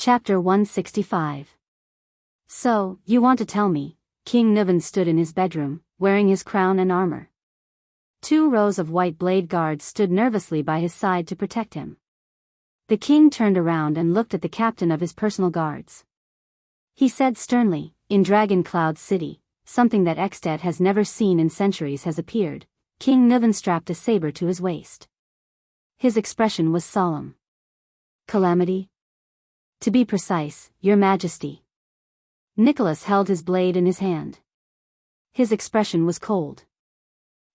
Chapter 165. So, you want to tell me, King Nuvan stood in his bedroom, wearing his crown and armor. 2 rows of white blade guards stood nervously by his side to protect him. The king turned around and looked at the captain of his personal guards. He said sternly, "In Dragon Cloud City, something that Extet has never seen in centuries has appeared." King Nuvan strapped a saber to his waist. His expression was solemn. "Calamity? To be precise, Your Majesty." Nicholas held his blade in his hand. His expression was cold.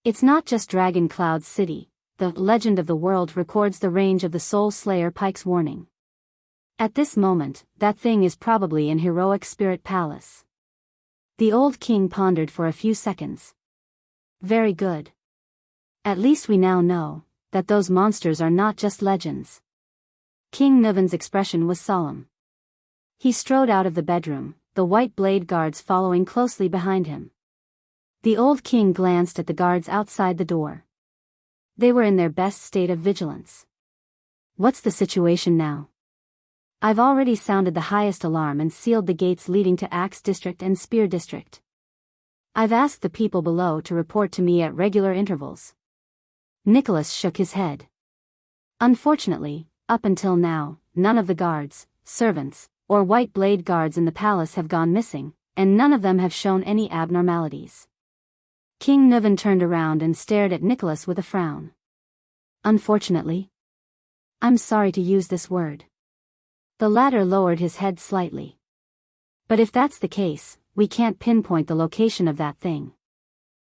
"It's not just Dragon Cloud City. The legend of the world records the range of the Soul Slayer Pike's warning. At this moment, that thing is probably in Heroic Spirit Palace." The old king pondered for a few seconds. "Very good. At least we now know that those monsters are not just legends." King Nuvan's expression was solemn. He strode out of the bedroom, the white blade guards following closely behind him. The old king glanced at the guards outside the door. They were in their best state of vigilance. "What's the situation now?" "I've already sounded the highest alarm and sealed the gates leading to Axe District and Spear District. I've asked the people below to report to me at regular intervals." Nicholas shook his head. "Unfortunately, up until now, none of the guards, servants, or white blade guards in the palace have gone missing, and none of them have shown any abnormalities." King Nuvan turned around and stared at Nicholas with a frown. "Unfortunately? I'm sorry to use this word." The latter lowered his head slightly. "But if that's the case, we can't pinpoint the location of that thing."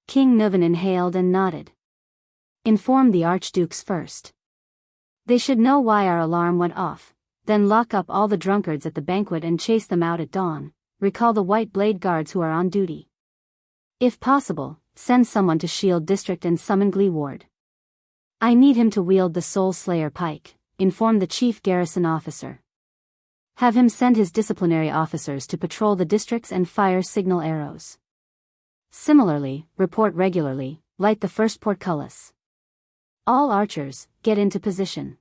King Nuvan inhaled and nodded. "Inform the archdukes first. They should know why our alarm went off, then lock up all the drunkards at the banquet and chase them out at dawn. Recall the white blade guards who are on duty. If possible, send someone to Shield District and summon Gleeward. I need him to wield the Soul Slayer pike. Inform the chief garrison officer. Have him send his disciplinary officers to patrol the districts and fire signal arrows. Similarly, report regularly, light the first portcullis. All archers, get into position.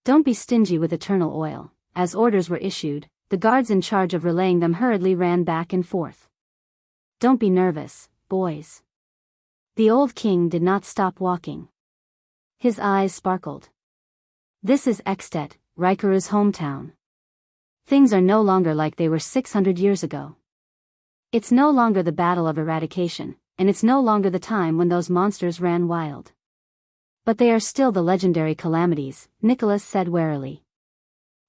Don't be stingy with eternal oil." As orders were issued, the guards in charge of relaying them hurriedly ran back and forth. "Don't be nervous, boys." The old king did not stop walking. His eyes sparkled. "This is Extet, Raikaru's hometown. Things are no longer like they were 600 years ago. It's no longer the Battle of Eradication, and it's no longer the time when those monsters ran wild. But they are still the legendary calamities," Nicholas said warily.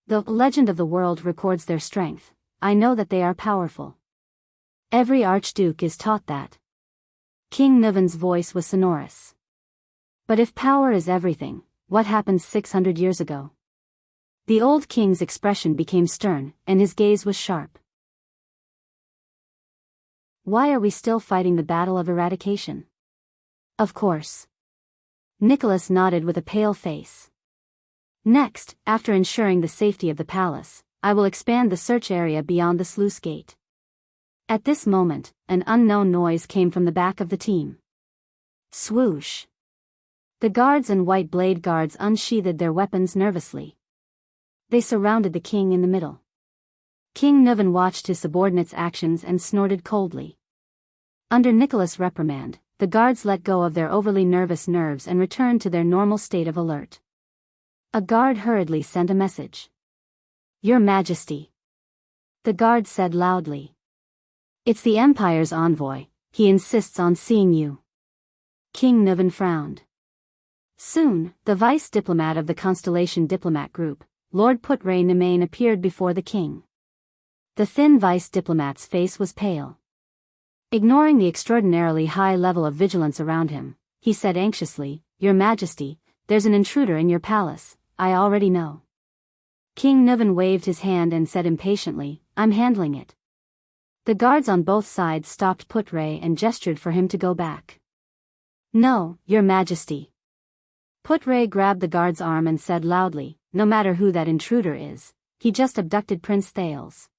"The legend of the world records their strength. I know that they are powerful. Every archduke is taught that." King Nuvan's voice was sonorous. "But if power is everything, what happened 600 years ago?" The old king's expression became stern, and his gaze was sharp. "Why are we still fighting the Battle of Eradication?" "Of course." Nicholas nodded with a pale face. "Next, after ensuring the safety of the palace, I will expand the search area beyond the sluice gate." At this moment, an unknown noise came from the back of the team. Swoosh! The guards and white blade guards unsheathed their weapons nervously. They surrounded the king in the middle. King Nuvan watched his subordinates' actions and snorted coldly. Under Nicholas' reprimand, the guards let go of their overly nervous nerves and returned to their normal state of alert. A guard hurriedly sent a message. "Your Majesty." The guard said loudly. "It's the Empire's envoy. He insists on seeing you." King Nuvan frowned. Soon, the vice diplomat of the Constellation Diplomat Group, Lord Putre Nemain, appeared before the king. The thin vice diplomat's face was pale. Ignoring the extraordinarily high level of vigilance around him, he said anxiously, "Your Majesty, there's an intruder in your palace. I already know." King Nuvan waved his hand and said impatiently, "I'm handling it." The guards on both sides stopped Putre and gestured for him to go back. "No, Your Majesty." Putre grabbed the guard's arm and said loudly, "No matter who that intruder is, he just abducted Prince Thales."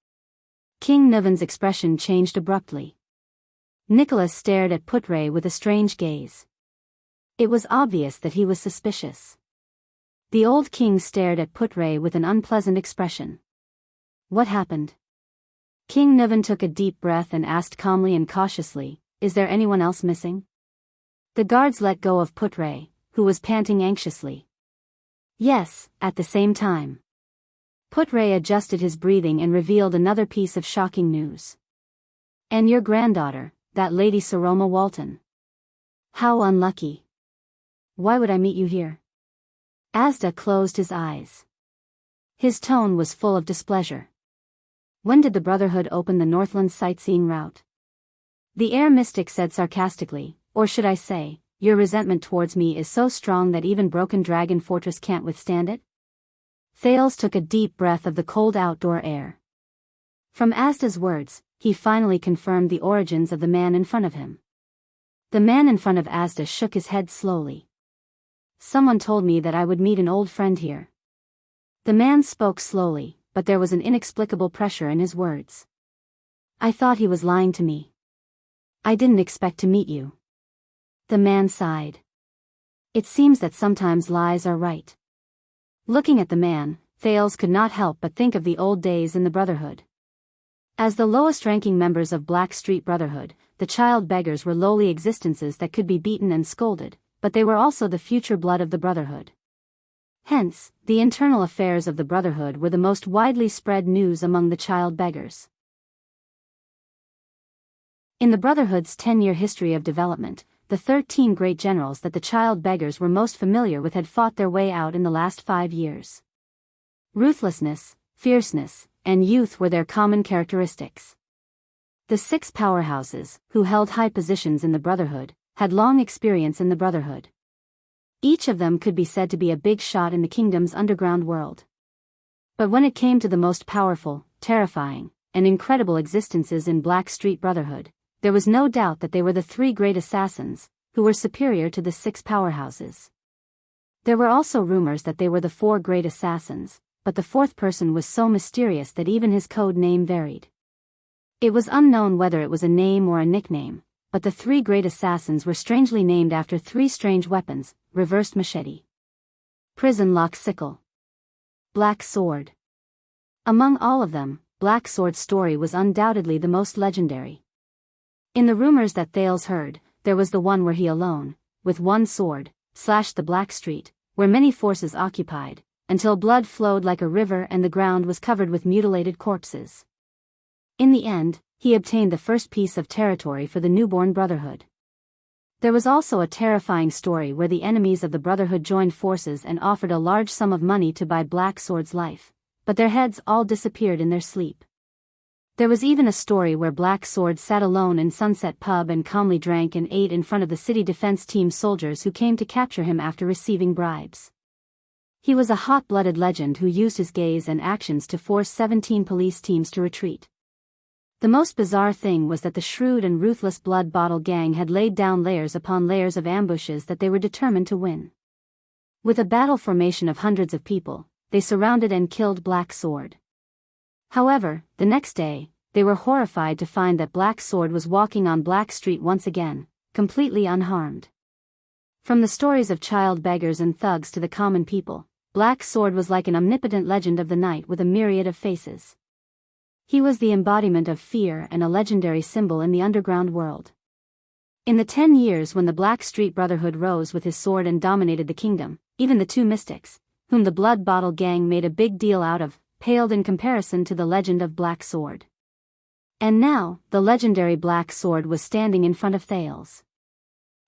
King Nuvan's expression changed abruptly. Nicholas stared at Putre with a strange gaze. It was obvious that he was suspicious. The old king stared at Putre with an unpleasant expression. What happened? King Niven took a deep breath and asked calmly and cautiously, "Is there anyone else missing?" The guards let go of Putre, who was panting anxiously. Yes, at the same time. Putre adjusted his breathing and revealed another piece of shocking news. "And your granddaughter, that Lady Saroma Walton. How unlucky. Why would I meet you here?" Asda closed his eyes. His tone was full of displeasure. "When did the Brotherhood open the Northland sightseeing route?" The air mystic said sarcastically, "Or should I say, your resentment towards me is so strong that even Broken Dragon Fortress can't withstand it?" Thales took a deep breath of the cold outdoor air. From Asda's words, he finally confirmed the origins of the man in front of him. The man in front of Asda shook his head slowly. "Someone told me that I would meet an old friend here." The man spoke slowly, but there was an inexplicable pressure in his words. "I thought he was lying to me. I didn't expect to meet you." The man sighed. "It seems that sometimes lies are right." Looking at the man, Thales could not help but think of the old days in the Brotherhood. As the lowest-ranking members of Black Street Brotherhood, the child beggars were lowly existences that could be beaten and scolded, but they were also the future blood of the Brotherhood. Hence, the internal affairs of the Brotherhood were the most widely spread news among the child beggars. In the Brotherhood's 10-year history of development, the 13 great generals that the child beggars were most familiar with had fought their way out in the last 5 years. Ruthlessness, fierceness, and youth were their common characteristics. The 6 powerhouses, who held high positions in the Brotherhood, had long experience in the Brotherhood. Each of them could be said to be a big shot in the kingdom's underground world. But when it came to the most powerful, terrifying, and incredible existences in Black Street Brotherhood, there was no doubt that they were the 3 great assassins, who were superior to the 6 powerhouses. There were also rumors that they were the 4 great assassins, but the 4th person was so mysterious that even his code name varied. It was unknown whether it was a name or a nickname, but the 3 great assassins were strangely named after 3 strange weapons: reversed machete, prison lock sickle, black sword. Among all of them, Black Sword's story was undoubtedly the most legendary. In the rumors that Thales heard, there was the one where he alone, with 1 sword, slashed the Black Street, where many forces occupied, until blood flowed like a river and the ground was covered with mutilated corpses. In the end, he obtained the first piece of territory for the newborn Brotherhood. There was also a terrifying story where the enemies of the Brotherhood joined forces and offered a large sum of money to buy Black Sword's life, but their heads all disappeared in their sleep. There was even a story where Black Sword sat alone in Sunset Pub and calmly drank and ate in front of the city defense team soldiers who came to capture him after receiving bribes. He was a hot-blooded legend who used his gaze and actions to force 17 police teams to retreat. The most bizarre thing was that the shrewd and ruthless Blood Bottle Gang had laid down layers upon layers of ambushes that they were determined to win. With a battle formation of hundreds of people, they surrounded and killed Black Sword. However, the next day, they were horrified to find that Black Sword was walking on Black Street once again, completely unharmed. From the stories of child beggars and thugs to the common people, Black Sword was like an omnipotent legend of the night with a myriad of faces. He was the embodiment of fear and a legendary symbol in the underground world. In the 10 years when the Black Street Brotherhood rose with his sword and dominated the kingdom, even the 2 mystics, whom the Blood Bottle Gang made a big deal out of, paled in comparison to the legend of Black Sword. And now, the legendary Black Sword was standing in front of Thales.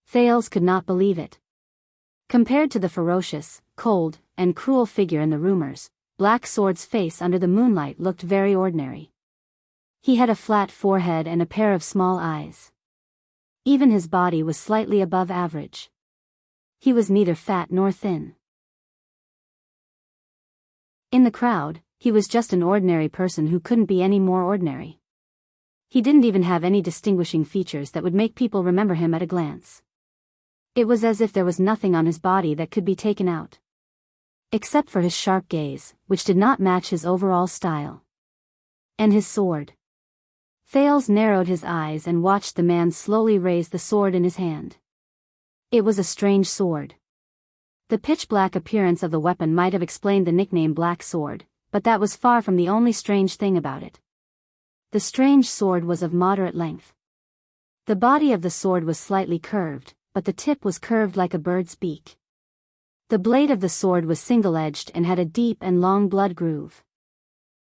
Thales could not believe it. Compared to the ferocious, cold, and cruel figure in the rumors, Black Sword's face under the moonlight looked very ordinary. He had a flat forehead and a pair of small eyes. Even his body was slightly above average. He was neither fat nor thin. In the crowd, he was just an ordinary person who couldn't be any more ordinary. He didn't even have any distinguishing features that would make people remember him at a glance. It was as if there was nothing on his body that could be taken out. Except for his sharp gaze, which did not match his overall style. And his sword. Thales narrowed his eyes and watched the man slowly raise the sword in his hand. It was a strange sword. The pitch-black appearance of the weapon might have explained the nickname Black Sword, but that was far from the only strange thing about it. The strange sword was of moderate length. The body of the sword was slightly curved, but the tip was curved like a bird's beak. The blade of the sword was single-edged and had a deep and long blood groove.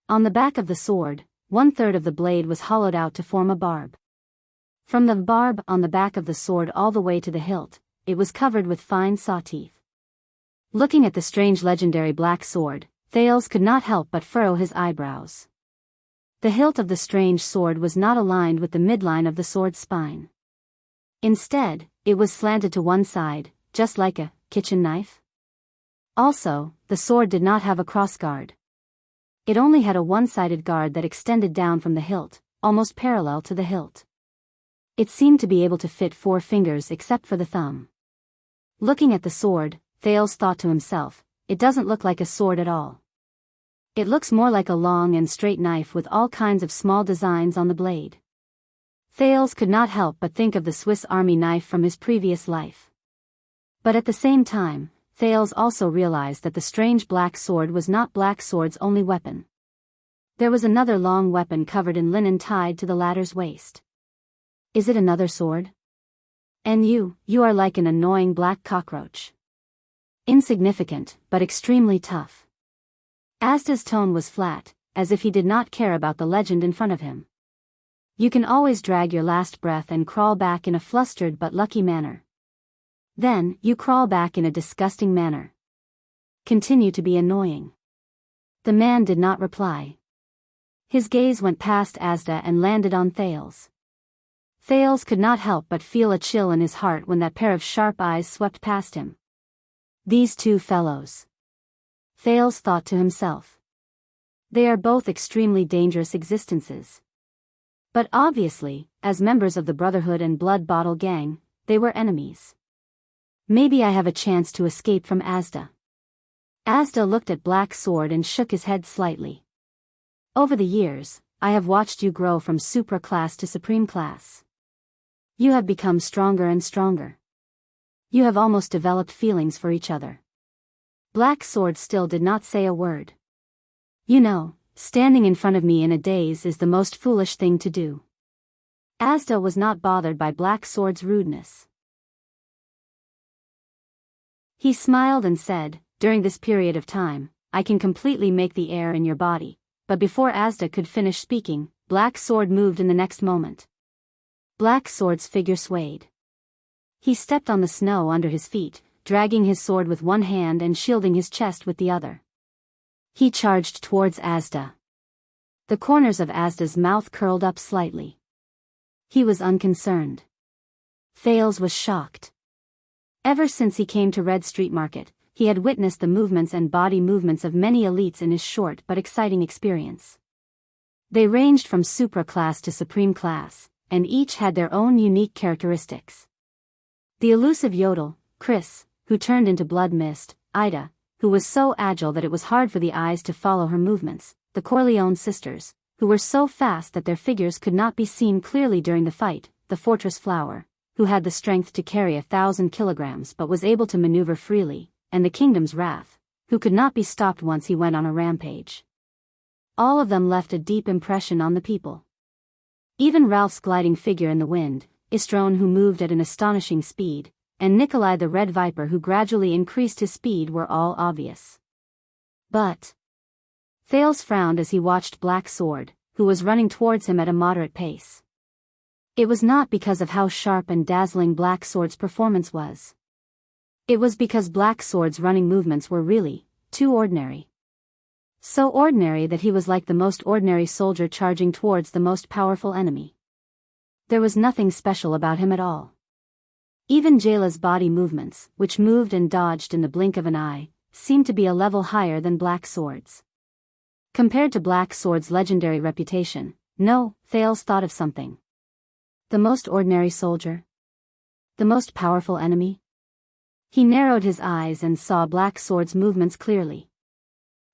On the back of the sword, 1/3 of the blade was hollowed out to form a barb. From the barb on the back of the sword all the way to the hilt, it was covered with fine saw teeth. Looking at the strange legendary black sword, Thales could not help but furrow his eyebrows. The hilt of the strange sword was not aligned with the midline of the sword's spine. Instead, it was slanted to one side, just like a kitchen knife. Also, the sword did not have a crossguard. It only had a one-sided guard that extended down from the hilt, almost parallel to the hilt. It seemed to be able to fit 4 fingers except for the thumb. Looking at the sword, Thales thought to himself, it doesn't look like a sword at all. It looks more like a long and straight knife with all kinds of small designs on the blade. Thales could not help but think of the Swiss Army knife from his previous life. But at the same time, Thales also realized that the strange black sword was not Black Sword's only weapon. There was another long weapon covered in linen tied to the latter's waist. Is it another sword? And you are like an annoying black cockroach. Insignificant, but extremely tough. Asda's tone was flat, as if he did not care about the legend in front of him. You can always drag your last breath and crawl back in a flustered but lucky manner. Then, you crawl back in a disgusting manner. Continue to be annoying. The man did not reply. His gaze went past Asda and landed on Thales. Thales could not help but feel a chill in his heart when that pair of sharp eyes swept past him. These two fellows. Thales thought to himself. They are both extremely dangerous existences. But obviously, as members of the Brotherhood and Blood Bottle Gang, they were enemies. Maybe I have a chance to escape from Asda. Asda looked at Black Sword and shook his head slightly. Over the years, I have watched you grow from supra class to supreme class. You have become stronger and stronger. You have almost developed feelings for each other. Black Sword still did not say a word. You know, standing in front of me in a daze is the most foolish thing to do. Asda was not bothered by Black Sword's rudeness. He smiled and said, during this period of time, I can completely make the air in your body. But before Asda could finish speaking, Black Sword moved in the next moment. Black Sword's figure swayed. He stepped on the snow under his feet, dragging his sword with one hand and shielding his chest with the other. He charged towards Asda. The corners of Asda's mouth curled up slightly. He was unconcerned. Thales was shocked. Ever since he came to Red Street Market, he had witnessed the movements and body movements of many elites in his short but exciting experience. They ranged from supra class to supreme class, and each had their own unique characteristics. The elusive Yodel, Chris, who turned into blood mist, Ida, who was so agile that it was hard for the eyes to follow her movements, the Corleone sisters, who were so fast that their figures could not be seen clearly during the fight, the Fortress Flower, who had the strength to carry 1,000 kilograms but was able to maneuver freely, and the Kingdom's Wrath, who could not be stopped once he went on a rampage. All of them left a deep impression on the people. Even Ralph's gliding figure in the wind, Istrone who moved at an astonishing speed, and Nikolai the Red Viper who gradually increased his speed were all obvious. But Thales frowned as he watched Black Sword, who was running towards him at a moderate pace. It was not because of how sharp and dazzling Black Sword's performance was. It was because Black Sword's running movements were really too ordinary. So ordinary that he was like the most ordinary soldier charging towards the most powerful enemy. There was nothing special about him at all. Even Jayla's body movements, which moved and dodged in the blink of an eye, seemed to be a level higher than Black Sword's. Compared to Black Sword's legendary reputation, Thales thought of something. The most ordinary soldier? The most powerful enemy? He narrowed his eyes and saw Black Sword's movements clearly.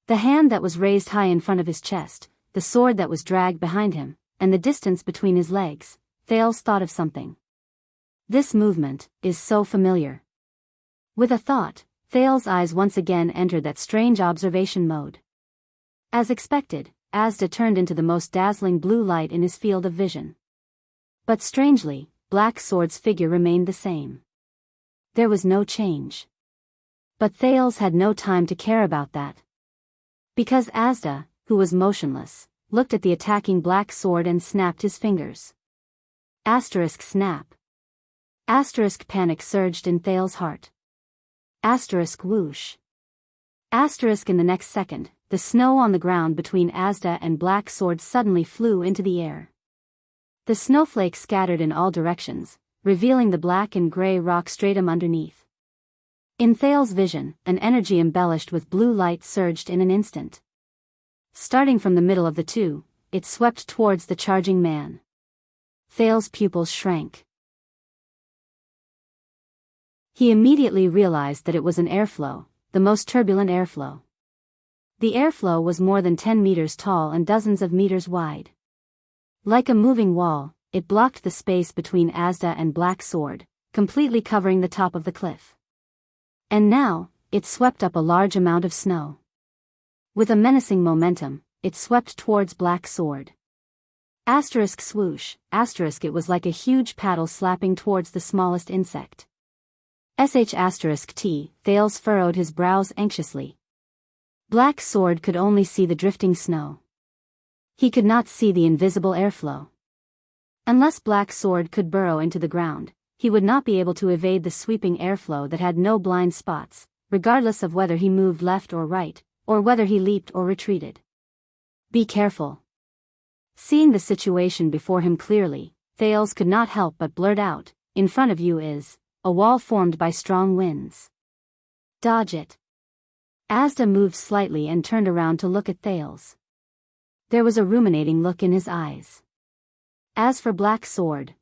The hand that was raised high in front of his chest, the sword that was dragged behind him, and the distance between his legs, Thales thought of something. This movement is so familiar. With a thought, Thales' eyes once again entered that strange observation mode. As expected, Asda turned into the most dazzling blue light in his field of vision. But strangely, Black Sword's figure remained the same. There was no change. But Thales had no time to care about that. Because Asda, who was motionless, looked at the attacking Black Sword and snapped his fingers. Asterisk snap. Asterisk panic surged in Thales' heart. Asterisk whoosh. Asterisk in the next second, the snow on the ground between Asda and Black Sword suddenly flew into the air. The snowflakes scattered in all directions, revealing the black and gray rock stratum underneath. In Thales' vision, an energy embellished with blue light surged in an instant. Starting from the middle of the two, it swept towards the charging man. Thales' pupils shrank. He immediately realized that it was an airflow, the most turbulent airflow. The airflow was more than 10 meters tall and dozens of meters wide. Like a moving wall, it blocked the space between Asda and Black Sword, completely covering the top of the cliff. And now, it swept up a large amount of snow. With a menacing momentum, it swept towards Black Sword. Asterisk swoosh, asterisk it was like a huge paddle slapping towards the smallest insect. Asterisk T, Thales furrowed his brows anxiously. Black Sword could only see the drifting snow. He could not see the invisible airflow. Unless Black Sword could burrow into the ground, he would not be able to evade the sweeping airflow that had no blind spots, regardless of whether he moved left or right, or whether he leaped or retreated. Be careful. Seeing the situation before him clearly, Thales could not help but blurt out, "In front of you is a wall formed by strong winds. Dodge it." Asda moved slightly and turned around to look at Thales. There was a ruminating look in his eyes. As for Black Sword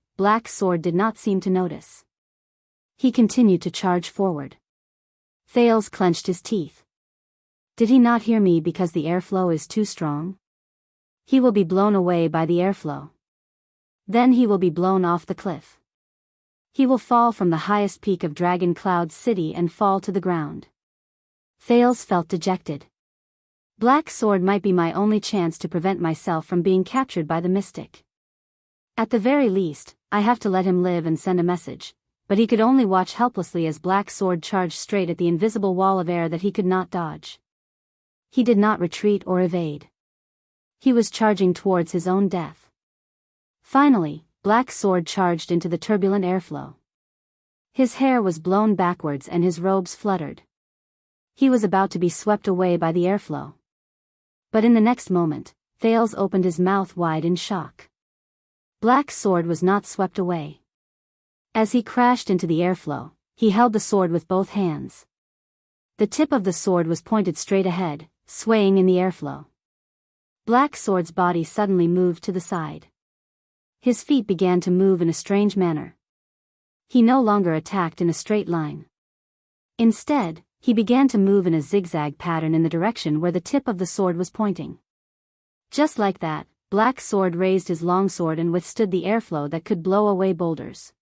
did not seem to notice. He continued to charge forward. Thales clenched his teeth. Did he not hear me because the airflow is too strong? He will be blown away by the airflow. Then he will be blown off the cliff. He will fall from the highest peak of Dragon Cloud City and fall to the ground. Thales felt dejected. Black Sword might be my only chance to prevent myself from being captured by the mystic. At the very least, I have to let him live and send a message, but he could only watch helplessly as Black Sword charged straight at the invisible wall of air that he could not dodge. He did not retreat or evade. He was charging towards his own death. Finally, Black Sword charged into the turbulent airflow. His hair was blown backwards and his robes fluttered. He was about to be swept away by the airflow. But in the next moment, Thales opened his mouth wide in shock. Black Sword was not swept away. As he crashed into the airflow, he held the sword with both hands. The tip of the sword was pointed straight ahead, swaying in the airflow. Black Sword's body suddenly moved to the side. His feet began to move in a strange manner. He no longer attacked in a straight line. Instead, he began to move in a zigzag pattern in the direction where the tip of the sword was pointing. Just like that, Black Sword raised his longsword and withstood the airflow that could blow away boulders.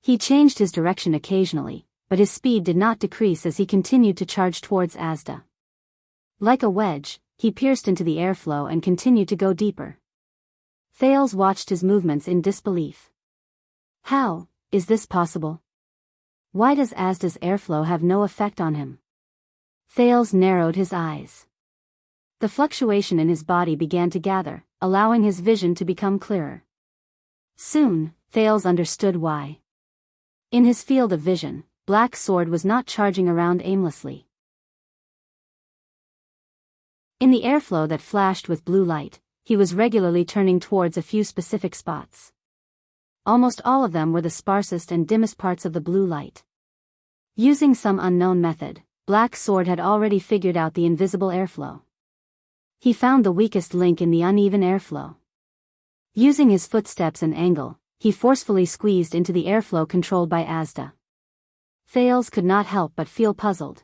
He changed his direction occasionally, but his speed did not decrease as he continued to charge towards Asda. Like a wedge, he pierced into the airflow and continued to go deeper. Thales watched his movements in disbelief. How is this possible? Why does Asda's airflow have no effect on him? Thales narrowed his eyes. The fluctuation in his body began to gather, allowing his vision to become clearer. Soon, Thales understood why. In his field of vision, Black Sword was not charging around aimlessly. In the airflow that flashed with blue light, he was regularly turning towards a few specific spots. Almost all of them were the sparsest and dimmest parts of the blue light. Using some unknown method, Black Sword had already figured out the invisible airflow. He found the weakest link in the uneven airflow. Using his footsteps and angle, he forcefully squeezed into the airflow controlled by Asda. Thales could not help but feel puzzled.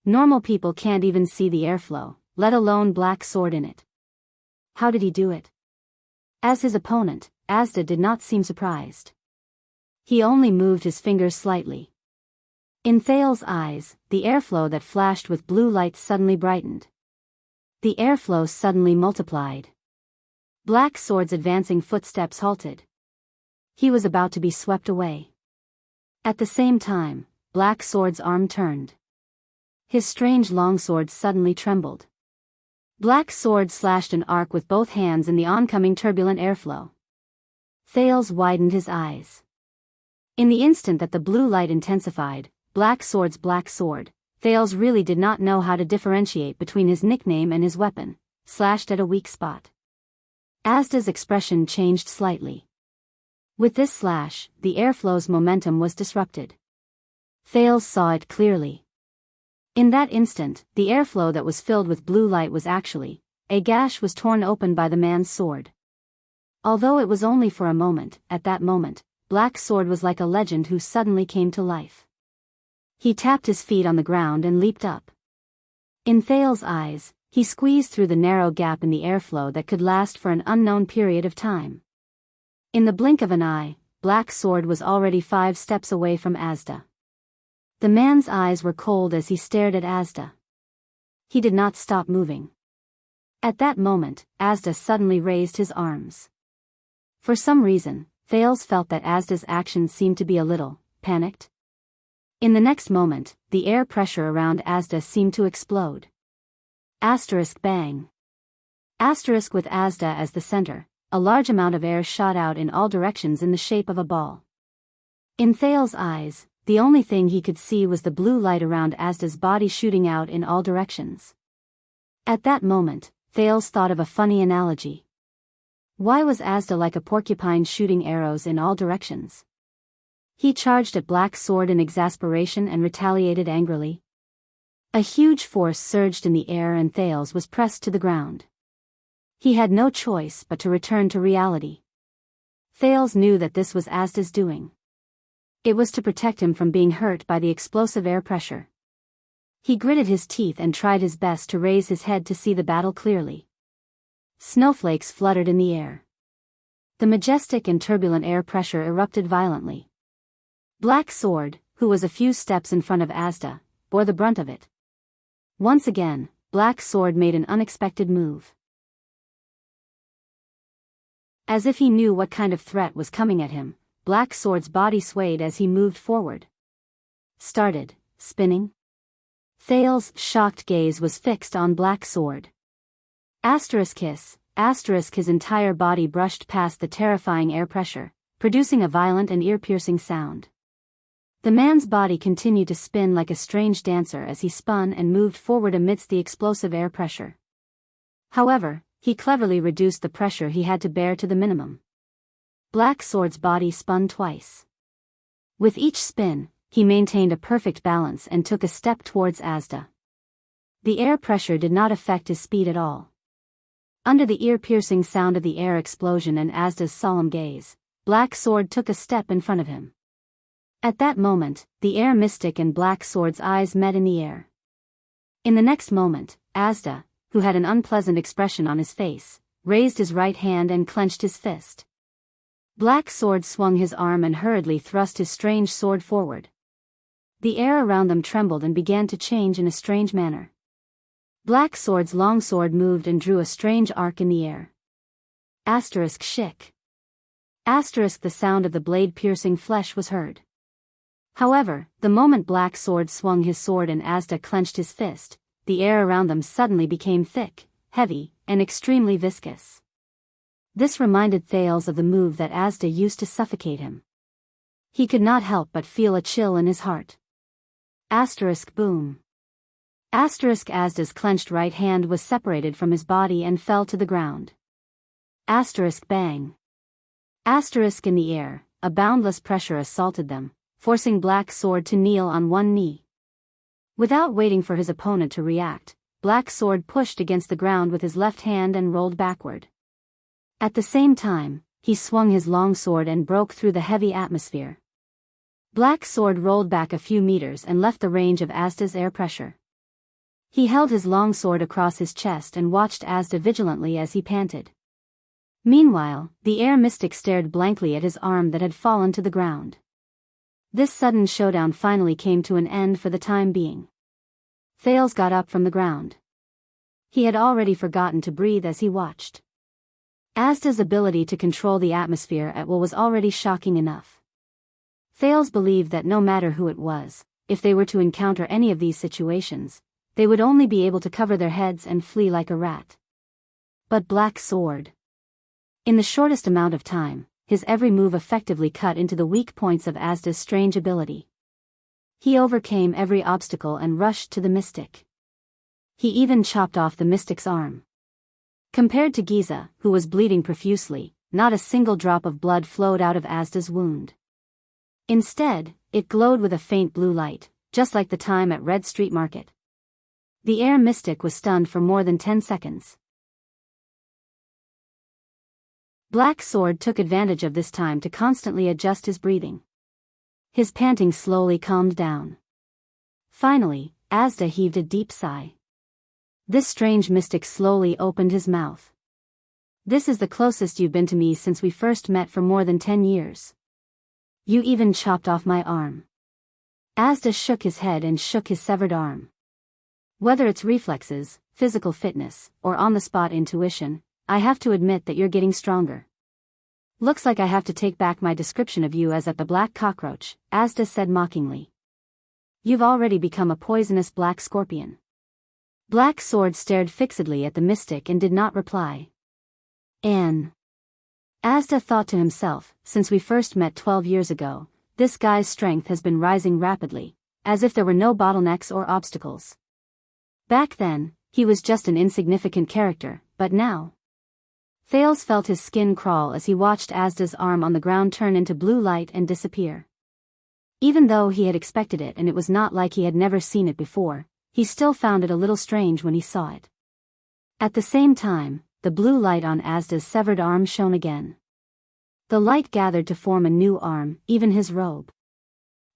Normal people can't even see the airflow, let alone Black Sword in it. How did he do it? As his opponent, Asda did not seem surprised. He only moved his fingers slightly. In Thales' eyes, the airflow that flashed with blue light suddenly brightened. The airflow suddenly multiplied. Black Sword's advancing footsteps halted. He was about to be swept away. At the same time, Black Sword's arm turned. His strange longsword suddenly trembled. Black Sword slashed an arc with both hands in the oncoming turbulent airflow. Thales widened his eyes. In the instant that the blue light intensified, Black Sword's black sword, Thales really did not know how to differentiate between his nickname and his weapon, slashed at a weak spot. Asda's expression changed slightly. With this slash, the airflow's momentum was disrupted. Thales saw it clearly. In that instant, the airflow that was filled with blue light was actually, a gash was torn open by the man's sword. Although it was only for a moment, at that moment, Black Sword was like a legend who suddenly came to life. He tapped his feet on the ground and leaped up. In Thales' eyes, he squeezed through the narrow gap in the airflow that could last for an unknown period of time. In the blink of an eye, Black Sword was already 5 steps away from Asda. The man's eyes were cold as he stared at Asda. He did not stop moving. At that moment, Asda suddenly raised his arms. For some reason, Thales felt that Asda's actions seemed to be a little panicked. In the next moment, the air pressure around Asda seemed to explode. Asterisk bang. Asterisk with Asda as the center, a large amount of air shot out in all directions in the shape of a ball. In Thales' eyes, the only thing he could see was the blue light around Asda's body shooting out in all directions. At that moment, Thales thought of a funny analogy. Why was Asda like a porcupine shooting arrows in all directions? He charged at Black Sword in exasperation and retaliated angrily. A huge force surged in the air and Thales was pressed to the ground. He had no choice but to return to reality. Thales knew that this was Asda's doing. It was to protect him from being hurt by the explosive air pressure. He gritted his teeth and tried his best to raise his head to see the battle clearly. Snowflakes fluttered in the air. The majestic and turbulent air pressure erupted violently. Black Sword, who was a few steps in front of Asda, bore the brunt of it. Once again, Black Sword made an unexpected move. As if he knew what kind of threat was coming at him, Black Sword's body swayed as he moved forward. Started spinning. Thales' shocked gaze was fixed on Black Sword. Asterisk hiss, asterisk his entire body brushed past the terrifying air pressure, producing a violent and ear-piercing sound. The man's body continued to spin like a strange dancer as he spun and moved forward amidst the explosive air pressure. However, he cleverly reduced the pressure he had to bear to the minimum. Black Sword's body spun twice. With each spin, he maintained a perfect balance and took a step towards Asda. The air pressure did not affect his speed at all. Under the ear-piercing sound of the air explosion and Asda's solemn gaze, Black Sword took a step in front of him. At that moment, the air mystic and Black Sword's eyes met in the air. In the next moment, Asda, who had an unpleasant expression on his face, raised his right hand and clenched his fist. Black Sword swung his arm and hurriedly thrust his strange sword forward. The air around them trembled and began to change in a strange manner. Black Sword's long sword moved and drew a strange arc in the air. Asterisk shick. Asterisk the sound of the blade piercing flesh was heard. However, the moment Black Sword swung his sword and Asda clenched his fist, the air around them suddenly became thick, heavy, and extremely viscous. This reminded Thales of the move that Asda used to suffocate him. He could not help but feel a chill in his heart. Asterisk boom. Asterisk Asda's clenched right hand was separated from his body and fell to the ground. Asterisk bang. Asterisk in the air, a boundless pressure assaulted them, forcing Black Sword to kneel on one knee. Without waiting for his opponent to react, Black Sword pushed against the ground with his left hand and rolled backward. At the same time, he swung his long sword and broke through the heavy atmosphere. Black Sword rolled back a few meters and left the range of Asda's air pressure. He held his long sword across his chest and watched Asda vigilantly as he panted. Meanwhile, the air mystic stared blankly at his arm that had fallen to the ground. This sudden showdown finally came to an end for the time being. Thales got up from the ground. He had already forgotten to breathe as he watched. Asda's ability to control the atmosphere at will was already shocking enough. Thales believed that no matter who it was, if they were to encounter any of these situations, they would only be able to cover their heads and flee like a rat. But Black Sword. In the shortest amount of time, his every move effectively cut into the weak points of Asda's strange ability. He overcame every obstacle and rushed to the mystic. He even chopped off the mystic's arm. Compared to Giza, who was bleeding profusely, not a single drop of blood flowed out of Asda's wound. Instead, it glowed with a faint blue light, just like the time at Red Street Market. The air mystic was stunned for more than 10 seconds. Black Sword took advantage of this time to constantly adjust his breathing. His panting slowly calmed down. Finally, Asda heaved a deep sigh. This strange mystic slowly opened his mouth. This is the closest you've been to me since we first met for more than 10 years. You even chopped off my arm. Asda shook his head and shook his severed arm. Whether it's reflexes, physical fitness, or on-the-spot intuition, I have to admit that you're getting stronger. Looks like I have to take back my description of you as at the black cockroach, Asda said mockingly. You've already become a poisonous black scorpion. Black Sword stared fixedly at the mystic and did not reply. Asda thought to himself, since we first met 12 years ago, this guy's strength has been rising rapidly, as if there were no bottlenecks or obstacles. Back then, he was just an insignificant character, but now. Thales felt his skin crawl as he watched Asda's arm on the ground turn into blue light and disappear. Even though he had expected it and it was not like he had never seen it before, he still found it a little strange when he saw it. At the same time, the blue light on Asda's severed arm shone again. The light gathered to form a new arm, even his robe.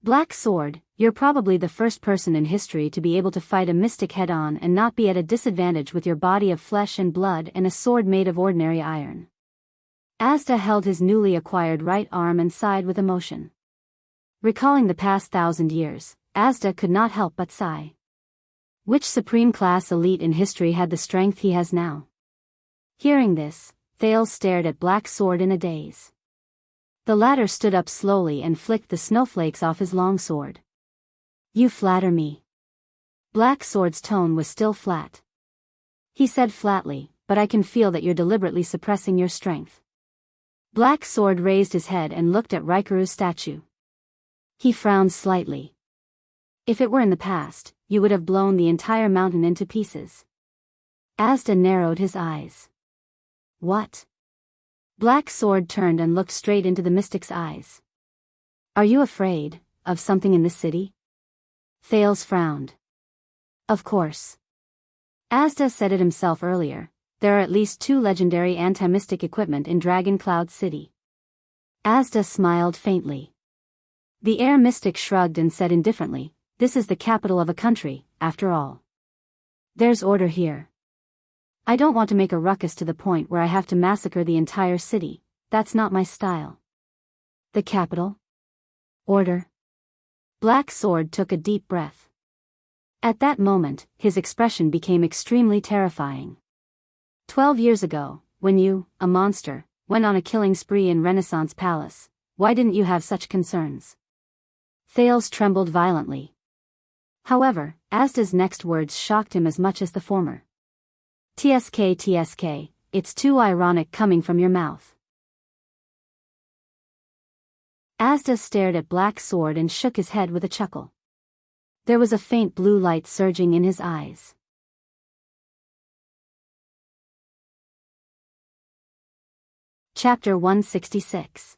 Black Sword, you're probably the first person in history to be able to fight a mystic head-on and not be at a disadvantage with your body of flesh and blood and a sword made of ordinary iron. Asda held his newly acquired right arm and sighed with emotion. Recalling the past 1,000 years, Asda could not help but sigh. Which supreme-class elite in history had the strength he has now? Hearing this, Thales stared at Black Sword in a daze. The latter stood up slowly and flicked the snowflakes off his long sword. You flatter me. Black Sword's tone was still flat. He said flatly, but I can feel that you're deliberately suppressing your strength. Black Sword raised his head and looked at Raikuru's statue. He frowned slightly. If it were in the past, you would have blown the entire mountain into pieces. Asda narrowed his eyes. What? Black Sword turned and looked straight into the mystic's eyes. Are you afraid of something in this city? Thales frowned. Of course. Asda said it himself earlier, there are at least 2 legendary anti-mystic equipment in Dragon Cloud City. Asda smiled faintly. The air mystic shrugged and said indifferently, this is the capital of a country, after all. There's order here. I don't want to make a ruckus to the point where I have to massacre the entire city, that's not my style. The capital? Order? Black Sword took a deep breath. At that moment, his expression became extremely terrifying. 12 years ago, when you, a monster, went on a killing spree in Renaissance Palace, why didn't you have such concerns? Thales trembled violently. However, Asda's next words shocked him as much as the former. TSK, it's too ironic coming from your mouth. Asda stared at Black Sword and shook his head with a chuckle. There was a faint blue light surging in his eyes. Chapter 166.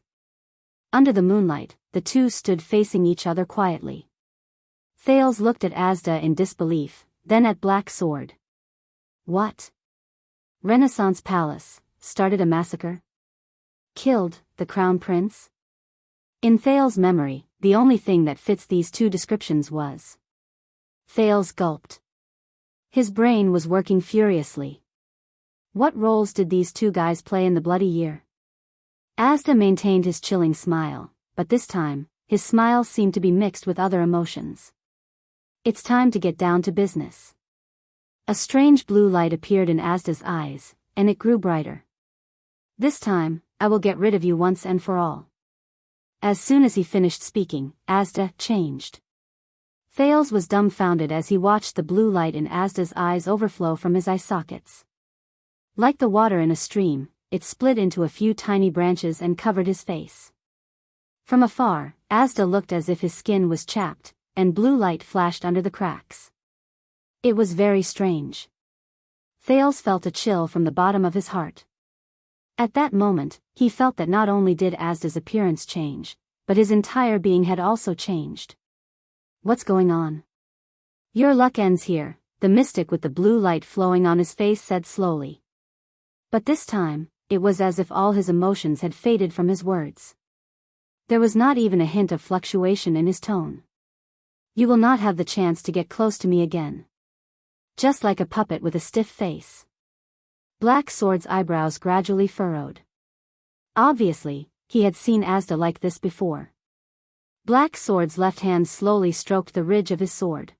Under the moonlight, the two stood facing each other quietly. Thales looked at Asda in disbelief, then at Black Sword. What? Renaissance Palace, started a massacre? Killed the Crown Prince? In Thales' memory, the only thing that fits these two descriptions was. Thales gulped. His brain was working furiously. What roles did these two guys play in the bloody year? Asda maintained his chilling smile, but this time, his smile seemed to be mixed with other emotions. It's time to get down to business. A strange blue light appeared in Asda's eyes, and it grew brighter. "This time, I will get rid of you once and for all." As soon as he finished speaking, Asda changed. Thales was dumbfounded as he watched the blue light in Asda's eyes overflow from his eye sockets. Like the water in a stream, it split into a few tiny branches and covered his face. From afar, Asda looked as if his skin was chapped, and blue light flashed under the cracks. It was very strange. Thales felt a chill from the bottom of his heart. At that moment, he felt that not only did Asda's appearance change, but his entire being had also changed. "What's going on?" "Your luck ends here," the mystic with the blue light flowing on his face said slowly. But this time, it was as if all his emotions had faded from his words. There was not even a hint of fluctuation in his tone. "You will not have the chance to get close to me again." Just like a puppet with a stiff face. Black Sword's eyebrows gradually furrowed. Obviously, he had seen Asda like this before. Black Sword's left hand slowly stroked the ridge of his sword.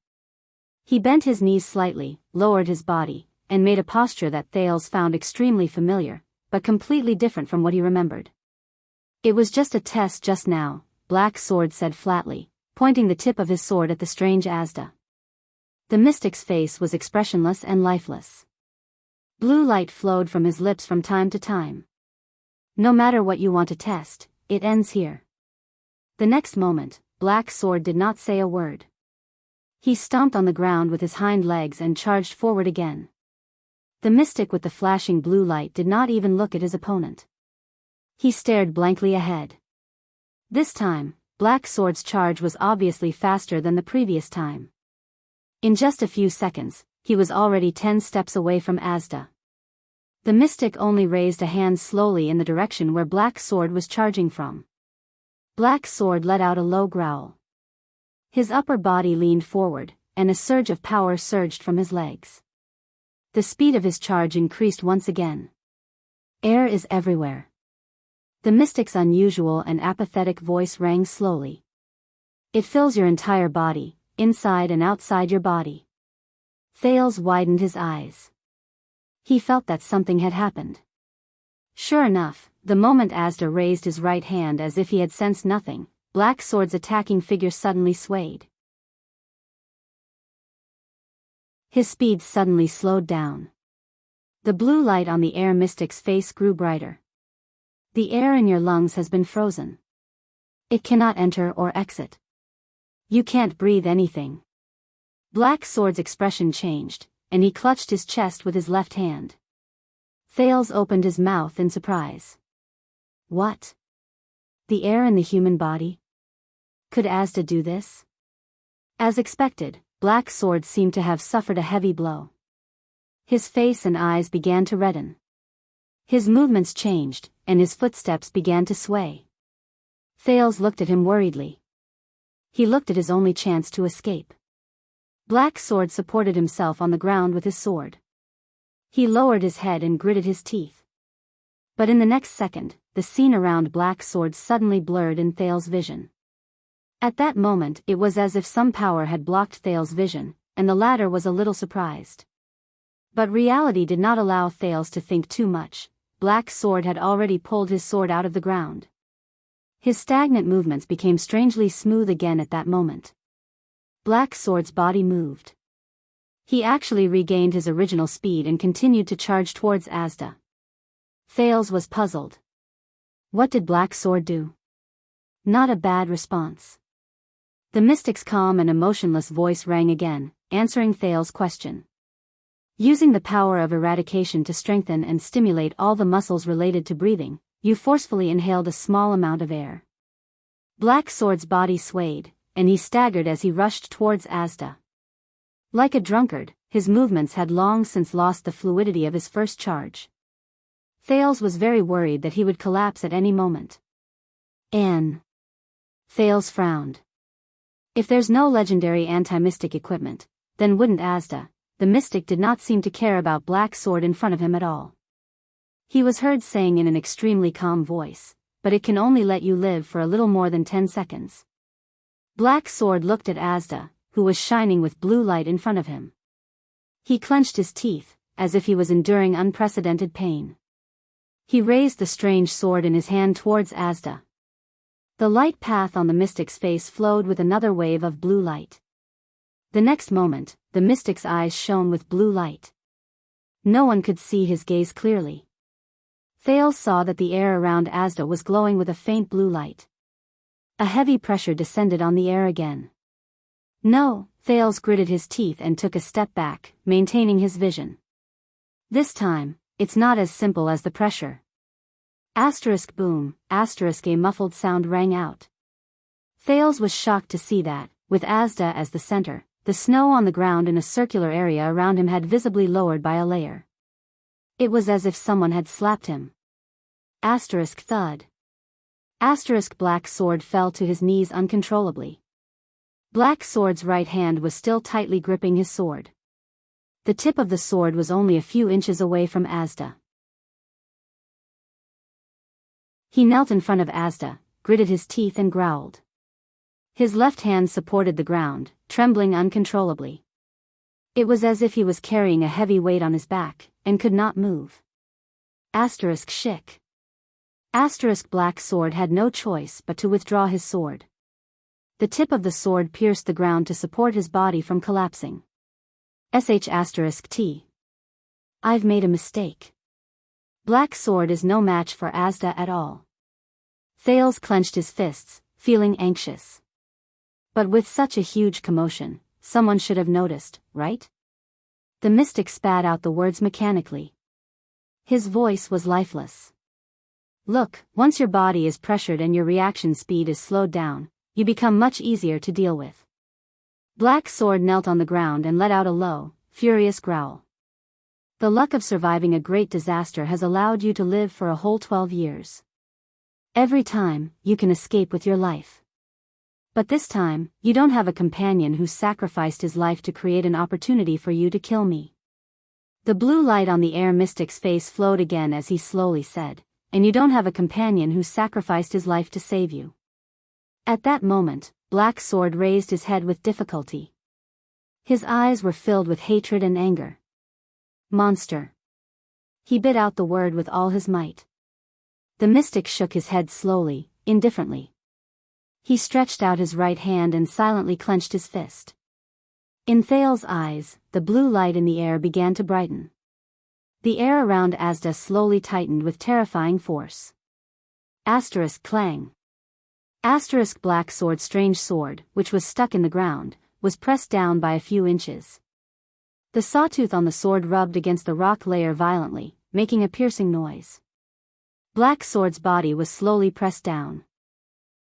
He bent his knees slightly, lowered his body, and made a posture that Thales found extremely familiar, but completely different from what he remembered. "It was just a test just now," Black Sword said flatly, pointing the tip of his sword at the strange Asda. The mystic's face was expressionless and lifeless. Blue light flowed from his lips from time to time. "No matter what you want to test, it ends here." The next moment, Black Sword did not say a word. He stomped on the ground with his hind legs and charged forward again. The mystic with the flashing blue light did not even look at his opponent. He stared blankly ahead. This time, Black Sword's charge was obviously faster than the previous time. In just a few seconds, he was already 10 steps away from Asda. The mystic only raised a hand slowly in the direction where Black Sword was charging from. Black Sword let out a low growl. His upper body leaned forward, and a surge of power surged from his legs. The speed of his charge increased once again. "Air is everywhere." The mystic's unusual and apathetic voice rang slowly. "It fills your entire body, inside and outside your body." Thales widened his eyes. He felt that something had happened. Sure enough, the moment Asda raised his right hand as if he had sensed nothing, Black Sword's attacking figure suddenly swayed. His speed suddenly slowed down. The blue light on the air mystic's face grew brighter. "The air in your lungs has been frozen. It cannot enter or exit. You can't breathe anything." Black Sword's expression changed, and he clutched his chest with his left hand. Thales opened his mouth in surprise. "What? The air in the human body? Could Asda do this?" As expected, Black Sword seemed to have suffered a heavy blow. His face and eyes began to redden. His movements changed, and his footsteps began to sway. Thales looked at him worriedly. He looked at his only chance to escape. Black Sword supported himself on the ground with his sword. He lowered his head and gritted his teeth. But in the next second, the scene around Black Sword suddenly blurred in Thales' vision. At that moment it was as if some power had blocked Thales' vision, and the latter was a little surprised. But reality did not allow Thales to think too much. Black Sword had already pulled his sword out of the ground. His stagnant movements became strangely smooth again at that moment. Black Sword's body moved. He actually regained his original speed and continued to charge towards Asda. Thales was puzzled. What did Black Sword do? Not a bad response. The mystic's calm and emotionless voice rang again, answering Thales' question. "Using the power of eradication to strengthen and stimulate all the muscles related to breathing, you forcefully inhaled a small amount of air." Black Sword's body swayed, and he staggered as he rushed towards Asda. Like a drunkard, his movements had long since lost the fluidity of his first charge. Thales was very worried that he would collapse at any moment. Thales frowned. If there's no legendary anti-mystic equipment, then wouldn't Asda? The mystic did not seem to care about Black Sword in front of him at all. He was heard saying in an extremely calm voice, "But it can only let you live for a little more than 10 seconds. Black Sword looked at Asda, who was shining with blue light in front of him. He clenched his teeth, as if he was enduring unprecedented pain. He raised the strange sword in his hand towards Asda. The light path on the mystic's face flowed with another wave of blue light. The next moment, the mystic's eyes shone with blue light. No one could see his gaze clearly. Thales saw that the air around Asda was glowing with a faint blue light. A heavy pressure descended on the air again. No, Thales gritted his teeth and took a step back, maintaining his vision. This time, it's not as simple as the pressure. Asterisk boom, asterisk a muffled sound rang out. Thales was shocked to see that, with Asda as the center, the snow on the ground in a circular area around him had visibly lowered by a layer. It was as if someone had slapped him. Asterisk thud. Asterisk Black Sword fell to his knees uncontrollably. Black Sword's right hand was still tightly gripping his sword. The tip of the sword was only a few inches away from Asda. He knelt in front of Asda, gritted his teeth and growled. His left hand supported the ground, trembling uncontrollably. It was as if he was carrying a heavy weight on his back, and could not move. Asterisk shick. Asterisk Black Sword had no choice but to withdraw his sword. The tip of the sword pierced the ground to support his body from collapsing. *T. I've made a mistake. Black Sword is no match for Asda at all. Thales clenched his fists, feeling anxious. But with such a huge commotion, someone should have noticed, right? The mystic spat out the words mechanically. His voice was lifeless. Look, once your body is pressured and your reaction speed is slowed down, you become much easier to deal with. Black Sword knelt on the ground and let out a low, furious growl. The luck of surviving a great disaster has allowed you to live for a whole 12 years. Every time, you can escape with your life. But this time, you don't have a companion who sacrificed his life to create an opportunity for you to kill me. The blue light on the air mystic's face flowed again as he slowly said, and you don't have a companion who sacrificed his life to save you. At that moment, Black Sword raised his head with difficulty. His eyes were filled with hatred and anger. Monster. He bit out the word with all his might. The mystic shook his head slowly, indifferently. He stretched out his right hand and silently clenched his fist. In Thales' eyes, the blue light in the air began to brighten. The air around Asda slowly tightened with terrifying force. Asterisk clang. Asterisk Black Sword's strange sword, which was stuck in the ground, was pressed down by a few inches. The sawtooth on the sword rubbed against the rock layer violently, making a piercing noise. Black Sword's body was slowly pressed down.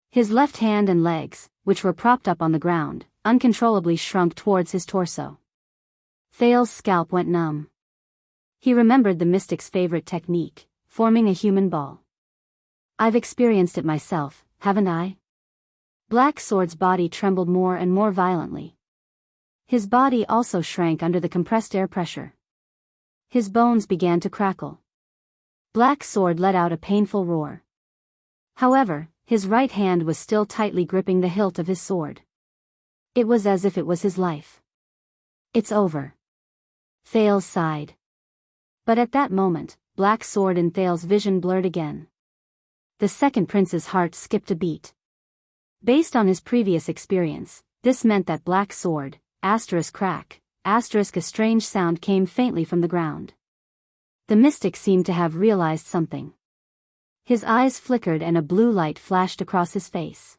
His left hand and legs, which were propped up on the ground, uncontrollably shrunk towards his torso. Thales' scalp went numb. He remembered the mystic's favorite technique, forming a human ball. I've experienced it myself, haven't I? Black Sword's body trembled more and more violently. His body also shrank under the compressed air pressure. His bones began to crackle. Black Sword let out a painful roar. However, his right hand was still tightly gripping the hilt of his sword. It was as if it was his life. It's over. Thales sighed. But at that moment, Black Sword and Thales' vision blurred again. The second prince's heart skipped a beat. Based on his previous experience, this meant that Black Sword, asterisk crack, asterisk a strange sound came faintly from the ground. The mystic seemed to have realized something. His eyes flickered and a blue light flashed across his face.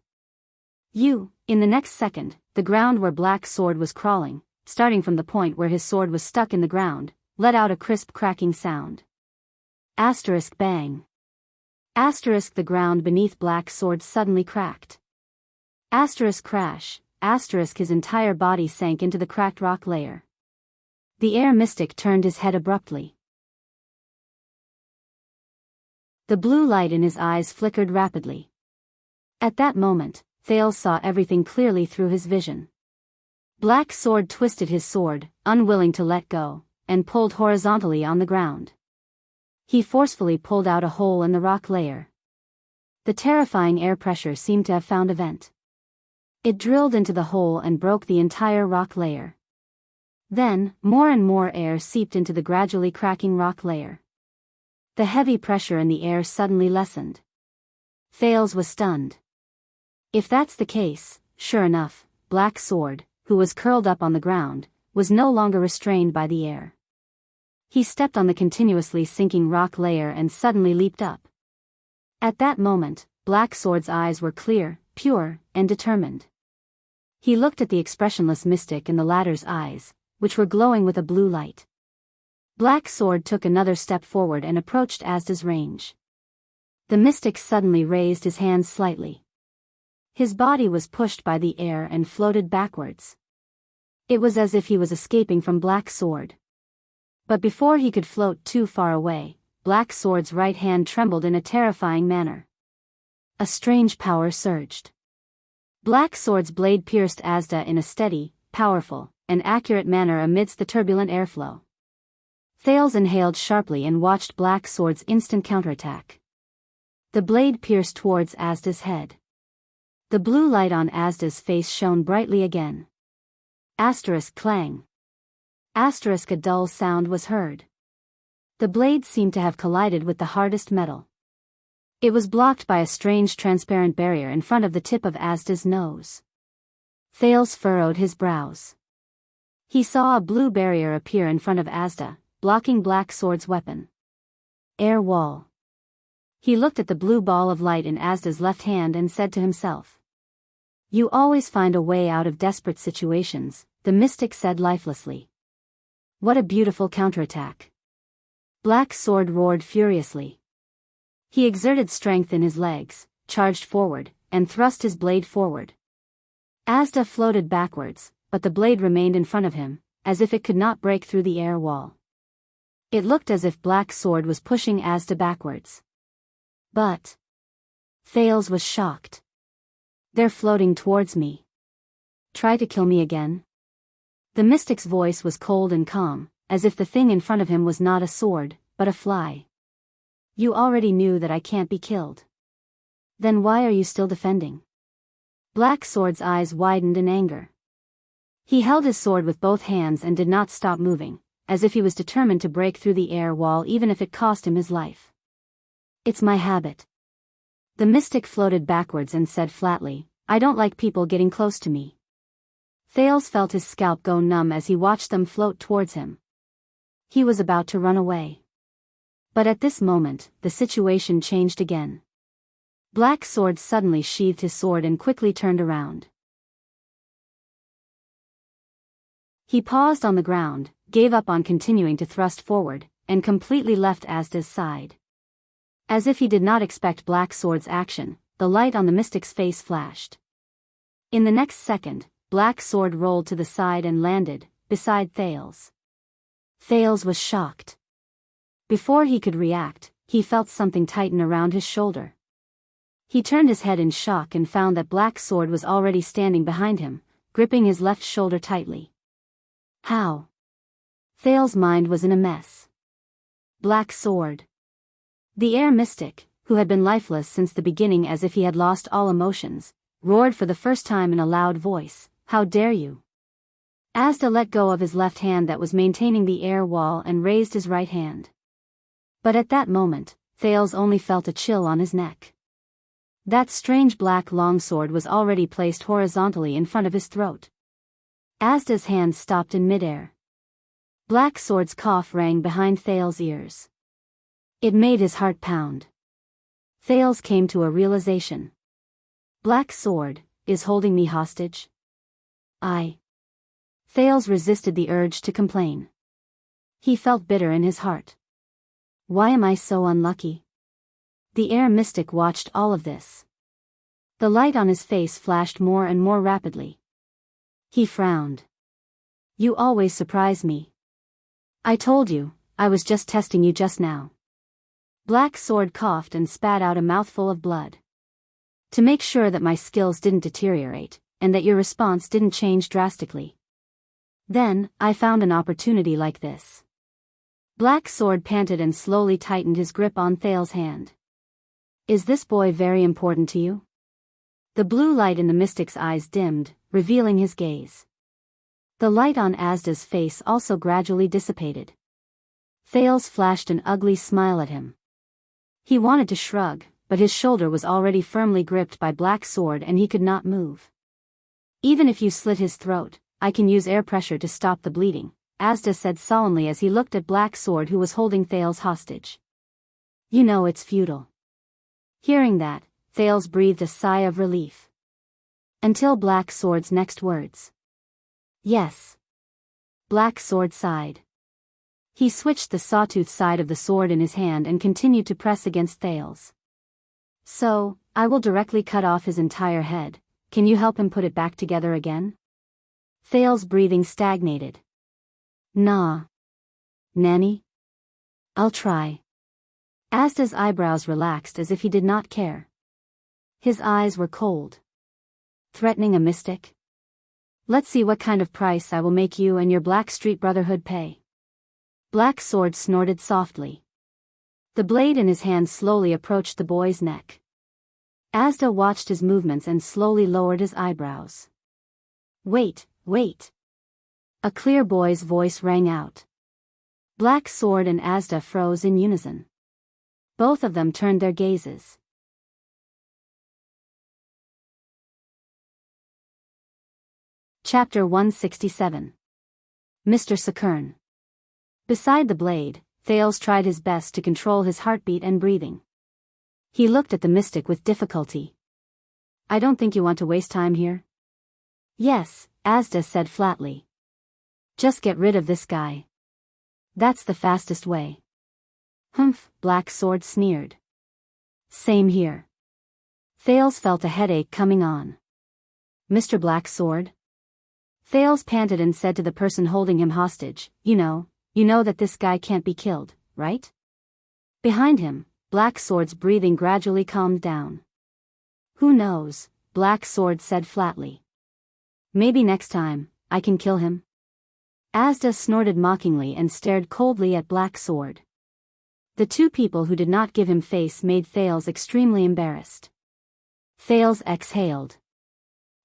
In the next second, the ground where Black Sword was crawling, starting from the point where his sword was stuck in the ground, let out a crisp cracking sound. Asterisk bang. Asterisk the ground beneath Black Sword suddenly cracked. Asterisk crash, asterisk his entire body sank into the cracked rock layer. The air mystic turned his head abruptly. The blue light in his eyes flickered rapidly. At that moment, Thales saw everything clearly through his vision. Black Sword twisted his sword, unwilling to let go, and pulled horizontally on the ground. He forcefully pulled out a hole in the rock layer. The terrifying air pressure seemed to have found a vent. It drilled into the hole and broke the entire rock layer. Then, more and more air seeped into the gradually cracking rock layer. The heavy pressure in the air suddenly lessened. Thales was stunned. If that's the case, sure enough, Black Sword, who was curled up on the ground, was no longer restrained by the air. He stepped on the continuously sinking rock layer and suddenly leaped up. At that moment, Black Sword's eyes were clear, pure, and determined. He looked at the expressionless mystic in the latter's eyes, which were glowing with a blue light. Black Sword took another step forward and approached Asda's range. The mystic suddenly raised his hands slightly. His body was pushed by the air and floated backwards. It was as if he was escaping from Black Sword. But before he could float too far away, Black Sword's right hand trembled in a terrifying manner. A strange power surged. Black Sword's blade pierced Asda in a steady, powerful, and accurate manner amidst the turbulent airflow. Thales inhaled sharply and watched Black Sword's instant counterattack. The blade pierced towards Asda's head. The blue light on Asda's face shone brightly again. Asterisk clang. Asterisk a dull sound was heard. The blade seemed to have collided with the hardest metal. It was blocked by a strange transparent barrier in front of the tip of Asda's nose. Thales furrowed his brows. He saw a blue barrier appear in front of Asda, blocking Black Sword's weapon. Air wall. He looked at the blue ball of light in Asda's left hand and said to himself. You always find a way out of desperate situations, the mystic said lifelessly. What a beautiful counterattack. Black Sword roared furiously. He exerted strength in his legs, charged forward, and thrust his blade forward. Asda floated backwards, but the blade remained in front of him, as if it could not break through the air wall. It looked as if Black Sword was pushing Asda backwards. But Thales was shocked. They're floating towards me. Try to kill me again? The mystic's voice was cold and calm, as if the thing in front of him was not a sword, but a fly. You already knew that I can't be killed. Then why are you still defending? Black Sword's eyes widened in anger. He held his sword with both hands and did not stop moving, as if he was determined to break through the air wall even if it cost him his life. It's my habit. The mystic floated backwards and said flatly, I don't like people getting close to me. Thales felt his scalp go numb as he watched them float towards him. He was about to run away. But at this moment, the situation changed again. Black Sword suddenly sheathed his sword and quickly turned around. He paused on the ground, gave up on continuing to thrust forward, and completely left Asda's side. As if he did not expect Black Sword's action, the light on the mystic's face flashed. In the next second, Black Sword rolled to the side and landed, beside Thales. Thales was shocked. Before he could react, he felt something tighten around his shoulder. He turned his head in shock and found that Black Sword was already standing behind him, gripping his left shoulder tightly. How? Thales' mind was in a mess. Black Sword. The air mystic, who had been lifeless since the beginning as if he had lost all emotions, roared for the first time in a loud voice, How dare you? Asda let go of his left hand that was maintaining the air wall and raised his right hand. But at that moment, Thales only felt a chill on his neck. That strange black longsword was already placed horizontally in front of his throat. Asda's hand stopped in midair. Black Sword's cough rang behind Thales' ears. It made his heart pound. Thales came to a realization. Black Sword is holding me hostage? Thales resisted the urge to complain. He felt bitter in his heart. Why am I so unlucky? The air mystic watched all of this. The light on his face flashed more and more rapidly. He frowned. You always surprise me. I told you, I was just testing you just now. Black Sword coughed and spat out a mouthful of blood. To make sure that my skills didn't deteriorate, and that your response didn't change drastically. Then, I found an opportunity like this. Black Sword panted and slowly tightened his grip on Thales' hand. Is this boy very important to you? The blue light in the mystic's eyes dimmed, revealing his gaze. The light on Asda's face also gradually dissipated. Thales flashed an ugly smile at him. He wanted to shrug, but his shoulder was already firmly gripped by Black Sword and he could not move. Even if you slit his throat, I can use air pressure to stop the bleeding, Asda said solemnly as he looked at Black Sword who was holding Thales hostage. You know it's futile. Hearing that, Thales breathed a sigh of relief. Until Black Sword's next words. Yes. Black Sword sighed. He switched the sawtooth side of the sword in his hand and continued to press against Thales. So, I will directly cut off his entire head. Can you help him put it back together again? Thales' breathing stagnated. Nah. Nanny? I'll try. Asda's eyebrows relaxed as if he did not care. His eyes were cold. Threatening a mystic? Let's see what kind of price I will make you and your Black Street Brotherhood pay. Black Sword snorted softly. The blade in his hand slowly approached the boy's neck. Asda watched his movements and slowly lowered his eyebrows. Wait, wait. A clear boy's voice rang out. Black Sword and Asda froze in unison. Both of them turned their gazes. Chapter 167. Mr. Sakern. Beside the blade, Thales tried his best to control his heartbeat and breathing. He looked at the mystic with difficulty. I don't think you want to waste time here. Yes, Asda said flatly. Just get rid of this guy. That's the fastest way. Humph, Black Sword sneered. Same here. Thales felt a headache coming on. Mr. Black Sword? Thales panted and said to the person holding him hostage, You know that this guy can't be killed, right? Behind him, Black Sword's breathing gradually calmed down. Who knows, Black Sword said flatly. Maybe next time, I can kill him. Asda snorted mockingly and stared coldly at Black Sword. The two people who did not give him face made Thales extremely embarrassed. Thales exhaled.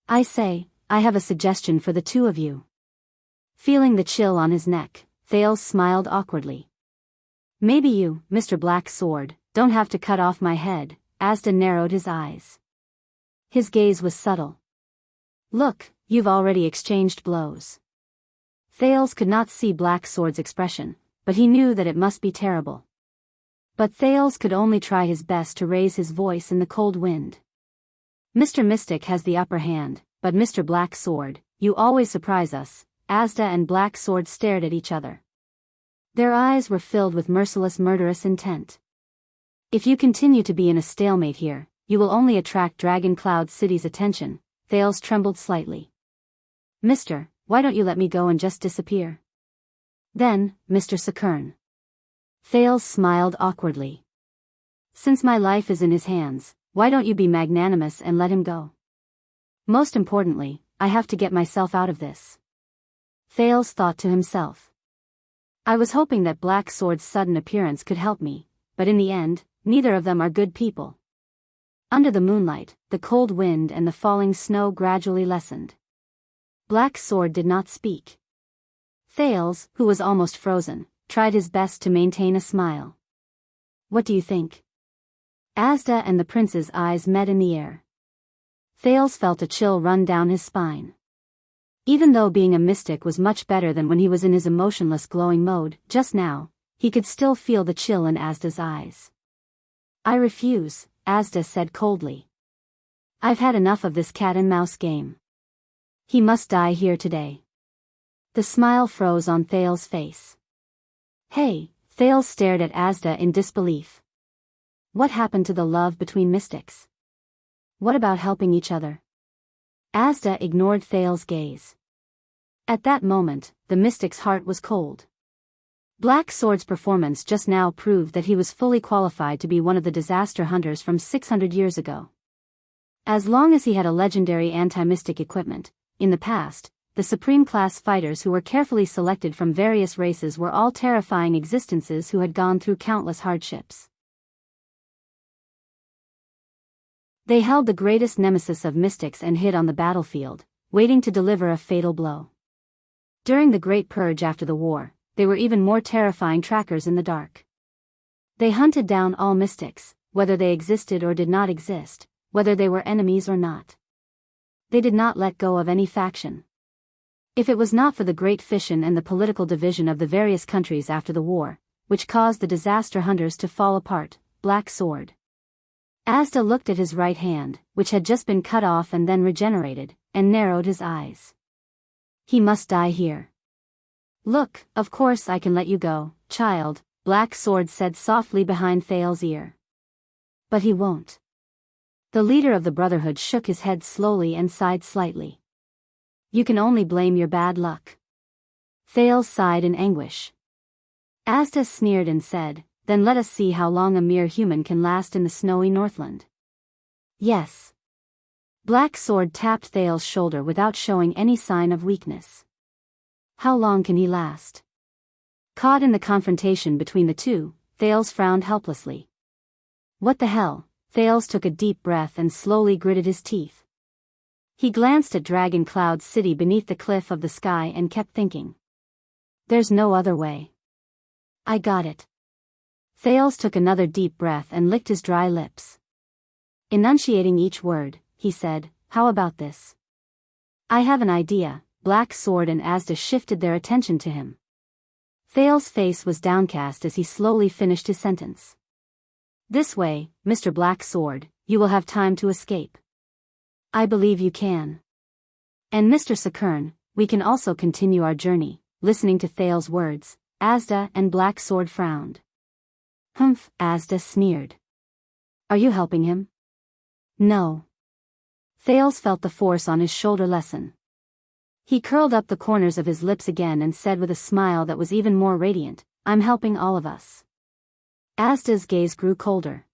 I say, I have a suggestion for the two of you. Feeling the chill on his neck, Thales smiled awkwardly. Maybe you, Mr. Black Sword, don't have to cut off my head. Asda narrowed his eyes. His gaze was subtle. Look, you've already exchanged blows. Thales could not see Black Sword's expression, but he knew that it must be terrible. But Thales could only try his best to raise his voice in the cold wind. Mr. Mystic has the upper hand, but Mr. Black Sword, you always surprise us. Asda and Black Sword stared at each other. Their eyes were filled with merciless murderous intent. If you continue to be in a stalemate here, you will only attract Dragon Cloud City's attention. Thales trembled slightly. Mister, why don't you let me go and just disappear? Then, Mr. Sakern. Thales smiled awkwardly. Since my life is in his hands, why don't you be magnanimous and let him go? Most importantly, I have to get myself out of this. Thales thought to himself. I was hoping that Black Sword's sudden appearance could help me, but in the end, neither of them are good people. Under the moonlight, the cold wind and the falling snow gradually lessened. Black Sword did not speak. Thales, who was almost frozen, tried his best to maintain a smile. What do you think? Asda and the prince's eyes met in the air. Thales felt a chill run down his spine. Even though being a mystic was much better than when he was in his emotionless glowing mode, just now, he could still feel the chill in Asda's eyes. I refuse, Asda said coldly. I've had enough of this cat-and-mouse game. He must die here today. The smile froze on Thales' face. Hey, Thales stared at Asda in disbelief. What happened to the love between mystics? What about helping each other? Asda ignored Thales' gaze. At that moment, the mystic's heart was cold. Black Sword's performance just now proved that he was fully qualified to be one of the disaster hunters from 600 years ago. As long as he had a legendary anti-mystic equipment, in the past, the supreme-class fighters who were carefully selected from various races were all terrifying existences who had gone through countless hardships. They held the greatest nemesis of mystics and hid on the battlefield, waiting to deliver a fatal blow. During the Great Purge after the war, they were even more terrifying trackers in the dark. They hunted down all mystics, whether they existed or did not exist, whether they were enemies or not. They did not let go of any faction. If it was not for the great fission and the political division of the various countries after the war, which caused the disaster hunters to fall apart, Black Sword. Asda looked at his right hand, which had just been cut off and then regenerated, and narrowed his eyes. He must die here. Look, of course I can let you go, child, Black Sword said softly behind Thales's ear. But he won't. The leader of the Brotherhood shook his head slowly and sighed slightly. You can only blame your bad luck. Thales sighed in anguish. Asda sneered and said, then let us see how long a mere human can last in the snowy Northland. Yes. Black Sword tapped Thales' shoulder without showing any sign of weakness. How long can he last? Caught in the confrontation between the two, Thales frowned helplessly. What the hell? Thales took a deep breath and slowly gritted his teeth. He glanced at Dragon Cloud City beneath the cliff of the sky and kept thinking. There's no other way. I got it. Thales took another deep breath and licked his dry lips. Enunciating each word, he said, how about this? I have an idea. Black Sword and Asda shifted their attention to him. Thales' face was downcast as he slowly finished his sentence. This way, Mr. Black Sword, you will have time to escape. I believe you can. And Mr. Sakern, we can also continue our journey. Listening to Thales' words, Asda and Black Sword frowned. Humph, Asda sneered. Are you helping him? No. Thales felt the force on his shoulder lessen. He curled up the corners of his lips again and said with a smile that was even more radiant, I'm helping all of us. Asda's gaze grew colder.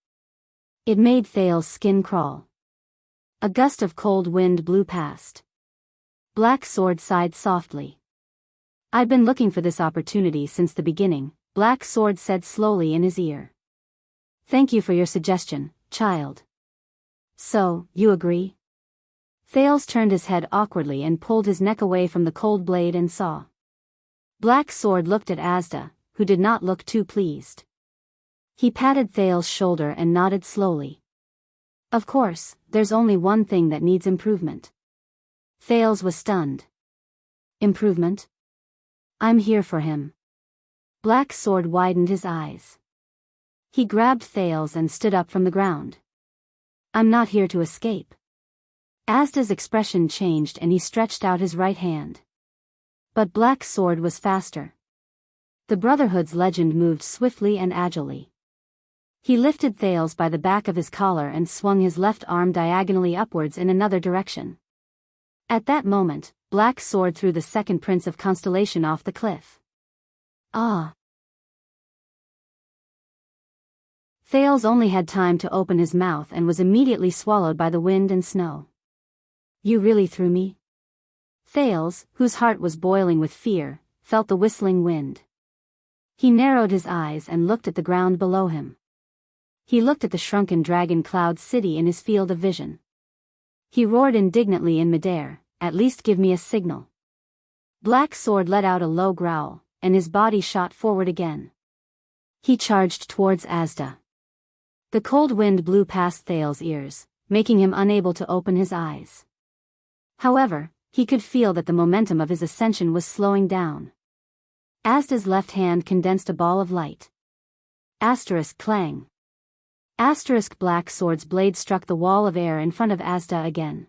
It made Thales' skin crawl. A gust of cold wind blew past. Black Sword sighed softly. I've been looking for this opportunity since the beginning, Black Sword said slowly in his ear. Thank you for your suggestion, child. So, you agree? Thales turned his head awkwardly and pulled his neck away from the cold blade and saw. Black Sword looked at Asda, who did not look too pleased. He patted Thales' shoulder and nodded slowly. Of course, there's only one thing that needs improvement. Thales was stunned. Improvement? I'm here for him. Black Sword widened his eyes. He grabbed Thales and stood up from the ground. I'm not here to escape. Asda's expression changed and he stretched out his right hand. But Black Sword was faster. The Brotherhood's legend moved swiftly and agilely. He lifted Thales by the back of his collar and swung his left arm diagonally upwards in another direction. At that moment, Black Sword threw the second Prince of Constellation off the cliff. Ah! Thales only had time to open his mouth and was immediately swallowed by the wind and snow. You really threw me? Thales, whose heart was boiling with fear, felt the whistling wind. He narrowed his eyes and looked at the ground below him. He looked at the shrunken Dragon Cloud City in his field of vision. He roared indignantly in midair, at least give me a signal. Black Sword let out a low growl, and his body shot forward again. He charged towards Asda. The cold wind blew past Thales' ears, making him unable to open his eyes. However, he could feel that the momentum of his ascension was slowing down. Asda's left hand condensed a ball of light. Asterisk clang. Asterisk Black Sword's blade struck the wall of air in front of Asda again.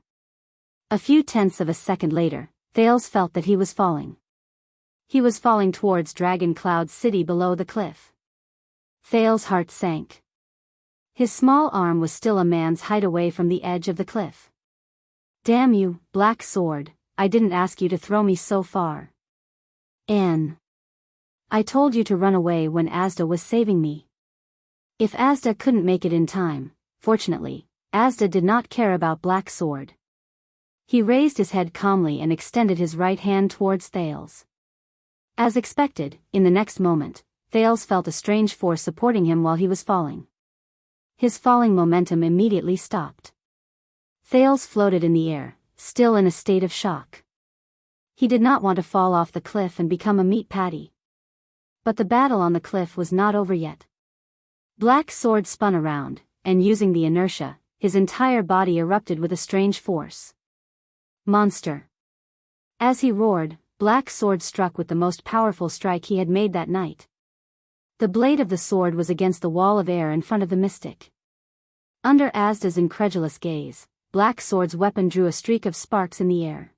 A few tenths of a second later, Thales felt that he was falling. He was falling towards Dragon Cloud City below the cliff. Thales' heart sank. His small arm was still a man's height away from the edge of the cliff. Damn you, Black Sword, I didn't ask you to throw me so far. I told you to run away when Asda was saving me. If Asda couldn't make it in time, fortunately, Asda did not care about Black Sword. He raised his head calmly and extended his right hand towards Thales. As expected, in the next moment, Thales felt a strange force supporting him while he was falling. His falling momentum immediately stopped. Thales floated in the air, still in a state of shock. He did not want to fall off the cliff and become a meat patty. But the battle on the cliff was not over yet. Black Sword spun around, and using the inertia, his entire body erupted with a strange force. Monster! As he roared, Black Sword struck with the most powerful strike he had made that night. The blade of the sword was against the wall of air in front of the mystic. Under Asda's incredulous gaze, Black Sword's weapon drew a streak of sparks in the air.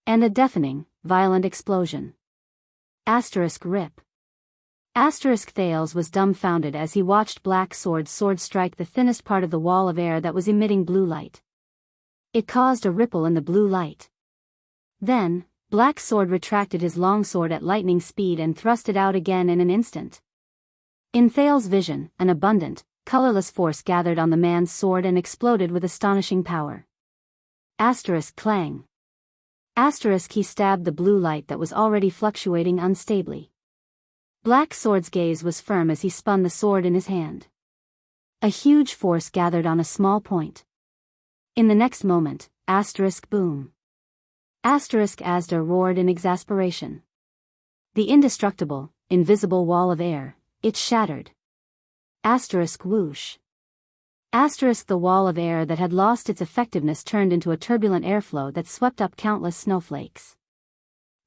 And a deafening, violent explosion. *RIP. Thales was dumbfounded as he watched Black Sword's sword strike the thinnest part of the wall of air that was emitting blue light. It caused a ripple in the blue light. Then, Black Sword retracted his longsword at lightning speed and thrust it out again in an instant. In Thales' vision, an abundant, colorless force gathered on the man's sword and exploded with astonishing power. *Clang. He stabbed the blue light that was already fluctuating unstably. Black Sword's gaze was firm as he spun the sword in his hand. A huge force gathered on a small point. In the next moment, boom. Asda roared in exasperation. The indestructible, invisible wall of air, it shattered. Whoosh. The wall of air that had lost its effectiveness turned into a turbulent airflow that swept up countless snowflakes.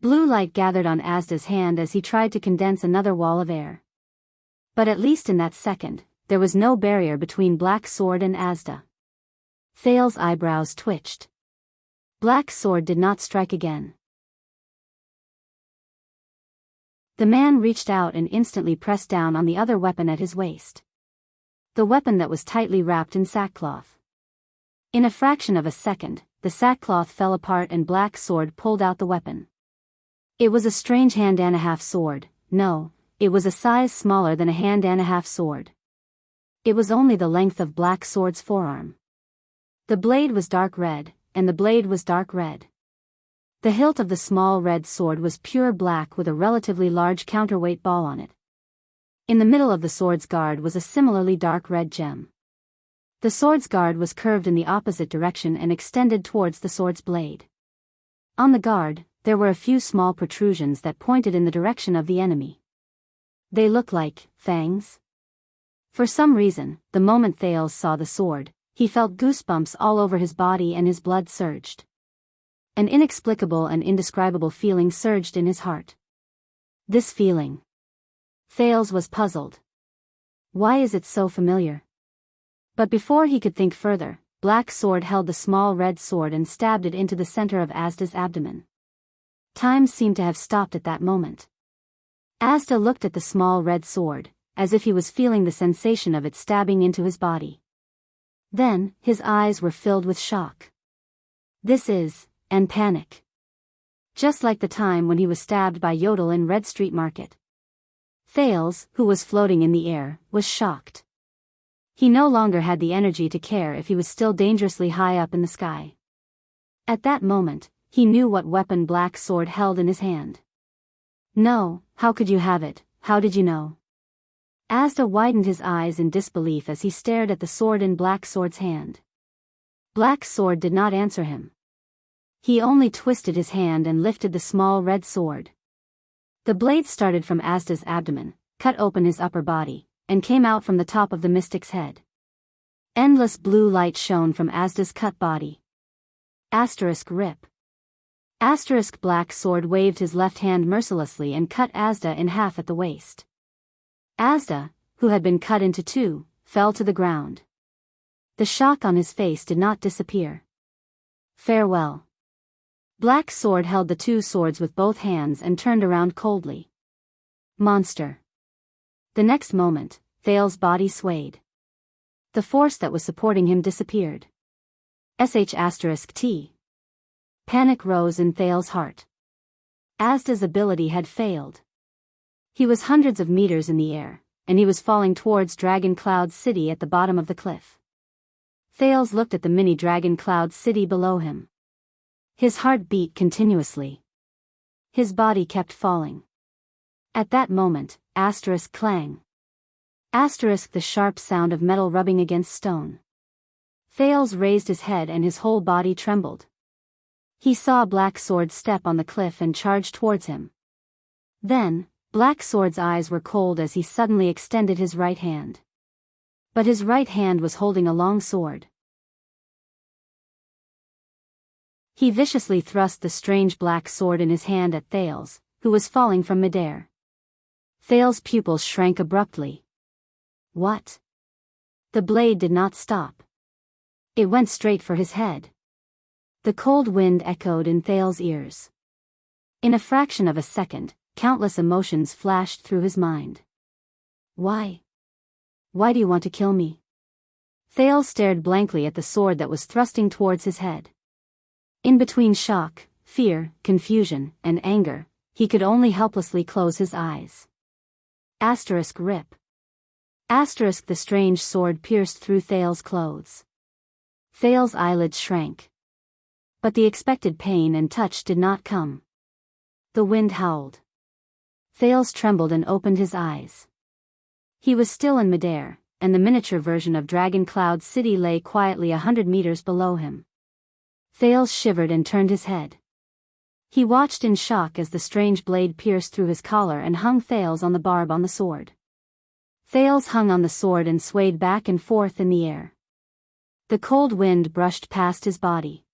Blue light gathered on Asda's hand as he tried to condense another wall of air. But at least in that second, there was no barrier between Black Sword and Asda. Thales' eyebrows twitched. Black Sword did not strike again. The man reached out and instantly pressed down on the other weapon at his waist. The weapon that was tightly wrapped in sackcloth. In a fraction of a second, the sackcloth fell apart and Black Sword pulled out the weapon. It was a strange hand-and-a-half sword. No, it was a size smaller than a hand-and-a-half sword. It was only the length of Black Sword's forearm. The blade was dark red, and the blade was dark red. The hilt of the small red sword was pure black with a relatively large counterweight ball on it. In the middle of the sword's guard was a similarly dark red gem. The sword's guard was curved in the opposite direction and extended towards the sword's blade. On the guard, there were a few small protrusions that pointed in the direction of the enemy. They looked like fangs. For some reason, the moment Thales saw the sword, he felt goosebumps all over his body and his blood surged. An inexplicable and indescribable feeling surged in his heart. This feeling. Thales was puzzled. Why is it so familiar? But before he could think further, Black Sword held the small red sword and stabbed it into the center of Asda's abdomen. Time seemed to have stopped at that moment. Asda looked at the small red sword, as if he was feeling the sensation of it stabbing into his body. Then, his eyes were filled with shock. And panic. Just like the time when he was stabbed by Yodel in Red Street Market. Thales, who was floating in the air, was shocked. He no longer had the energy to care if he was still dangerously high up in the sky. At that moment, he knew what weapon Black Sword held in his hand. No, how could you have it? How did you know? Asda widened his eyes in disbelief as he stared at the sword in Black Sword's hand. Black Sword did not answer him. He only twisted his hand and lifted the small red sword. The blade started from Asda's abdomen, cut open his upper body, and came out from the top of the mystic's head. Endless blue light shone from Asda's cut body. *RIP. Black Sword waved his left hand mercilessly and cut Asda in half at the waist. Asda, who had been cut into two, fell to the ground. The shock on his face did not disappear. Farewell. Black Sword held the two swords with both hands and turned around coldly. Monster. The next moment, Thales' body swayed. The force that was supporting him disappeared. *T. Panic rose in Thales' heart. Asda's ability had failed. He was hundreds of meters in the air, and he was falling towards Dragon Cloud City at the bottom of the cliff. Thales looked at the mini Dragon Cloud City below him. His heart beat continuously. His body kept falling. At that moment, *clang. The sharp sound of metal rubbing against stone. Thales raised his head and his whole body trembled. He saw Black Sword step on the cliff and charge towards him. Then, Black Sword's eyes were cold as he suddenly extended his right hand. But his right hand was holding a long sword. He viciously thrust the strange black sword in his hand at Thales, who was falling from midair. Thales' pupils shrank abruptly. What? The blade did not stop. It went straight for his head. The cold wind echoed in Thales' ears. In a fraction of a second, countless emotions flashed through his mind. Why? Why do you want to kill me? Thales stared blankly at the sword that was thrusting towards his head. In between shock, fear, confusion, and anger, he could only helplessly close his eyes. Rip. The strange sword pierced through Thales' clothes. Thales' eyelids shrank. But the expected pain and touch did not come. The wind howled. Thales trembled and opened his eyes. He was still in midair, and the miniature version of Dragon Cloud City lay quietly 100 meters below him. Thales shivered and turned his head. He watched in shock as the strange blade pierced through his collar and hung Thales on the barb on the sword. Thales hung on the sword and swayed back and forth in the air. The cold wind brushed past his body.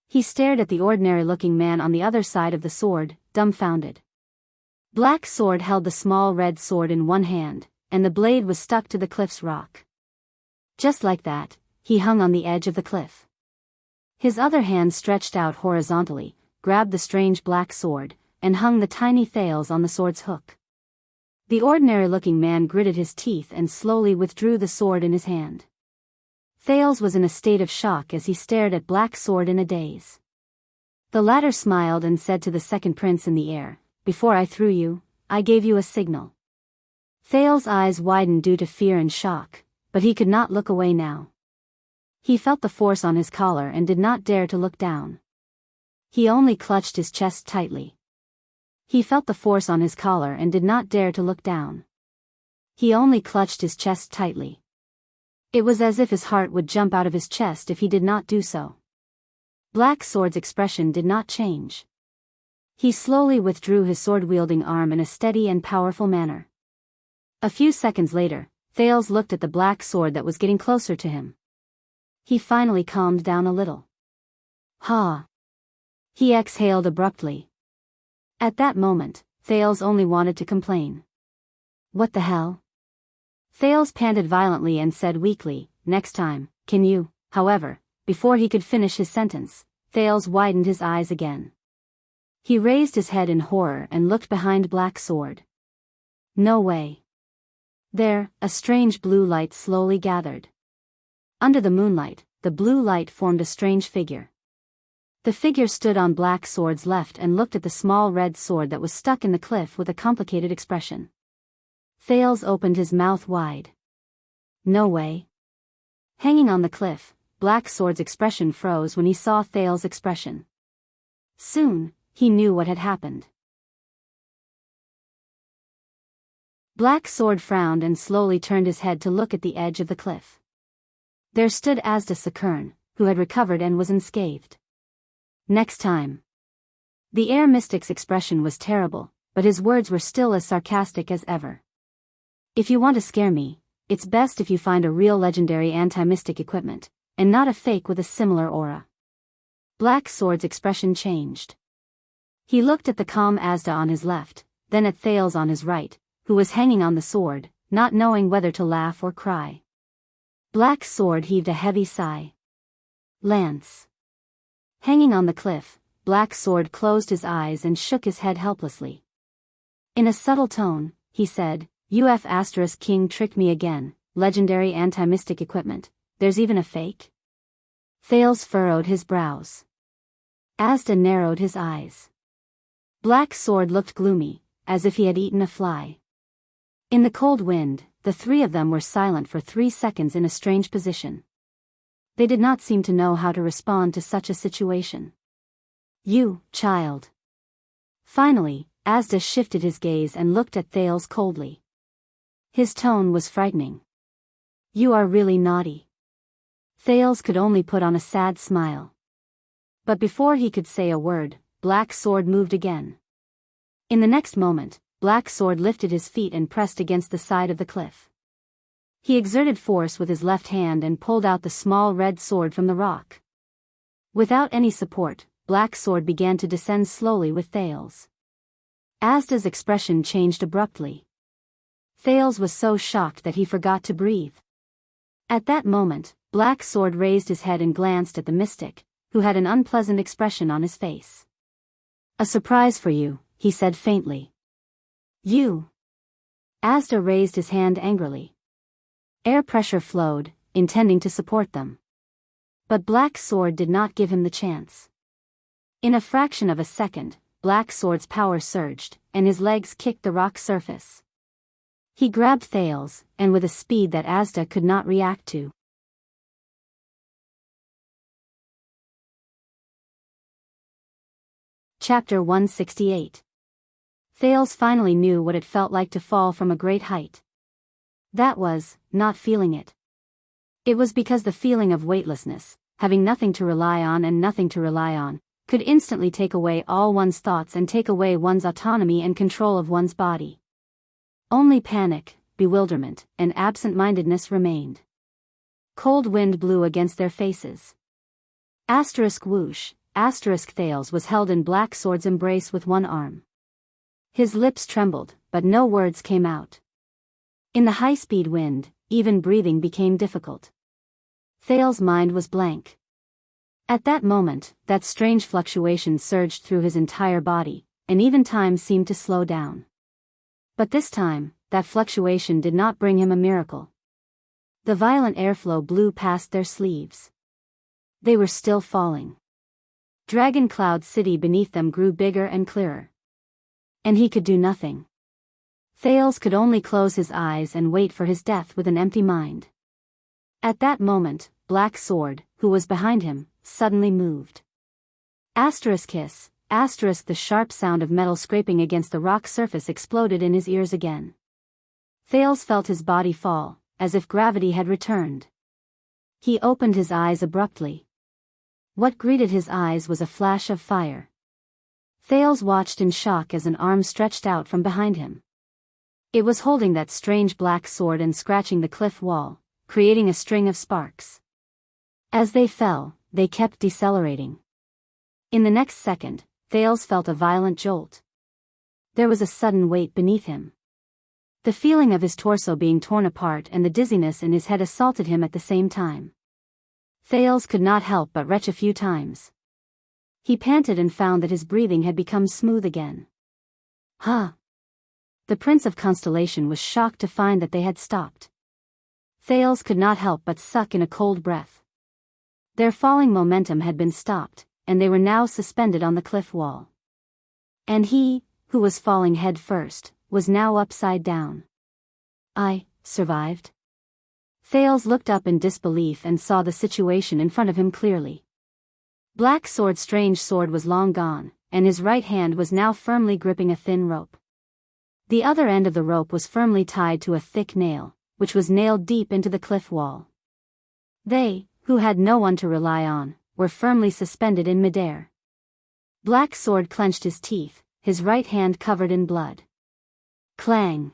He stared at the ordinary-looking man on the other side of the sword, dumbfounded. Black Sword held the small red sword in one hand, and the blade was stuck to the cliff's rock. Just like that, he hung on the edge of the cliff. His other hand stretched out horizontally, grabbed the strange black sword, and hung the tiny Thales on the sword's hook. The ordinary-looking man gritted his teeth and slowly withdrew the sword in his hand. Thales was in a state of shock as he stared at Black Sword in a daze. The latter smiled and said to the second prince in the air, "Before I threw you, I gave you a signal." Thales' eyes widened due to fear and shock, but he could not look away now. He felt the force on his collar and did not dare to look down. He only clutched his chest tightly. He felt the force on his collar and did not dare to look down. He only clutched his chest tightly. It was as if his heart would jump out of his chest if he did not do so. Black Sword's expression did not change. He slowly withdrew his sword-wielding arm in a steady and powerful manner. A few seconds later, Thales looked at the black sword that was getting closer to him. He finally calmed down a little. Ha! He exhaled abruptly. At that moment, Thales only wanted to complain. What the hell? Thales panted violently and said weakly, "Next time, can you?" However, before he could finish his sentence, Thales widened his eyes again. He raised his head in horror and looked behind Black Sword. No way. There, a strange blue light slowly gathered. Under the moonlight, the blue light formed a strange figure. The figure stood on Black Sword's left and looked at the small red sword that was stuck in the cliff with a complicated expression. Thales opened his mouth wide. No way. Hanging on the cliff, Black Sword's expression froze when he saw Thales' expression. Soon, he knew what had happened. Black Sword frowned and slowly turned his head to look at the edge of the cliff. There stood Asda Sakurn, who had recovered and was unscathed. Next time. The air mystic's expression was terrible, but his words were still as sarcastic as ever. If you want to scare me, it's best if you find a real legendary anti-mystic equipment, and not a fake with a similar aura. Black Sword's expression changed. He looked at the calm Asda on his left, then at Thales on his right, who was hanging on the sword, not knowing whether to laugh or cry. Black Sword heaved a heavy sigh. Lance. Hanging on the cliff, Black Sword closed his eyes and shook his head helplessly. In a subtle tone, he said, "UF** King tricked me again, legendary anti-mystic equipment, there's even a fake?" Thales furrowed his brows. Asda narrowed his eyes. Black Sword looked gloomy, as if he had eaten a fly. In the cold wind, the three of them were silent for 3 seconds in a strange position. They did not seem to know how to respond to such a situation. "You, child." Finally, Asda shifted his gaze and looked at Thales coldly. His tone was frightening. "You are really naughty." Thales could only put on a sad smile. But before he could say a word, Black Sword moved again. In the next moment, Black Sword lifted his feet and pressed against the side of the cliff. He exerted force with his left hand and pulled out the small red sword from the rock. Without any support, Black Sword began to descend slowly with Thales. Asda's expression changed abruptly. Thales was so shocked that he forgot to breathe. At that moment, Black Sword raised his head and glanced at the mystic, who had an unpleasant expression on his face. "A surprise for you," he said faintly. "You?" Asda raised his hand angrily. Air pressure flowed, intending to support them. But Black Sword did not give him the chance. In a fraction of a second, Black Sword's power surged, and his legs kicked the rock surface. He grabbed Thales, and with a speed that Asda could not react to. Chapter 168. Thales finally knew what it felt like to fall from a great height. That was, not feeling it. It was because the feeling of weightlessness, having nothing to rely on and nothing to rely on, could instantly take away all one's thoughts and take away one's autonomy and control of one's body. Only panic, bewilderment, and absent-mindedness remained. Cold wind blew against their faces. Asterisk whoosh, asterisk Thales was held in Black Sword's embrace with one arm. His lips trembled, but no words came out. In the high-speed wind, even breathing became difficult. Thales' mind was blank. At that moment, that strange fluctuation surged through his entire body, and even time seemed to slow down. But this time, that fluctuation did not bring him a miracle. The violent airflow blew past their sleeves. They were still falling. Dragon Cloud City beneath them grew bigger and clearer. And he could do nothing. Thales could only close his eyes and wait for his death with an empty mind. At that moment, Black Sword, who was behind him, suddenly moved. Asterisk hiss, asterisk the sharp sound of metal scraping against the rock surface exploded in his ears again. Thales felt his body fall, as if gravity had returned. He opened his eyes abruptly. What greeted his eyes was a flash of fire. Thales watched in shock as an arm stretched out from behind him. It was holding that strange black sword and scratching the cliff wall, creating a string of sparks. As they fell, they kept decelerating. In the next second, Thales felt a violent jolt. There was a sudden weight beneath him. The feeling of his torso being torn apart and the dizziness in his head assaulted him at the same time. Thales could not help but retch a few times. He panted and found that his breathing had become smooth again. Huh! The Prince of Constellation was shocked to find that they had stopped. Thales could not help but suck in a cold breath. Their falling momentum had been stopped, and they were now suspended on the cliff wall. And he, who was falling head first, was now upside down. I survived? Thales looked up in disbelief and saw the situation in front of him clearly. Black Sword's strange sword was long gone, and his right hand was now firmly gripping a thin rope. The other end of the rope was firmly tied to a thick nail, which was nailed deep into the cliff wall. They, who had no one to rely on, were firmly suspended in midair. Black Sword clenched his teeth, his right hand covered in blood. Clang!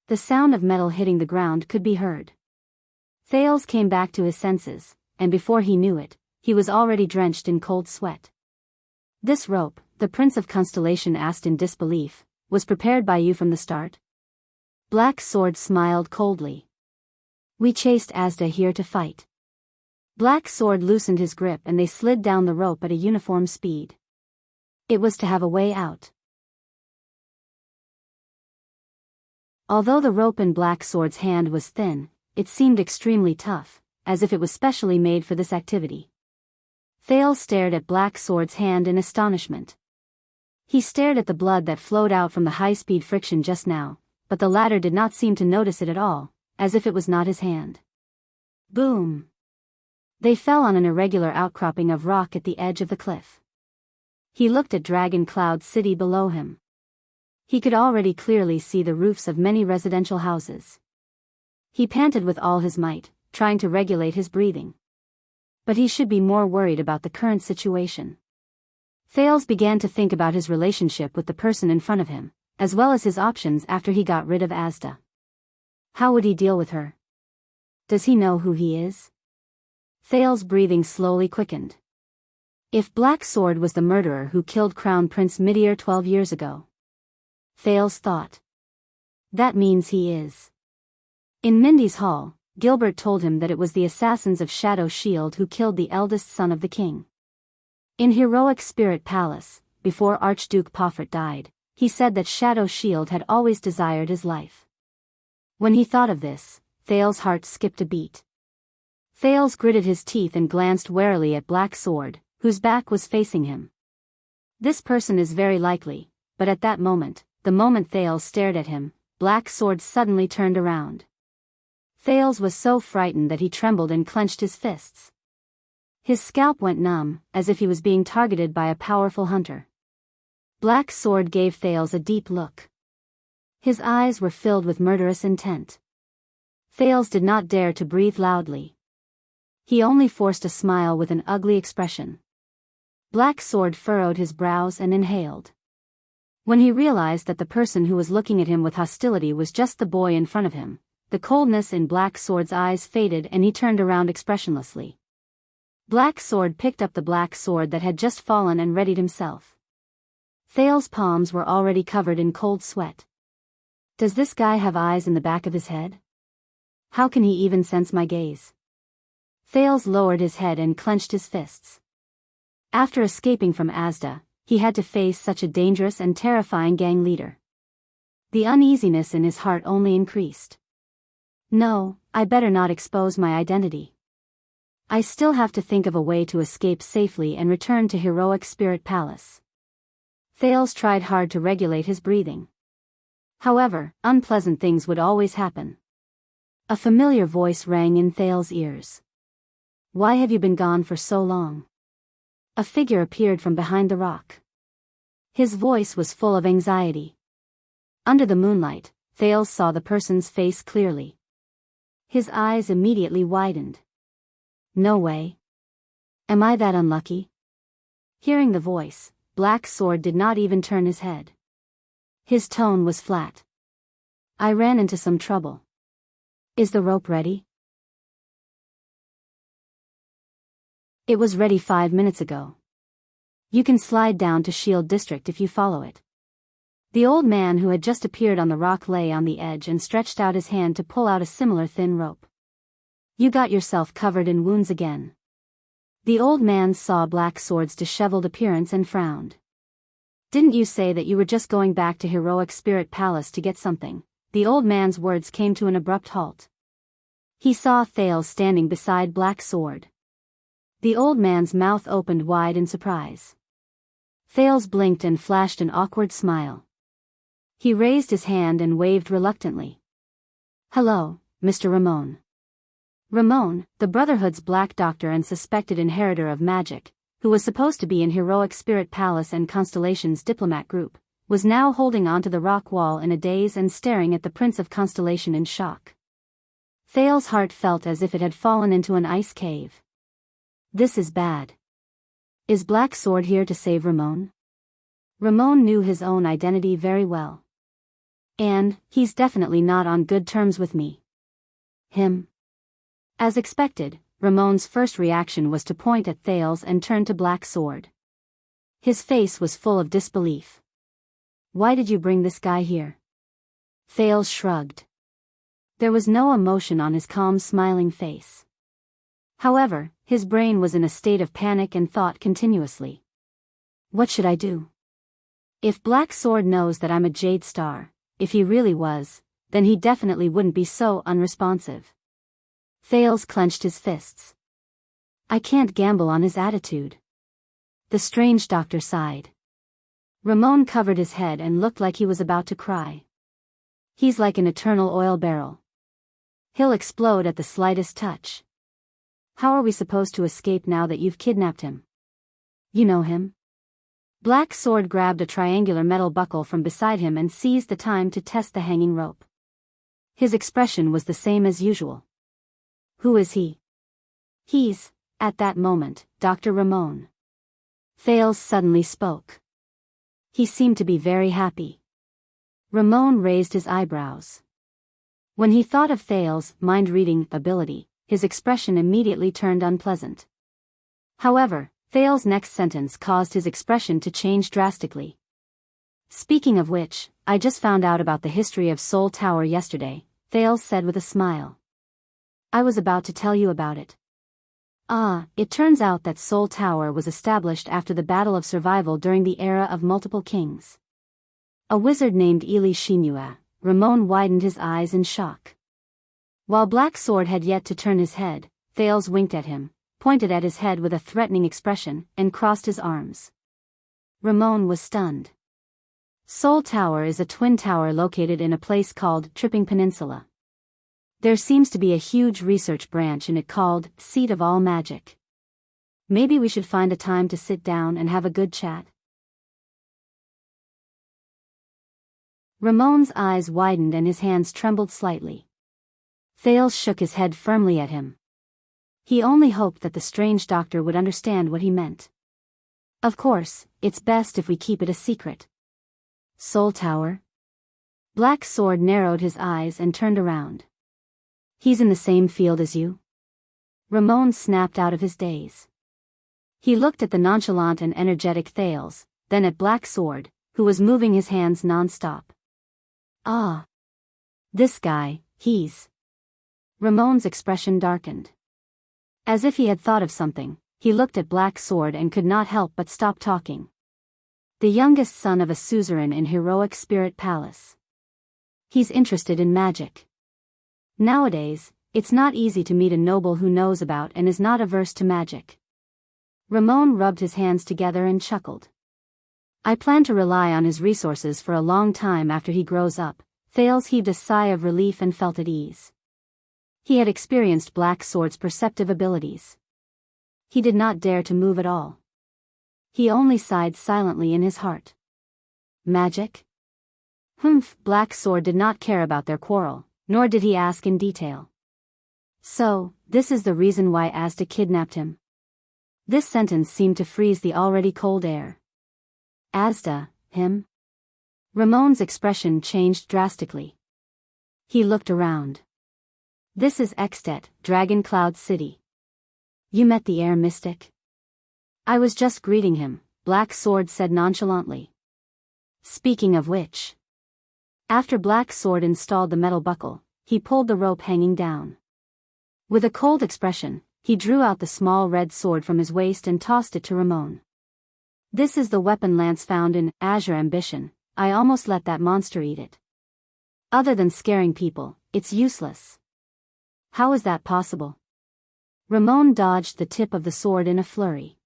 The sound of metal hitting the ground could be heard. Thales came back to his senses, and before he knew it, he was already drenched in cold sweat. This rope, the Prince of Constellation asked in disbelief, was prepared by you from the start? Black Sword smiled coldly. We chased Asda here to fight. Black Sword loosened his grip and they slid down the rope at a uniform speed. It was to have a way out. Although the rope in Black Sword's hand was thin, it seemed extremely tough, as if it was specially made for this activity. Thales stared at Black Sword's hand in astonishment. He stared at the blood that flowed out from the high-speed friction just now, but the latter did not seem to notice it at all, as if it was not his hand. Boom! They fell on an irregular outcropping of rock at the edge of the cliff. He looked at Dragon Cloud City below him. He could already clearly see the roofs of many residential houses. He panted with all his might, trying to regulate his breathing. But he should be more worried about the current situation. Thales began to think about his relationship with the person in front of him, as well as his options after he got rid of Asda. How would he deal with her? Does he know who he is? Thales' breathing slowly quickened. If Black Sword was the murderer who killed Crown Prince Midir 12 years ago, Thales thought, that means he is. In Mindy's hall, Gilbert told him that it was the assassins of Shadow Shield who killed the eldest son of the king. In Heroic Spirit Palace, before Archduke Poffert died, he said that Shadow Shield had always desired his life. When he thought of this, Thales' heart skipped a beat. Thales gritted his teeth and glanced warily at Black Sword, whose back was facing him. This person is very likely, but at that moment, the moment Thales stared at him, Black Sword suddenly turned around. Thales was so frightened that he trembled and clenched his fists. His scalp went numb, as if he was being targeted by a powerful hunter. Black Sword gave Thales a deep look. His eyes were filled with murderous intent. Thales did not dare to breathe loudly. He only forced a smile with an ugly expression. Black Sword furrowed his brows and inhaled. When he realized that the person who was looking at him with hostility was just the boy in front of him, the coldness in Black Sword's eyes faded and he turned around expressionlessly. Black Sword picked up the black sword that had just fallen and readied himself. Thales' palms were already covered in cold sweat. Does this guy have eyes in the back of his head? How can he even sense my gaze? Thales lowered his head and clenched his fists. After escaping from Asda, he had to face such a dangerous and terrifying gang leader. The uneasiness in his heart only increased. No, I better not expose my identity. I still have to think of a way to escape safely and return to Heroic Spirit Palace. Thales tried hard to regulate his breathing. However, unpleasant things would always happen. A familiar voice rang in Thales' ears. Why have you been gone for so long? A figure appeared from behind the rock. His voice was full of anxiety. Under the moonlight, Thales saw the person's face clearly. His eyes immediately widened. No way. Am I that unlucky? Hearing the voice, Black Sword did not even turn his head. His tone was flat. I ran into some trouble. Is the rope ready? It was ready 5 minutes ago. You can slide down to Shield District if you follow it. The old man who had just appeared on the rock lay on the edge and stretched out his hand to pull out a similar thin rope. You got yourself covered in wounds again. The old man saw Black Sword's disheveled appearance and frowned. Didn't you say that you were just going back to Heroic Spirit Palace to get something? The old man's words came to an abrupt halt. He saw Thales standing beside Black Sword. The old man's mouth opened wide in surprise. Thales blinked and flashed an awkward smile. He raised his hand and waved reluctantly. Hello, Mr. Ramon. Ramon, the Brotherhood's Black Doctor and suspected inheritor of magic, who was supposed to be in Heroic Spirit Palace and Constellation's diplomat group, was now holding onto the rock wall in a daze and staring at the Prince of Constellation in shock. Thales' heart felt as if it had fallen into an ice cave. This is bad. Is Black Sword here to save Ramon? Ramon knew his own identity very well. And, he's definitely not on good terms with me. Him. As expected, Ramon's first reaction was to point at Thales and turn to Black Sword. His face was full of disbelief. Why did you bring this guy here? Thales shrugged. There was no emotion on his calm smiling face. However, his brain was in a state of panic and thought continuously. What should I do? If Black Sword knows that I'm a Jade Star, if he really was, then he definitely wouldn't be so unresponsive. Thales clenched his fists. I can't gamble on his attitude. The strange doctor sighed. Ramon covered his head and looked like he was about to cry. He's like an eternal oil barrel. He'll explode at the slightest touch. How are we supposed to escape now that you've kidnapped him? You know him? Black Sword grabbed a triangular metal buckle from beside him and seized the time to test the hanging rope. His expression was the same as usual. Who is he? He's At that moment, Dr. Ramon Thales suddenly spoke. He seemed to be very happy. Ramon raised his eyebrows. When he thought of Thales' mind-reading ability, his expression immediately turned unpleasant. However, Thales' next sentence caused his expression to change drastically. Speaking of which, I just found out about the history of Soul Tower yesterday, Thales said with a smile. I was about to tell you about it. It turns out that Soul Tower was established after the Battle of Survival during the era of multiple kings. A wizard named Ili Shinua. Ramon widened his eyes in shock. While Black Sword had yet to turn his head, Thales winked at him, pointed at his head with a threatening expression, and crossed his arms. Ramon was stunned. Soul Tower is a twin tower located in a place called Tripping Peninsula. There seems to be a huge research branch in it called Seat of All Magic. Maybe we should find a time to sit down and have a good chat. Ramon's eyes widened and his hands trembled slightly. Thales shook his head firmly at him. He only hoped that the strange doctor would understand what he meant. Of course, it's best if we keep it a secret. Soul Tower? Black Sword narrowed his eyes and turned around. He's in the same field as you? Ramon snapped out of his daze. He looked at the nonchalant and energetic Thales, then at Black Sword, who was moving his hands non-stop. This guy, he's... Ramon's expression darkened. As if he had thought of something, he looked at Black Sword and could not help but stop talking. The youngest son of a suzerain in heroic spirit palace. He's interested in magic. Nowadays, it's not easy to meet a noble who knows about and is not averse to magic. Ramon rubbed his hands together and chuckled. I plan to rely on his resources for a long time after he grows up. Thales heaved a sigh of relief and felt at ease. He had experienced Black Sword's perceptive abilities. He did not dare to move at all. He only sighed silently in his heart. Magic? Black Sword did not care about their quarrel, nor did he ask in detail. So, this is the reason why Asda kidnapped him. This sentence seemed to freeze the already cold air. Asda, him? Ramon's expression changed drastically. He looked around. This is Extet, Dragon Cloud City. You met the air mystic? I was just greeting him, Black Sword said nonchalantly. Speaking of which. After Black Sword installed the metal buckle, he pulled the rope hanging down. With a cold expression, he drew out the small red sword from his waist and tossed it to Ramon. This is the weapon lance found in Azure Ambition. I almost let that monster eat it. Other than scaring people, it's useless. How is that possible? Ramon dodged the tip of the sword in a flurry.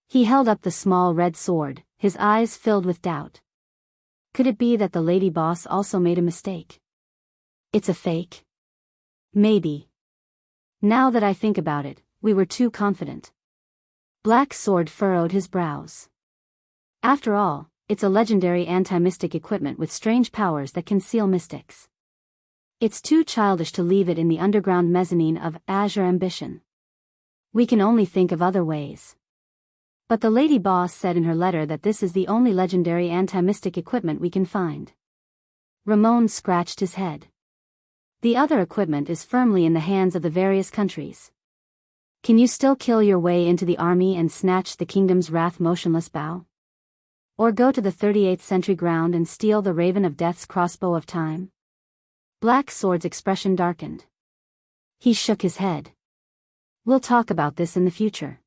He held up the small red sword, his eyes filled with doubt. Could it be that the lady boss also made a mistake? It's a fake? Maybe. Now that I think about it, we were too confident. Black Sword furrowed his brows. After all, it's a legendary anti-mystic equipment with strange powers that can seal mystics. It's too childish to leave it in the underground mezzanine of Azure Ambition. We can only think of other ways. But the lady boss said in her letter that this is the only legendary anti-mystic equipment we can find. Ramon scratched his head. The other equipment is firmly in the hands of the various countries. Can you still kill your way into the army and snatch the kingdom's wrath motionless bow? Or go to the 38th century ground and steal the Raven of Death's crossbow of time? Black Sword's expression darkened. He shook his head. We'll talk about this in the future.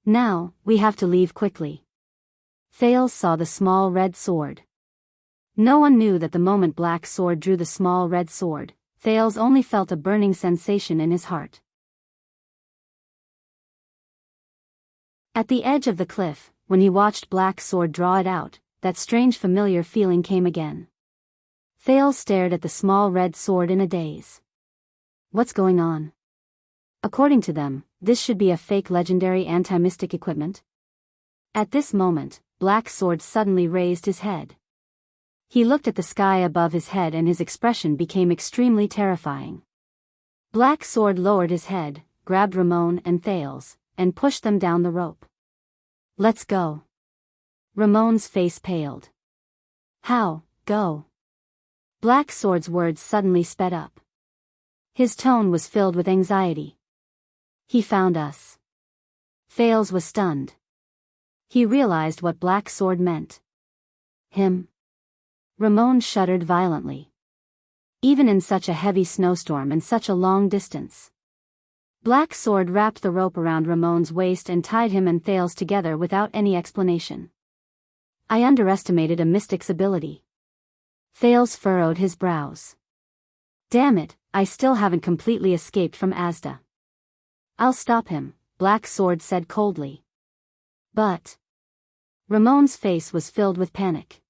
Now, we have to leave quickly. Thales saw the small red sword. No one knew that the moment Black Sword drew the small red sword, Thales only felt a burning sensation in his heart. At the edge of the cliff, when he watched Black Sword draw it out, that strange familiar feeling came again. Thales stared at the small red sword in a daze. What's going on? According to them, this should be a fake legendary anti-mystic equipment. At this moment, Black Sword suddenly raised his head. He looked at the sky above his head and his expression became extremely terrifying. Black Sword lowered his head, grabbed Ramon and Thales, and pushed them down the rope. "Let's go." Ramon's face paled. "How, go?" Black Sword's words suddenly sped up. His tone was filled with anxiety. "He found us." Thales was stunned. He realized what Black Sword meant. Him? Ramon shuddered violently. Even in such a heavy snowstorm and such a long distance. Black Sword wrapped the rope around Ramon's waist and tied him and Thales together without any explanation. "I underestimated a mystic's ability." Thales furrowed his brows. "Damn it, I still haven't completely escaped from Asda." "I'll stop him," Black Sword said coldly. "But..." Ramon's face was filled with panic.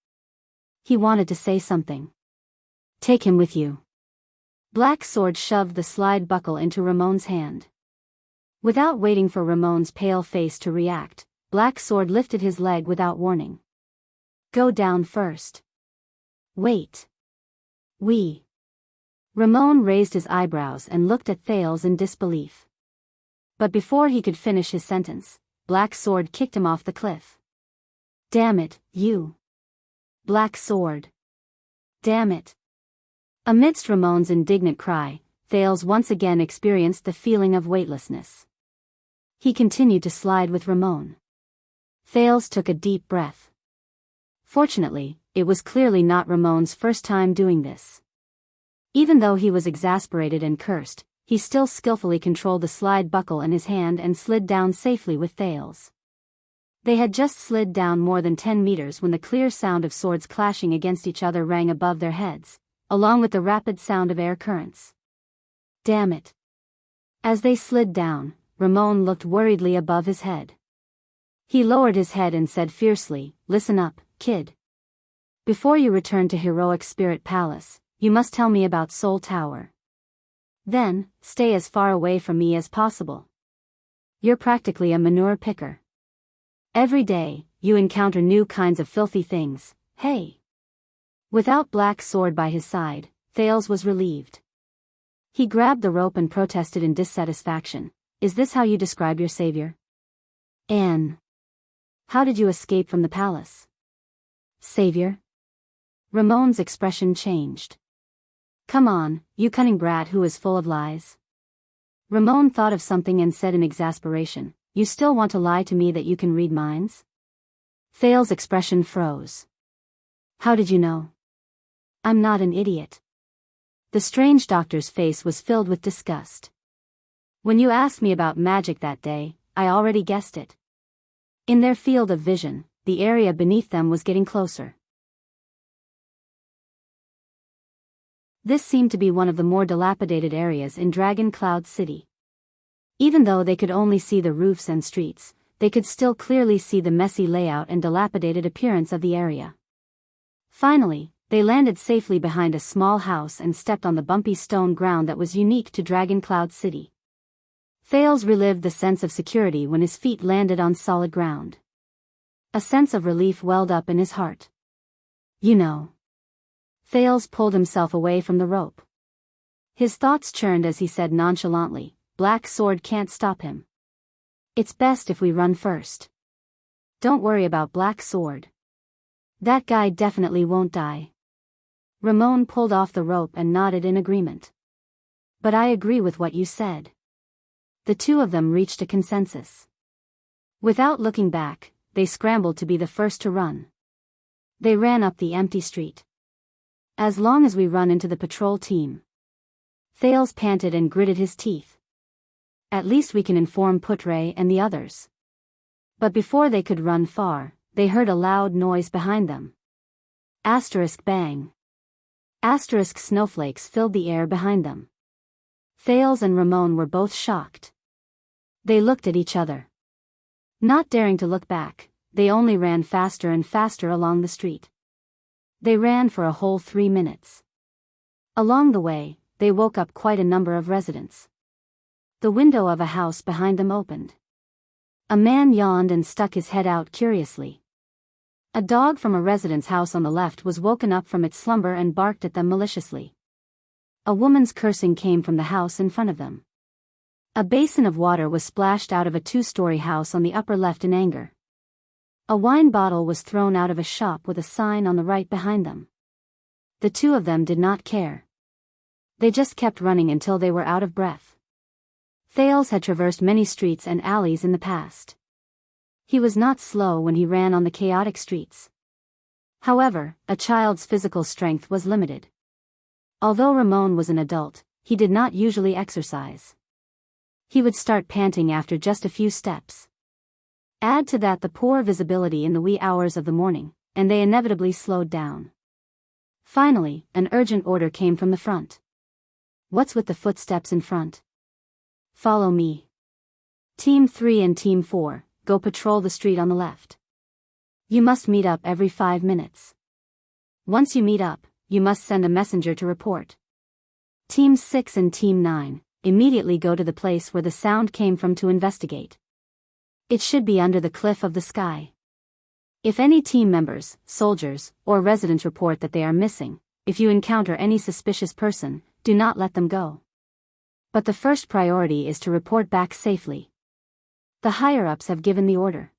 He wanted to say something. "Take him with you." Black Sword shoved the slide buckle into Ramon's hand. Without waiting for Ramon's pale face to react, Black Sword lifted his leg without warning. "Go down first." "Wait. We..." Ramon raised his eyebrows and looked at Thales in disbelief. But before he could finish his sentence, Black Sword kicked him off the cliff. "Damn it, you." Black Sword. "Damn it." Amidst Ramon's indignant cry, Thales once again experienced the feeling of weightlessness. He continued to slide with Ramon. Thales took a deep breath. Fortunately, it was clearly not Ramon's first time doing this. Even though he was exasperated and cursed, he still skillfully controlled the slide buckle in his hand and slid down safely with Thales. They had just slid down more than 10 meters when the clear sound of swords clashing against each other rang above their heads, along with the rapid sound of air currents. "Damn it." As they slid down, Ramon looked worriedly above his head. He lowered his head and said fiercely, "Listen up, kid. Before you return to Heroic Spirit Palace, you must tell me about Soul Tower. Then, stay as far away from me as possible. You're practically a manure picker. Every day, you encounter new kinds of filthy things, hey?" Without Black Sword by his side, Thales was relieved. He grabbed the rope and protested in dissatisfaction. "Is this how you describe your savior? Anne. How did you escape from the palace?" "Savior?" Ramon's expression changed. "Come on, you cunning brat who is full of lies." Ramon thought of something and said in exasperation, "You still want to lie to me that you can read minds?" Thales' expression froze. "How did you know?" "I'm not an idiot." The strange doctor's face was filled with disgust. "When you asked me about magic that day, I already guessed it." In their field of vision, the area beneath them was getting closer. This seemed to be one of the more dilapidated areas in Dragon Cloud City. Even though they could only see the roofs and streets, they could still clearly see the messy layout and dilapidated appearance of the area. Finally, they landed safely behind a small house and stepped on the bumpy stone ground that was unique to Dragon Cloud City. Thales relived the sense of security when his feet landed on solid ground. A sense of relief welled up in his heart. "You know." Thales pulled himself away from the rope. His thoughts churned as he said nonchalantly, "Black Sword can't stop him. It's best if we run first. Don't worry about Black Sword. That guy definitely won't die." Ramon pulled off the rope and nodded in agreement. "But I agree with what you said." The two of them reached a consensus. Without looking back, they scrambled to be the first to run. They ran up the empty street. "As long as we run into the patrol team." Thales panted and gritted his teeth. "At least we can inform Putre and the others." But before they could run far, they heard a loud noise behind them. Asterisk bang. Asterisk snowflakes filled the air behind them. Thales and Ramon were both shocked. They looked at each other. Not daring to look back, they only ran faster and faster along the street. They ran for a whole 3 minutes. Along the way, they woke up quite a number of residents. The window of a house behind them opened. A man yawned and stuck his head out curiously. A dog from a resident's house on the left was woken up from its slumber and barked at them maliciously. A woman's cursing came from the house in front of them. A basin of water was splashed out of a two-story house on the upper left in anger. A wine bottle was thrown out of a shop with a sign on the right behind them. The two of them did not care. They just kept running until they were out of breath. Thales had traversed many streets and alleys in the past. He was not slow when he ran on the chaotic streets. However, a child's physical strength was limited. Although Ramon was an adult, he did not usually exercise. He would start panting after just a few steps. Add to that the poor visibility in the wee hours of the morning, and they inevitably slowed down. Finally, an urgent order came from the front. "What's with the footsteps in front? Follow me. Team 3 and Team 4, go patrol the street on the left. You must meet up every 5 minutes. Once you meet up, you must send a messenger to report. Team 6 and Team 9, immediately go to the place where the sound came from to investigate. It should be under the cliff of the sky. If any team members, soldiers, or residents report that they are missing, if you encounter any suspicious person, do not let them go. But the first priority is to report back safely. The higher-ups have given the order.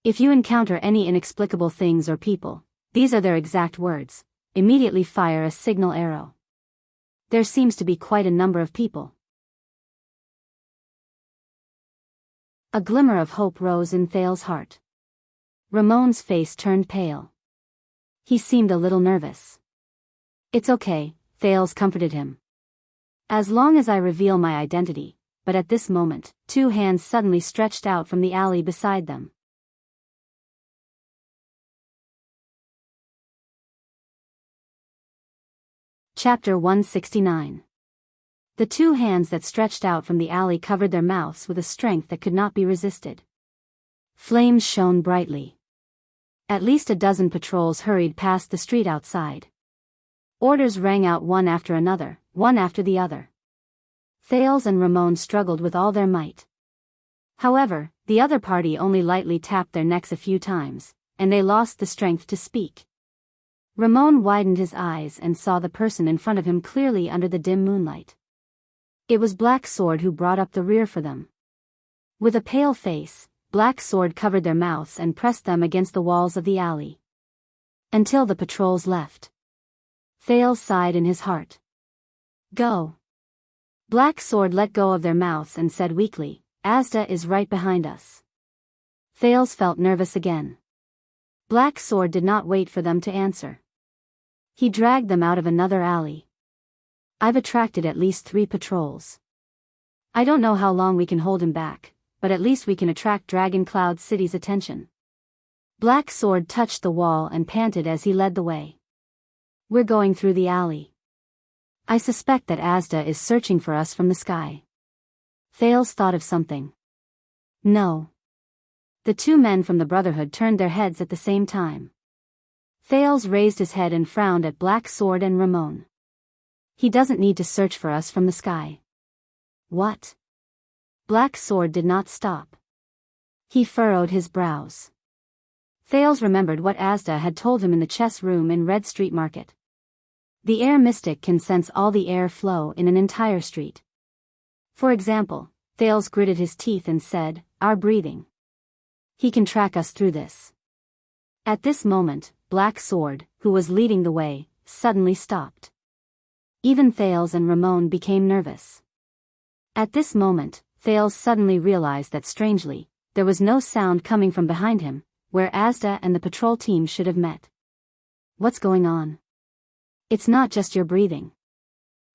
If you encounter any inexplicable things or people, these are their exact words, immediately fire a signal arrow. There seems to be quite a number of people." A glimmer of hope rose in Thales' heart. Ramon's face turned pale. He seemed a little nervous. "It's okay," Thales comforted him. "As long as I reveal my identity," but at this moment, two hands suddenly stretched out from the alley beside them. Chapter 169. The two hands that stretched out from the alley covered their mouths with a strength that could not be resisted. Flames shone brightly. At least a dozen patrols hurried past the street outside. Orders rang out one after another, one after the other. Thales and Ramon struggled with all their might. However, the other party only lightly tapped their necks a few times, and they lost the strength to speak. Ramon widened his eyes and saw the person in front of him clearly under the dim moonlight. It was Black Sword who brought up the rear for them. With a pale face, Black Sword covered their mouths and pressed them against the walls of the alley. Until the patrols left. Thales sighed in his heart. "Go." Black Sword let go of their mouths and said weakly, "Asda is right behind us." Thales felt nervous again. Black Sword did not wait for them to answer. He dragged them out of another alley. "I've attracted at least 3 patrols. I don't know how long we can hold him back, but at least we can attract Dragon Cloud City's attention." Black Sword touched the wall and panted as he led the way. "We're going through the alley. I suspect that Asda is searching for us from the sky." Thales thought of something. "No." The two men from the Brotherhood turned their heads at the same time. Thales raised his head and frowned at Black Sword and Ramon. "He doesn't need to search for us from the sky." "What?" Black Sword did not stop. He furrowed his brows. Thales remembered what Asda had told him in the chess room in Red Street Market. The air mystic can sense all the air flow in an entire street. For example, Thales gritted his teeth and said, "Our breathing. He can track us through this." At this moment, Black Sword, who was leading the way, suddenly stopped. Even Thales and Ramon became nervous. At this moment, Thales suddenly realized that strangely, there was no sound coming from behind him, where Asda and the patrol team should have met. "What's going on? It's not just your breathing."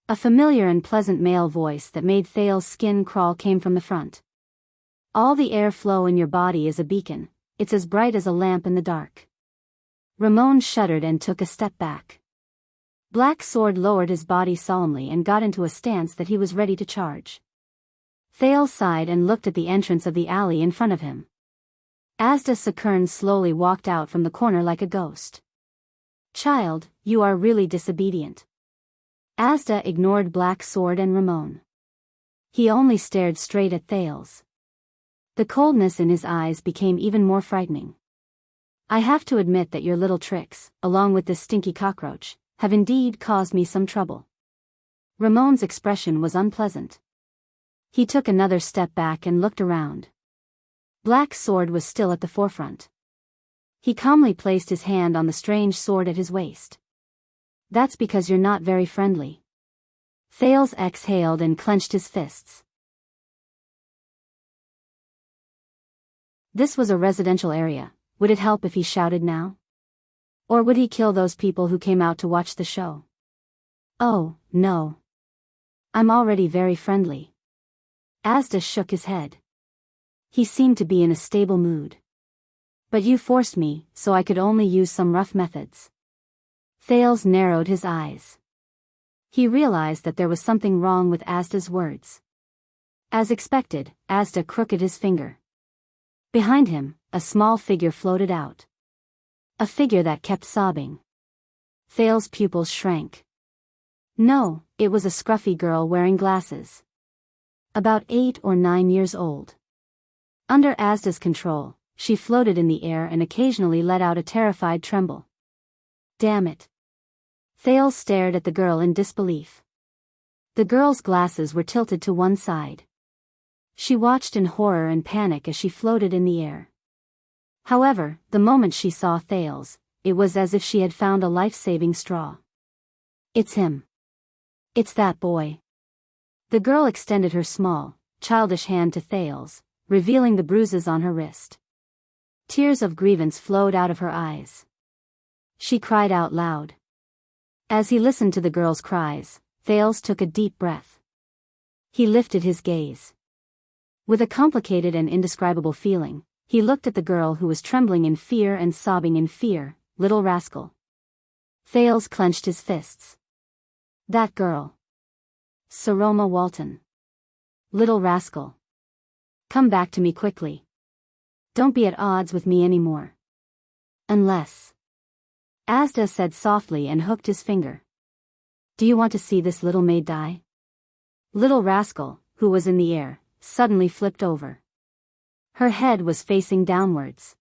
A familiar and pleasant male voice that made Thales' skin crawl came from the front. "All the air flow in your body is a beacon, it's as bright as a lamp in the dark." Ramon shuddered and took a step back. Black Sword lowered his body solemnly and got into a stance that he was ready to charge. Thales sighed and looked at the entrance of the alley in front of him. Asda Sakern slowly walked out from the corner like a ghost. "Child, you are really disobedient." Asda ignored Black Sword and Ramon. He only stared straight at Thales. The coldness in his eyes became even more frightening. "I have to admit that your little tricks, along with this stinky cockroach, have indeed caused me some trouble." Ramon's expression was unpleasant. He took another step back and looked around. Black's sword was still at the forefront. He calmly placed his hand on the strange sword at his waist. That's because you're not very friendly. Thales exhaled and clenched his fists. This was a residential area. Would it help if he shouted now? Or would he kill those people who came out to watch the show? Oh, no. I'm already very friendly. Asda shook his head. He seemed to be in a stable mood. But you forced me, so I could only use some rough methods. Thales narrowed his eyes. He realized that there was something wrong with Asda's words. As expected, Asda crooked his finger. Behind him, a small figure floated out. A figure that kept sobbing. Thales' pupils shrank. No, it was a scruffy girl wearing glasses. About 8 or 9 years old. Under Asda's control, she floated in the air and occasionally let out a terrified tremble. Damn it. Thales stared at the girl in disbelief. The girl's glasses were tilted to one side. She watched in horror and panic as she floated in the air. However, the moment she saw Thales, it was as if she had found a life-saving straw. It's him. It's that boy. The girl extended her small, childish hand to Thales, revealing the bruises on her wrist. Tears of grievance flowed out of her eyes. She cried out loud. As he listened to the girl's cries, Thales took a deep breath. He lifted his gaze. With a complicated and indescribable feeling, he looked at the girl who was trembling in fear and sobbing in fear. Little rascal. Thales clenched his fists. That girl. Saroma Walton. Little rascal. Come back to me quickly. Don't be at odds with me anymore. Unless. Asda said softly and hooked his finger. Do you want to see this little maid die? Little rascal, who was in the air, suddenly flipped over. Her head was facing downwards.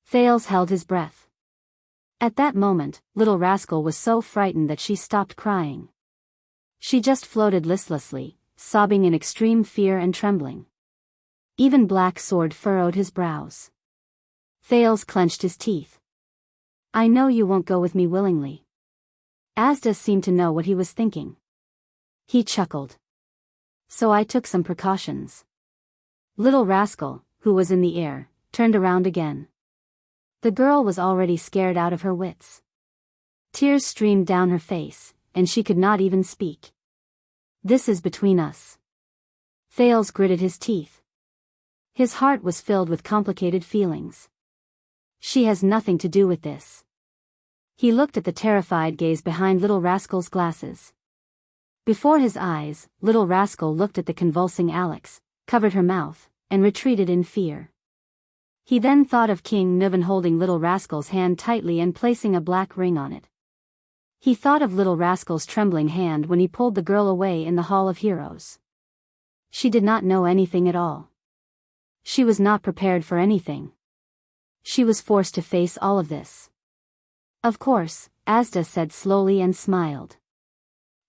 Thales held his breath. At that moment, Little Rascal was so frightened that she stopped crying. She just floated listlessly, sobbing in extreme fear and trembling. Even Black Sword furrowed his brows. Thales clenched his teeth. I know you won't go with me willingly. Asda seemed to know what he was thinking. He chuckled. So I took some precautions. Little Rascal, who was in the air, turned around again. The girl was already scared out of her wits. Tears streamed down her face, and she could not even speak. This is between us. Thales gritted his teeth. His heart was filled with complicated feelings. She has nothing to do with this. He looked at the terrified gaze behind Little Rascal's glasses. Before his eyes, Little Rascal looked at the convulsing Alex, covered her mouth, and retreated in fear. He then thought of King Niven holding Little Rascal's hand tightly and placing a black ring on it. He thought of Little Rascal's trembling hand when he pulled the girl away in the Hall of Heroes. She did not know anything at all. She was not prepared for anything. She was forced to face all of this. Of course, Asda said slowly and smiled.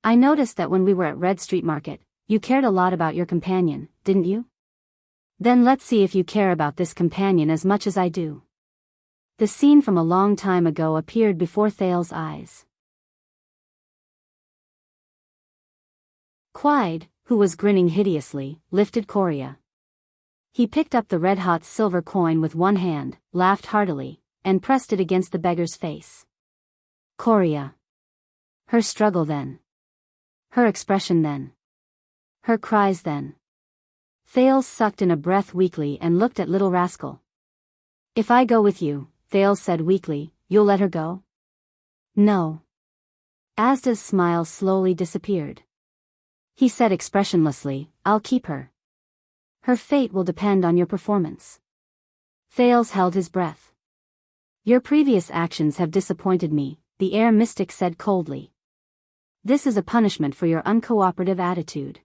I noticed that when we were at Red Street Market, you cared a lot about your companion, didn't you? Then let's see if you care about this companion as much as I do. The scene from a long time ago appeared before Thales' eyes. Quide, who was grinning hideously, lifted Coria. He picked up the red-hot silver coin with one hand, laughed heartily, and pressed it against the beggar's face. Coria. Her struggle then. Her expression then. Her cries then. Thales sucked in a breath weakly and looked at Little Rascal. If I go with you, Thales said weakly, you'll let her go? No. Asda's smile slowly disappeared. He said expressionlessly, I'll keep her. Her fate will depend on your performance. Thales held his breath. Your previous actions have disappointed me, the air mystic said coldly. This is a punishment for your uncooperative attitude.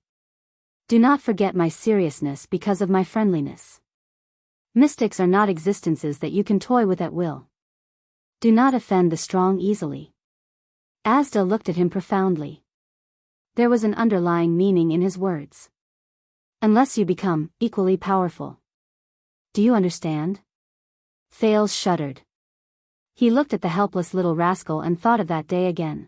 Do not forget my seriousness because of my friendliness. Mystics are not existences that you can toy with at will. Do not offend the strong easily. Asda looked at him profoundly. There was an underlying meaning in his words. Unless you become equally powerful. Do you understand? Thales shuddered. He looked at the helpless little rascal and thought of that day again.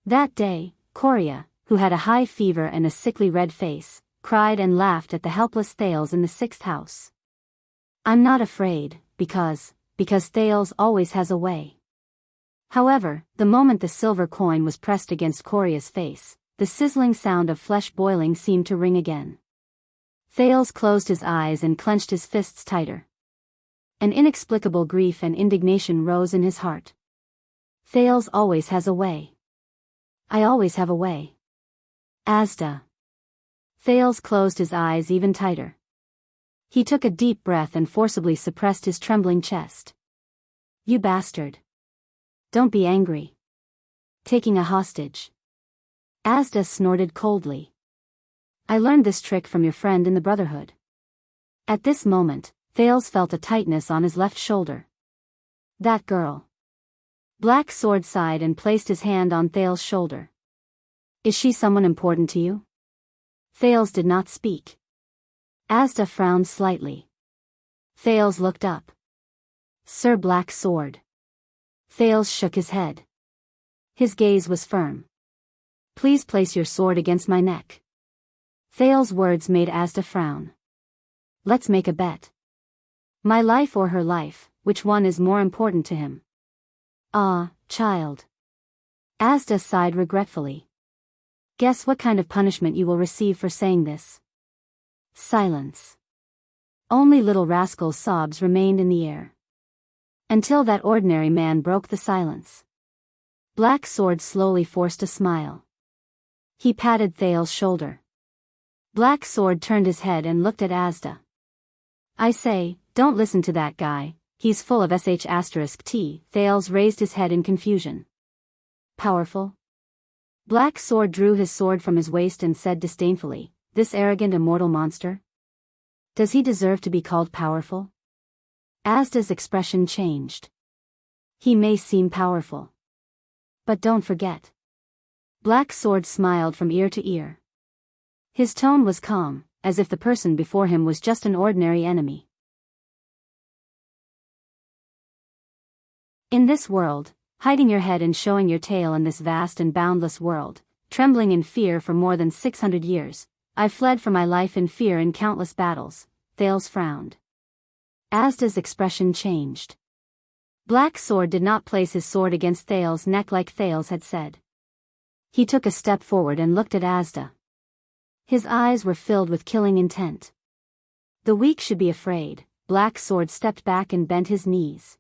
That day, Coria, who had a high fever and a sickly red face, cried and laughed at the helpless Thales in the 6th house. I'm not afraid, because Thales always has a way. However, the moment the silver coin was pressed against Coria's face, the sizzling sound of flesh boiling seemed to ring again. Thales closed his eyes and clenched his fists tighter. An inexplicable grief and indignation rose in his heart. Thales always has a way. I always have a way. Asda. Thales closed his eyes even tighter. He took a deep breath and forcibly suppressed his trembling chest. You bastard. Don't be angry. Taking a hostage. Asda snorted coldly. I learned this trick from your friend in the Brotherhood. At this moment, Thales felt a tightness on his left shoulder. That girl. Black Sword sighed and placed his hand on Thales' shoulder. Is she someone important to you? Thales did not speak. Asda frowned slightly. Thales looked up. Sir Black Sword. Thales shook his head. His gaze was firm. Please place your sword against my neck. Thales' words made Asda frown. Let's make a bet. My life or her life, which one is more important to him? Ah, child. Asda sighed regretfully. Guess what kind of punishment you will receive for saying this. Silence. Only little rascal's sobs remained in the air. Until that ordinary man broke the silence. Black Sword slowly forced a smile. He patted Thales' shoulder. Black Sword turned his head and looked at Asda. I say, don't listen to that guy, he's full of sh*t. Thales raised his head in confusion. Powerful? Black Sword drew his sword from his waist and said disdainfully, this arrogant immortal monster? Does he deserve to be called powerful? Asda's expression changed. He may seem powerful. But don't forget. Black Sword smiled from ear to ear. His tone was calm, as if the person before him was just an ordinary enemy. In this world, hiding your head and showing your tail in this vast and boundless world, trembling in fear for more than 600 years, I've fled for my life in fear in countless battles. Thales frowned. Asda's expression changed. Black Sword did not place his sword against Thales' neck like Thales had said. He took a step forward and looked at Asda. His eyes were filled with killing intent. The weak should be afraid. Black Sword stepped back and bent his knees.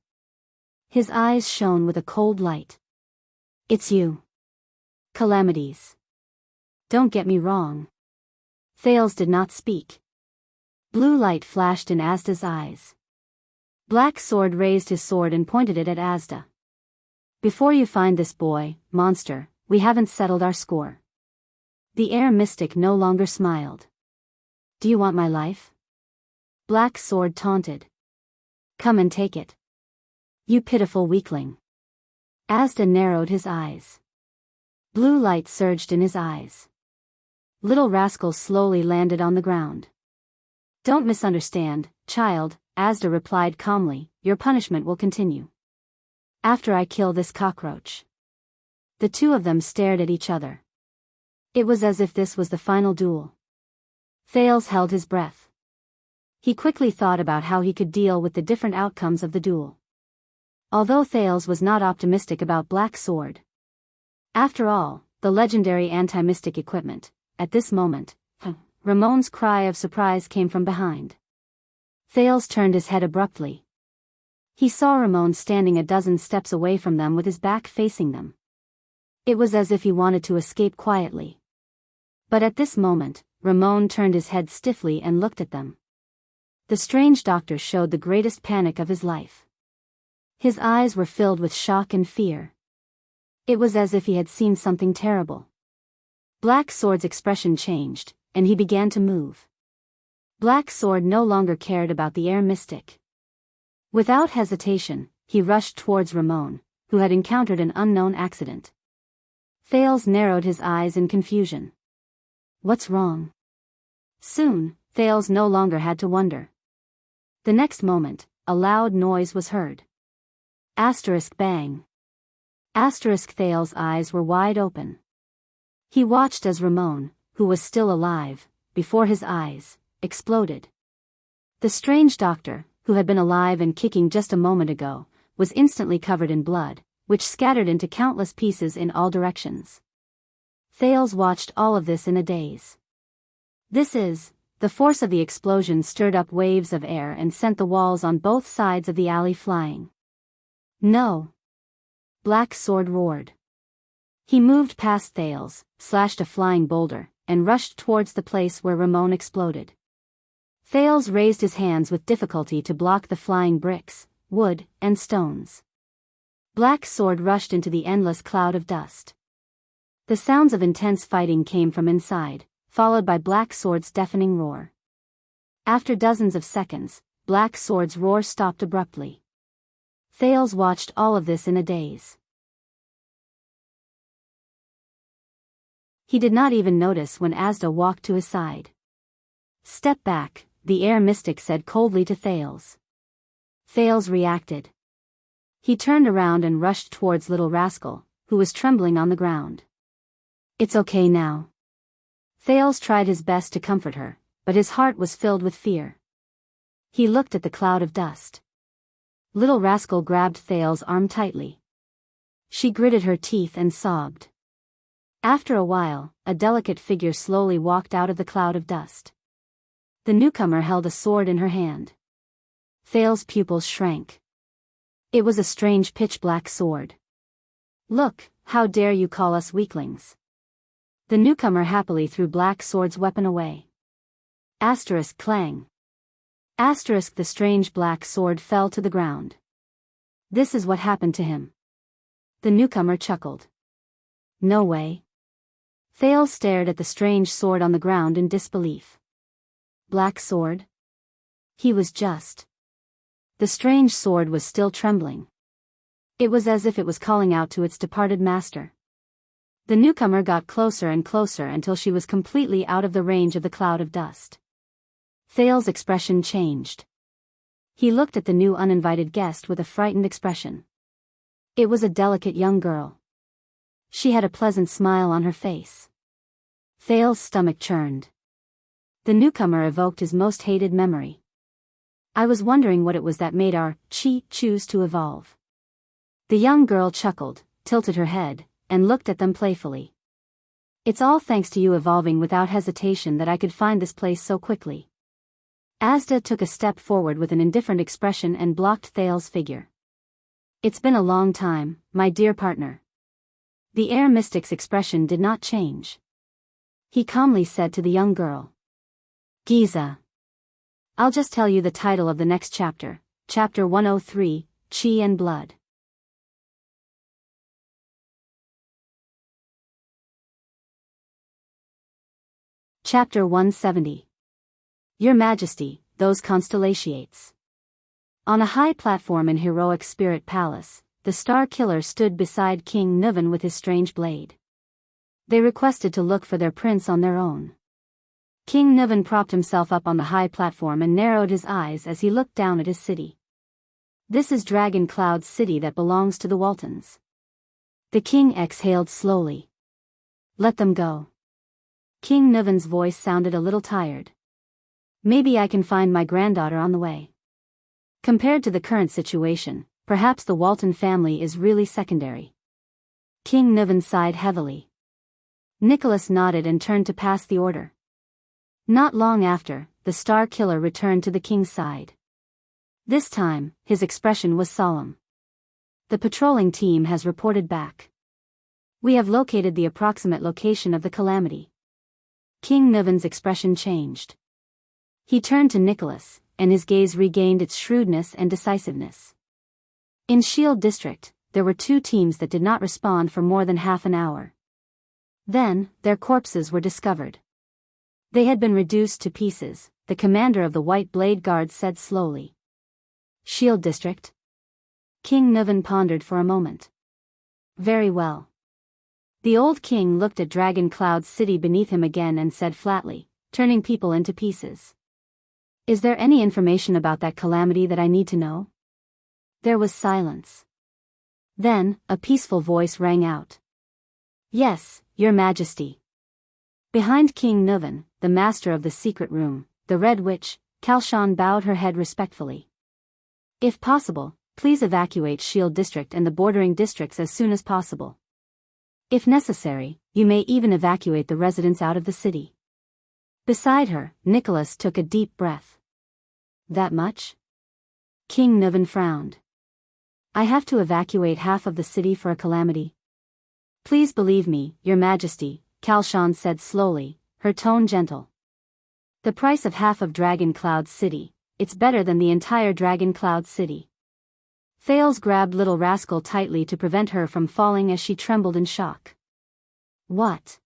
His eyes shone with a cold light. It's you. Calamities. Don't get me wrong. Thales did not speak. Blue light flashed in Asda's eyes. Black Sword raised his sword and pointed it at Asda. Before you find this boy, monster, we haven't settled our score. The air mystic no longer smiled. Do you want my life? Black Sword taunted. Come and take it. You pitiful weakling. Asda narrowed his eyes. Blue light surged in his eyes. Little rascal slowly landed on the ground. Don't misunderstand, child, Asda replied calmly, your punishment will continue. After I kill this cockroach. The two of them stared at each other. It was as if this was the final duel. Thales held his breath. He quickly thought about how he could deal with the different outcomes of the duel. Although Thales was not optimistic about Black Sword. After all, the legendary anti-mystic equipment, at this moment, Ramon's cry of surprise came from behind. Thales turned his head abruptly. He saw Ramon standing a dozen steps away from them with his back facing them. It was as if he wanted to escape quietly. But at this moment, Ramon turned his head stiffly and looked at them. The strange doctor showed the greatest panic of his life. His eyes were filled with shock and fear. It was as if he had seen something terrible. Black Sword's expression changed, and he began to move. Black Sword no longer cared about the air mystic. Without hesitation, he rushed towards Ramon, who had encountered an unknown accident. Thales narrowed his eyes in confusion. What's wrong? Soon, Thales no longer had to wonder. The next moment, a loud noise was heard. Asterisk bang. Asterisk Thales' eyes were wide open. He watched as Ramon, who was still alive, before his eyes, exploded. The strange doctor, who had been alive and kicking just a moment ago, was instantly covered in blood, which scattered into countless pieces in all directions. Thales watched all of this in a daze. The force of the explosion stirred up waves of air and sent the walls on both sides of the alley flying. No! Black Sword roared. He moved past Thales, slashed a flying boulder, and rushed towards the place where Ramon exploded. Thales raised his hands with difficulty to block the flying bricks, wood, and stones. Black Sword rushed into the endless cloud of dust. The sounds of intense fighting came from inside, followed by Black Sword's deafening roar. After dozens of seconds, Black Sword's roar stopped abruptly. Thales watched all of this in a daze. He did not even notice when Asda walked to his side. "Step back," the air mystic said coldly to Thales. Thales reacted. He turned around and rushed towards Little Rascal, who was trembling on the ground. "It's okay now." Thales tried his best to comfort her, but his heart was filled with fear. He looked at the cloud of dust. Little Rascal grabbed Thales' arm tightly. She gritted her teeth and sobbed. After a while, a delicate figure slowly walked out of the cloud of dust. The newcomer held a sword in her hand. Thales' pupils shrank. It was a strange pitch-black sword. "Look, how dare you call us weaklings?" The newcomer happily threw Black Sword's weapon away. Asterisk clang. Asterisk the strange black sword fell to the ground. This is what happened to him. The newcomer chuckled. No way. Thales stared at the strange sword on the ground in disbelief. Black Sword? He was just. The strange sword was still trembling. It was as if it was calling out to its departed master. The newcomer got closer and closer until she was completely out of the range of the cloud of dust. Thales' expression changed. He looked at the new uninvited guest with a frightened expression. It was a delicate young girl. She had a pleasant smile on her face. Thales' stomach churned. The newcomer evoked his most hated memory. I was wondering what it was that made our chi choose to evolve. The young girl chuckled, tilted her head, and looked at them playfully. It's all thanks to you evolving without hesitation that I could find this place so quickly. Asda took a step forward with an indifferent expression and blocked Thales' figure. It's been a long time, my dear partner. The air mystic's expression did not change. He calmly said to the young girl. Giza. I'll just tell you the title of the next chapter, Chapter 103, Chi and Blood. Chapter 170. Your Majesty, those constellations. On a high platform in heroic Spirit Palace, the Star Killer stood beside King Nuvan with his strange blade. They requested to look for their prince on their own. King Nuvan propped himself up on the high platform and narrowed his eyes as he looked down at his city. This is Dragon Cloud's city that belongs to the Waltons. The king exhaled slowly. Let them go. King Nuvan's voice sounded a little tired. Maybe I can find my granddaughter on the way. Compared to the current situation, perhaps the Walton family is really secondary. King Nuvan sighed heavily. Nicholas nodded and turned to pass the order. Not long after, the Star Killer returned to the king's side. This time, his expression was solemn. The patrolling team has reported back. We have located the approximate location of the calamity. King Nuvan's expression changed. He turned to Nicholas, and his gaze regained its shrewdness and decisiveness. In Shield District, there were 2 teams that did not respond for more than half an hour. Then, their corpses were discovered. They had been reduced to pieces, the commander of the White Blade Guard said slowly. Shield District? King Nuvan pondered for a moment. Very well. The old king looked at Dragon Cloud's city beneath him again and said flatly, turning people into pieces. Is there any information about that calamity that I need to know? There was silence. Then, a peaceful voice rang out. Yes, Your Majesty. Behind King Nuvan, the master of the secret room, the Red Witch, Kalshan bowed her head respectfully. If possible, please evacuate Shield District and the bordering districts as soon as possible. If necessary, you may even evacuate the residents out of the city. Beside her, Nicholas took a deep breath. That much? King Nuvan frowned. I have to evacuate half of the city for a calamity. Please believe me, Your Majesty, Kalshan said slowly, her tone gentle. The price of half of Dragon Cloud City, it's better than the entire Dragon Cloud City. Thales grabbed Little Rascal tightly to prevent her from falling as she trembled in shock. What?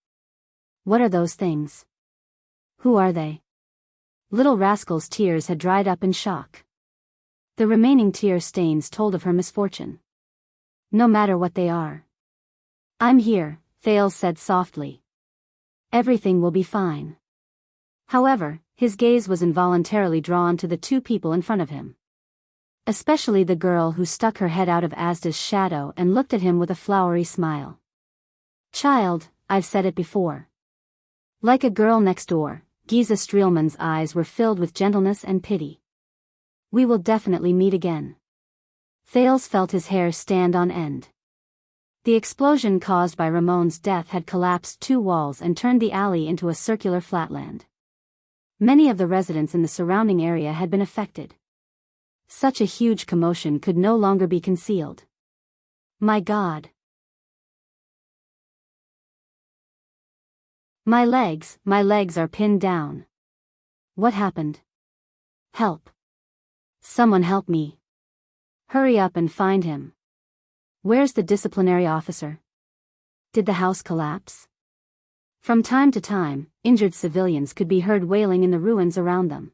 What are those things? Who are they? Little Rascal's tears had dried up in shock. The remaining tear stains told of her misfortune. No matter what they are. I'm here, Thales said softly. Everything will be fine. However, his gaze was involuntarily drawn to the two people in front of him. Especially the girl who stuck her head out of Asda's shadow and looked at him with a flowery smile. Child, I've said it before. Like a girl next door, Giza Streelman's eyes were filled with gentleness and pity. We will definitely meet again. Thales felt his hair stand on end. The explosion caused by Ramon's death had collapsed two walls and turned the alley into a circular flatland. Many of the residents in the surrounding area had been affected. Such a huge commotion could no longer be concealed. My God. My legs are pinned down. What happened? Help. Someone help me. Hurry up and find him. Where's the disciplinary officer? Did the house collapse? From time to time, injured civilians could be heard wailing in the ruins around them.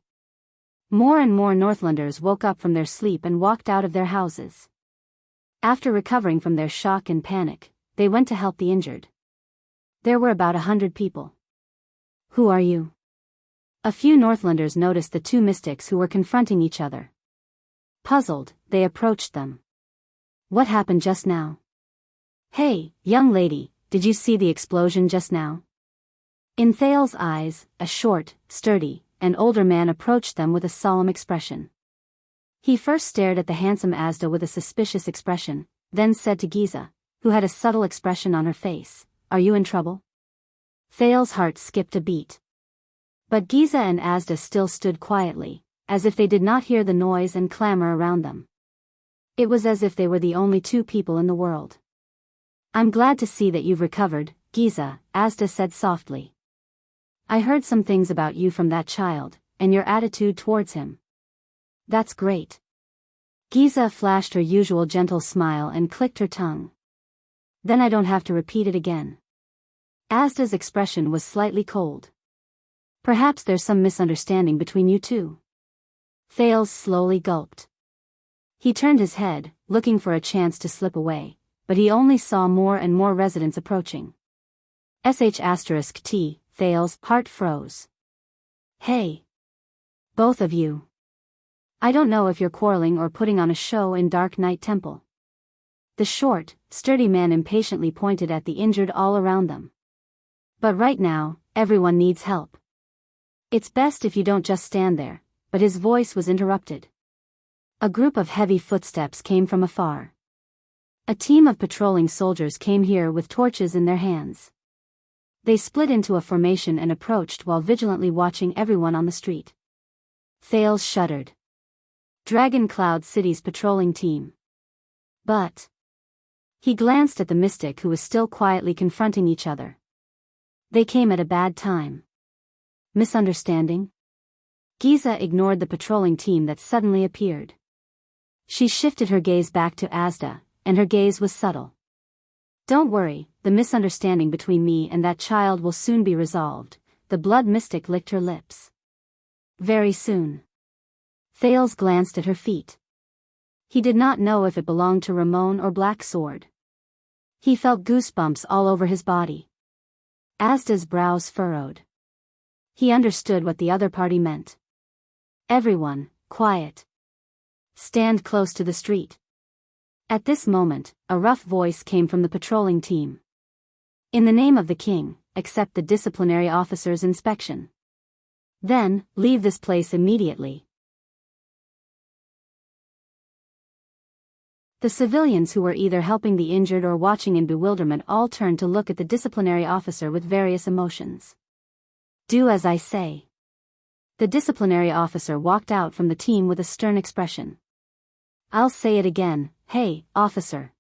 More and more Northlanders woke up from their sleep and walked out of their houses. After recovering from their shock and panic, they went to help the injured. There were about 100 people. Who are you? A few Northlanders noticed the two mystics who were confronting each other. Puzzled, they approached them. What happened just now? Hey, young lady, did you see the explosion just now? In Thales' eyes, a short, sturdy, and older man approached them with a solemn expression. He first stared at the handsome Asda with a suspicious expression, then said to Giza, who had a subtle expression on her face, Are you in trouble? Thales' heart skipped a beat. But Giza and Asda still stood quietly, as if they did not hear the noise and clamor around them. It was as if they were the only two people in the world. I'm glad to see that you've recovered, Giza, Asda said softly. I heard some things about you from that child, and your attitude towards him. That's great. Giza flashed her usual gentle smile and clicked her tongue. Then I don't have to repeat it again. Asda's expression was slightly cold. Perhaps there's some misunderstanding between you two. Thales slowly gulped. He turned his head, looking for a chance to slip away, but he only saw more and more residents approaching. *T, Thales' heart froze. Hey! Both of you. I don't know if you're quarreling or putting on a show in Dark Knight Temple. The short, sturdy man impatiently pointed at the injured all around them. But right now, everyone needs help. It's best if you don't just stand there, but his voice was interrupted. A group of heavy footsteps came from afar. A team of patrolling soldiers came here with torches in their hands. They split into a formation and approached while vigilantly watching everyone on the street. Thales shuddered. Dragon Cloud City's patrolling team. But he glanced at the mystic who was still quietly confronting each other. They came at a bad time. Misunderstanding? Giza ignored the patrolling team that suddenly appeared. She shifted her gaze back to Asda, and her gaze was subtle. Don't worry, the misunderstanding between me and that child will soon be resolved. The blood mystic licked her lips. Very soon. Thales glanced at her feet. He did not know if it belonged to Ramon or Black Sword. He felt goosebumps all over his body. Asda's brows furrowed. He understood what the other party meant. Everyone, quiet. Stand close to the street. At this moment, a rough voice came from the patrolling team. In the name of the king, accept the disciplinary officer's inspection. Then, leave this place immediately. The civilians who were either helping the injured or watching in bewilderment all turned to look at the disciplinary officer with various emotions. Do as I say. The disciplinary officer walked out from the team with a stern expression. I'll say it again, hey, officer.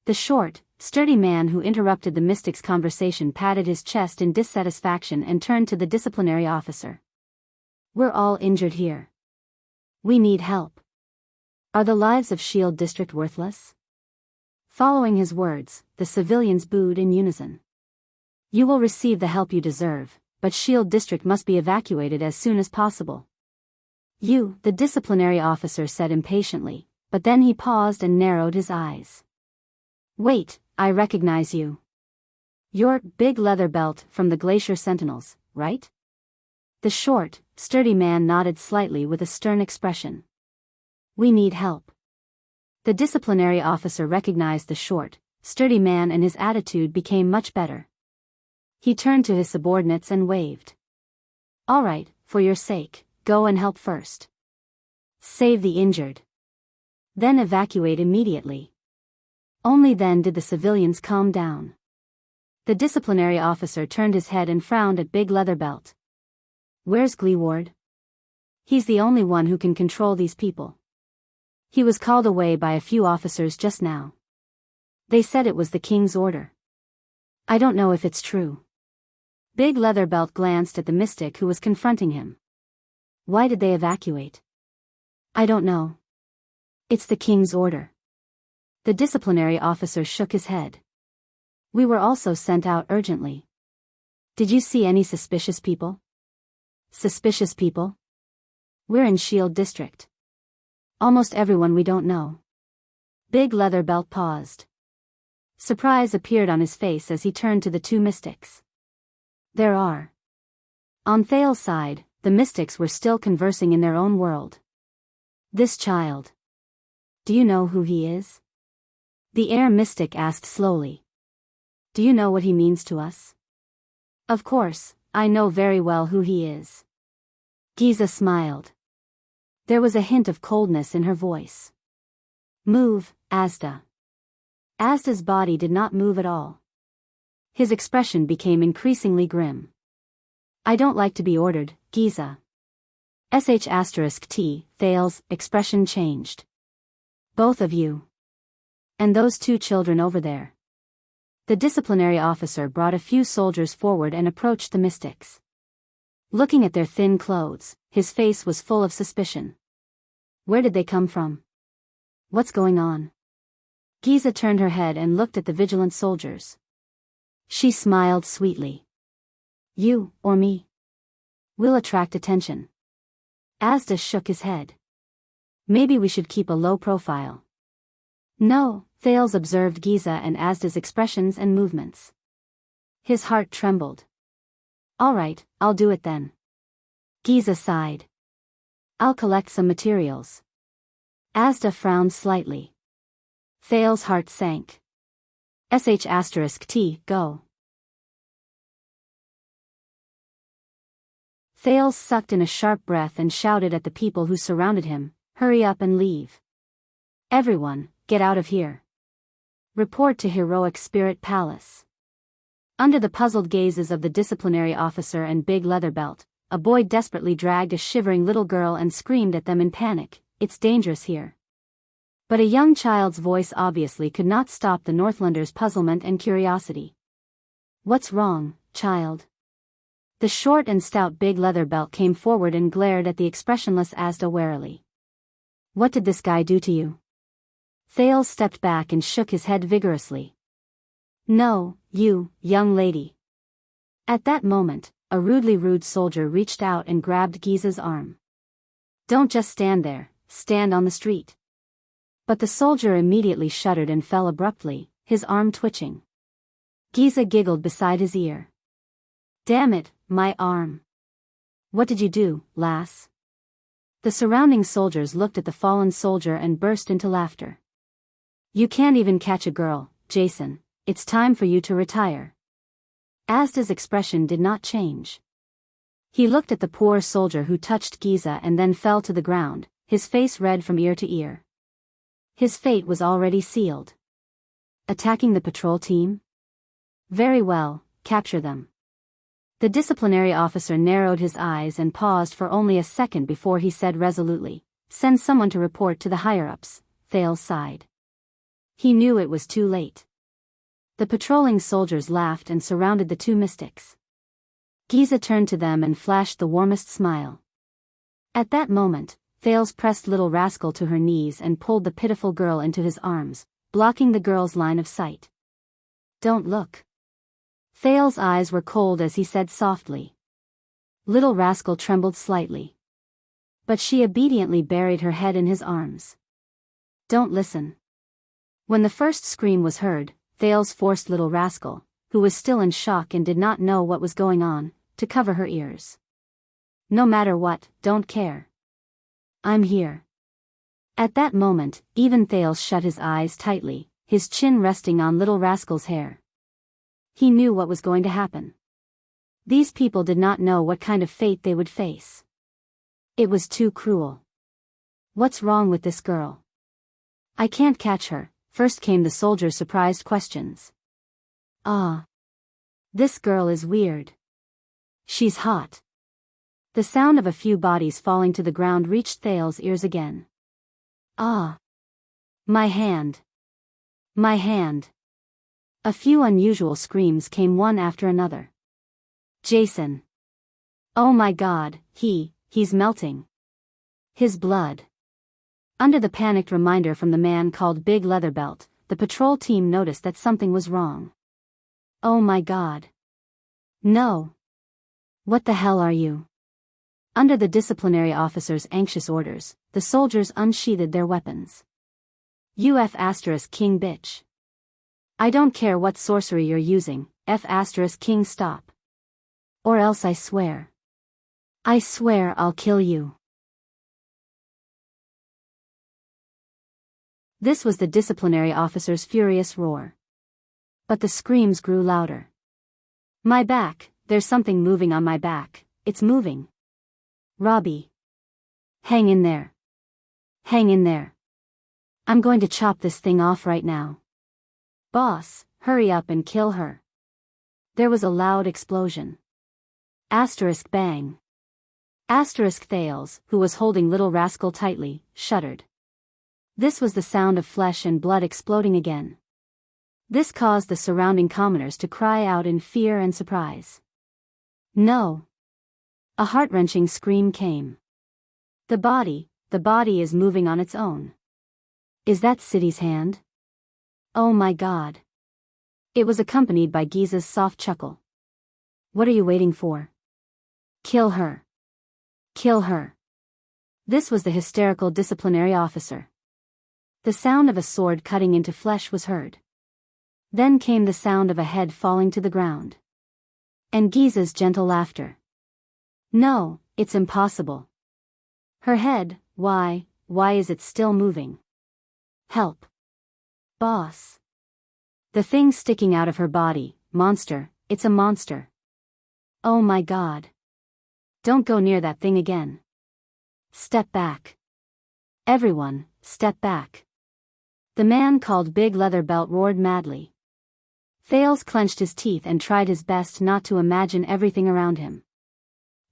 The short, sturdy man who interrupted the mystic's conversation patted his chest in dissatisfaction and turned to the disciplinary officer. We're all injured here. We need help. Are the lives of Shield District worthless? Following his words, the civilians booed in unison. You will receive the help you deserve, but Shield District must be evacuated as soon as possible. You, the disciplinary officer said impatiently, but then he paused and narrowed his eyes. Wait, I recognize you. You're Big Leather Belt from the Glacier Sentinels, right? The short, sturdy man nodded slightly with a stern expression. We need help. The disciplinary officer recognized the short, sturdy man and his attitude became much better. He turned to his subordinates and waved. All right, for your sake, go and help first. Save the injured. Then evacuate immediately. Only then did the civilians calm down. The disciplinary officer turned his head and frowned at Big Leather Belt. Where's Gleeward? He's the only one who can control these people. He was called away by a few officers just now. They said it was the king's order. I don't know if it's true. Big Leather Belt glanced at the mystic who was confronting him. Why did they evacuate? I don't know. It's the king's order. The disciplinary officer shook his head. We were also sent out urgently. Did you see any suspicious people? Suspicious people? We're in Shield District. Almost everyone we don't know. Big Leather Belt paused. Surprise appeared on his face as he turned to the two mystics. There are. On Thale's side, the mystics were still conversing in their own world. This child. Do you know who he is? The air mystic asked slowly. Do you know what he means to us? Of course, I know very well who he is. Giza smiled. There was a hint of coldness in her voice. Move, Asda. Asda's body did not move at all. His expression became increasingly grim. I don't like to be ordered, Giza. *T, Thale's expression changed. Both of you. And those two children over there. The disciplinary officer brought a few soldiers forward and approached the mystics. Looking at their thin clothes, his face was full of suspicion. Where did they come from? What's going on? Giza turned her head and looked at the vigilant soldiers. She smiled sweetly. You, or me? We'll attract attention. Asda shook his head. Maybe we should keep a low profile. No, Thales observed Giza and Asda's expressions and movements. His heart trembled. All right, I'll do it then. Giza sighed. I'll collect some materials. Asda frowned slightly. Thales' heart sank. *T, go. Thales sucked in a sharp breath and shouted at the people who surrounded him, hurry up and leave. Everyone, get out of here. Report to Heroic Spirit Palace. Under the puzzled gazes of the disciplinary officer and Big Leather Belt, a boy desperately dragged a shivering little girl and screamed at them in panic, it's dangerous here. But a young child's voice obviously could not stop the Northlanders' puzzlement and curiosity. What's wrong, child? The short and stout Big Leather Belt came forward and glared at the expressionless Asda warily. What did this guy do to you? Thales stepped back and shook his head vigorously. No, you, young lady. At that moment, a rudely rude soldier reached out and grabbed Giza's arm. Don't just stand there, stand on the street. But the soldier immediately shuddered and fell abruptly, his arm twitching. Giza giggled beside his ear. Damn it, my arm. What did you do, lass? The surrounding soldiers looked at the fallen soldier and burst into laughter. You can't even catch a girl, Jason. It's time for you to retire. Asda's expression did not change. He looked at the poor soldier who touched Giza and then fell to the ground, his face red from ear to ear. His fate was already sealed. Attacking the patrol team? Very well, capture them. The disciplinary officer narrowed his eyes and paused for only a second before he said resolutely, send someone to report to the higher-ups. Thales sighed. He knew it was too late. The patrolling soldiers laughed and surrounded the two mystics. Giza turned to them and flashed the warmest smile. At that moment, Thales pressed Little Rascal to her knees and pulled the pitiful girl into his arms, blocking the girl's line of sight. Don't look. Thales' eyes were cold as he said softly. Little Rascal trembled slightly. But she obediently buried her head in his arms. Don't listen. When the first scream was heard, Thales forced Little Rascal, who was still in shock and did not know what was going on, to cover her ears. No matter what, don't care. I'm here. At that moment, even Thales shut his eyes tightly, his chin resting on Little Rascal's hair. He knew what was going to happen. These people did not know what kind of fate they would face. It was too cruel. What's wrong with this girl? I can't catch her. First came the soldiers' surprised questions. Ah. This girl is weird. She's hot. The sound of a few bodies falling to the ground reached Thales' ears again. Ah. My hand. My hand. A few unusual screams came one after another. Jason. Oh my God, he's melting. His blood. Under the panicked reminder from the man called Big Leatherbelt, the patrol team noticed that something was wrong. Oh my God. No. What the hell are you? Under the disciplinary officer's anxious orders, the soldiers unsheathed their weapons. King bitch. I don't care what sorcery you're using, King stop. Or else I swear I'll kill you. This was the disciplinary officer's furious roar. But the screams grew louder. My back, there's something moving on my back, it's moving. Robbie. Hang in there. Hang in there. I'm going to chop this thing off right now. Boss, hurry up and kill her. There was a loud explosion. Bang. Thales, who was holding Little Rascal tightly, shuddered. This was the sound of flesh and blood exploding again. This caused the surrounding commoners to cry out in fear and surprise. No. A heart-wrenching scream came. The body is moving on its own. Is that City's hand? Oh my God. It was accompanied by Giza's soft chuckle. What are you waiting for? Kill her. Kill her. This was the hysterical disciplinary officer. The sound of a sword cutting into flesh was heard. Then came the sound of a head falling to the ground. And Giza's gentle laughter. No, it's impossible. Her head, why is it still moving? Help. Boss. The thing sticking out of her body, monster, it's a monster. Oh my God. Don't go near that thing again. Step back. Everyone, step back. The man called Big Leatherbelt roared madly. Thales clenched his teeth and tried his best not to imagine everything around him.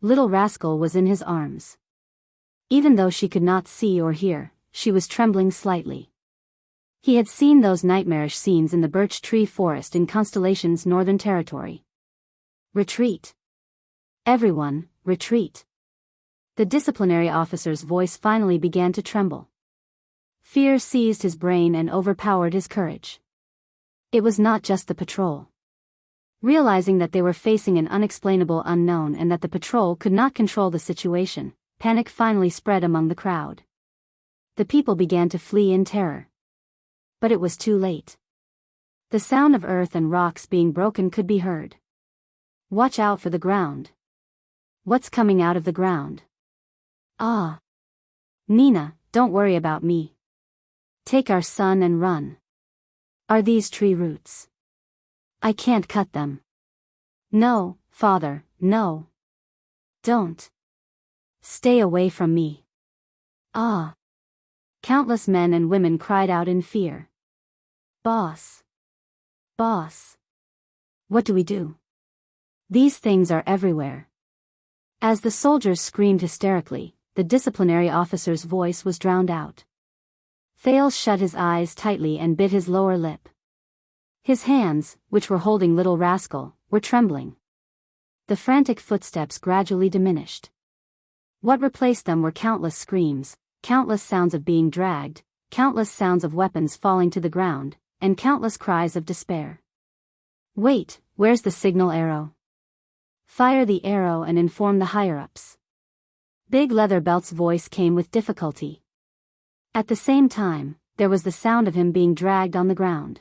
Little Rascal was in his arms. Even though she could not see or hear, she was trembling slightly. He had seen those nightmarish scenes in the birch tree forest in Constellation's northern territory. Retreat. Everyone, retreat. The disciplinary officer's voice finally began to tremble. Fear seized his brain and overpowered his courage. It was not just the patrol. Realizing that they were facing an unexplainable unknown and that the patrol could not control the situation, panic finally spread among the crowd. The people began to flee in terror. But it was too late. The sound of earth and rocks being broken could be heard. Watch out for the ground. What's coming out of the ground? Ah. Nina, don't worry about me. Take our son and run. Are these tree roots? I can't cut them. No, father, no. Don't. Stay away from me. Ah. Countless men and women cried out in fear. Boss. Boss. What do we do? These things are everywhere. As the soldiers screamed hysterically, the disciplinary officer's voice was drowned out. Thales shut his eyes tightly and bit his lower lip. His hands, which were holding Little Rascal, were trembling. The frantic footsteps gradually diminished. What replaced them were countless screams, countless sounds of being dragged, countless sounds of weapons falling to the ground, and countless cries of despair. Wait, where's the signal arrow? Fire the arrow and inform the higher-ups. Big Leatherbelt's voice came with difficulty. At the same time, there was the sound of him being dragged on the ground.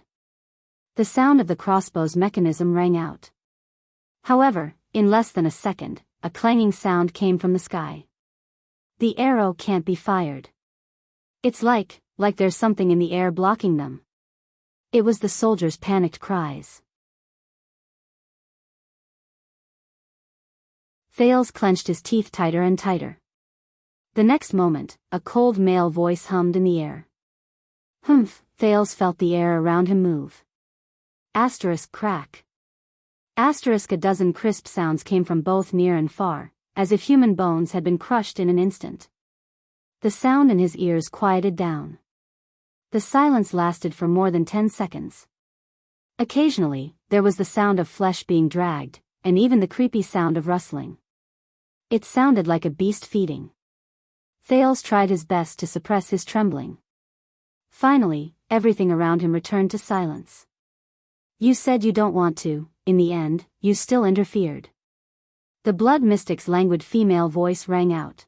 The sound of the crossbow's mechanism rang out. However, in less than a second, a clanging sound came from the sky. The arrow can't be fired. It's like there's something in the air blocking them. It was the soldiers' panicked cries. Thales clenched his teeth tighter and tighter. The next moment, a cold male voice hummed in the air. Humph, Thales felt the air around him move. Asterisk crack. Asterisk a dozen crisp sounds came from both near and far, as if human bones had been crushed in an instant. The sound in his ears quieted down. The silence lasted for more than 10 seconds. Occasionally, there was the sound of flesh being dragged, and even the creepy sound of rustling. It sounded like a beast feeding. Thales tried his best to suppress his trembling. Finally, everything around him returned to silence. You said you don't want to, in the end, you still interfered. The blood mystic's languid female voice rang out.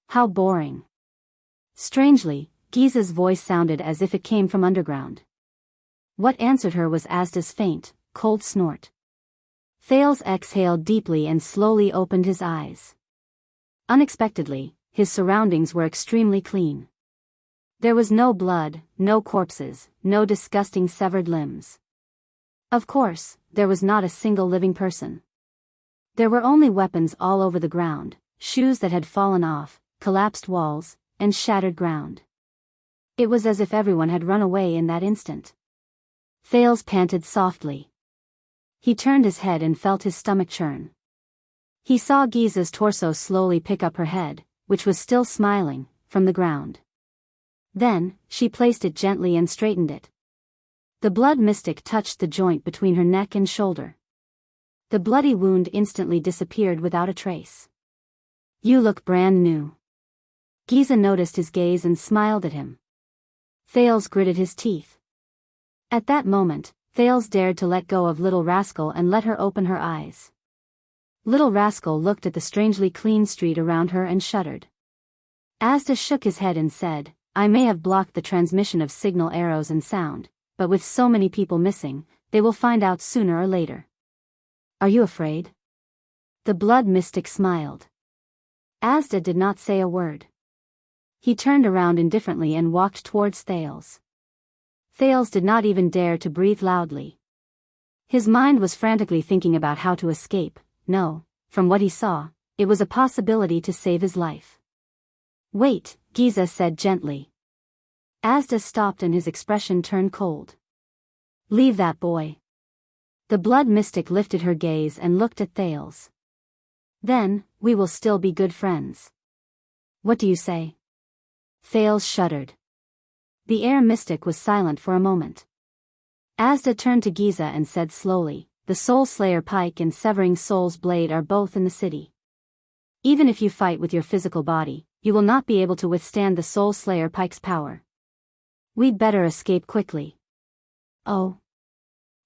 How boring. Strangely, Giza's voice sounded as if it came from underground. What answered her was Asda's faint, cold snort. Thales exhaled deeply and slowly opened his eyes. Unexpectedly, his surroundings were extremely clean. There was no blood, no corpses, no disgusting severed limbs. Of course, there was not a single living person. There were only weapons all over the ground, shoes that had fallen off, collapsed walls, and shattered ground. It was as if everyone had run away in that instant. Thales panted softly. He turned his head and felt his stomach churn. He saw Giza's torso slowly pick up her head, which was still smiling, from the ground. Then, she placed it gently and straightened it. The blood mystic touched the joint between her neck and shoulder. The bloody wound instantly disappeared without a trace. You look brand new. Giza noticed his gaze and smiled at him. Thales gritted his teeth. At that moment, Thales dared to let go of Little Rascal and let her open her eyes. Little Rascal looked at the strangely clean street around her and shuddered. Asda shook his head and said, I may have blocked the transmission of signal arrows and sound, but with so many people missing, they will find out sooner or later. Are you afraid? The blood mystic smiled. Asda did not say a word. He turned around indifferently and walked towards Thales. Thales did not even dare to breathe loudly. His mind was frantically thinking about how to escape. No, from what he saw, it was a possibility to save his life. Wait, Giza said gently. Asda stopped and his expression turned cold. Leave that boy. The blood mystic lifted her gaze and looked at Thales. Then, we will still be good friends. What do you say? Thales shuddered. The air mystic was silent for a moment. Asda turned to Giza and said slowly, the Soul Slayer pike and Severing Soul's blade are both in the city. Even if you fight with your physical body, you will not be able to withstand the Soul Slayer pike's power. We'd better escape quickly. Oh.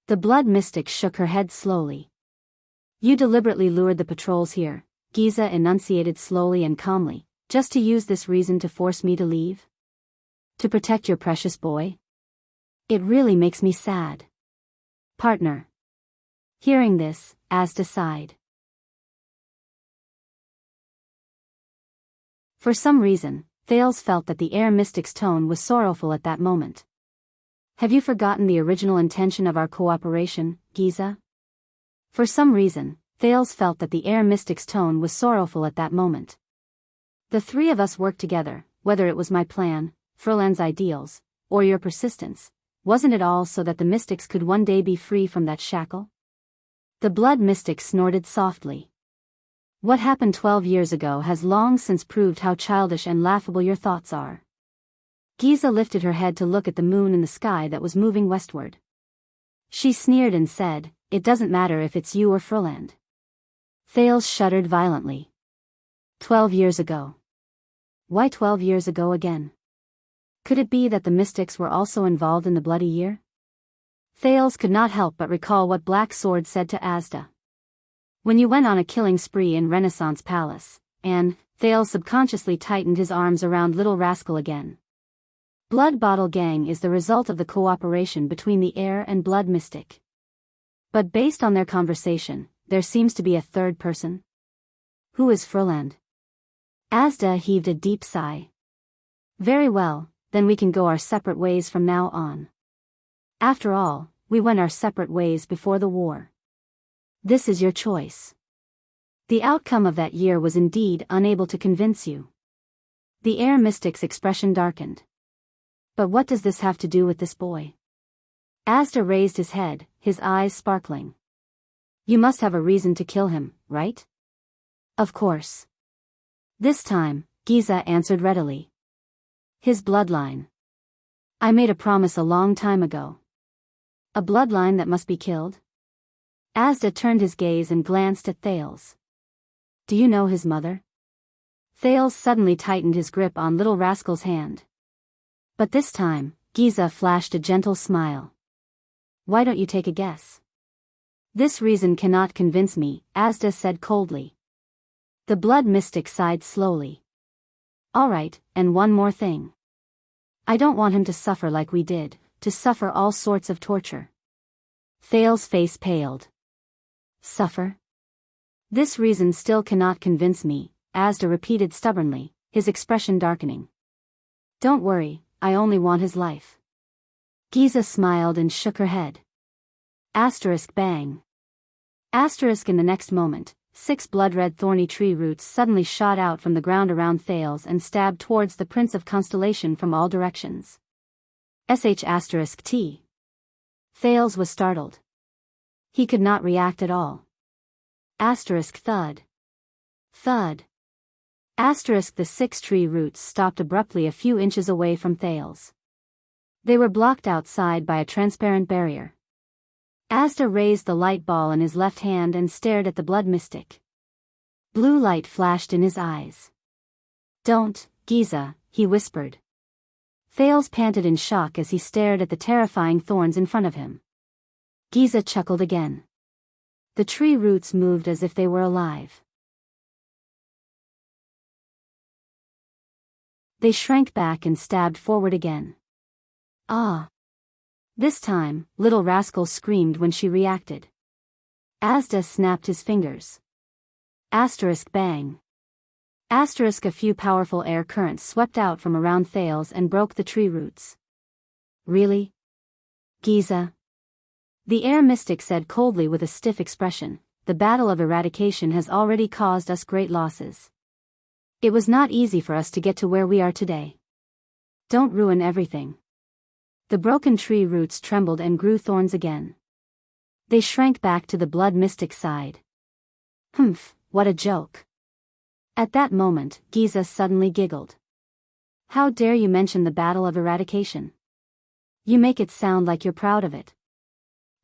The blood mystic shook her head slowly. You deliberately lured the patrols here, Giza enunciated slowly and calmly, just to use this reason to force me to leave? To protect your precious boy? It really makes me sad. Partner. Hearing this, Asda sighed. For some reason, Thales felt that the air mystic's tone was sorrowful at that moment. Have you forgotten the original intention of our cooperation, Giza? For some reason, Thales felt that the air mystic's tone was sorrowful at that moment. The three of us worked together, whether it was my plan, Furlan's ideals, or your persistence, wasn't it all so that the mystics could one day be free from that shackle? The blood mystic snorted softly. What happened 12 years ago has long since proved how childish and laughable your thoughts are. Giza lifted her head to look at the moon in the sky that was moving westward. She sneered and said, "It doesn't matter if it's you or Furland." Thales shuddered violently. 12 years ago. Why 12 years ago again? Could it be that the mystics were also involved in the bloody year? Thales could not help but recall what Black Sword said to Asda. When you went on a killing spree in Renaissance Palace, and Thales subconsciously tightened his arms around Little Rascal again. Blood Bottle Gang is the result of the cooperation between the Air and Blood Mystic. But based on their conversation, there seems to be a third person. Who is Furland? Asda heaved a deep sigh. Very well, then we can go our separate ways from now on. After all, we went our separate ways before the war. This is your choice. The outcome of that year was indeed unable to convince you. The Air Mystic's expression darkened. But what does this have to do with this boy? Asda raised his head, his eyes sparkling. You must have a reason to kill him, right? Of course. This time, Giza answered readily. His bloodline. I made a promise a long time ago. A bloodline that must be killed? Asda turned his gaze and glanced at Thales. Do you know his mother? Thales suddenly tightened his grip on Little Rascal's hand. But this time, Giza flashed a gentle smile. Why don't you take a guess? This reason cannot convince me, Asda said coldly. The blood mystic sighed slowly. All right, and one more thing. I don't want him to suffer like we did, to suffer all sorts of torture. Thales' face paled. Suffer? This reason still cannot convince me, Asda repeated stubbornly, his expression darkening. Don't worry, I only want his life. Giza smiled and shook her head. Asterisk bang. Asterisk in the next moment, 6 blood-red thorny tree roots suddenly shot out from the ground around Thales and stabbed towards the Prince of Constellation from all directions. *T. Thales was startled. He could not react at all. Thud. Thud. The 6 tree roots stopped abruptly a few inches away from Thales. They were blocked outside by a transparent barrier. Asda raised the light ball in his left hand and stared at the blood mystic. Blue light flashed in his eyes. Don't, Giza, he whispered. Thales panted in shock as he stared at the terrifying thorns in front of him. Giza chuckled again. The tree roots moved as if they were alive. They shrank back and stabbed forward again. Ah! This time, Little Rascal screamed when she reacted. Asda snapped his fingers. Bang. A few powerful air currents swept out from around Thales and broke the tree roots. Really? Giza? The air mystic said coldly with a stiff expression, the battle of eradication has already caused us great losses. It was not easy for us to get to where we are today. Don't ruin everything. The broken tree roots trembled and grew thorns again. They shrank back to the blood mystic side. Humph, what a joke. At that moment, Giza suddenly giggled. How dare you mention the battle of eradication? You make it sound like you're proud of it.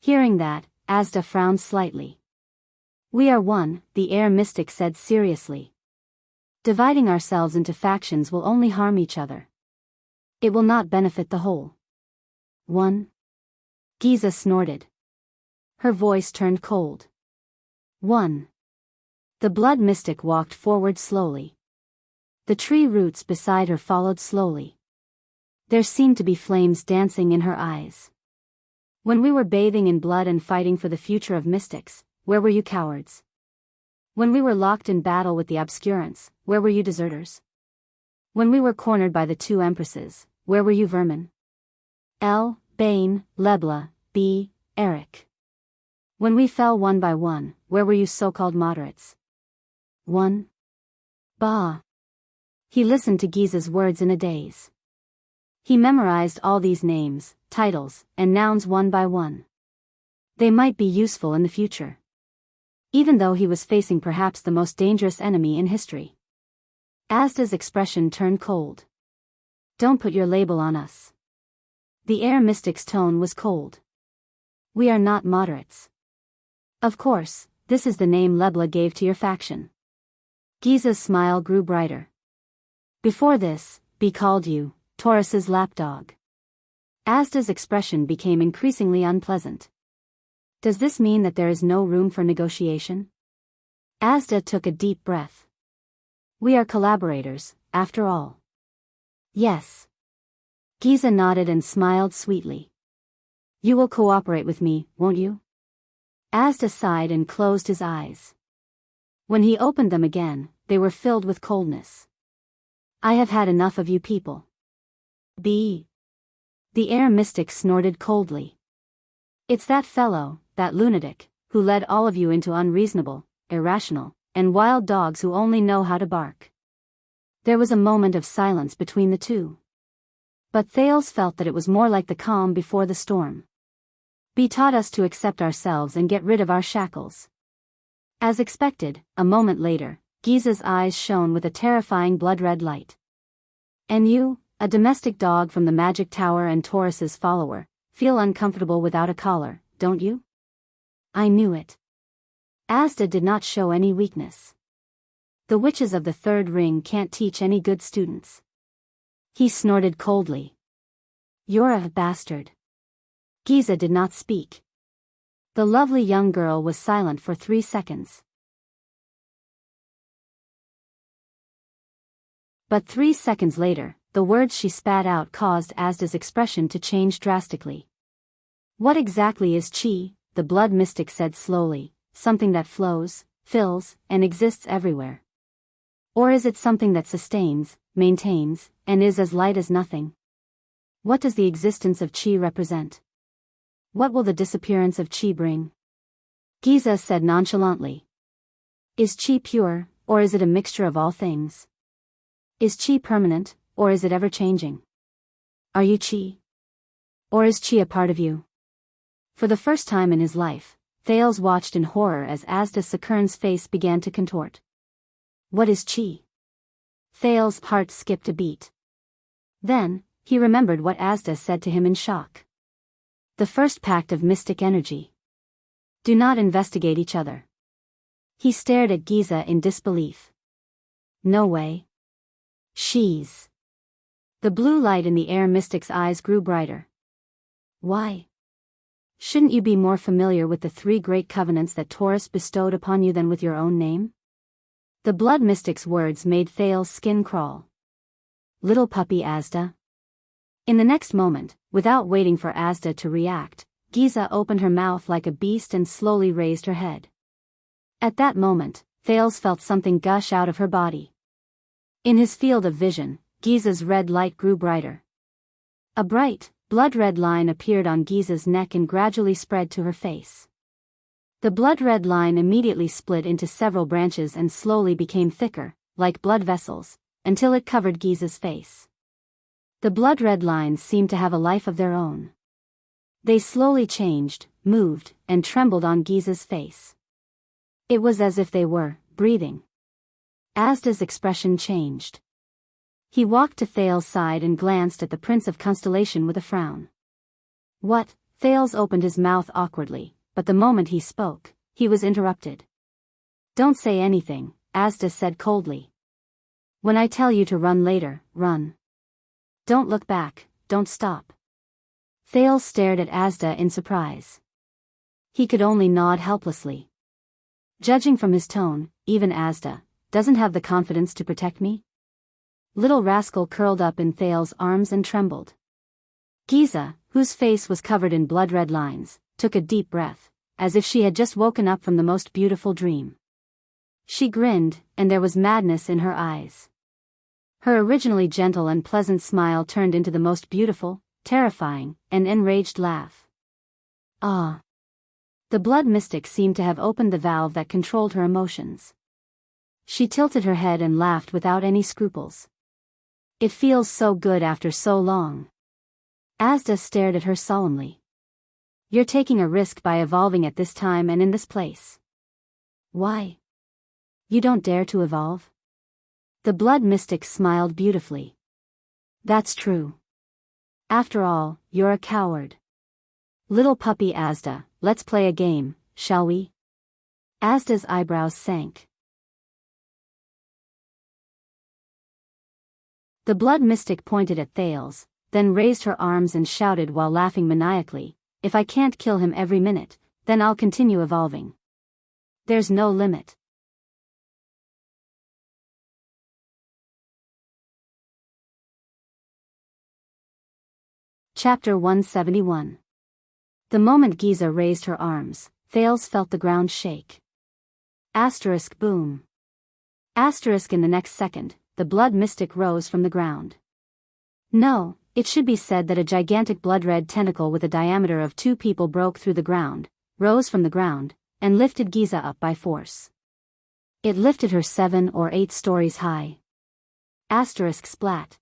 Hearing that, Asda frowned slightly. We are one, the air mystic said seriously. Dividing ourselves into factions will only harm each other. It will not benefit the whole. One? Giza snorted. Her voice turned cold. One. The blood mystic walked forward slowly. The tree roots beside her followed slowly. There seemed to be flames dancing in her eyes. When we were bathing in blood and fighting for the future of mystics, where were you cowards? When we were locked in battle with the obscurants, where were you deserters? When we were cornered by the two empresses, where were you, vermin? L. Bane, Lebla, B. Eric. When we fell one by one, where were you, so-called moderates? 1. Bah. He listened to Giza's words in a daze. He memorized all these names, titles, and nouns one by one. They might be useful in the future. Even though he was facing perhaps the most dangerous enemy in history. Asda's expression turned cold. Don't put your label on us. The air mystic's tone was cold. We are not moderates. Of course, this is the name Lebla gave to your faction. Giza's smile grew brighter. Before this, B called you Taurus's lapdog. Asda's expression became increasingly unpleasant. Does this mean that there is no room for negotiation? Asda took a deep breath. We are collaborators, after all. Yes. Giza nodded and smiled sweetly. You will cooperate with me, won't you? Asda sighed and closed his eyes. When he opened them again, they were filled with coldness. I have had enough of you people. B. The air mystic snorted coldly. It's that fellow, that lunatic, who led all of you into unreasonable, irrational, and wild dogs who only know how to bark. There was a moment of silence between the two. But Thales felt that it was more like the calm before the storm. B taught us to accept ourselves and get rid of our shackles. As expected, a moment later, Giza's eyes shone with a terrifying blood-red light. And you, a domestic dog from the Magic Tower and Taurus's follower, feel uncomfortable without a collar, don't you? I knew it. Asda did not show any weakness. The witches of the third ring can't teach any good students. He snorted coldly. You're a bastard. Giza did not speak. The lovely young girl was silent for 3 seconds. But 3 seconds later, the words she spat out caused Asda's expression to change drastically. What exactly is chi? The blood mystic said slowly. Something that flows, fills, and exists everywhere. Or is it something that sustains, maintains, and is as light as nothing? What does the existence of chi represent? What will the disappearance of chi bring? Giza said nonchalantly. Is chi pure, or is it a mixture of all things? Is chi permanent, or is it ever-changing? Are you chi? Or is chi a part of you? For the first time in his life, Thales watched in horror as Asda Sakurn's face began to contort. What is chi? Thales' heart skipped a beat. Then, he remembered what Asda said to him in shock. The first pact of mystic energy. Do not investigate each other. He stared at Giza in disbelief. No way. She's. The blue light in the air mystic's eyes grew brighter. Why? Shouldn't you be more familiar with the 3 great covenants that Taurus bestowed upon you than with your own name? The blood mystic's words made Thales' skin crawl. Little puppy Asda. In the next moment, without waiting for Asda to react, Giza opened her mouth like a beast and slowly raised her head. At that moment, Thales felt something gush out of her body. In his field of vision, Giza's red light grew brighter. A bright, blood-red line appeared on Giza's neck and gradually spread to her face. The blood-red line immediately split into several branches and slowly became thicker, like blood vessels, until it covered Giza's face. The blood-red lines seemed to have a life of their own. They slowly changed, moved, and trembled on Giza's face. It was as if they were breathing. Asda's expression changed. He walked to Thales' side and glanced at the Prince of Constellation with a frown. What? Thales opened his mouth awkwardly, but the moment he spoke, he was interrupted. Don't say anything, Asda said coldly. When I tell you to run later, run. Don't look back, don't stop. Thales stared at Asda in surprise. He could only nod helplessly. Judging from his tone, even Asda doesn't have the confidence to protect me? Little rascal curled up in Thales' arms and trembled. Giza, whose face was covered in blood-red lines, took a deep breath, as if she had just woken up from the most beautiful dream. She grinned, and there was madness in her eyes. Her originally gentle and pleasant smile turned into the most beautiful, terrifying, and enraged laugh. Ah! The blood mystic seemed to have opened the valve that controlled her emotions. She tilted her head and laughed without any scruples. It feels so good after so long. Asda stared at her solemnly. You're taking a risk by evolving at this time and in this place. Why? You don't dare to evolve? The blood mystic smiled beautifully. That's true. After all, you're a coward. Little puppy Asda, let's play a game, shall we? Asda's eyebrows sank. The blood mystic pointed at Thales, then raised her arms and shouted while laughing maniacally, if I can't kill him every minute, then I'll continue evolving. There's no limit. Chapter 171. The moment Giza raised her arms, Thales felt the ground shake. Asterisk boom. Asterisk in the next second, the blood mystic rose from the ground. No, it should be said that a gigantic blood-red tentacle with a diameter of 2 people broke through the ground, rose from the ground, and lifted Giza up by force. It lifted her 7 or 8 stories high. Asterisk splat.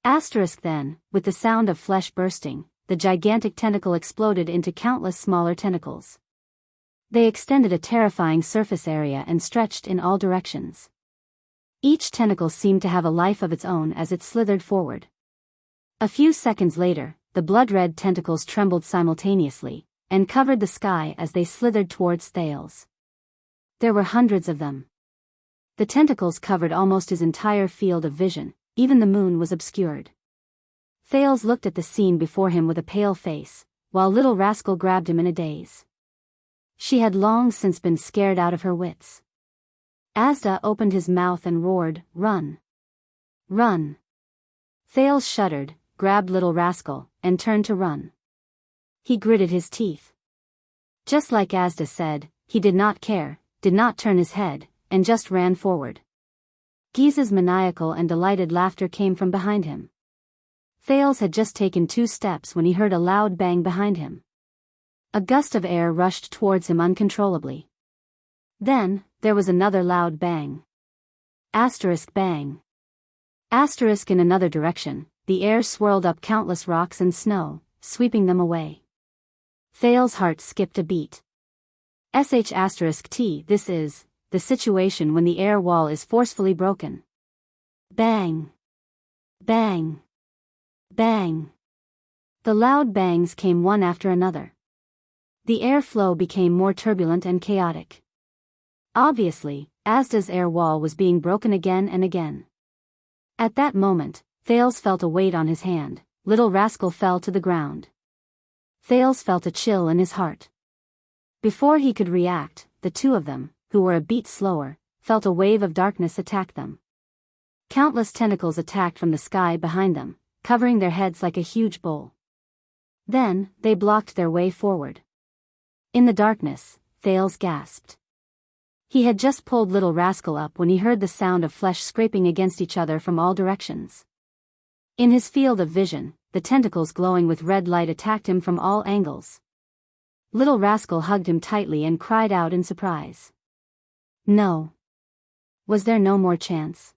Asterisk then, with the sound of flesh bursting, the gigantic tentacle exploded into countless smaller tentacles. They extended a terrifying surface area and stretched in all directions. Each tentacle seemed to have a life of its own as it slithered forward. A few seconds later, the blood-red tentacles trembled simultaneously, and covered the sky as they slithered towards Thales. There were hundreds of them. The tentacles covered almost his entire field of vision, even the moon was obscured. Thales looked at the scene before him with a pale face, while little rascal grabbed him in a daze. She had long since been scared out of her wits. Asda opened his mouth and roared, "Run! Run!" Thales shuddered, grabbed little rascal, and turned to run. He gritted his teeth. Just like Asda said, he did not care, did not turn his head, and just ran forward. Giza's maniacal and delighted laughter came from behind him. Thales had just taken 2 steps when he heard a loud bang behind him. A gust of air rushed towards him uncontrollably. Then, there was another loud bang. Asterisk bang. Asterisk in another direction, the air swirled up countless rocks and snow, sweeping them away. Thales' heart skipped a beat. *T. This is the situation when the air wall is forcefully broken. Bang! Bang! Bang! The loud bangs came one after another. The air flow became more turbulent and chaotic. Obviously, Asda's air wall was being broken again and again. At that moment, Thales felt a weight on his hand. Little rascal fell to the ground. Thales felt a chill in his heart. Before he could react, the 2 of them, who were a beat slower, felt a wave of darkness attack them. Countless tentacles attacked from the sky behind them, covering their heads like a huge bowl. Then, they blocked their way forward. In the darkness, Thales gasped. He had just pulled little rascal up when he heard the sound of flesh scraping against each other from all directions. In his field of vision, the tentacles glowing with red light attacked him from all angles. Little rascal hugged him tightly and cried out in surprise. No. Was there no more chance?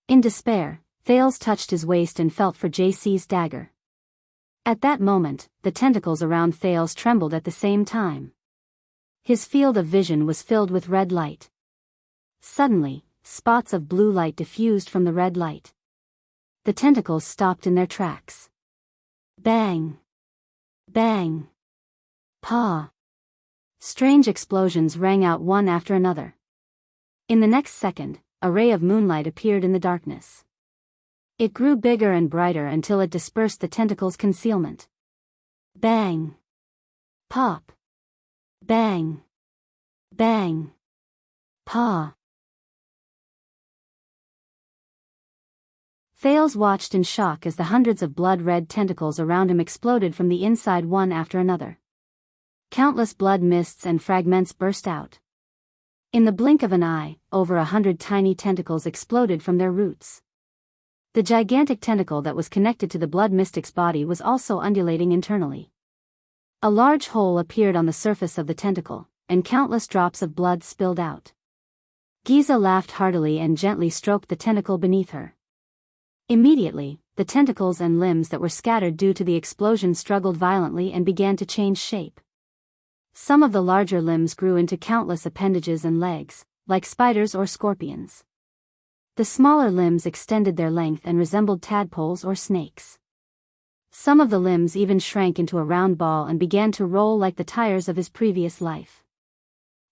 In despair, Thales touched his waist and felt for JC's dagger. At that moment, the tentacles around Thales trembled at the same time. His field of vision was filled with red light. Suddenly, spots of blue light diffused from the red light. The tentacles stopped in their tracks. Bang! Bang! Paw! Strange explosions rang out one after another. In the next second, a ray of moonlight appeared in the darkness. It grew bigger and brighter until it dispersed the tentacles' concealment. Bang! Pop! Bang! Bang! Paw! Thales watched in shock as the hundreds of blood-red tentacles around him exploded from the inside one after another. Countless blood mists and fragments burst out. In the blink of an eye, over 100 tiny tentacles exploded from their roots. The gigantic tentacle that was connected to the blood mystic's body was also undulating internally. A large hole appeared on the surface of the tentacle, and countless drops of blood spilled out. Giza laughed heartily and gently stroked the tentacle beneath her. Immediately, the tentacles and limbs that were scattered due to the explosion struggled violently and began to change shape. Some of the larger limbs grew into countless appendages and legs, like spiders or scorpions. The smaller limbs extended their length and resembled tadpoles or snakes. Some of the limbs even shrank into a round ball and began to roll like the tires of his previous life.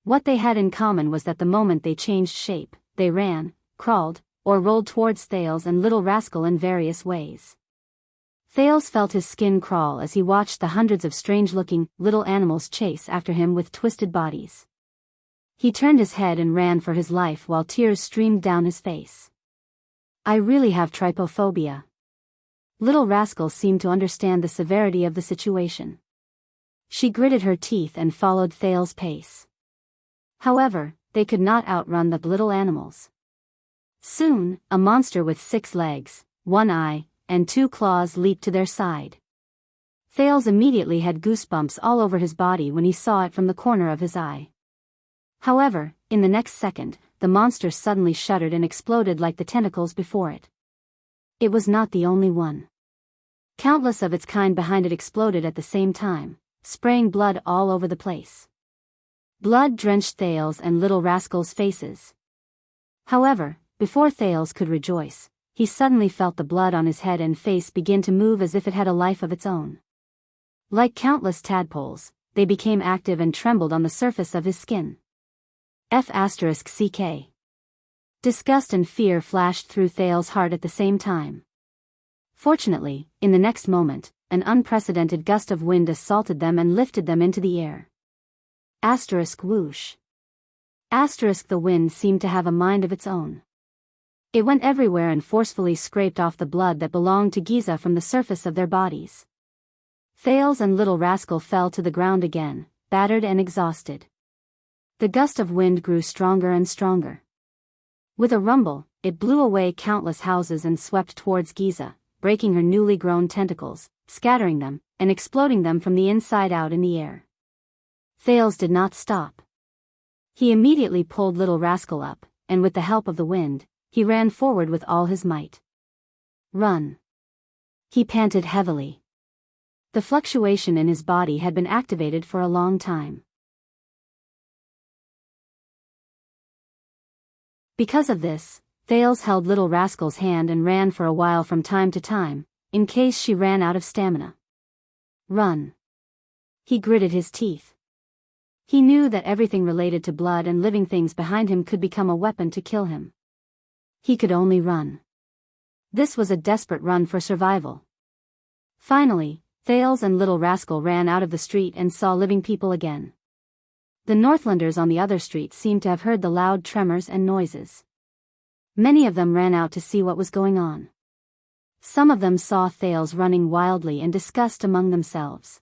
What they had in common was that the moment they changed shape, they ran, crawled, or rolled towards Thales and Little Rascal in various ways. Thales felt his skin crawl as he watched the hundreds of strange-looking, little animals chase after him with twisted bodies. He turned his head and ran for his life while tears streamed down his face. I really have trypophobia. Little Rascal seemed to understand the severity of the situation. She gritted her teeth and followed Thales' pace. However, they could not outrun the little animals. Soon, a monster with 6 legs, 1 eye, and 2 claws leaped to their side. Thales immediately had goosebumps all over his body when he saw it from the corner of his eye. However, in the next second, the monster suddenly shuddered and exploded like the tentacles before it. It was not the only one. Countless of its kind behind it exploded at the same time, spraying blood all over the place. Blood drenched Thales and Little Rascal's faces. However, before Thales could rejoice, he suddenly felt the blood on his head and face begin to move as if it had a life of its own. Like countless tadpoles, they became active and trembled on the surface of his skin. F***ck. Disgust and fear flashed through Thales' heart at the same time. Fortunately, in the next moment, an unprecedented gust of wind assaulted them and lifted them into the air. Whoosh. The wind seemed to have a mind of its own. It went everywhere and forcefully scraped off the blood that belonged to Giza from the surface of their bodies. Thales and Little Rascal fell to the ground again, battered and exhausted. The gust of wind grew stronger and stronger. With a rumble, it blew away countless houses and swept towards Giza, breaking her newly grown tentacles, scattering them, and exploding them from the inside out in the air. Thales did not stop. He immediately pulled Little Rascal up, and with the help of the wind, he ran forward with all his might. Run. He panted heavily. The fluctuation in his body had been activated for a long time. Because of this, Thales held Little Rascal's hand and ran for a while from time to time, in case she ran out of stamina. Run. He gritted his teeth. He knew that everything related to blood and living things behind him could become a weapon to kill him. He could only run. This was a desperate run for survival. Finally, Thales and Little Rascal ran out of the street and saw living people again. The Northlanders on the other street seemed to have heard the loud tremors and noises. Many of them ran out to see what was going on. Some of them saw Thales running wildly and discussed among themselves.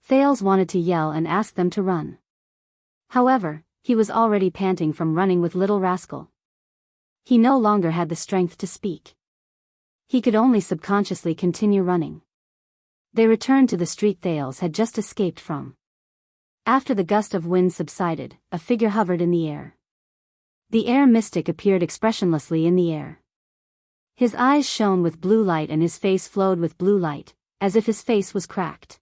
Thales wanted to yell and ask them to run. However, he was already panting from running with Little Rascal. He no longer had the strength to speak. He could only subconsciously continue running. They returned to the street Thales had just escaped from. After the gust of wind subsided, a figure hovered in the air. The air mystic appeared expressionlessly in the air. His eyes shone with blue light and his face flowed with blue light, as if his face was cracked.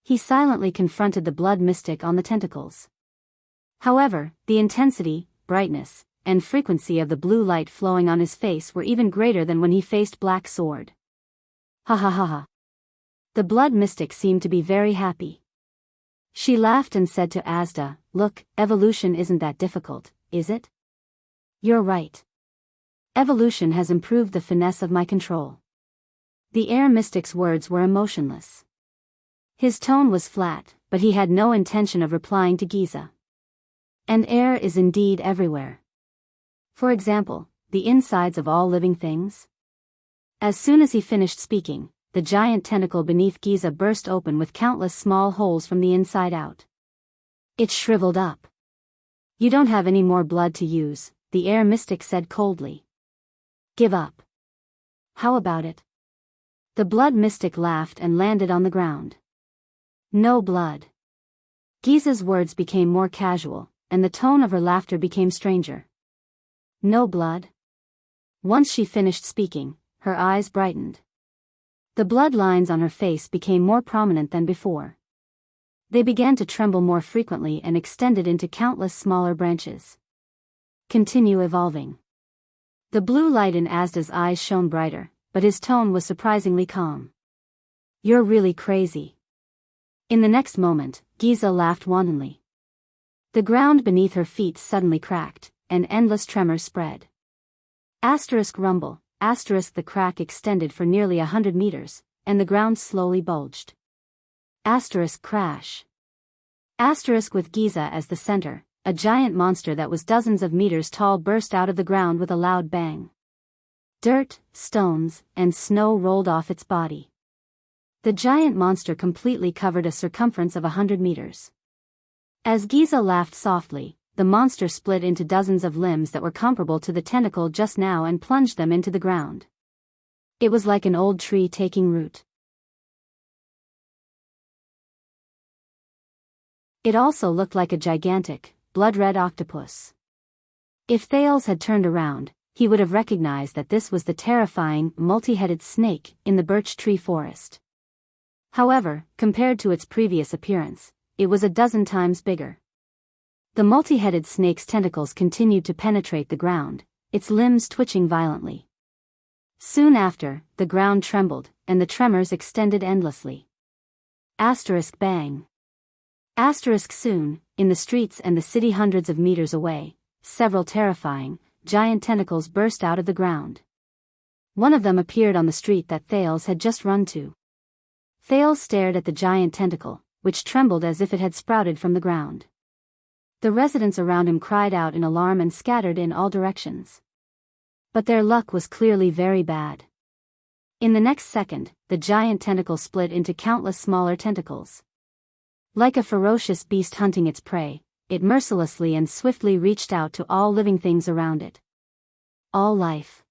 He silently confronted the blood mystic on the tentacles. However, the intensity, brightness, and frequency of the blue light flowing on his face were even greater than when he faced Black Sword. Ha ha ha ha. The blood mystic seemed to be very happy. She laughed and said to Asda, "Look, evolution isn't that difficult, is it? You're right. Evolution has improved the finesse of my control." The air mystic's words were emotionless. His tone was flat, but he had no intention of replying to Giza. And air is indeed everywhere. For example, the insides of all living things. As soon as he finished speaking, the giant tentacle beneath Giza burst open with countless small holes from the inside out. It shriveled up. "You don't have any more blood to use," the air mystic said coldly. "Give up. How about it? The blood mystic laughed and landed on the ground. No blood. Giza's words became more casual, and the tone of her laughter became stranger. No blood? Once she finished speaking, her eyes brightened. The blood lines on her face became more prominent than before. They began to tremble more frequently and extended into countless smaller branches. Continue evolving. The blue light in Asda's eyes shone brighter, but his tone was surprisingly calm. You're really crazy. In the next moment, Giza laughed wantonly. The ground beneath her feet suddenly cracked, and endless tremors spread. Asterisk rumble, asterisk the crack extended for nearly 100 meters, and the ground slowly bulged. Asterisk crash. Asterisk with Giza as the center, a giant monster that was dozens of meters tall burst out of the ground with a loud bang. Dirt, stones, and snow rolled off its body. The giant monster completely covered a circumference of 100 meters. As Giza laughed softly, the monster split into dozens of limbs that were comparable to the tentacle just now and plunged them into the ground. It was like an old tree taking root. It also looked like a gigantic, blood-red octopus. If Thales had turned around, he would have recognized that this was the terrifying, multi-headed snake in the birch tree forest. However, compared to its previous appearance, it was a dozen times bigger. The multi-headed snake's tentacles continued to penetrate the ground, its limbs twitching violently. Soon after, the ground trembled, and the tremors extended endlessly. Asterisk bang. Asterisk soon, in the streets and the city hundreds of meters away, several terrifying, giant tentacles burst out of the ground. One of them appeared on the street that Thales had just run to. Thales stared at the giant tentacle, which trembled as if it had sprouted from the ground. The residents around him cried out in alarm and scattered in all directions. But their luck was clearly very bad. In the next second, the giant tentacle split into countless smaller tentacles. Like a ferocious beast hunting its prey, it mercilessly and swiftly reached out to all living things around it. All life.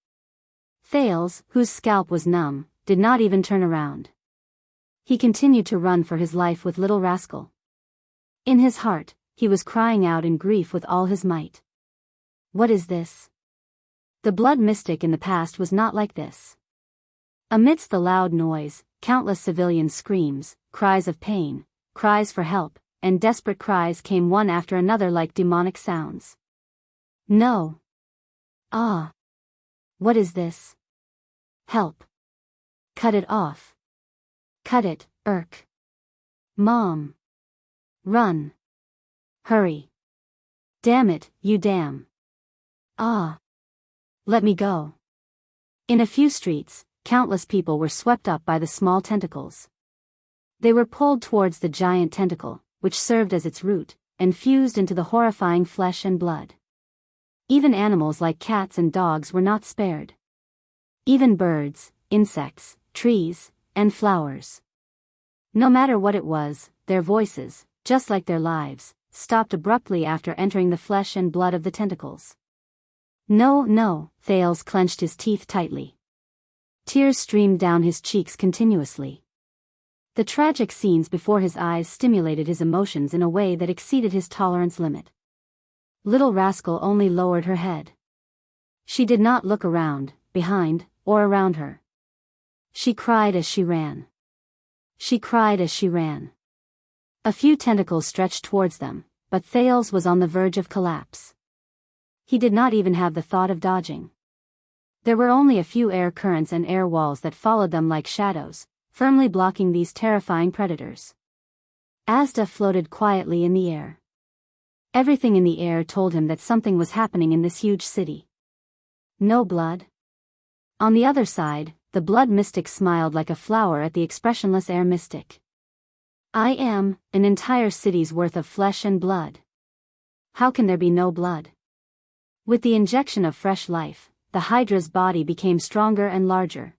Thales, whose scalp was numb, did not even turn around. He continued to run for his life with Little Rascal. In his heart, he was crying out in grief with all his might. What is this? The blood mystic in the past was not like this. Amidst the loud noise, countless civilian screams, cries of pain, cries for help, and desperate cries came one after another like demonic sounds. No. Ah. What is this? Help. Cut it off. Cut it, Irk. Mom. Run. Hurry. Damn it, you damn. Ah. Let me go. In a few streets, countless people were swept up by the small tentacles. They were pulled towards the giant tentacle, which served as its root, and fused into the horrifying flesh and blood. Even animals like cats and dogs were not spared. Even birds, insects, trees, and flowers. No matter what it was, their voices, just like their lives, stopped abruptly after entering the flesh and blood of the tentacles. No, no, Thales clenched his teeth tightly. Tears streamed down his cheeks continuously. The tragic scenes before his eyes stimulated his emotions in a way that exceeded his tolerance limit. Little Rascal only lowered her head. She did not look around, behind, or around her. She cried as she ran. She cried as she ran. A few tentacles stretched towards them, but Thales was on the verge of collapse. He did not even have the thought of dodging. There were only a few air currents and air walls that followed them like shadows, firmly blocking these terrifying predators. Asda floated quietly in the air. Everything in the air told him that something was happening in this huge city. No blood. On the other side, the blood mystic smiled like a flower at the expressionless air mystic. I am an entire city's worth of flesh and blood. How can there be no blood? With the injection of fresh life, the Hydra's body became stronger and larger.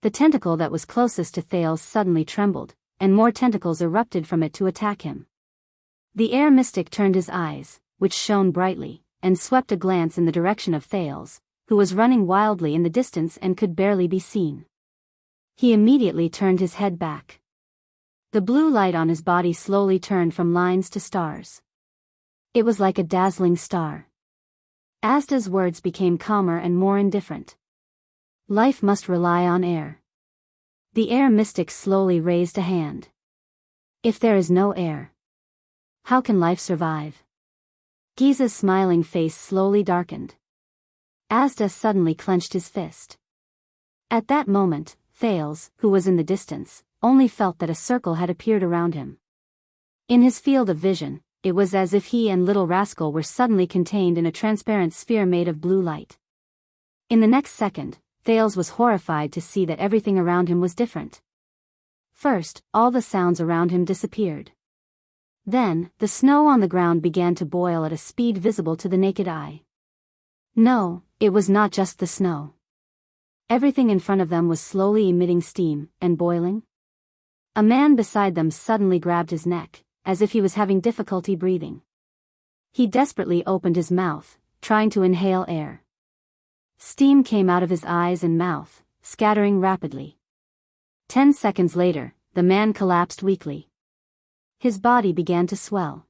The tentacle that was closest to Thales suddenly trembled, and more tentacles erupted from it to attack him. The air mystic turned his eyes, which shone brightly, and swept a glance in the direction of Thales, who was running wildly in the distance and could barely be seen. He immediately turned his head back. The blue light on his body slowly turned from lines to stars. It was like a dazzling star. Asda's words became calmer and more indifferent. Life must rely on air. The air mystic slowly raised a hand. If there is no air, how can life survive? Giza's smiling face slowly darkened. Asda suddenly clenched his fist. At that moment, Thales, who was in the distance, only felt that a circle had appeared around him. In his field of vision, it was as if he and Little Rascal were suddenly contained in a transparent sphere made of blue light. In the next second, Thales was horrified to see that everything around him was different. First, all the sounds around him disappeared. Then, the snow on the ground began to boil at a speed visible to the naked eye. No, it was not just the snow. Everything in front of them was slowly emitting steam and boiling. A man beside them suddenly grabbed his neck, as if he was having difficulty breathing. He desperately opened his mouth, trying to inhale air. Steam came out of his eyes and mouth, scattering rapidly. 10 seconds later, the man collapsed weakly. His body began to swell.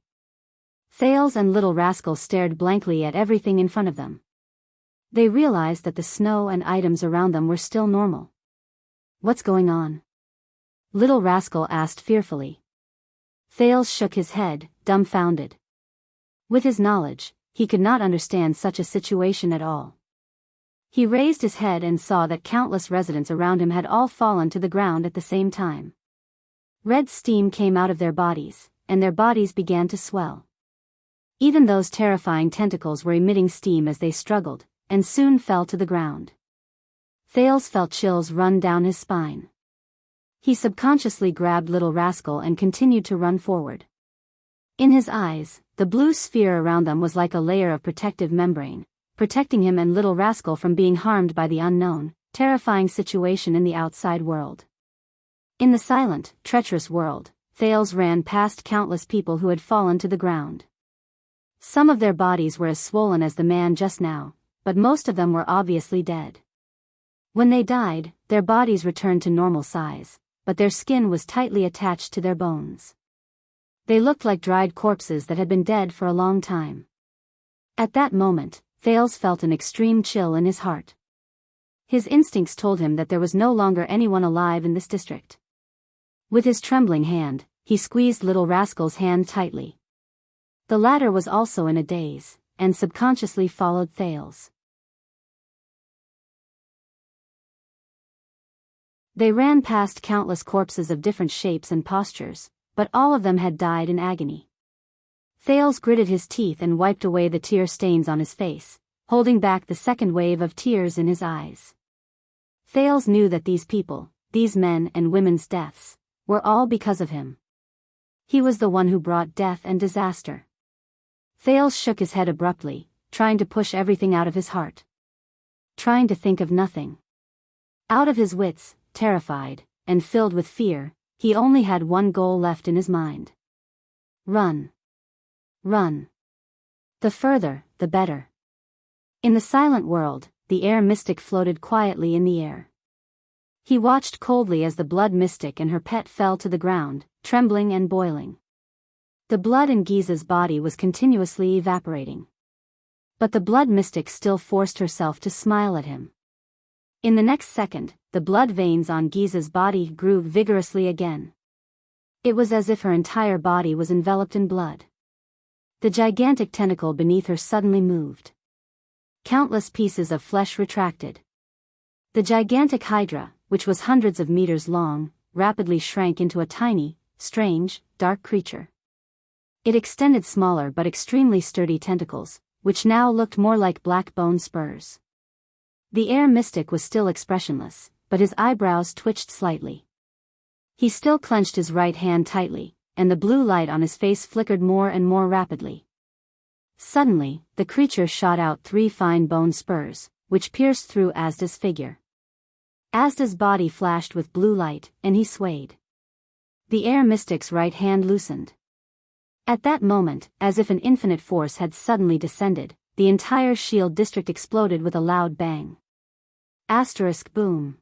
Thales and Little Rascal stared blankly at everything in front of them. They realized that the snow and items around them were still normal. What's going on? Little Rascal asked fearfully. Thales shook his head, dumbfounded. With his knowledge, he could not understand such a situation at all. He raised his head and saw that countless residents around him had all fallen to the ground at the same time. Red steam came out of their bodies, and their bodies began to swell. Even those terrifying tentacles were emitting steam as they struggled, and soon fell to the ground. Thales felt chills run down his spine. He subconsciously grabbed Little Rascal and continued to run forward. In his eyes, the blue sphere around them was like a layer of protective membrane, protecting him and Little Rascal from being harmed by the unknown, terrifying situation in the outside world. In the silent, treacherous world, Thales ran past countless people who had fallen to the ground. Some of their bodies were as swollen as the man just now, but most of them were obviously dead. When they died, their bodies returned to normal size, but their skin was tightly attached to their bones. They looked like dried corpses that had been dead for a long time. At that moment, Thales felt an extreme chill in his heart. His instincts told him that there was no longer anyone alive in this district. With his trembling hand, he squeezed Little Rascal's hand tightly. The latter was also in a daze, and subconsciously followed Thales. They ran past countless corpses of different shapes and postures, but all of them had died in agony. Thales gritted his teeth and wiped away the tear stains on his face, holding back the second wave of tears in his eyes. Thales knew that these people, these men and women's deaths, were all because of him. He was the one who brought death and disaster. Thales shook his head abruptly, trying to push everything out of his heart. Trying to think of nothing. Out of his wits, terrified, and filled with fear, he only had one goal left in his mind. Run. Run. The further, the better. In the silent world, the air mystic floated quietly in the air. He watched coldly as the blood mystic and her pet fell to the ground, trembling and boiling. The blood in Giza's body was continuously evaporating. But the blood mystic still forced herself to smile at him. In the next second, the blood veins on Giza's body grew vigorously again. It was as if her entire body was enveloped in blood. The gigantic tentacle beneath her suddenly moved. Countless pieces of flesh retracted. The gigantic hydra, which was hundreds of meters long, rapidly shrank into a tiny, strange, dark creature. It extended smaller but extremely sturdy tentacles, which now looked more like black bone spurs. The air mystic was still expressionless, but his eyebrows twitched slightly. He still clenched his right hand tightly, and the blue light on his face flickered more and more rapidly. Suddenly, the creature shot out 3 fine bone spurs, which pierced through Asda's figure. Asda's body flashed with blue light, and he swayed. The air mystic's right hand loosened. At that moment, as if an infinite force had suddenly descended, the entire Shield district exploded with a loud bang. Asterisk boom.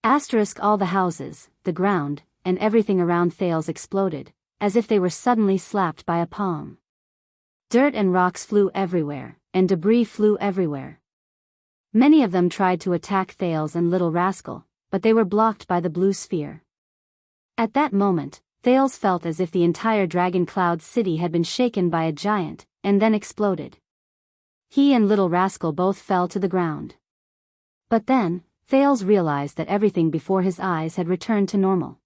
Asterisk all the houses, the ground, and everything around Thales exploded, as if they were suddenly slapped by a palm. Dirt and rocks flew everywhere, and debris flew everywhere. Many of them tried to attack Thales and Little Rascal, but they were blocked by the blue sphere. At that moment, Thales felt as if the entire Dragon Cloud City had been shaken by a giant, and then exploded. He and Little Rascal both fell to the ground. But then, Thales realized that everything before his eyes had returned to normal.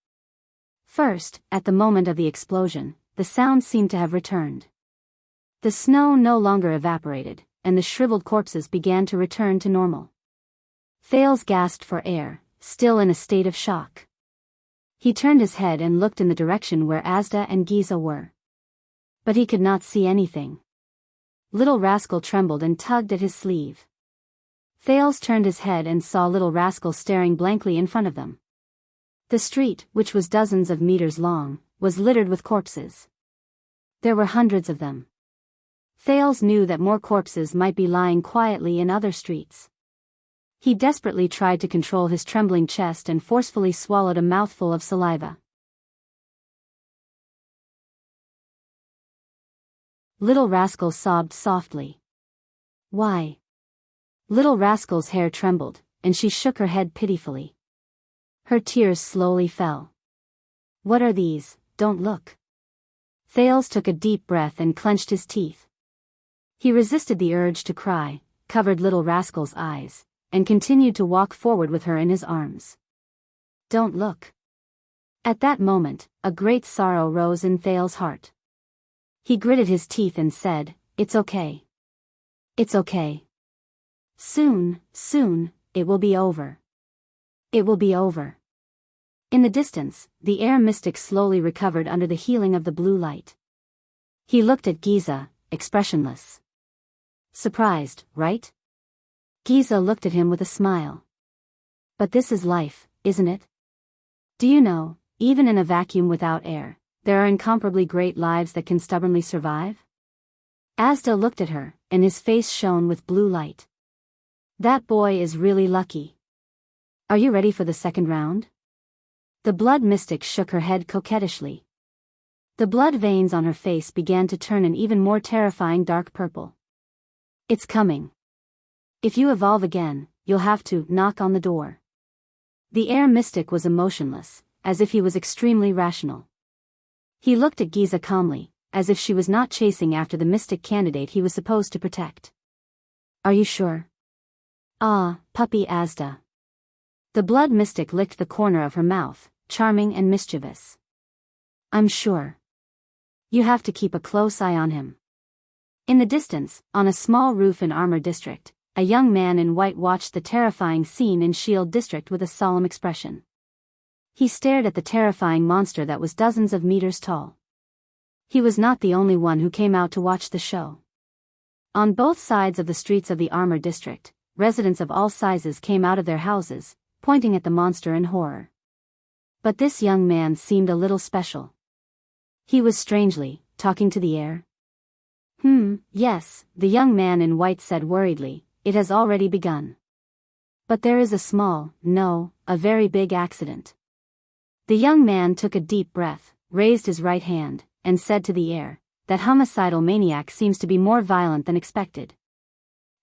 First, at the moment of the explosion, the sound seemed to have returned. The snow no longer evaporated, and the shriveled corpses began to return to normal. Thales gasped for air, still in a state of shock. He turned his head and looked in the direction where Asda and Giza were. But he could not see anything. Little Rascal trembled and tugged at his sleeve. Thales turned his head and saw Little Rascal staring blankly in front of them. The street, which was dozens of meters long, was littered with corpses. There were hundreds of them. Thales knew that more corpses might be lying quietly in other streets. He desperately tried to control his trembling chest and forcefully swallowed a mouthful of saliva. Little Rascal sobbed softly. Why? Little Rascal's hair trembled, and she shook her head pitifully. Her tears slowly fell. What are these? Don't look. Thales took a deep breath and clenched his teeth. He resisted the urge to cry, covered Little Rascal's eyes, and continued to walk forward with her in his arms. Don't look. At that moment, a great sorrow rose in Thales' heart. He gritted his teeth and said, It's okay. It's okay. Soon, it will be over. It will be over. In the distance, the air mystic slowly recovered under the healing of the blue light. He looked at Giza, expressionless. Surprised, right? Giza looked at him with a smile. But this is life, isn't it? Do you know, even in a vacuum without air, there are incomparably great lives that can stubbornly survive? Asda looked at her, and his face shone with blue light. That boy is really lucky. Are you ready for the second round? The blood mystic shook her head coquettishly. The blood veins on her face began to turn an even more terrifying dark purple. It's coming. If you evolve again, you'll have to knock on the door. The air mystic was emotionless, as if he was extremely rational. He looked at Giza calmly, as if she was not chasing after the mystic candidate he was supposed to protect. Are you sure? Ah, puppy Asda. The blood mystic licked the corner of her mouth, charming and mischievous. I'm sure. You have to keep a close eye on him. In the distance, on a small roof in Armor District, a young man in white watched the terrifying scene in Shield District with a solemn expression. He stared at the terrifying monster that was dozens of meters tall. He was not the only one who came out to watch the show. On both sides of the streets of the Armor District, residents of all sizes came out of their houses, pointing at the monster in horror. But this young man seemed a little special. He was strangely talking to the air. Yes, the young man in white said worriedly, it has already begun. But there is a small, no, a very big accident. The young man took a deep breath, raised his right hand, and said to the air, that homicidal maniac seems to be more violent than expected.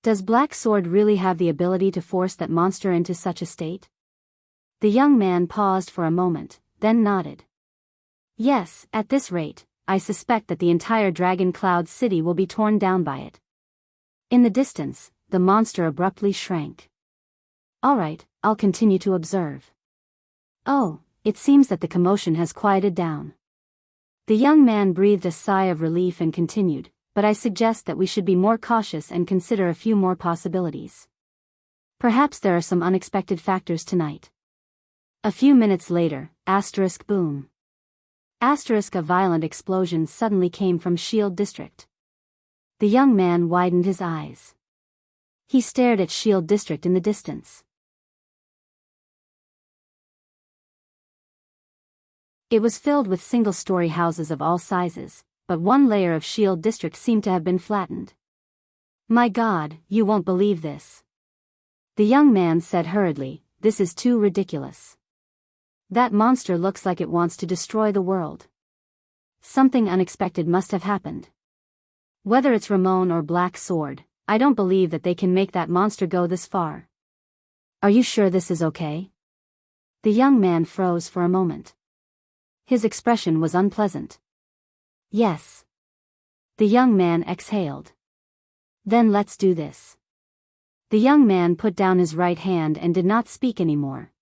Does Black Sword really have the ability to force that monster into such a state? The young man paused for a moment, then nodded. Yes, at this rate, I suspect that the entire Dragon Cloud City will be torn down by it. In the distance, the monster abruptly shrank. All right, I'll continue to observe. Oh, it seems that the commotion has quieted down. The young man breathed a sigh of relief and continued, but I suggest that we should be more cautious and consider a few more possibilities. Perhaps there are some unexpected factors tonight. A few minutes later, asterisk boom. Asterisk a violent explosion suddenly came from Shield District. The young man widened his eyes. He stared at Shield District in the distance. It was filled with single-story houses of all sizes, but one layer of Shield District seemed to have been flattened. My God, you won't believe this. The young man said hurriedly, this is too ridiculous. That monster looks like it wants to destroy the world. Something unexpected must have happened. Whether it's Ramon or Black Sword, I don't believe that they can make that monster go this far. Are you sure this is okay? The young man froze for a moment. His expression was unpleasant. Yes. The young man exhaled. Then let's do this. The young man put down his right hand and did not speak anymore.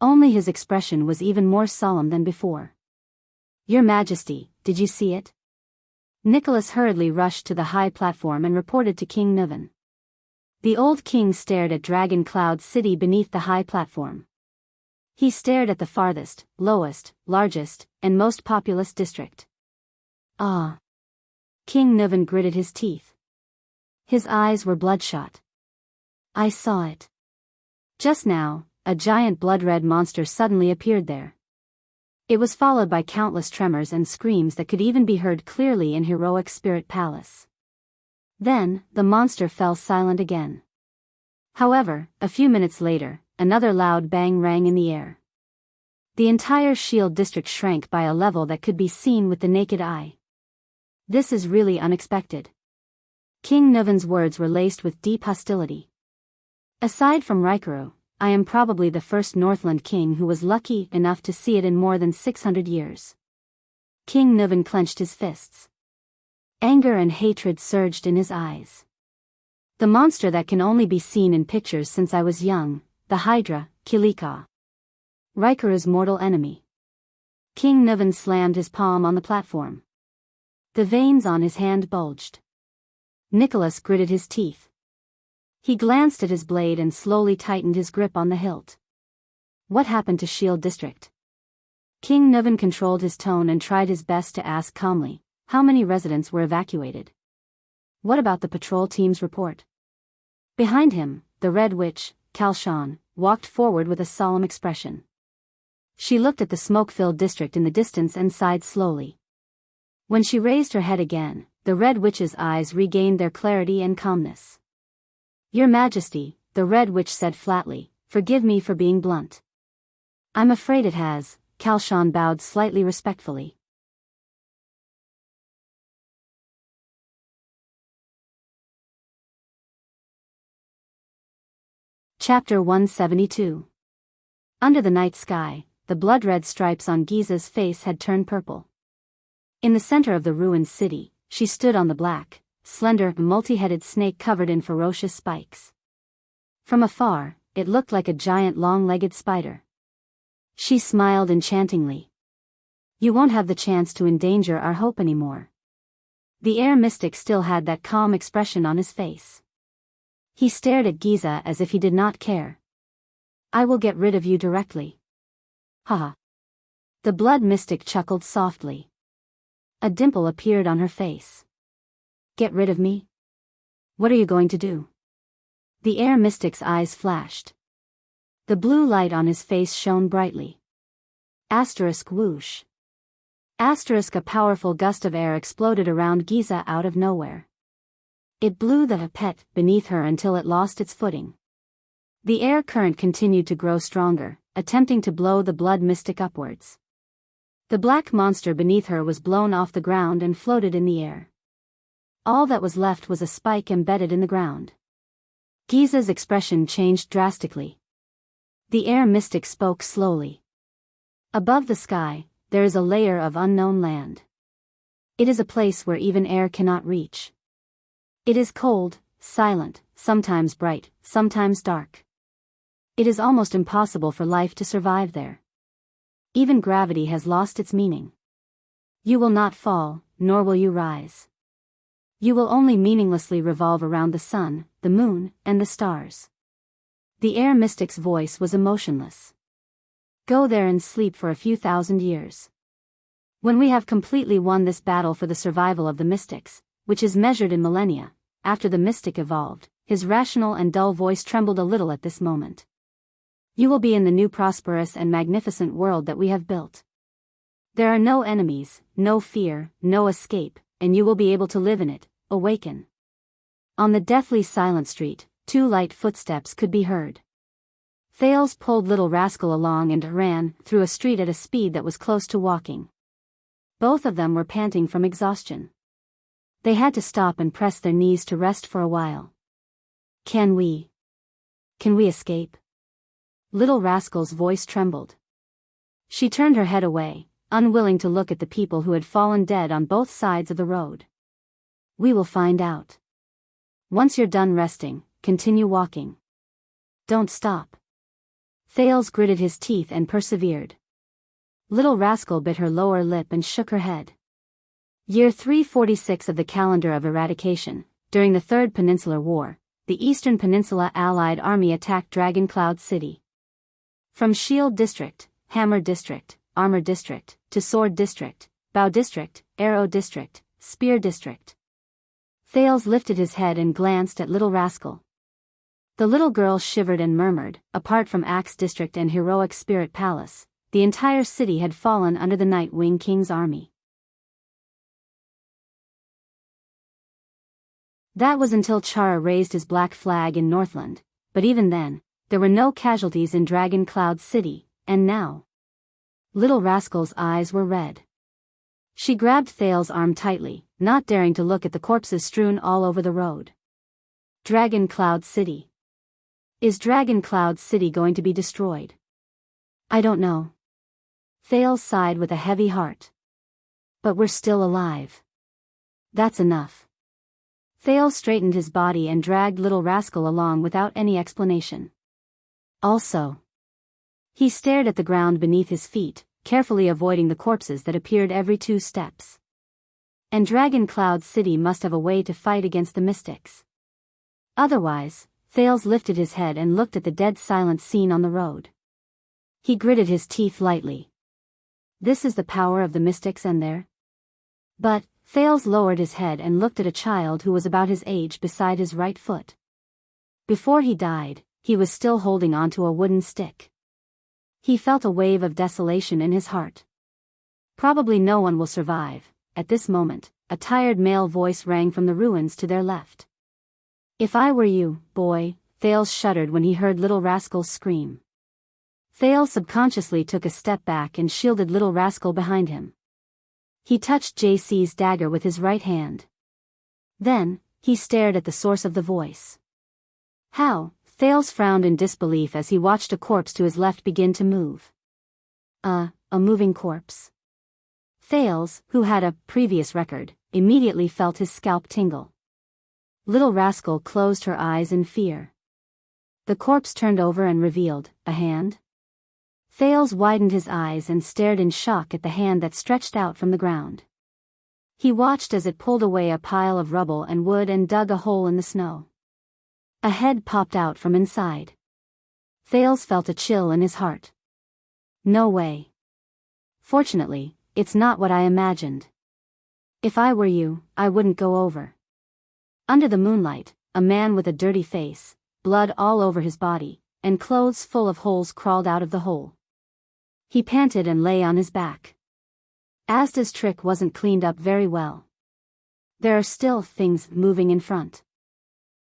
Only his expression was even more solemn than before. Your Majesty, did you see it? Nicholas hurriedly rushed to the high platform and reported to King Niven. The old king stared at Dragon Cloud City beneath the high platform. He stared at the farthest, lowest, largest, and most populous district. Ah! King Niven gritted his teeth. His eyes were bloodshot. I saw it. Just now, a giant blood-red monster suddenly appeared there. It was followed by countless tremors and screams that could even be heard clearly in Heroic Spirit Palace. Then, the monster fell silent again. However, a few minutes later, another loud bang rang in the air. The entire Shield District shrank by a level that could be seen with the naked eye. This is really unexpected. King Niven's words were laced with deep hostility. Aside from Raikuru, I am probably the first Northland king who was lucky enough to see it in more than 600 years. King Niven clenched his fists. Anger and hatred surged in his eyes. The monster that can only be seen in pictures since I was young, the Hydra, Kilika. Raikuru's mortal enemy. King Niven slammed his palm on the platform. The veins on his hand bulged. Nicholas gritted his teeth. He glanced at his blade and slowly tightened his grip on the hilt. What happened to Shield District? King Niven controlled his tone and tried his best to ask calmly, how many residents were evacuated? What about the patrol team's report? Behind him, the Red Witch, Kalshan, walked forward with a solemn expression. She looked at the smoke-filled district in the distance and sighed slowly. When she raised her head again, the Red Witch's eyes regained their clarity and calmness. Your Majesty, the Red Witch said flatly, forgive me for being blunt. I'm afraid it has, Kalshan bowed slightly respectfully. Chapter 172. Under the night sky, the blood-red stripes on Giza's face had turned purple. In the center of the ruined city, she stood on the black, slender, multi-headed snake covered in ferocious spikes. From afar, it looked like a giant long-legged spider. She smiled enchantingly. You won't have the chance to endanger our hope anymore. The air mystic still had that calm expression on his face. He stared at Giza as if he did not care. I will get rid of you directly. Haha. The blood mystic chuckled softly. A dimple appeared on her face. Get rid of me? What are you going to do? The air mystic's eyes flashed. The blue light on his face shone brightly. Asterisk whoosh. Asterisk a powerful gust of air exploded around Giza out of nowhere. It blew the pet beneath her until it lost its footing. The air current continued to grow stronger, attempting to blow the blood mystic upwards. The black monster beneath her was blown off the ground and floated in the air. All that was left was a spike embedded in the ground. Giza's expression changed drastically. The air mystic spoke slowly. Above the sky, there is a layer of unknown land. It is a place where even air cannot reach. It is cold, silent, sometimes bright, sometimes dark. It is almost impossible for life to survive there. Even gravity has lost its meaning. You will not fall, nor will you rise. You will only meaninglessly revolve around the sun, the moon, and the stars. The air mystic's voice was emotionless. Go there and sleep for a few thousand years. When we have completely won this battle for the survival of the mystics, which is measured in millennia, after the mystic evolved, his rational and dull voice trembled a little at this moment. You will be in the new prosperous and magnificent world that we have built. There are no enemies, no fear, no escape, and you will be able to live in it, awaken. On the deathly silent street, 2 light footsteps could be heard. Thales pulled Little Rascal along and ran through a street at a speed that was close to walking. Both of them were panting from exhaustion. They had to stop and press their knees to rest for a while. Can we escape? Little Rascal's voice trembled. She turned her head away, unwilling to look at the people who had fallen dead on both sides of the road. We will find out. Once you're done resting, continue walking. Don't stop. Thales gritted his teeth and persevered. Little Rascal bit her lower lip and shook her head. Year 346 of the calendar of eradication. During the Third Peninsular War, the Eastern Peninsula Allied Army attacked Dragon Cloud City. From Shield District, Hammer District, Armor District, to Sword District, Bow District, Arrow District, Spear District. Thales lifted his head and glanced at Little Rascal. The little girl shivered and murmured, apart from Axe District and Heroic Spirit Palace, the entire city had fallen under the Night Wing King's army. That was until Chara raised his black flag in Northland, but even then, there were no casualties in Dragon Cloud City, and now. Little Rascal's eyes were red. She grabbed Thales' arm tightly, not daring to look at the corpses strewn all over the road. Dragon Cloud City. Is Dragon Cloud City going to be destroyed? I don't know. Thales sighed with a heavy heart. But we're still alive. That's enough. Thales straightened his body and dragged Little Rascal along without any explanation. Also, he stared at the ground beneath his feet, carefully avoiding the corpses that appeared every 2 steps. And Dragon Cloud City must have a way to fight against the mystics. Otherwise, Thales lifted his head and looked at the dead silent scene on the road. He gritted his teeth lightly. This is the power of the mystics and their... But, Thales lowered his head and looked at a child who was about his age beside his right foot. Before he died, he was still holding onto a wooden stick. He felt a wave of desolation in his heart. Probably no one will survive. At this moment, a tired male voice rang from the ruins to their left. If I were you, boy, Thales shuddered when he heard Little Rascal scream. Thales subconsciously took a step back and shielded Little Rascal behind him. He touched JC's dagger with his right hand. Then, he stared at the source of the voice. How? Thales frowned in disbelief as he watched a corpse to his left begin to move. A moving corpse. Thales, who had a previous record, immediately felt his scalp tingle. Little Rascal closed her eyes in fear. The corpse turned over and revealed a hand. Thales widened his eyes and stared in shock at the hand that stretched out from the ground. He watched as it pulled away a pile of rubble and wood and dug a hole in the snow. A head popped out from inside. Thales felt a chill in his heart. No way. Fortunately, it's not what I imagined. If I were you, I wouldn't go over. Under the moonlight, a man with a dirty face, blood all over his body, and clothes full of holes crawled out of the hole. He panted and lay on his back. Asda's trick wasn't cleaned up very well. There are still things moving in front.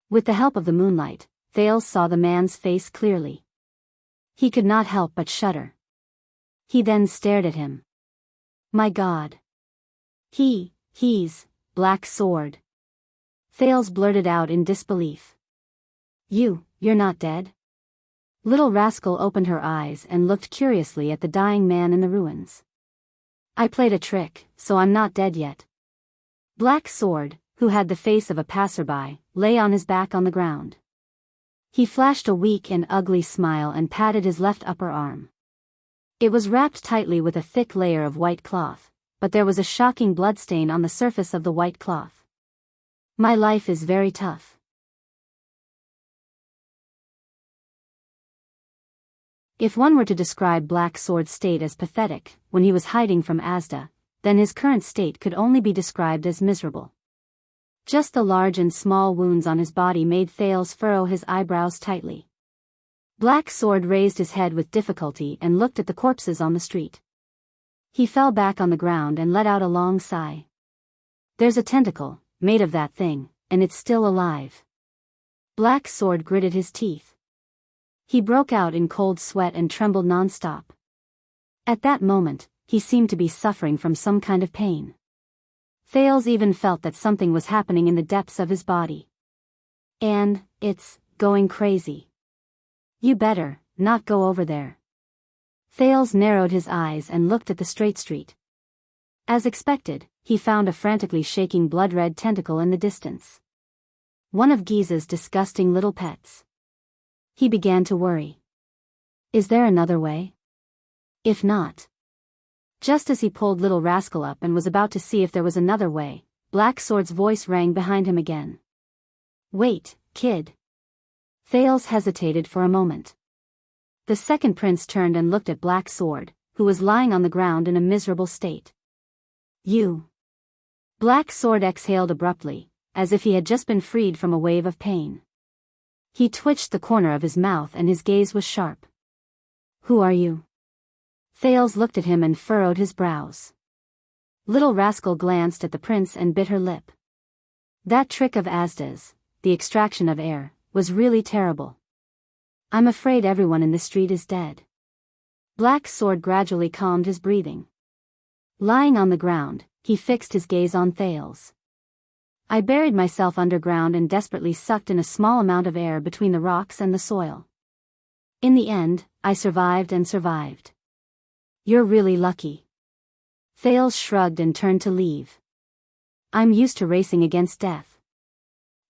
With the help of the moonlight, Thales saw the man's face clearly. He could not help but shudder. He then stared at him. My God. He's Black Sword. Thales blurted out in disbelief. You're not dead? Little Rascal opened her eyes and looked curiously at the dying man in the ruins. I played a trick, so I'm not dead yet. Black Sword, who had the face of a passerby, lay on his back on the ground. He flashed a weak and ugly smile and patted his left upper arm. It was wrapped tightly with a thick layer of white cloth, but there was a shocking bloodstain on the surface of the white cloth. My life is very tough. If one were to describe Black Sword's state as pathetic when he was hiding from Asda, then his current state could only be described as miserable. Just the large and small wounds on his body made Thales furrow his eyebrows tightly. Black Sword raised his head with difficulty and looked at the corpses on the street. He fell back on the ground and let out a long sigh. There's a tentacle, made of that thing, and it's still alive. Black Sword gritted his teeth. He broke out in cold sweat and trembled non-stop. At that moment, he seemed to be suffering from some kind of pain. Thales even felt that something was happening in the depths of his body. And, it's going crazy. You better not go over there. Thales narrowed his eyes and looked at the straight street. As expected, he found a frantically shaking blood-red tentacle in the distance. One of Giza's disgusting little pets. He began to worry. Is there another way? If not. Just as he pulled Little Rascal up and was about to see if there was another way, Black Sword's voice rang behind him again. Wait, kid. Thales hesitated for a moment. The second prince turned and looked at Black Sword, who was lying on the ground in a miserable state. You. Black Sword exhaled abruptly, as if he had just been freed from a wave of pain. He twitched the corner of his mouth and his gaze was sharp. Who are you? Thales looked at him and furrowed his brows. Little Rascal glanced at the prince and bit her lip. That trick of Asda's, the extraction of air, was really terrible. I'm afraid everyone in this street is dead. Black Sword gradually calmed his breathing. Lying on the ground, he fixed his gaze on Thales. I buried myself underground and desperately sucked in a small amount of air between the rocks and the soil. In the end, I survived and survived. You're really lucky. Thales shrugged and turned to leave. I'm used to racing against death.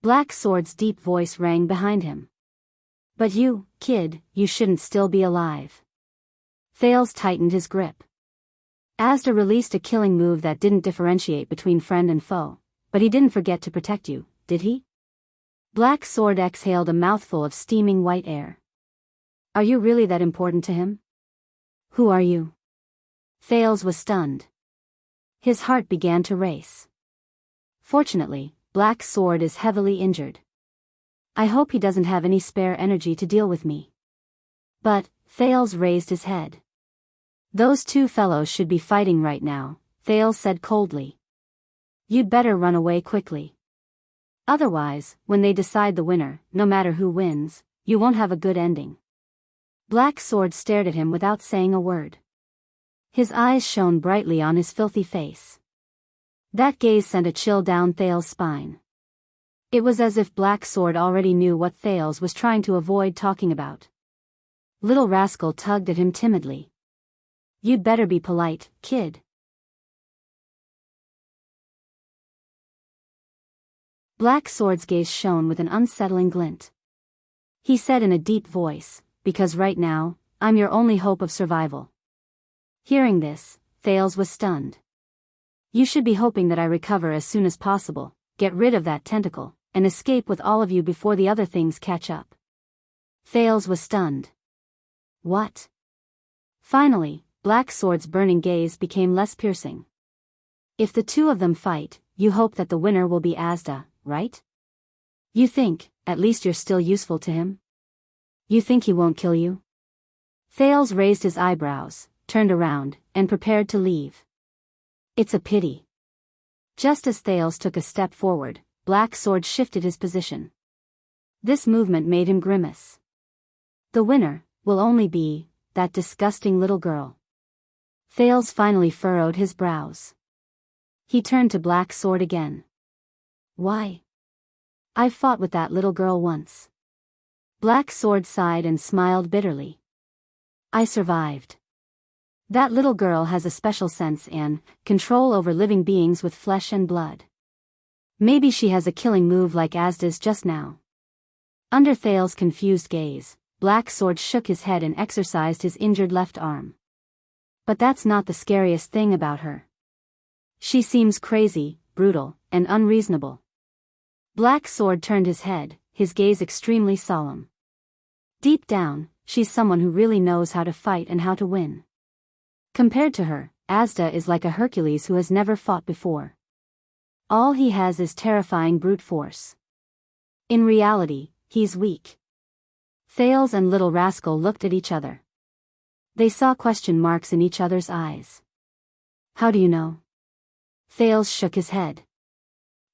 Black Sword's deep voice rang behind him. But you, kid, you shouldn't still be alive. Thales tightened his grip. Asda released a killing move that didn't differentiate between friend and foe, but he didn't forget to protect you, did he? Black Sword exhaled a mouthful of steaming white air. Are you really that important to him? Who are you? Thales was stunned. His heart began to race. Fortunately, Black Sword is heavily injured. I hope he doesn't have any spare energy to deal with me. But, Thales raised his head. Those two fellows should be fighting right now, Thales said coldly. You'd better run away quickly. Otherwise, when they decide the winner, no matter who wins, you won't have a good ending. Black Sword stared at him without saying a word. His eyes shone brightly on his filthy face. That gaze sent a chill down Thales' spine. It was as if Black Sword already knew what Thales was trying to avoid talking about. Little Rascal tugged at him timidly. You'd better be polite, kid. Black Sword's gaze shone with an unsettling glint. He said in a deep voice, because right now, I'm your only hope of survival. Hearing this, Thales was stunned. You should be hoping that I recover as soon as possible, get rid of that tentacle, and escape with all of you before the other things catch up. Thales was stunned. What? Finally, Black Sword's burning gaze became less piercing. If the two of them fight, you hope that the winner will be Asda, right? You think, at least you're still useful to him? You think he won't kill you? Thales raised his eyebrows, turned around, and prepared to leave. It's a pity. Just as Thales took a step forward, Black Sword shifted his position. This movement made him grimace. The winner will only be that disgusting little girl. Thales finally furrowed his brows. He turned to Black Sword again. Why? I fought with that little girl once. Black Sword sighed and smiled bitterly. I survived. That little girl has a special sense and control over living beings with flesh and blood. Maybe she has a killing move like Asda's just now. Under Thales' confused gaze, Black Sword shook his head and exercised his injured left arm. But that's not the scariest thing about her. She seems crazy, brutal, and unreasonable. Black Sword turned his head, his gaze extremely solemn. Deep down, she's someone who really knows how to fight and how to win. Compared to her, Asda is like a Hercules who has never fought before. All he has is terrifying brute force. In reality, he's weak. Thales and Little Rascal looked at each other. They saw question marks in each other's eyes. How do you know? Thales shook his head.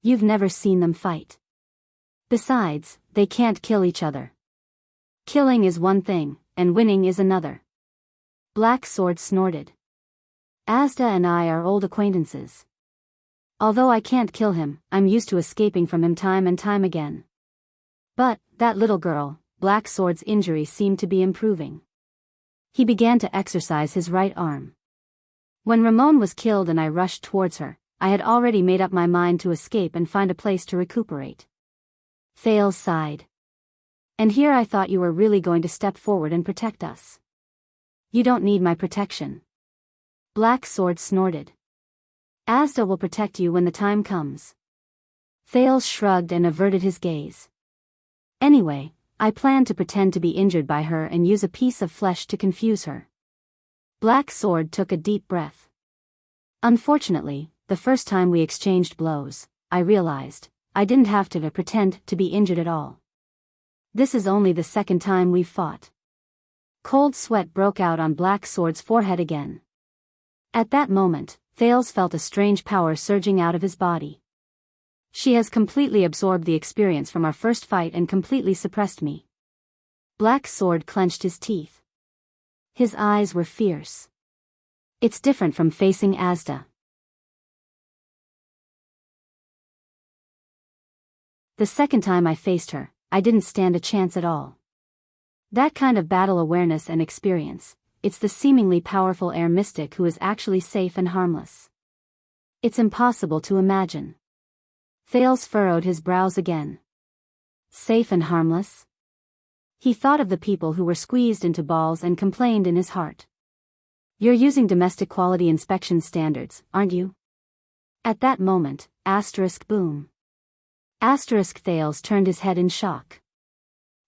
You've never seen them fight. Besides, they can't kill each other. Killing is one thing, and winning is another. Black Sword snorted. Asda and I are old acquaintances. Although I can't kill him, I'm used to escaping from him time and time again. But, that little girl, Black Sword's injury seemed to be improving. He began to exercise his right arm. When Ramon was killed and I rushed towards her, I had already made up my mind to escape and find a place to recuperate. Thales sighed. And here I thought you were really going to step forward and protect us. You don't need my protection. Black Sword snorted. Asda will protect you when the time comes. Thales shrugged and averted his gaze. Anyway, I plan to pretend to be injured by her and use a piece of flesh to confuse her. Black Sword took a deep breath. Unfortunately, the first time we exchanged blows, I realized I didn't have to pretend to be injured at all. This is only the second time we've fought. Cold sweat broke out on Black Sword's forehead again. At that moment, Thales felt a strange power surging out of his body. She has completely absorbed the experience from our first fight and completely suppressed me. Black Sword clenched his teeth. His eyes were fierce. It's different from facing Asda. The second time I faced her, I didn't stand a chance at all. That kind of battle awareness and experience, it's the seemingly powerful air mystic who is actually safe and harmless. It's impossible to imagine. Thales furrowed his brows again. Safe and harmless? He thought of the people who were squeezed into balls and complained in his heart. You're using domestic quality inspection standards, aren't you? At that moment, boom. Thales turned his head in shock.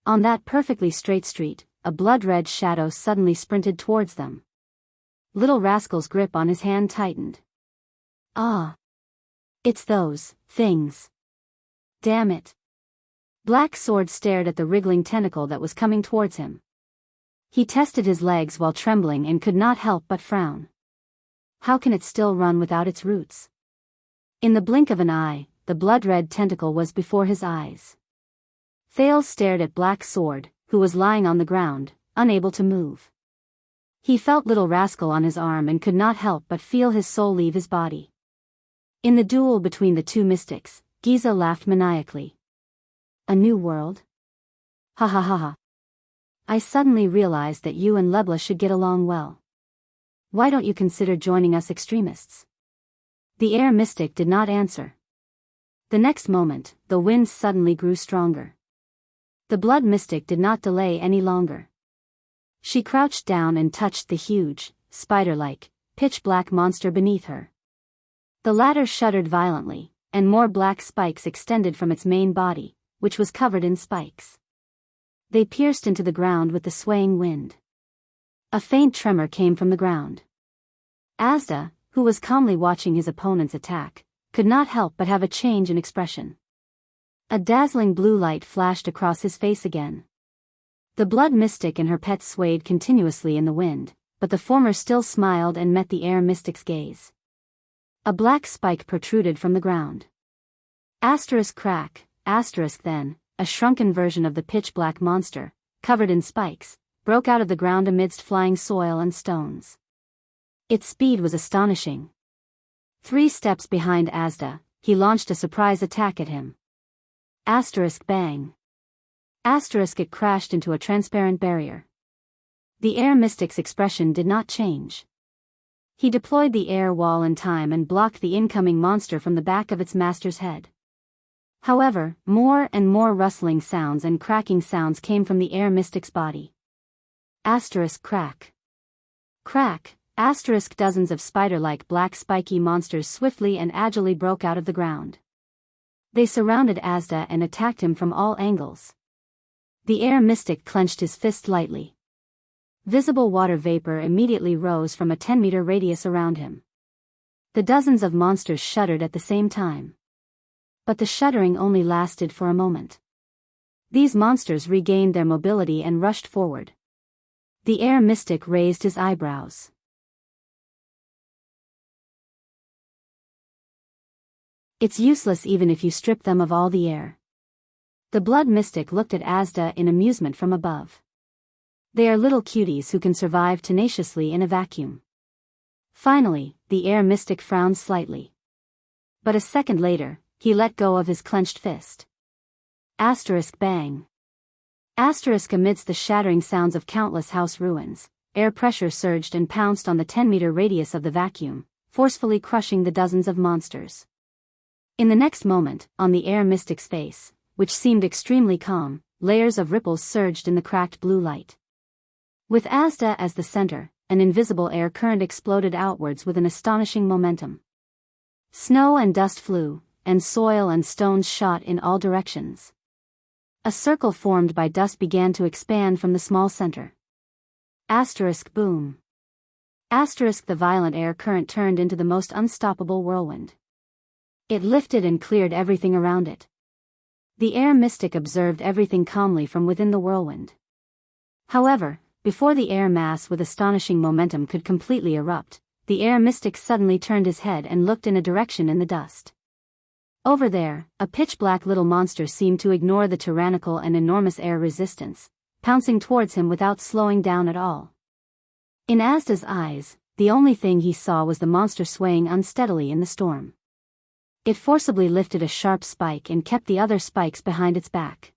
On that perfectly straight street, a blood-red shadow suddenly sprinted towards them. Little Rascal's grip on his hand tightened. Ah! It's those things. Damn it. Black Sword stared at the wriggling tentacle that was coming towards him. He tested his legs while trembling and could not help but frown. How can it still run without its roots? In the blink of an eye, the blood-red tentacle was before his eyes. Thales stared at Black Sword, who was lying on the ground, unable to move. He felt Little Rascal on his arm and could not help but feel his soul leave his body. In the duel between the two mystics, Giza laughed maniacally. A new world? Ha ha ha ha. I suddenly realized that you and Lebla should get along well. Why don't you consider joining us extremists? The air mystic did not answer. The next moment, the wind suddenly grew stronger. The blood mystic did not delay any longer. She crouched down and touched the huge, spider-like, pitch-black monster beneath her. The latter shuddered violently, and more black spikes extended from its main body, which was covered in spikes. They pierced into the ground with the swaying wind. A faint tremor came from the ground. Asda, who was calmly watching his opponent's attack, could not help but have a change in expression. A dazzling blue light flashed across his face again. The blood mystic and her pet swayed continuously in the wind, but the former still smiled and met the air mystic's gaze. A black spike protruded from the ground. Crack, then, a shrunken version of the pitch-black monster, covered in spikes, broke out of the ground amidst flying soil and stones. Its speed was astonishing. 3 steps behind Asda, he launched a surprise attack at him. Bang. It crashed into a transparent barrier. The air mystic's expression did not change. He deployed the air wall in time and blocked the incoming monster from the back of its master's head. However, more and more rustling sounds and cracking sounds came from the air mystic's body. Crack. Crack, dozens of spider-like black spiky monsters swiftly and agilely broke out of the ground. They surrounded Asda and attacked him from all angles. The air mystic clenched his fist lightly. Visible water vapor immediately rose from a 10-meter radius around him. The dozens of monsters shuddered at the same time. But the shuddering only lasted for a moment. These monsters regained their mobility and rushed forward. The air mystic raised his eyebrows. It's useless even if you strip them of all the air. The blood mystic looked at Asda in amusement from above. They are little cuties who can survive tenaciously in a vacuum. Finally, the air mystic frowned slightly. But a second later, he let go of his clenched fist. Asterisk bang. Asterisk amidst the shattering sounds of countless house ruins, air pressure surged and pounced on the 10-meter radius of the vacuum, forcefully crushing the dozens of monsters. In the next moment, on the air mystic's face, which seemed extremely calm, layers of ripples surged in the cracked blue light. With Asda as the center, an invisible air current exploded outwards with an astonishing momentum. Snow and dust flew, and soil and stones shot in all directions. A circle formed by dust began to expand from the small center. Asterisk boom. Asterisk the violent air current turned into the most unstoppable whirlwind. It lifted and cleared everything around it. The air mystic observed everything calmly from within the whirlwind. However, before the air mass with astonishing momentum could completely erupt, the air mystic suddenly turned his head and looked in a direction in the dust. Over there, a pitch-black little monster seemed to ignore the tyrannical and enormous air resistance, pouncing towards him without slowing down at all. In Asda's eyes, the only thing he saw was the monster swaying unsteadily in the storm. It forcibly lifted a sharp spike and kept the other spikes behind its back.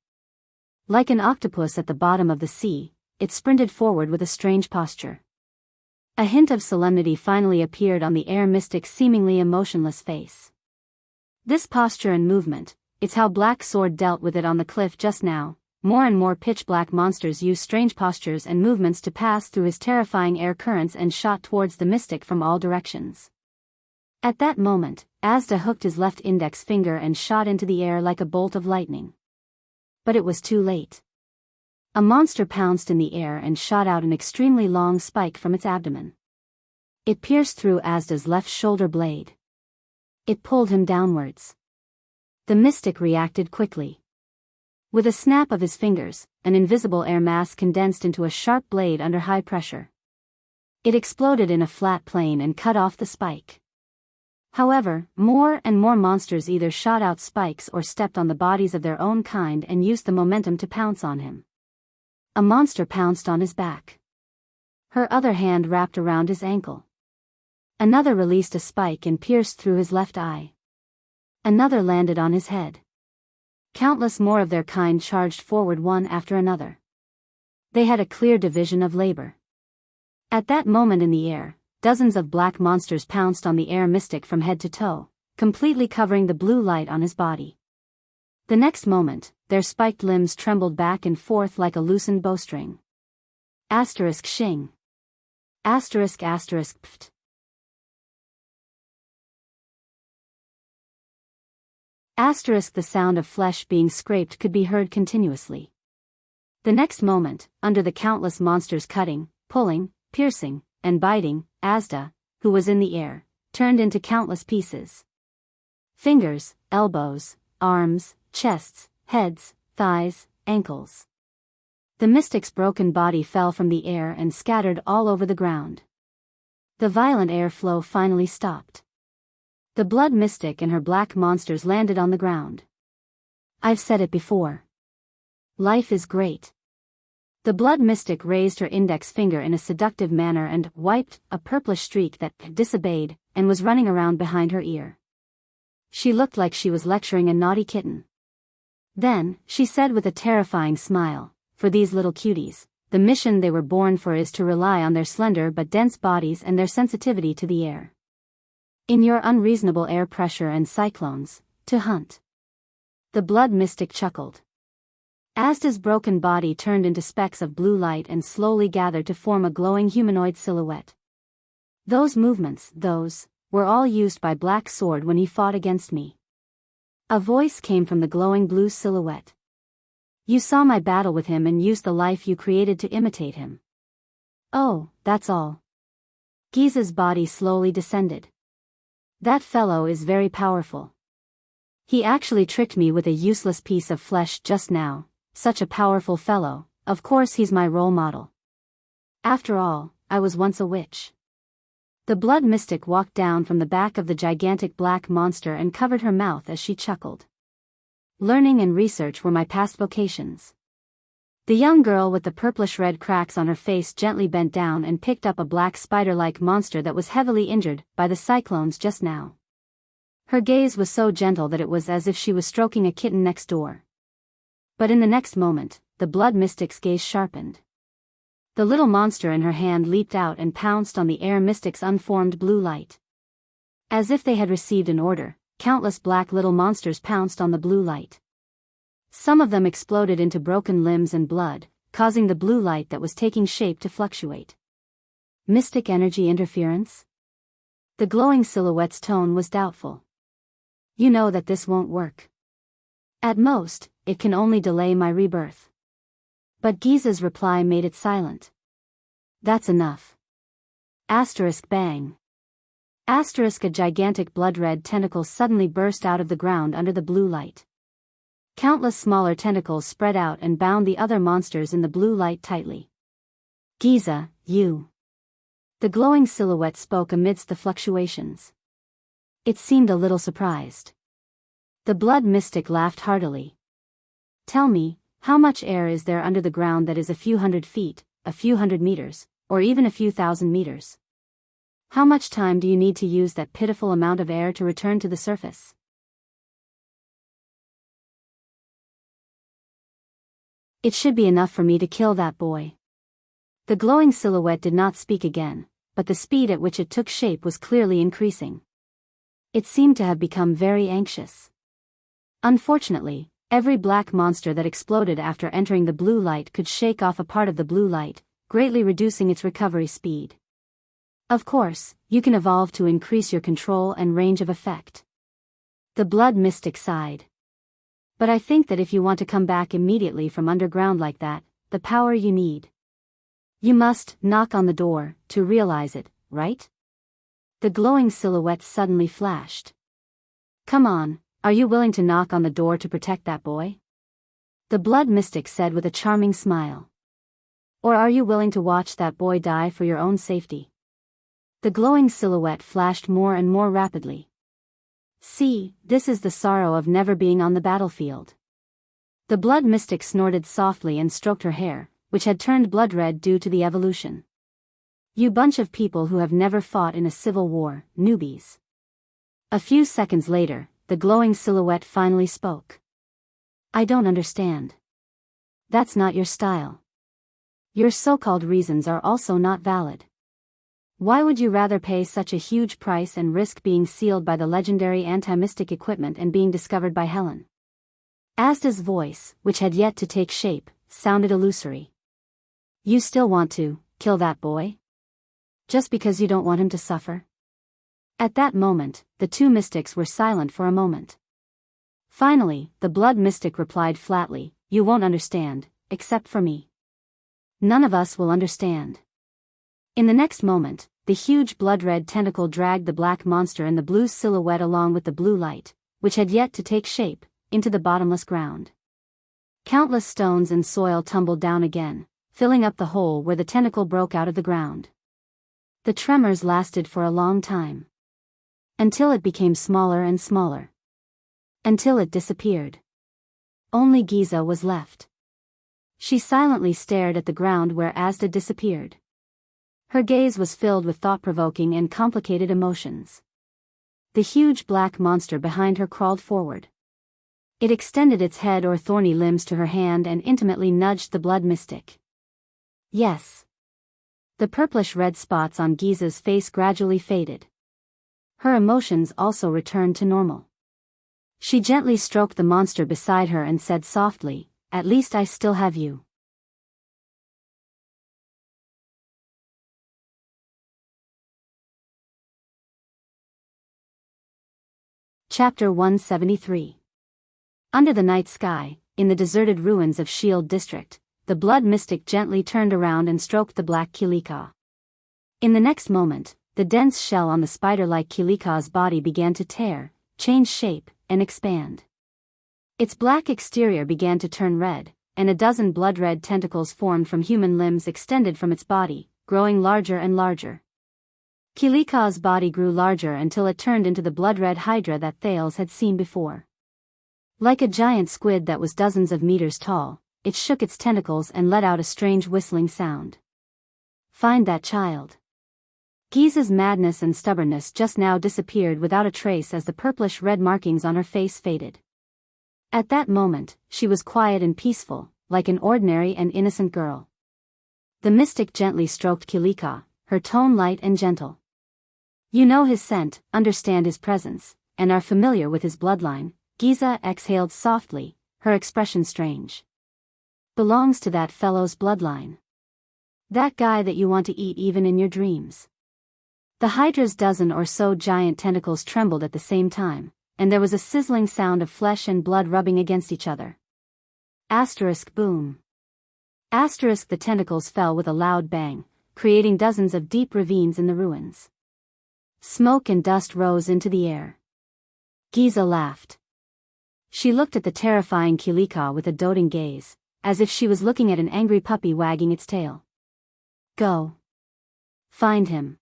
Like an octopus at the bottom of the sea, it sprinted forward with a strange posture. A hint of solemnity finally appeared on the air mystic's seemingly emotionless face. This posture and movement, it's how Black Sword dealt with it on the cliff just now. More and more pitch-black monsters used strange postures and movements to pass through his terrifying air currents and shot towards the mystic from all directions. At that moment, Asda hooked his left index finger and shot into the air like a bolt of lightning. But it was too late. A monster pounced in the air and shot out an extremely long spike from its abdomen. It pierced through Asda's left shoulder blade. It pulled him downwards. The mystic reacted quickly. With a snap of his fingers, an invisible air mass condensed into a sharp blade under high pressure. It exploded in a flat plane and cut off the spike. However, more and more monsters either shot out spikes or stepped on the bodies of their own kind and used the momentum to pounce on him. A monster pounced on his back. Her other hand wrapped around his ankle. Another released a spike and pierced through his left eye. Another landed on his head. Countless more of their kind charged forward one after another. They had a clear division of labor. At that moment in the air, dozens of black monsters pounced on the air mystic from head to toe, completely covering the blue light on his body. The next moment, their spiked limbs trembled back and forth like a loosened bowstring. Asterisk shing. Asterisk asterisk pft. Asterisk the sound of flesh being scraped could be heard continuously. The next moment, under the countless monsters cutting, pulling, piercing, and biting, Asda, who was in the air, turned into countless pieces. Fingers, elbows, arms, chests, heads, thighs, ankles. The mystic's broken body fell from the air and scattered all over the ground. The violent air flow finally stopped. The blood mystic and her black monsters landed on the ground. I've said it before. Life is great. The blood mystic raised her index finger in a seductive manner and wiped a purplish streak that disobeyed and was running around behind her ear. She looked like she was lecturing a naughty kitten. Then, she said with a terrifying smile, for these little cuties, the mission they were born for is to rely on their slender but dense bodies and their sensitivity to the air. In your unreasonable air pressure and cyclones, to hunt. The blood mystic chuckled. Asda's broken body turned into specks of blue light and slowly gathered to form a glowing humanoid silhouette. Those movements, were all used by Black Sword when he fought against me. A voice came from the glowing blue silhouette. You saw my battle with him and used the life you created to imitate him. Oh, that's all. Giza's body slowly descended. That fellow is very powerful. He actually tricked me with a useless piece of flesh just now. Such a powerful fellow, of course he's my role model. After all, I was once a witch. The blood mystic walked down from the back of the gigantic black monster and covered her mouth as she chuckled. Learning and research were my past vocations. The young girl with the purplish-red cracks on her face gently bent down and picked up a black spider-like monster that was heavily injured by the cyclones just now. Her gaze was so gentle that it was as if she was stroking a kitten next door. But in the next moment, the blood mystic's gaze sharpened. The little monster in her hand leaped out and pounced on the air mystic's unformed blue light. As if they had received an order, countless black little monsters pounced on the blue light. Some of them exploded into broken limbs and blood, causing the blue light that was taking shape to fluctuate. Mystic energy interference? The glowing silhouette's tone was doubtful. You know that this won't work. At most, it can only delay my rebirth. But Giza's reply made it silent. That's enough. Asterisk bang. Asterisk a gigantic blood-red tentacle suddenly burst out of the ground under the blue light. Countless smaller tentacles spread out and bound the other monsters in the blue light tightly. Giza, you. The glowing silhouette spoke amidst the fluctuations. It seemed a little surprised. The blood mystic laughed heartily. Tell me, how much air is there under the ground that is a few hundred feet, a few hundred meters, or even a few thousand meters? How much time do you need to use that pitiful amount of air to return to the surface? It should be enough for me to kill that boy. The glowing silhouette did not speak again, but the speed at which it took shape was clearly increasing. It seemed to have become very anxious. Unfortunately, every black monster that exploded after entering the blue light could shake off a part of the blue light, greatly reducing its recovery speed. Of course, you can evolve to increase your control and range of effect. The blood mystic sighed. But I think that if you want to come back immediately from underground like that, the power you need. You must knock on the door to realize it, right? The glowing silhouette suddenly flashed. Come on, are you willing to knock on the door to protect that boy? The blood mystic said with a charming smile. Or are you willing to watch that boy die for your own safety? The glowing silhouette flashed more and more rapidly. See, this is the sorrow of never being on the battlefield. The blood mystic snorted softly and stroked her hair, which had turned blood red due to the evolution. You bunch of people who have never fought in a civil war, newbies. A few seconds later, the glowing silhouette finally spoke. I don't understand. That's not your style. Your so-called reasons are also not valid. Why would you rather pay such a huge price and risk being sealed by the legendary anti-mystic equipment and being discovered by Helen? Asda's voice, which had yet to take shape, sounded illusory. You still want to kill that boy? Just because you don't want him to suffer? At that moment, the two mystics were silent for a moment. Finally, the blood mystic replied flatly, You won't understand, except for me. None of us will understand. In the next moment, the huge blood-red tentacle dragged the black monster and the blue silhouette along with the blue light, which had yet to take shape, into the bottomless ground. Countless stones and soil tumbled down again, filling up the hole where the tentacle broke out of the ground. The tremors lasted for a long time. Until it became smaller and smaller. Until it disappeared. Only Giza was left. She silently stared at the ground where Asda disappeared. Her gaze was filled with thought-provoking and complicated emotions. The huge black monster behind her crawled forward. It extended its head or thorny limbs to her hand and intimately nudged the blood mystic. Yes. The purplish-red spots on Giza's face gradually faded. Her emotions also returned to normal. She gently stroked the monster beside her and said softly, At least I still have you. Chapter 173. Under the night sky, in the deserted ruins of Shield District, the blood mystic gently turned around and stroked the black Kilika. In the next moment, the dense shell on the spider-like Kilika's body began to tear, change shape, and expand. Its black exterior began to turn red, and a dozen blood-red tentacles formed from human limbs extended from its body, growing larger and larger. Kilika's body grew larger until it turned into the blood-red hydra that Thales had seen before. Like a giant squid that was dozens of meters tall, it shook its tentacles and let out a strange whistling sound. Find that child. Giza's madness and stubbornness just now disappeared without a trace as the purplish-red markings on her face faded. At that moment, she was quiet and peaceful, like an ordinary and innocent girl. The mystic gently stroked Kilika, her tone light and gentle. You know his scent, understand his presence, and are familiar with his bloodline. Giza exhaled softly, her expression strange. Belongs to that fellow's bloodline. That guy that you want to eat even in your dreams. The Hydra's dozen or so giant tentacles trembled at the same time, and there was a sizzling sound of flesh and blood rubbing against each other. Asterisk boom. Asterisk the tentacles fell with a loud bang, creating dozens of deep ravines in the ruins. Smoke and dust rose into the air. Giza laughed. She looked at the terrifying Kilika with a doting gaze, as if she was looking at an angry puppy wagging its tail. Go. Find him.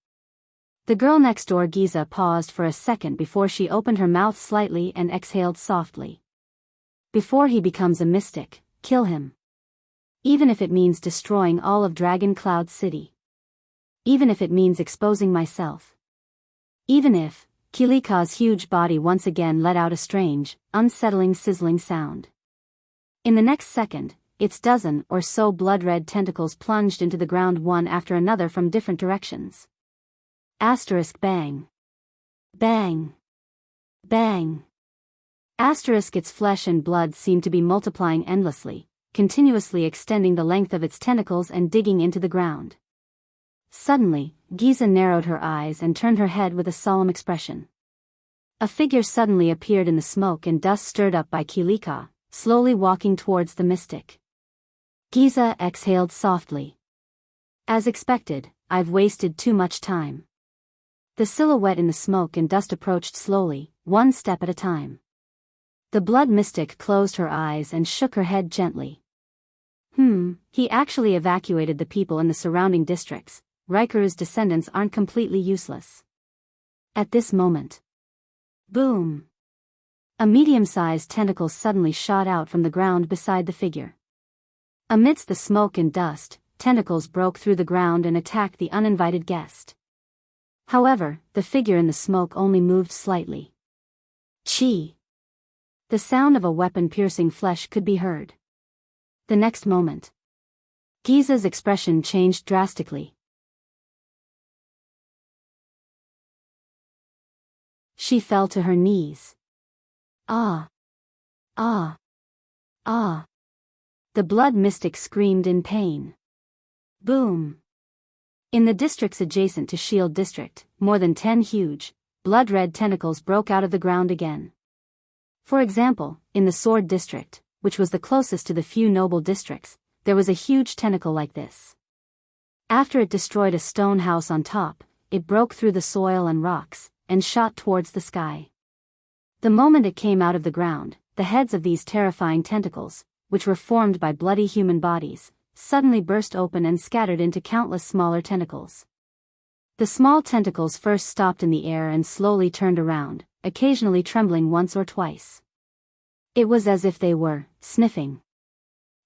The girl next door. Giza paused for a second before she opened her mouth slightly and exhaled softly. Before he becomes a mystic, kill him. Even if it means destroying all of Dragon Cloud City. Even if it means exposing myself. Even if... Kilika's huge body once again let out a strange, unsettling sizzling sound. In the next second, its dozen or so blood-red tentacles plunged into the ground one after another from different directions. Asterisk bang. Bang. Bang. Asterisk its flesh and blood seemed to be multiplying endlessly, continuously extending the length of its tentacles and digging into the ground. Suddenly, Giza narrowed her eyes and turned her head with a solemn expression. A figure suddenly appeared in the smoke and dust stirred up by Kilika, slowly walking towards the mystic. Giza exhaled softly. As expected, I've wasted too much time. The silhouette in the smoke and dust approached slowly, one step at a time. The blood mystic closed her eyes and shook her head gently. He actually evacuated the people in the surrounding districts. Rikuru's descendants aren't completely useless. At this moment. Boom! A medium-sized tentacle suddenly shot out from the ground beside the figure. Amidst the smoke and dust, tentacles broke through the ground and attacked the uninvited guest. However, the figure in the smoke only moved slightly. Chi! The sound of a weapon piercing flesh could be heard. The next moment. Giza's expression changed drastically. She fell to her knees. Ah! Ah! Ah! The blood mystic screamed in pain. Boom! In the districts adjacent to Shield District, more than 10 huge, blood-red tentacles broke out of the ground again. For example, in the Sword District, which was the closest to the few noble districts, there was a huge tentacle like this. After it destroyed a stone house on top, it broke through the soil and rocks, and shot towards the sky. The moment it came out of the ground, the heads of these terrifying tentacles, which were formed by bloody human bodies, suddenly burst open and scattered into countless smaller tentacles. The small tentacles first stopped in the air and slowly turned around, occasionally trembling once or twice. It was as if they were sniffing.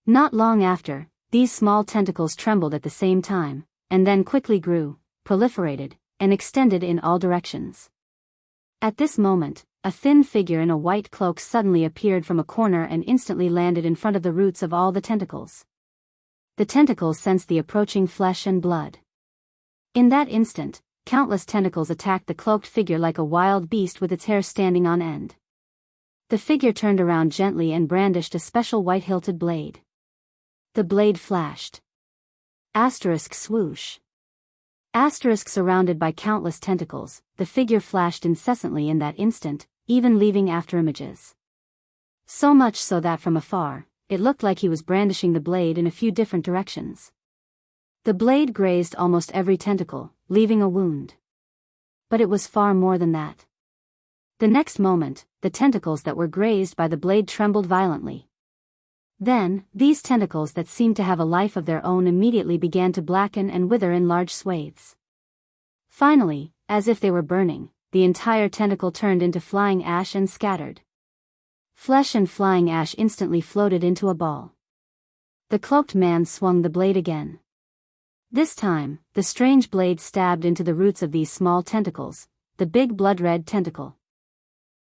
Not long after, these small tentacles trembled at the same time, and then quickly grew, proliferated, and extended in all directions. At this moment, a thin figure in a white cloak suddenly appeared from a corner and instantly landed in front of the roots of all the tentacles. The tentacles sensed the approaching flesh and blood. In that instant, countless tentacles attacked the cloaked figure like a wild beast with its hair standing on end. The figure turned around gently and brandished a special white-hilted blade. The blade flashed. Asterisk swoosh. Asterisk surrounded by countless tentacles, the figure flashed incessantly in that instant, even leaving after images. So much so that from afar, it looked like he was brandishing the blade in a few different directions. The blade grazed almost every tentacle, leaving a wound. But it was far more than that. The next moment, the tentacles that were grazed by the blade trembled violently. Then, these tentacles that seemed to have a life of their own immediately began to blacken and wither in large swathes. Finally, as if they were burning, the entire tentacle turned into flying ash and scattered. Flesh and flying ash instantly floated into a ball. The cloaked man swung the blade again. This time, the strange blade stabbed into the roots of these small tentacles, the big blood-red tentacle.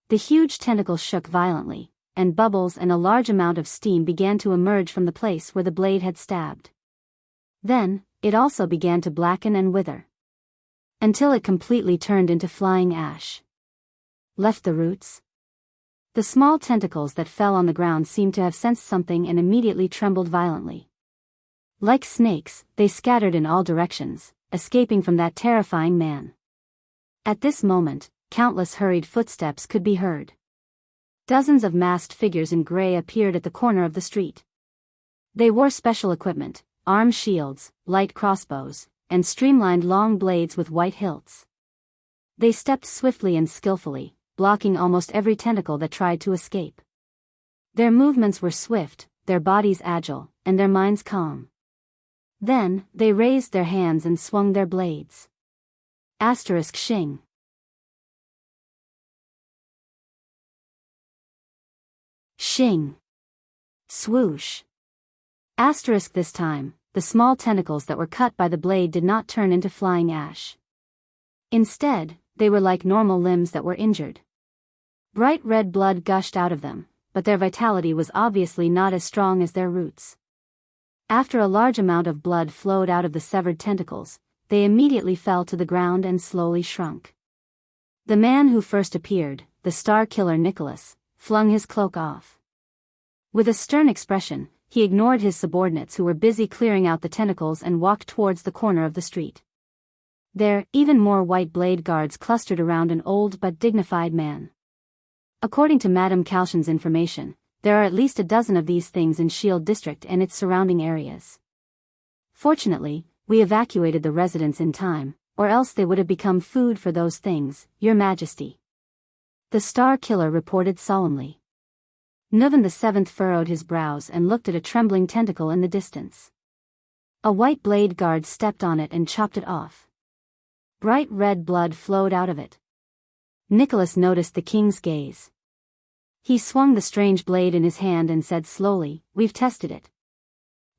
The huge tentacle shook violently, and bubbles and a large amount of steam began to emerge from the place where the blade had stabbed. Then, it also began to blacken and wither, until it completely turned into flying ash. Left the roots? The small tentacles that fell on the ground seemed to have sensed something and immediately trembled violently. Like snakes, they scattered in all directions, escaping from that terrifying man. At this moment, countless hurried footsteps could be heard. Dozens of masked figures in gray appeared at the corner of the street. They wore special equipment, arm shields, light crossbows, and streamlined long blades with white hilts. They stepped swiftly and skillfully, blocking almost every tentacle that tried to escape. Their movements were swift, their bodies agile, and their minds calm. Then, they raised their hands and swung their blades. Shing. Shing. Swoosh. This time, the small tentacles that were cut by the blade did not turn into flying ash. Instead, they were like normal limbs that were injured. Bright red blood gushed out of them, but their vitality was obviously not as strong as their roots. After a large amount of blood flowed out of the severed tentacles, they immediately fell to the ground and slowly shrunk. The man who first appeared, the star killer Nicholas, flung his cloak off. With a stern expression, he ignored his subordinates who were busy clearing out the tentacles and walked towards the corner of the street. There, even more white blade guards clustered around an old but dignified man. According to Madame Calshan's information, there are at least a dozen of these things in Shield District and its surrounding areas. Fortunately, we evacuated the residents in time, or else they would have become food for those things, Your Majesty. The Star Killer reported solemnly. Nuvan VII furrowed his brows and looked at a trembling tentacle in the distance. A white blade guard stepped on it and chopped it off. Bright red blood flowed out of it. Nicholas noticed the king's gaze. He swung the strange blade in his hand and said slowly, "We've tested it.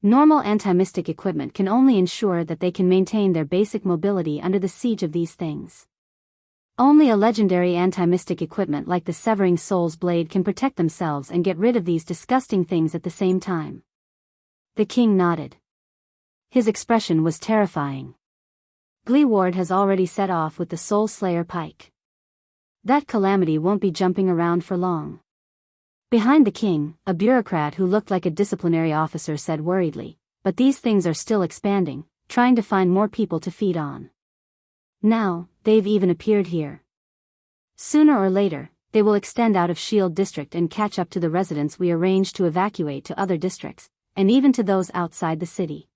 Normal anti-mystic equipment can only ensure that they can maintain their basic mobility under the siege of these things. Only a legendary anti-mystic equipment like the Severing Soul's blade can protect themselves and get rid of these disgusting things at the same time." The king nodded. His expression was terrifying. Gleeward has already set off with the Soul Slayer pike. That calamity won't be jumping around for long. Behind the king, a bureaucrat who looked like a disciplinary officer said worriedly, "But these things are still expanding, trying to find more people to feed on. Now, they've even appeared here. Sooner or later, they will extend out of Shield District and catch up to the residents we arranged to evacuate to other districts, and even to those outside the city.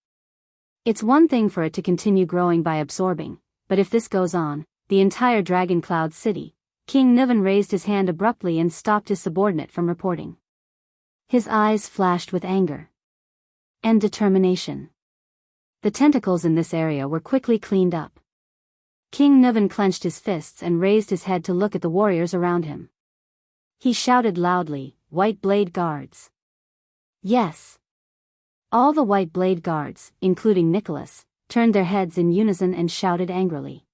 It's one thing for it to continue growing by absorbing, but if this goes on, the entire Dragon Cloud City." King Niven raised his hand abruptly and stopped his subordinate from reporting. His eyes flashed with anger and determination. The tentacles in this area were quickly cleaned up. King Niven clenched his fists and raised his head to look at the warriors around him. He shouted loudly, "White Blade Guards!" Yes. All the White Blade Guards, including Nicholas, turned their heads in unison and shouted angrily.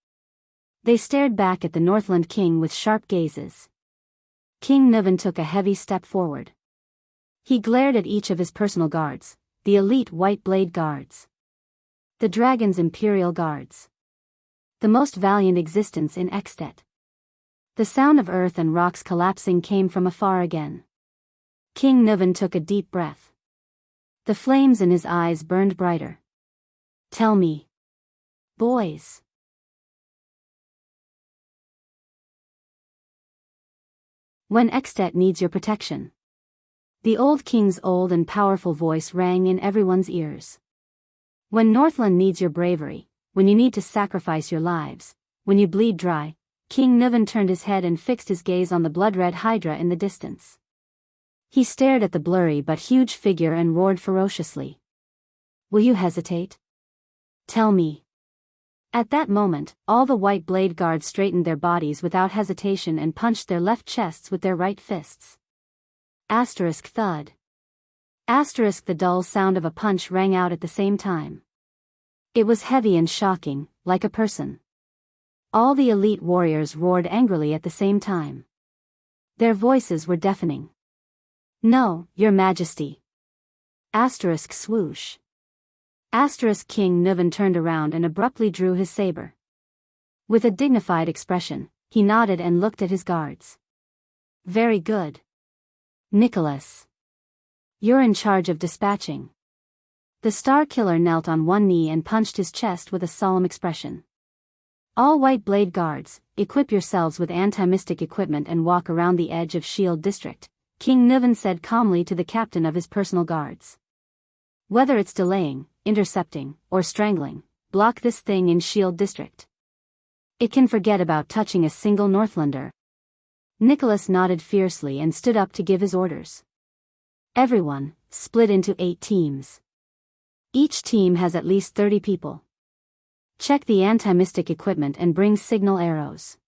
They stared back at the Northland King with sharp gazes. King Niven took a heavy step forward. He glared at each of his personal guards, the elite White Blade Guards. The Dragon's Imperial Guards. The most valiant existence in Extet. The sound of earth and rocks collapsing came from afar again. King Niven took a deep breath. The flames in his eyes burned brighter. "Tell me, boys." When Extet needs your protection. The old king's old and powerful voice rang in everyone's ears. When Northland needs your bravery, when you need to sacrifice your lives, when you bleed dry, King Niven turned his head and fixed his gaze on the blood-red hydra in the distance. He stared at the blurry but huge figure and roared ferociously. "Will you hesitate? Tell me." At that moment, all the White Blade Guards straightened their bodies without hesitation and punched their left chests with their right fists. Asterisk thud. Asterisk the dull sound of a punch rang out at the same time. It was heavy and shocking, like a person. All the elite warriors roared angrily at the same time. Their voices were deafening. No, Your Majesty. Asterisk swoosh. Asterisk King Nuvan turned around and abruptly drew his saber. With a dignified expression, he nodded and looked at his guards. Very good. Nicholas. You're in charge of dispatching. The Star Killer knelt on one knee and punched his chest with a solemn expression. All White Blade Guards, equip yourselves with anti-mystic equipment and walk around the edge of Shield District, King Nuvan said calmly to the captain of his personal guards. Whether it's delaying, intercepting, or strangling, block this thing in Shield District. It can forget about touching a single Northlander. Nicholas nodded fiercely and stood up to give his orders. Everyone, split into 8 teams. Each team has at least 30 people. Check the anti-mystic equipment and bring signal arrows.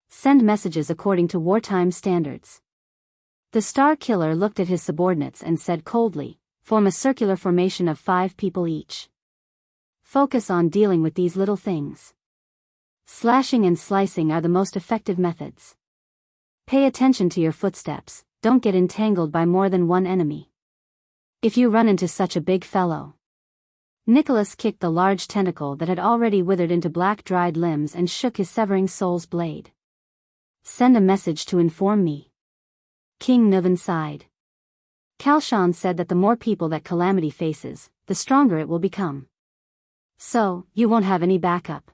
Send messages according to wartime standards. The Star Killer looked at his subordinates and said coldly, form a circular formation of 5 people each. Focus on dealing with these little things. Slashing and slicing are the most effective methods. Pay attention to your footsteps, don't get entangled by more than one enemy. If you run into such a big fellow. Nicholas kicked the large tentacle that had already withered into black dried limbs and shook his severing soul's blade. Send a message to inform me. King Nuvan sighed. Kalshan said that the more people that Calamity faces, the stronger it will become. So, you won't have any backup.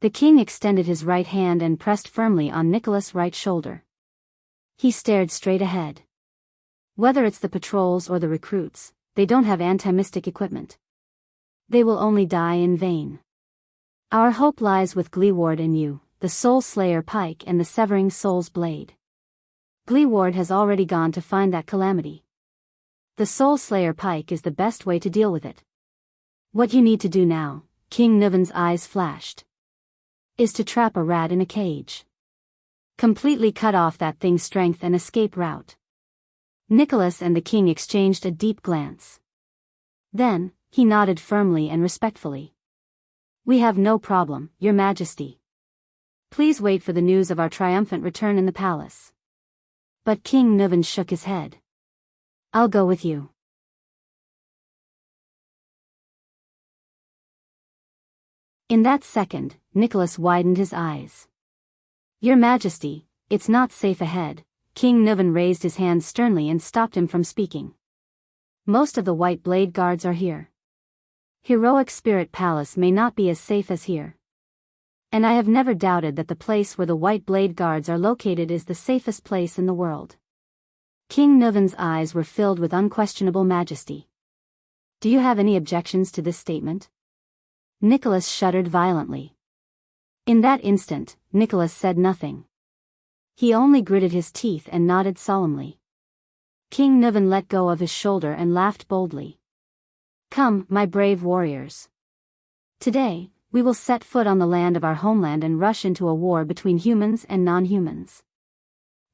The king extended his right hand and pressed firmly on Nicholas' right shoulder. He stared straight ahead. Whether it's the patrols or the recruits, they don't have anti-mystic equipment. They will only die in vain. Our hope lies with Gleeward and you, the Soul Slayer Pike and the Severing Soul's Blade. Gleeward has already gone to find that calamity. The Soul Slayer Pike is the best way to deal with it. What you need to do now, King Nuvan's eyes flashed, is to trap a rat in a cage. Completely cut off that thing's strength and escape route. Nicholas and the king exchanged a deep glance. Then, he nodded firmly and respectfully. We have no problem, Your Majesty. Please wait for the news of our triumphant return in the palace. But King Nuvan shook his head. I'll go with you. In that second, Nicholas widened his eyes. Your Majesty, it's not safe ahead. King Nuvan raised his hand sternly and stopped him from speaking. Most of the White Blade Guards are here. Heroic Spirit Palace may not be as safe as here. And I have never doubted that the place where the White Blade Guards are located is the safest place in the world. King Nuvan's eyes were filled with unquestionable majesty. Do you have any objections to this statement? Nicholas shuddered violently. In that instant, Nicholas said nothing. He only gritted his teeth and nodded solemnly. King Nuvan let go of his shoulder and laughed boldly. Come, my brave warriors. Today, we will set foot on the land of our homeland and rush into a war between humans and non-humans.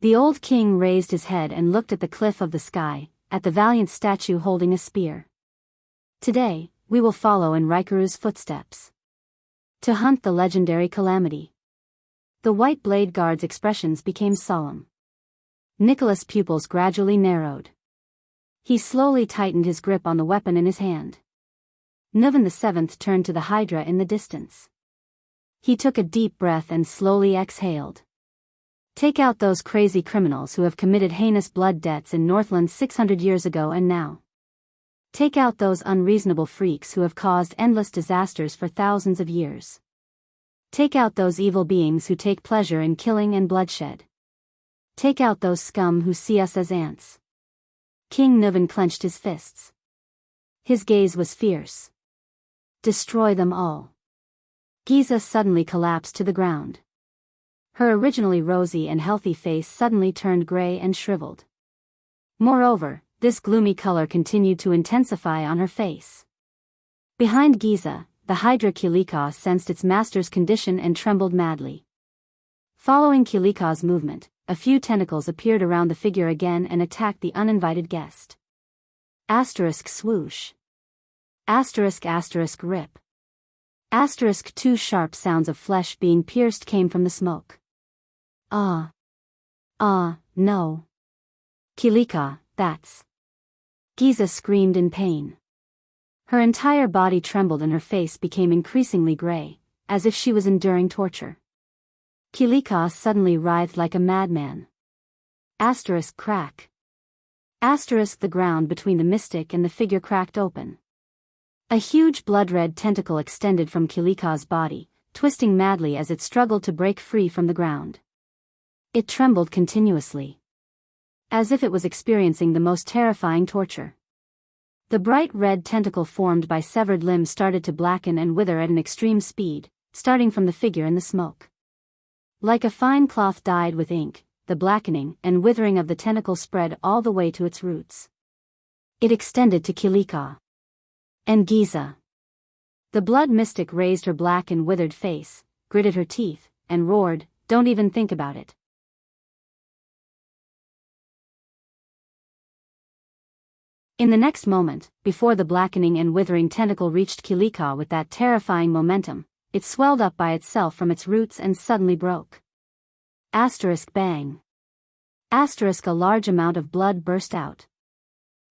The old king raised his head and looked at the cliff of the sky, at the valiant statue holding a spear. Today, we will follow in Raikuru's footsteps. To hunt the legendary calamity. The White Blade Guard's expressions became solemn. Nicholas' pupils gradually narrowed. He slowly tightened his grip on the weapon in his hand. Nuvan VII turned to the Hydra in the distance. He took a deep breath and slowly exhaled. Take out those crazy criminals who have committed heinous blood debts in Northland 600 years ago and now. Take out those unreasonable freaks who have caused endless disasters for thousands of years. Take out those evil beings who take pleasure in killing and bloodshed. Take out those scum who see us as ants. King Nuvan clenched his fists. His gaze was fierce. Destroy them all. Giza suddenly collapsed to the ground. Her originally rosy and healthy face suddenly turned gray and shriveled. Moreover, this gloomy color continued to intensify on her face. Behind Giza, the Hydra Kilika sensed its master's condition and trembled madly. Following Kilika's movement, a few tentacles appeared around the figure again and attacked the uninvited guest. Asterisk swoosh. Asterisk asterisk rip. Asterisk two sharp sounds of flesh being pierced came from the smoke. Ah. Ah, no. Kilika, that's. Giza screamed in pain. Her entire body trembled and her face became increasingly gray, as if she was enduring torture. Kilika suddenly writhed like a madman. Asterisk crack. Asterisk the ground between the mystic and the figure cracked open. A huge blood-red tentacle extended from Kilika's body, twisting madly as it struggled to break free from the ground. It trembled continuously, as if it was experiencing the most terrifying torture. The bright red tentacle formed by severed limbs started to blacken and wither at an extreme speed, starting from the figure in the smoke. Like a fine cloth dyed with ink, the blackening and withering of the tentacle spread all the way to its roots. It extended to Kilika and Giza. The blood mystic raised her black and withered face, gritted her teeth, and roared, "Don't even think about it." In the next moment, before the blackening and withering tentacle reached Kilika with that terrifying momentum, it swelled up by itself from its roots and suddenly broke. Asterisk bang. Asterisk a large amount of blood burst out.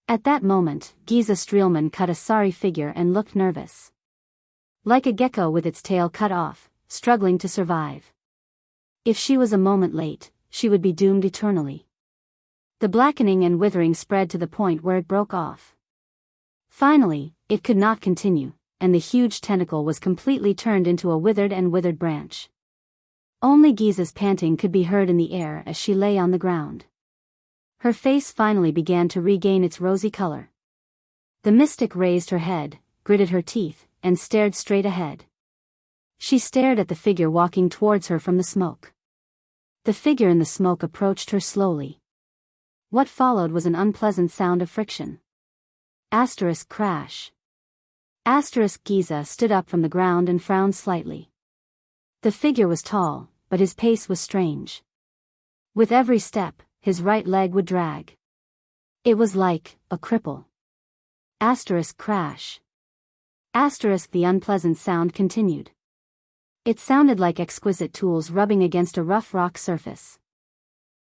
At that moment, Giza Streelman cut a sorry figure and looked nervous. Like a gecko with its tail cut off, struggling to survive. If she was a moment late, she would be doomed eternally. The blackening and withering spread to the point where it broke off. Finally, it could not continue, and the huge tentacle was completely turned into a withered branch. Only Giza's panting could be heard in the air as she lay on the ground. Her face finally began to regain its rosy color. The mystic raised her head, gritted her teeth, and stared straight ahead. She stared at the figure walking towards her from the smoke. The figure in the smoke approached her slowly. What followed was an unpleasant sound of friction. Asterisk crash. Asterisk Giza stood up from the ground and frowned slightly. The figure was tall, but his pace was strange. With every step, his right leg would drag. It was like a cripple. Asterisk crash. Asterisk the unpleasant sound continued. It sounded like exquisite tools rubbing against a rough rock surface.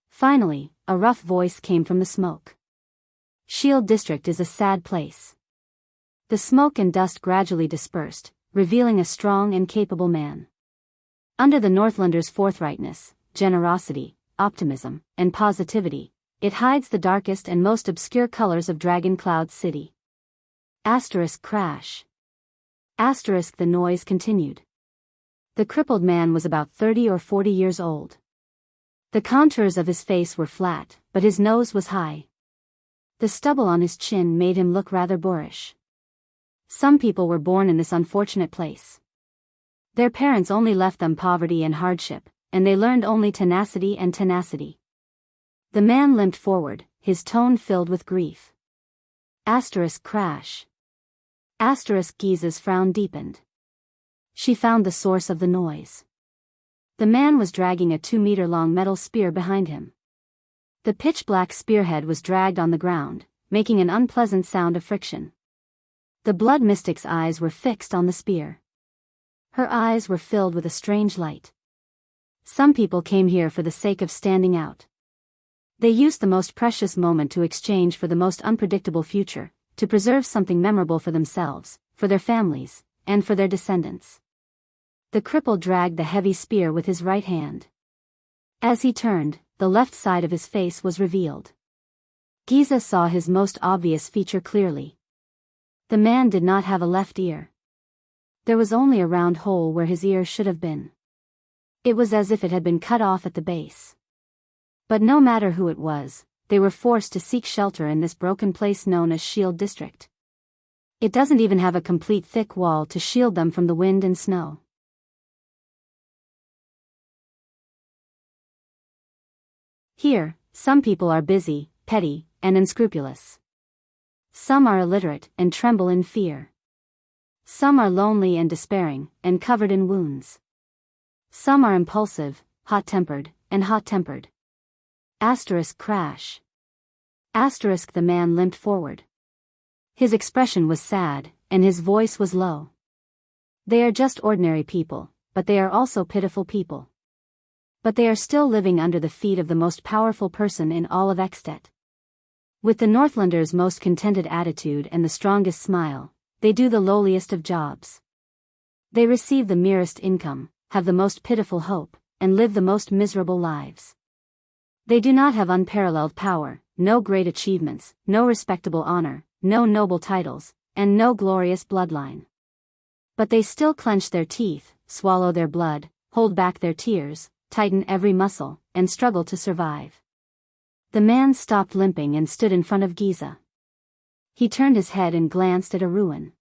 Finally, a rough voice came from the smoke. Shield District is a sad place. The smoke and dust gradually dispersed, revealing a strong and capable man. Under the Northlander's forthrightness, generosity, optimism, and positivity, it hides the darkest and most obscure colors of Dragon Cloud City. Asterisk crash. Asterisk the noise continued. The crippled man was about 30 or 40 years old. The contours of his face were flat, but his nose was high. The stubble on his chin made him look rather boorish. Some people were born in this unfortunate place. Their parents only left them poverty and hardship, and they learned only tenacity and tenacity. The man limped forward, his tone filled with grief. Asterisk crash. Asterisk Giza's frown deepened. She found the source of the noise. The man was dragging a 2-meter-long metal spear behind him. The pitch-black spearhead was dragged on the ground, making an unpleasant sound of friction. The blood mystic's eyes were fixed on the spear. Her eyes were filled with a strange light. Some people came here for the sake of standing out. They used the most precious moment to exchange for the most unpredictable future, to preserve something memorable for themselves, for their families, and for their descendants. The cripple dragged the heavy spear with his right hand. As he turned, the left side of his face was revealed. Giza saw his most obvious feature clearly. The man did not have a left ear. There was only a round hole where his ear should have been. It was as if it had been cut off at the base. But no matter who it was, they were forced to seek shelter in this broken place known as Shield District. It doesn't even have a complete thick wall to shield them from the wind and snow. Here, some people are busy, petty, and unscrupulous. Some are illiterate and tremble in fear. Some are lonely and despairing, and covered in wounds. Some are impulsive, hot-tempered, and hot-tempered. Asterisk crash. Asterisk the man limped forward. His expression was sad, and his voice was low. They are just ordinary people, but they are also pitiful people. But they are still living under the feet of the most powerful person in all of Ekstedt. With the Northlander's most contented attitude and the strongest smile, they do the lowliest of jobs. They receive the merest income, have the most pitiful hope, and live the most miserable lives. They do not have unparalleled power, no great achievements, no respectable honor, no noble titles, and no glorious bloodline. But they still clench their teeth, swallow their blood, hold back their tears, tighten every muscle, and struggle to survive. The man stopped limping and stood in front of Giza. He turned his head and glanced at a ruin.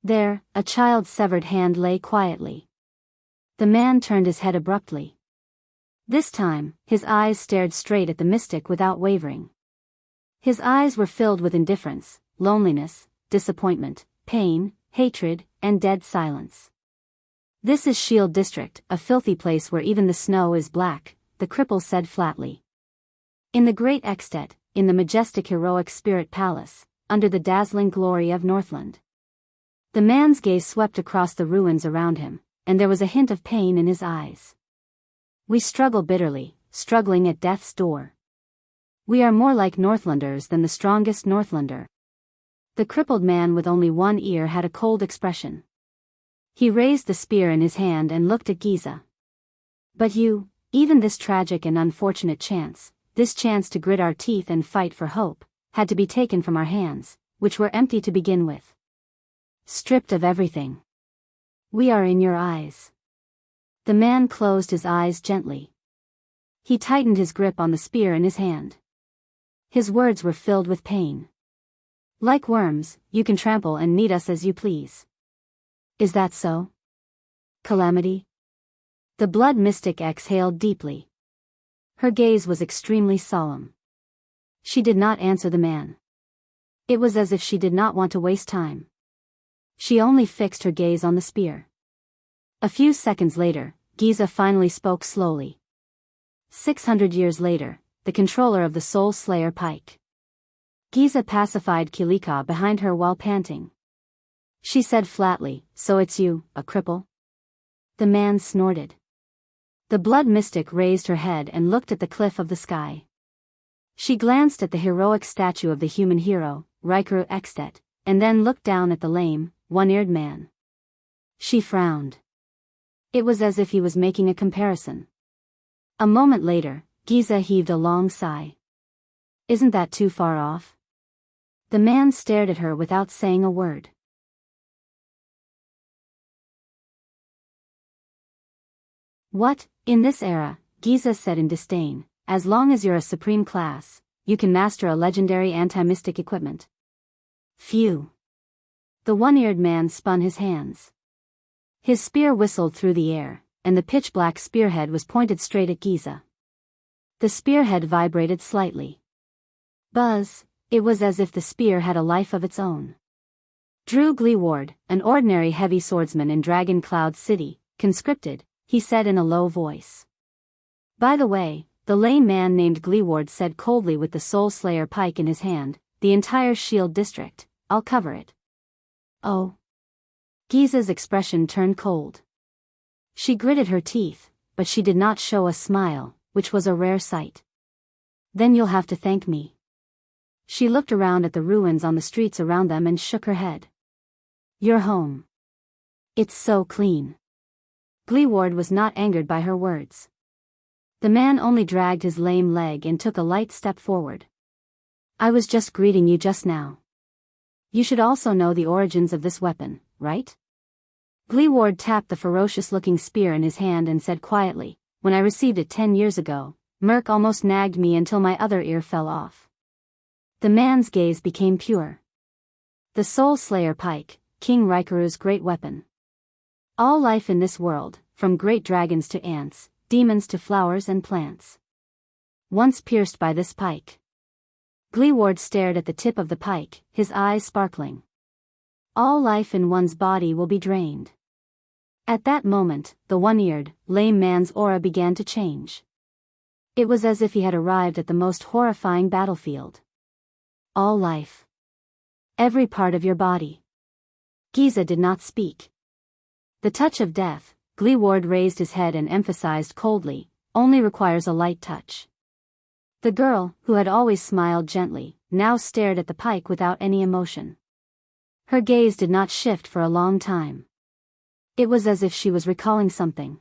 There, a child's severed hand lay quietly. The man turned his head abruptly. This time, his eyes stared straight at the mystic without wavering. His eyes were filled with indifference, loneliness, disappointment, pain, hatred, and dead silence. "This is Shield District, a filthy place where even the snow is black," the cripple said flatly. "In the great Ekstedt, in the majestic heroic spirit palace, under the dazzling glory of Northland." The man's gaze swept across the ruins around him, and there was a hint of pain in his eyes. "We struggle bitterly, struggling at death's door. We are more like Northlanders than the strongest Northlander." The crippled man with only one ear had a cold expression. He raised the spear in his hand and looked at Giza. "But you, even this tragic and unfortunate chance, this chance to grit our teeth and fight for hope, had to be taken from our hands, which were empty to begin with. Stripped of everything. We are in your eyes." The man closed his eyes gently. He tightened his grip on the spear in his hand. His words were filled with pain. "Like worms, you can trample and knead us as you please. Is that so? Calamity?" The blood mystic exhaled deeply. Her gaze was extremely solemn. She did not answer the man. It was as if she did not want to waste time. She only fixed her gaze on the spear. A few seconds later, Giza finally spoke slowly. 600 years later, the controller of the Soul Slayer Pike. Giza pacified Kilika behind her while panting. She said flatly, "So it's you, a cripple?" The man snorted. The blood mystic raised her head and looked at the cliff of the sky. She glanced at the heroic statue of the human hero, Rikaru Ekstedt, and then looked down at the lame, one-eared man. She frowned. It was as if he was making a comparison. A moment later, Giza heaved a long sigh. "Isn't that too far off?" The man stared at her without saying a word. "What, in this era," Giza said in disdain, "as long as you're a supreme class, you can master a legendary anti-mystic equipment. Phew." The one-eared man spun his hands. His spear whistled through the air, and the pitch-black spearhead was pointed straight at Giza. The spearhead vibrated slightly. Buzz, it was as if the spear had a life of its own. "Drew Gleeward, an ordinary heavy swordsman in Dragon Cloud City, conscripted," he said in a low voice. "By the way," the lame man named Gleeward said coldly with the Soul Slayer pike in his hand, "the entire Shield District, I'll cover it." "Oh." Giza's expression turned cold. She gritted her teeth, but she did not show a smile, which was a rare sight. "Then you'll have to thank me." She looked around at the ruins on the streets around them and shook her head. "You're home. It's so clean." Gleeward was not angered by her words. The man only dragged his lame leg and took a light step forward. "I was just greeting you just now. You should also know the origins of this weapon, right?" Gleeward tapped the ferocious-looking spear in his hand and said quietly, "When I received it 10 years ago, Merc almost nagged me until my other ear fell off." The man's gaze became pure. The Soul Slayer pike, King Rikaru's great weapon. All life in this world, from great dragons to ants, demons to flowers and plants, once pierced by this pike. Gleeward stared at the tip of the pike, his eyes sparkling. All life in one's body will be drained. At that moment, the one-eared, lame man's aura began to change. It was as if he had arrived at the most horrifying battlefield. All life. Every part of your body. Giza did not speak. The touch of death, Gleeward raised his head and emphasized coldly, only requires a light touch. The girl, who had always smiled gently, now stared at the pike without any emotion. Her gaze did not shift for a long time. It was as if she was recalling something.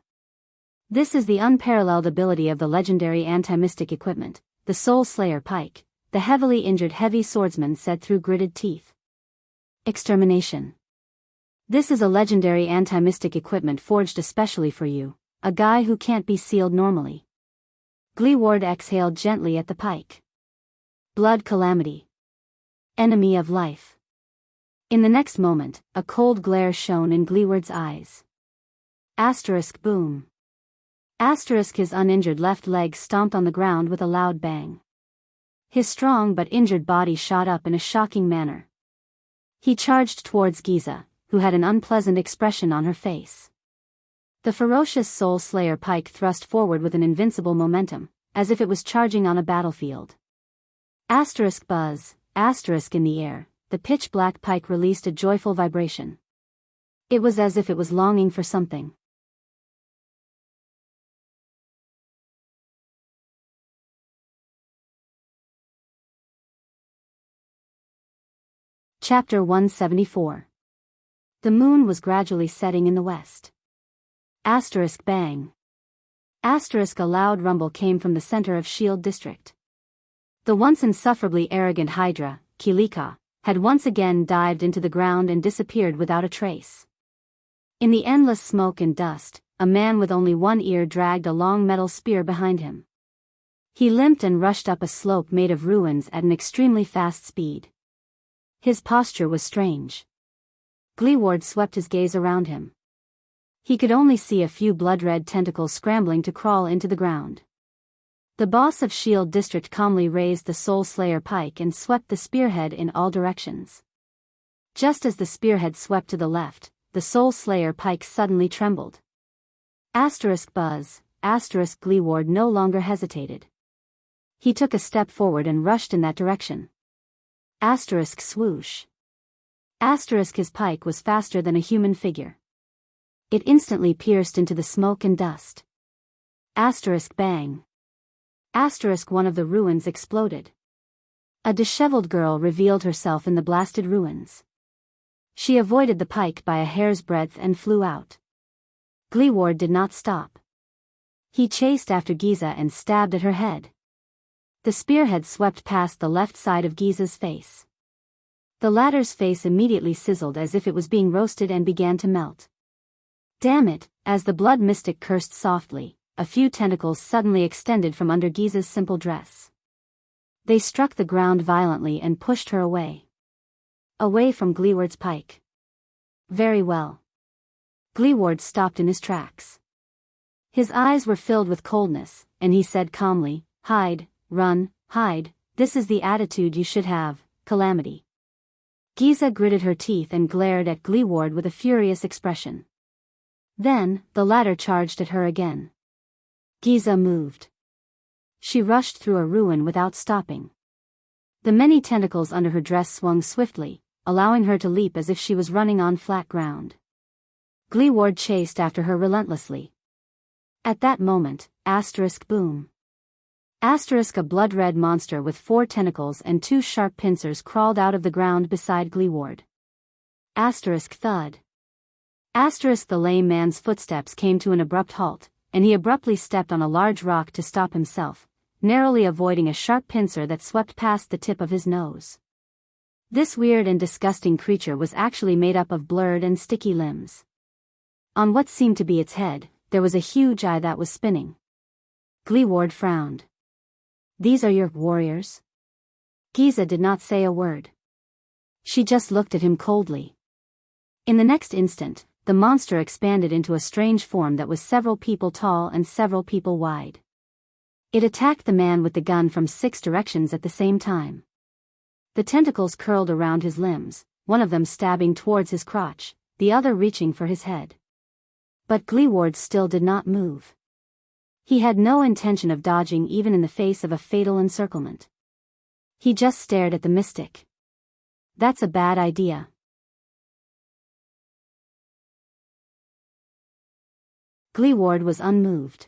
This is the unparalleled ability of the legendary anti-mystic equipment, the Soul Slayer pike, the heavily injured heavy swordsman said through gritted teeth. Extermination. This is a legendary anti-mystic equipment forged especially for you, a guy who can't be sealed normally. Gleeward exhaled gently at the pike. Blood calamity. Enemy of life. In the next moment, a cold glare shone in Gleeward's eyes. Asterisk boom. Asterisk his uninjured left leg stomped on the ground with a loud bang. His strong but injured body shot up in a shocking manner. He charged towards Giza, who had an unpleasant expression on her face. The ferocious Soul Slayer pike thrust forward with an invincible momentum, as if it was charging on a battlefield. Asterisk buzz, asterisk in the air, the pitch-black pike released a joyful vibration. It was as if it was longing for something. Chapter 174. The moon was gradually setting in the west. Asterisk bang. Asterisk a loud rumble came from the center of Shield District. The once insufferably arrogant Hydra, Kilika, had once again dived into the ground and disappeared without a trace. In the endless smoke and dust, a man with only one ear dragged a long metal spear behind him. He limped and rushed up a slope made of ruins at an extremely fast speed. His posture was strange. Gleeward swept his gaze around him. He could only see a few blood-red tentacles scrambling to crawl into the ground. The boss of Shield District calmly raised the Soul Slayer pike and swept the spearhead in all directions. Just as the spearhead swept to the left, the Soul Slayer pike suddenly trembled. Asterisk buzz, asterisk Gleeward no longer hesitated. He took a step forward and rushed in that direction. Asterisk swoosh. Asterisk his pike was faster than a human figure. It instantly pierced into the smoke and dust. Asterisk bang. Asterisk one of the ruins exploded. A disheveled girl revealed herself in the blasted ruins. She avoided the pike by a hair's breadth and flew out. Gleeward did not stop. He chased after Giza and stabbed at her head. The spearhead swept past the left side of Giza's face. The latter's face immediately sizzled as if it was being roasted and began to melt. Damn it, as the blood mystic cursed softly, a few tentacles suddenly extended from under Giza's simple dress. They struck the ground violently and pushed her away. Away from Gleeward's pike. Very well. Gleeward stopped in his tracks. His eyes were filled with coldness, and he said calmly, "Hide, run, hide, this is the attitude you should have, Calamity." Giza gritted her teeth and glared at Gleeward with a furious expression. Then, the latter charged at her again. Giza moved. She rushed through a ruin without stopping. The many tentacles under her dress swung swiftly, allowing her to leap as if she was running on flat ground. Gleeward chased after her relentlessly. At that moment, asterisk boom. Asterisk a blood-red monster with 4 tentacles and 2 sharp pincers crawled out of the ground beside Gleeward. Asterisk thud. Asterisk the lame man's footsteps came to an abrupt halt, and he abruptly stepped on a large rock to stop himself, narrowly avoiding a sharp pincer that swept past the tip of his nose. This weird and disgusting creature was actually made up of blurred and sticky limbs. On what seemed to be its head, there was a huge eye that was spinning. Gleeward frowned. "These are your warriors?" Giza did not say a word. She just looked at him coldly. In the next instant, the monster expanded into a strange form that was several people tall and several people wide. It attacked the man with the gun from 6 directions at the same time. The tentacles curled around his limbs, one of them stabbing towards his crotch, the other reaching for his head. But Gleeward still did not move. He had no intention of dodging even in the face of a fatal encirclement. He just stared at the mystic. That's a bad idea. Gleeward was unmoved.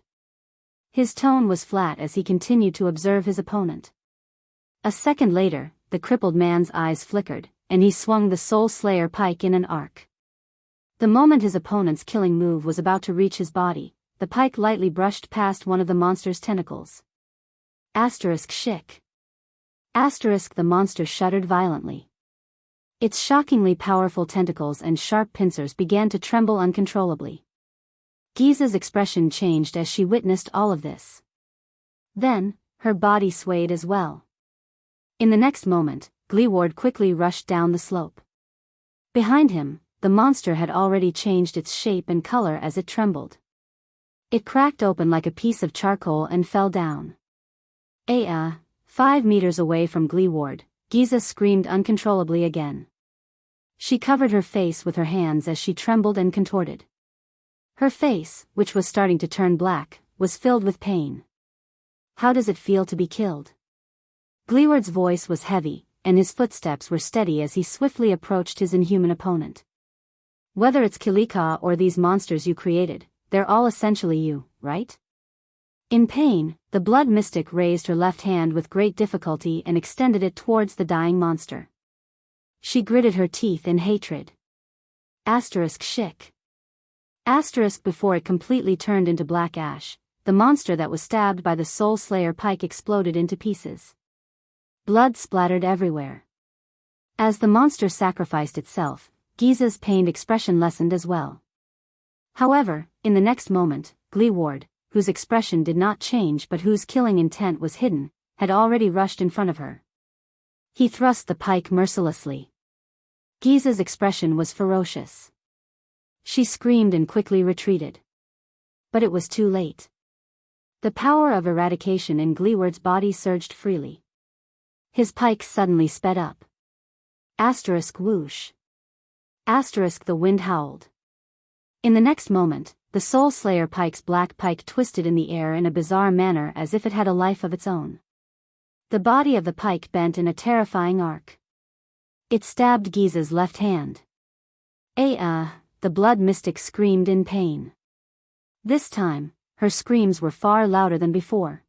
His tone was flat as he continued to observe his opponent. A second later, the crippled man's eyes flickered, and he swung the Soul Slayer pike in an arc. The moment his opponent's killing move was about to reach his body, the pike lightly brushed past one of the monster's tentacles. Shick. The monster shuddered violently. Its shockingly powerful tentacles and sharp pincers began to tremble uncontrollably. Giza's expression changed as she witnessed all of this. Then, her body swayed as well. In the next moment, Gleeward quickly rushed down the slope. Behind him, the monster had already changed its shape and color as it trembled. It cracked open like a piece of charcoal and fell down. 5 meters away from Gleeward, Giza screamed uncontrollably again. She covered her face with her hands as she trembled and contorted. Her face, which was starting to turn black, was filled with pain. How does it feel to be killed? Gleeward's voice was heavy, and his footsteps were steady as he swiftly approached his inhuman opponent. Whether it's Kilika or these monsters you created, they're all essentially you, right? In pain, the blood mystic raised her left hand with great difficulty and extended it towards the dying monster. She gritted her teeth in hatred. Shick. Before it completely turned into black ash, the monster that was stabbed by the Soul Slayer pike exploded into pieces. Blood splattered everywhere. As the monster sacrificed itself, Giza's pained expression lessened as well. However, in the next moment, Gleeward, whose expression did not change but whose killing intent was hidden, had already rushed in front of her. He thrust the pike mercilessly. Giza's expression was ferocious. She screamed and quickly retreated. But it was too late. The power of eradication in Gleeward's body surged freely. His pike suddenly sped up. Whoosh. The wind howled. In the next moment, the Soul Slayer pike's black pike twisted in the air in a bizarre manner as if it had a life of its own. The body of the pike bent in a terrifying arc. It stabbed Giza's left hand. The blood mystic screamed in pain. This time, her screams were far louder than before.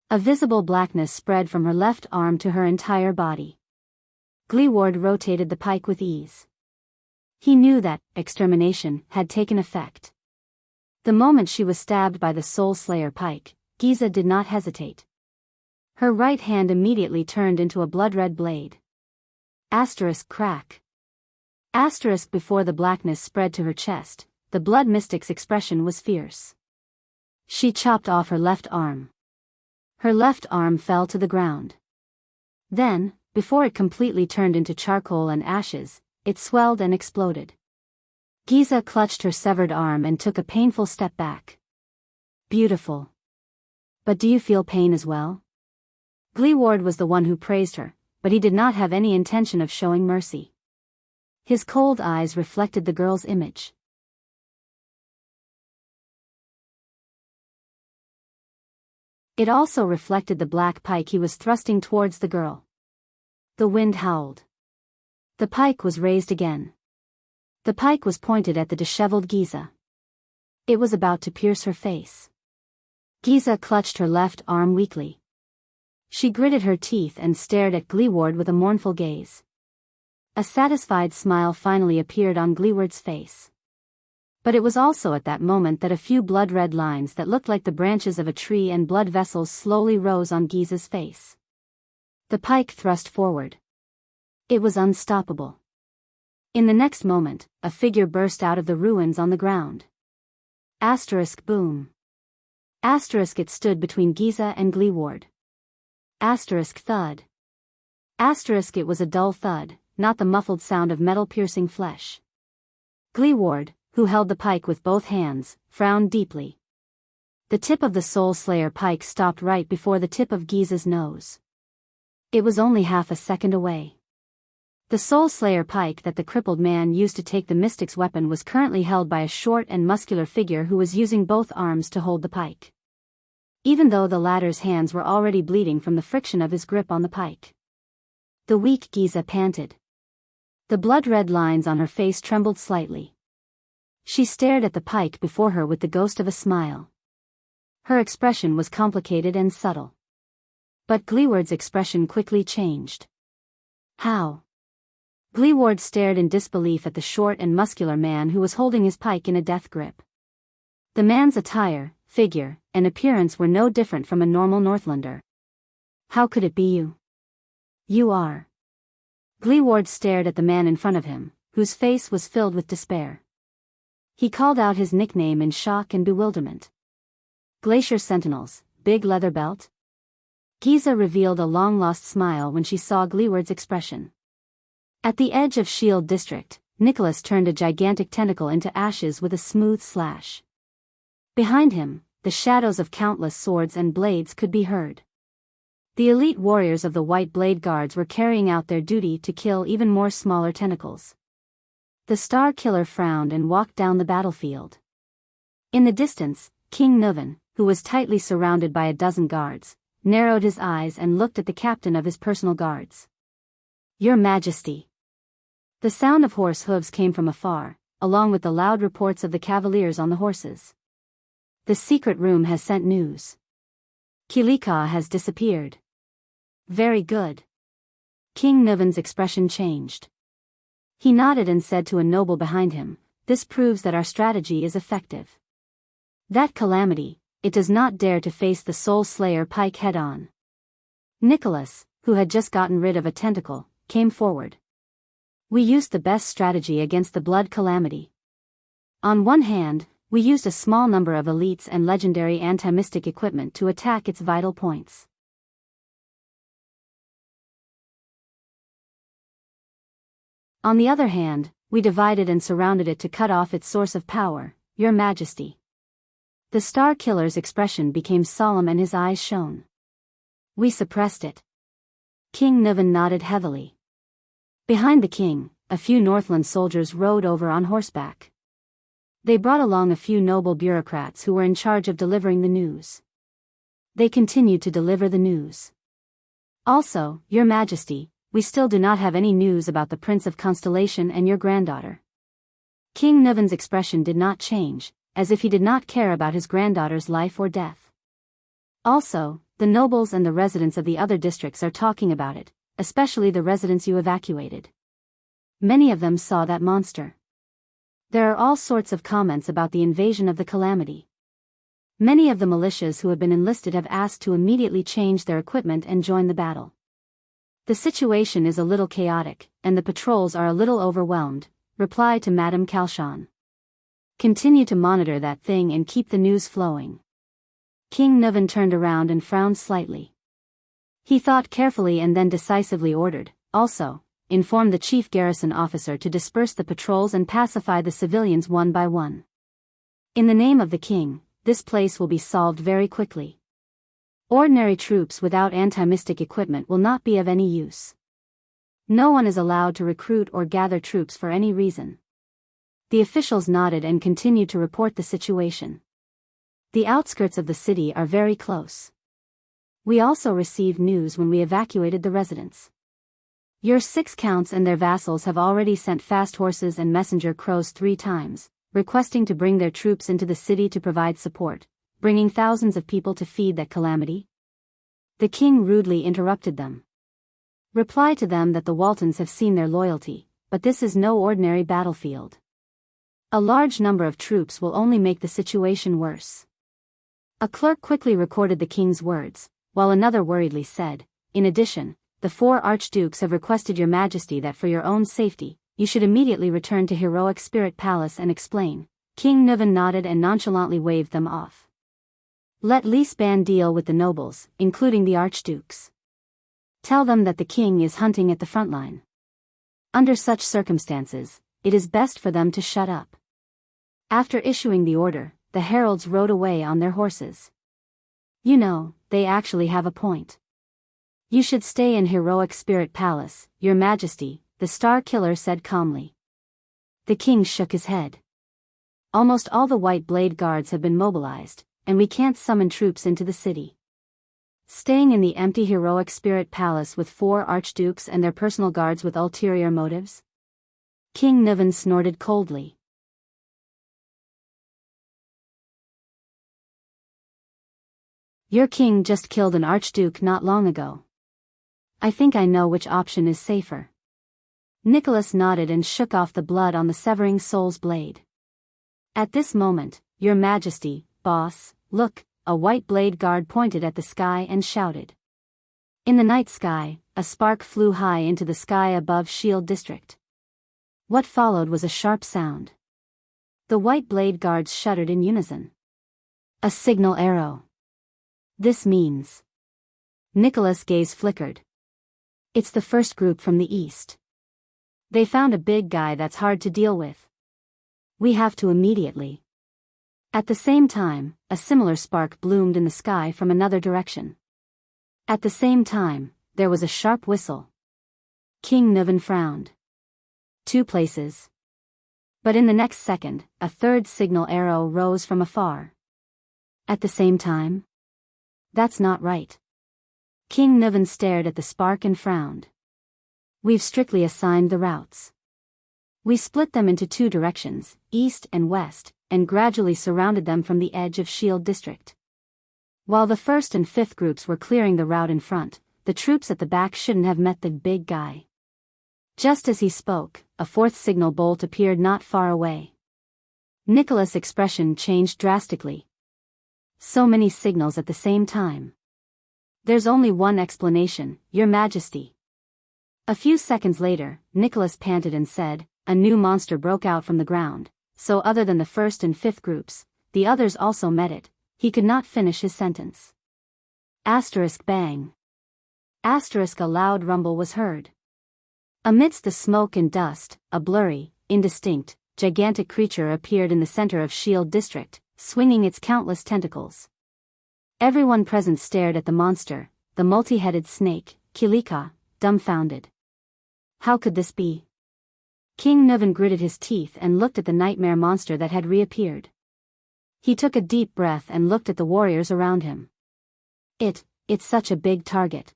A visible blackness spread from her left arm to her entire body. Gleeward rotated the pike with ease. He knew that extermination had taken effect. The moment she was stabbed by the Soul Slayer pike, Giza did not hesitate. Her right hand immediately turned into a blood-red blade. Crack. Before the blackness spread to her chest, the blood mystic's expression was fierce. She chopped off her left arm. Her left arm fell to the ground. Then, before it completely turned into charcoal and ashes, it swelled and exploded. Giza clutched her severed arm and took a painful step back. Beautiful. But do you feel pain as well? Gleeward was the one who praised her, but he did not have any intention of showing mercy. His cold eyes reflected the girl's image. It also reflected the black pike he was thrusting towards the girl. The wind howled. The pike was raised again. The pike was pointed at the disheveled Giza. It was about to pierce her face. Giza clutched her left arm weakly. She gritted her teeth and stared at Gleeward with a mournful gaze. A satisfied smile finally appeared on Gleeward's face. But it was also at that moment that a few blood-red lines that looked like the branches of a tree and blood vessels slowly rose on Giza's face. The pike thrust forward. It was unstoppable. In the next moment, a figure burst out of the ruins on the ground. Boom. It stood between Giza and Gleeward. Thud. It was a dull thud, not the muffled sound of metal piercing flesh. Gleeward, who held the pike with both hands, frowned deeply. The tip of the Soul Slayer pike stopped right before the tip of Giza's nose. It was only half a second away. The Soul Slayer pike that the crippled man used to take the mystic's weapon was currently held by a short and muscular figure who was using both arms to hold the pike. even though the latter's hands were already bleeding from the friction of his grip on the pike. The weak Giza panted. The blood-red lines on her face trembled slightly. She stared at the pike before her with the ghost of a smile. Her expression was complicated and subtle. But Gleeward's expression quickly changed. How? Gleeward stared in disbelief at the short and muscular man who was holding his pike in a death grip. The man's attire, figure, and appearance were no different from a normal Northlander. How could it be you? You are. Gleeward stared at the man in front of him, whose face was filled with despair. He called out his nickname in shock and bewilderment. Glacier Sentinels, Big Leather Belt? Giza revealed a long-lost smile when she saw Gleeward's expression. At the edge of Shield District, Nicholas turned a gigantic tentacle into ashes with a smooth slash. Behind him, the shadows of countless swords and blades could be heard. The elite warriors of the White Blade Guards were carrying out their duty to kill even more smaller tentacles. The Star Killer frowned and walked down the battlefield. In the distance, King Nuven, who was tightly surrounded by a dozen guards, narrowed his eyes and looked at the captain of his personal guards. Your Majesty. The sound of horse hooves came from afar, along with the loud reports of the cavaliers on the horses. The secret room has sent news. Kilika has disappeared. Very good. King Nuven's expression changed. He nodded and said to a noble behind him, "This proves that our strategy is effective. That calamity, it does not dare to face the Soul Slayer pike head-on." Nicholas, who had just gotten rid of a tentacle, came forward. We used the best strategy against the Blood Calamity. On one hand, we used a small number of elites and legendary anti-mystic equipment to attack its vital points. On the other hand, we divided and surrounded it to cut off its source of power, Your Majesty. The Star Killer's expression became solemn and his eyes shone. We suppressed it. King Nuven nodded heavily. Behind the king, a few Northland soldiers rode over on horseback. They brought along a few noble bureaucrats who were in charge of delivering the news. They continued to deliver the news. Also, Your Majesty, we still do not have any news about the Prince of Constellation and your granddaughter. King Nuven's expression did not change, as if he did not care about his granddaughter's life or death. Also, the nobles and the residents of the other districts are talking about it, especially the residents you evacuated. Many of them saw that monster. There are all sorts of comments about the invasion of the Calamity. Many of the militias who have been enlisted have asked to immediately change their equipment and join the battle. The situation is a little chaotic, and the patrols are a little overwhelmed. Reply to Madame Kalshan. Continue to monitor that thing and keep the news flowing. King Nuven turned around and frowned slightly. He thought carefully and then decisively ordered, also, inform the chief garrison officer to disperse the patrols and pacify the civilians one by one. In the name of the king, this place will be solved very quickly. Ordinary troops without anti-mystic equipment will not be of any use. No one is allowed to recruit or gather troops for any reason. The officials nodded and continued to report the situation. The outskirts of the city are very close. We also received news when we evacuated the residents. Your 6 counts and their vassals have already sent fast horses and messenger crows 3 times, requesting to bring their troops into the city to provide support, bringing thousands of people to feed that calamity. The king rudely interrupted them. Reply to them that the Waltons have seen their loyalty, but this is no ordinary battlefield. A large number of troops will only make the situation worse. A clerk quickly recorded the king's words, while another worriedly said, in addition, the 4 archdukes have requested Your Majesty that for your own safety, you should immediately return to Heroic Spirit Palace and explain. King Nuven nodded and nonchalantly waved them off. Let Leasban deal with the nobles, including the archdukes. Tell them that the king is hunting at the front line. Under such circumstances, it is best for them to shut up. After issuing the order, the heralds rode away on their horses. You know, they actually have a point. You should stay in Heroic Spirit Palace, Your Majesty, the Star Killer said calmly. The king shook his head. Almost all the White Blade Guards have been mobilized, and we can't summon troops into the city. Staying in the empty heroic spirit palace with 4 archdukes and their personal guards with ulterior motives? King Niven snorted coldly. Your king just killed an archduke not long ago. I think I know which option is safer. Nicholas nodded and shook off the blood on the severing soul's blade. At this moment, Your Majesty, boss, look, a white blade guard pointed at the sky and shouted. In the night sky, a spark flew high into the sky above Shield District. What followed was a sharp sound. The white blade guards shuddered in unison. A signal arrow. This means. Nicholas' gaze flickered. It's the first group from the east. They found a big guy that's hard to deal with. We have to immediately. At the same time, a similar spark bloomed in the sky from another direction. At the same time, there was a sharp whistle. King Niven frowned. 2 places. But in the next second, a third signal arrow rose from afar. At the same time? That's not right. King Niven stared at the spark and frowned. We've strictly assigned the routes. We split them into 2 directions, east and west, and gradually surrounded them from the edge of Shield District. While the 1st and 5th groups were clearing the route in front, the troops at the back shouldn't have met the big guy. Just as he spoke, a 4th signal bolt appeared not far away. Nicholas' expression changed drastically. So many signals at the same time. There's only one explanation, Your Majesty. A few seconds later, Nicholas panted and said, a new monster broke out from the ground, so other than the 1st and 5th groups, the others also met it. He could not finish his sentence. Asterisk bang. Asterisk a loud rumble was heard. Amidst the smoke and dust, a blurry, indistinct, gigantic creature appeared in the center of Shield District, swinging its countless tentacles. Everyone present stared at the monster, the multi-headed snake, Kilika, dumbfounded. How could this be? King Niven gritted his teeth and looked at the nightmare monster that had reappeared. He took a deep breath and looked at the warriors around him. It's such a big target.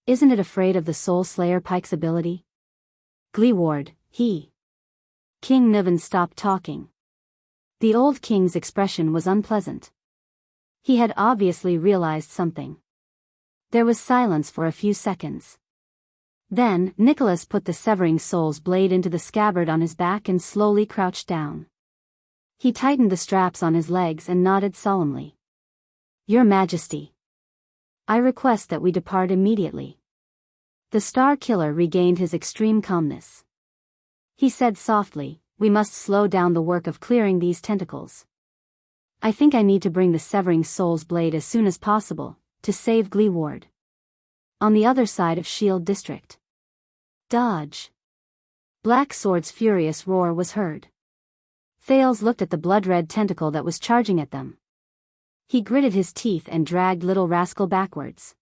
Isn't it afraid of the Soul Slayer Pike's ability? Gleeward, King Niven stopped talking. The old king's expression was unpleasant. He had obviously realized something. There was silence for a few seconds. Then, Nicholas put the severing soul's blade into the scabbard on his back and slowly crouched down. He tightened the straps on his legs and nodded solemnly. Your Majesty. I request that we depart immediately. The Star Killer regained his extreme calmness. He said softly, we must slow down the work of clearing these tentacles. I think I need to bring the severing soul's blade as soon as possible, to save Gleeward. On the other side of Shield District. Dodge. Black Sword's furious roar was heard. Thales looked at the blood-red tentacle that was charging at them. He gritted his teeth and dragged Little Rascal backwards.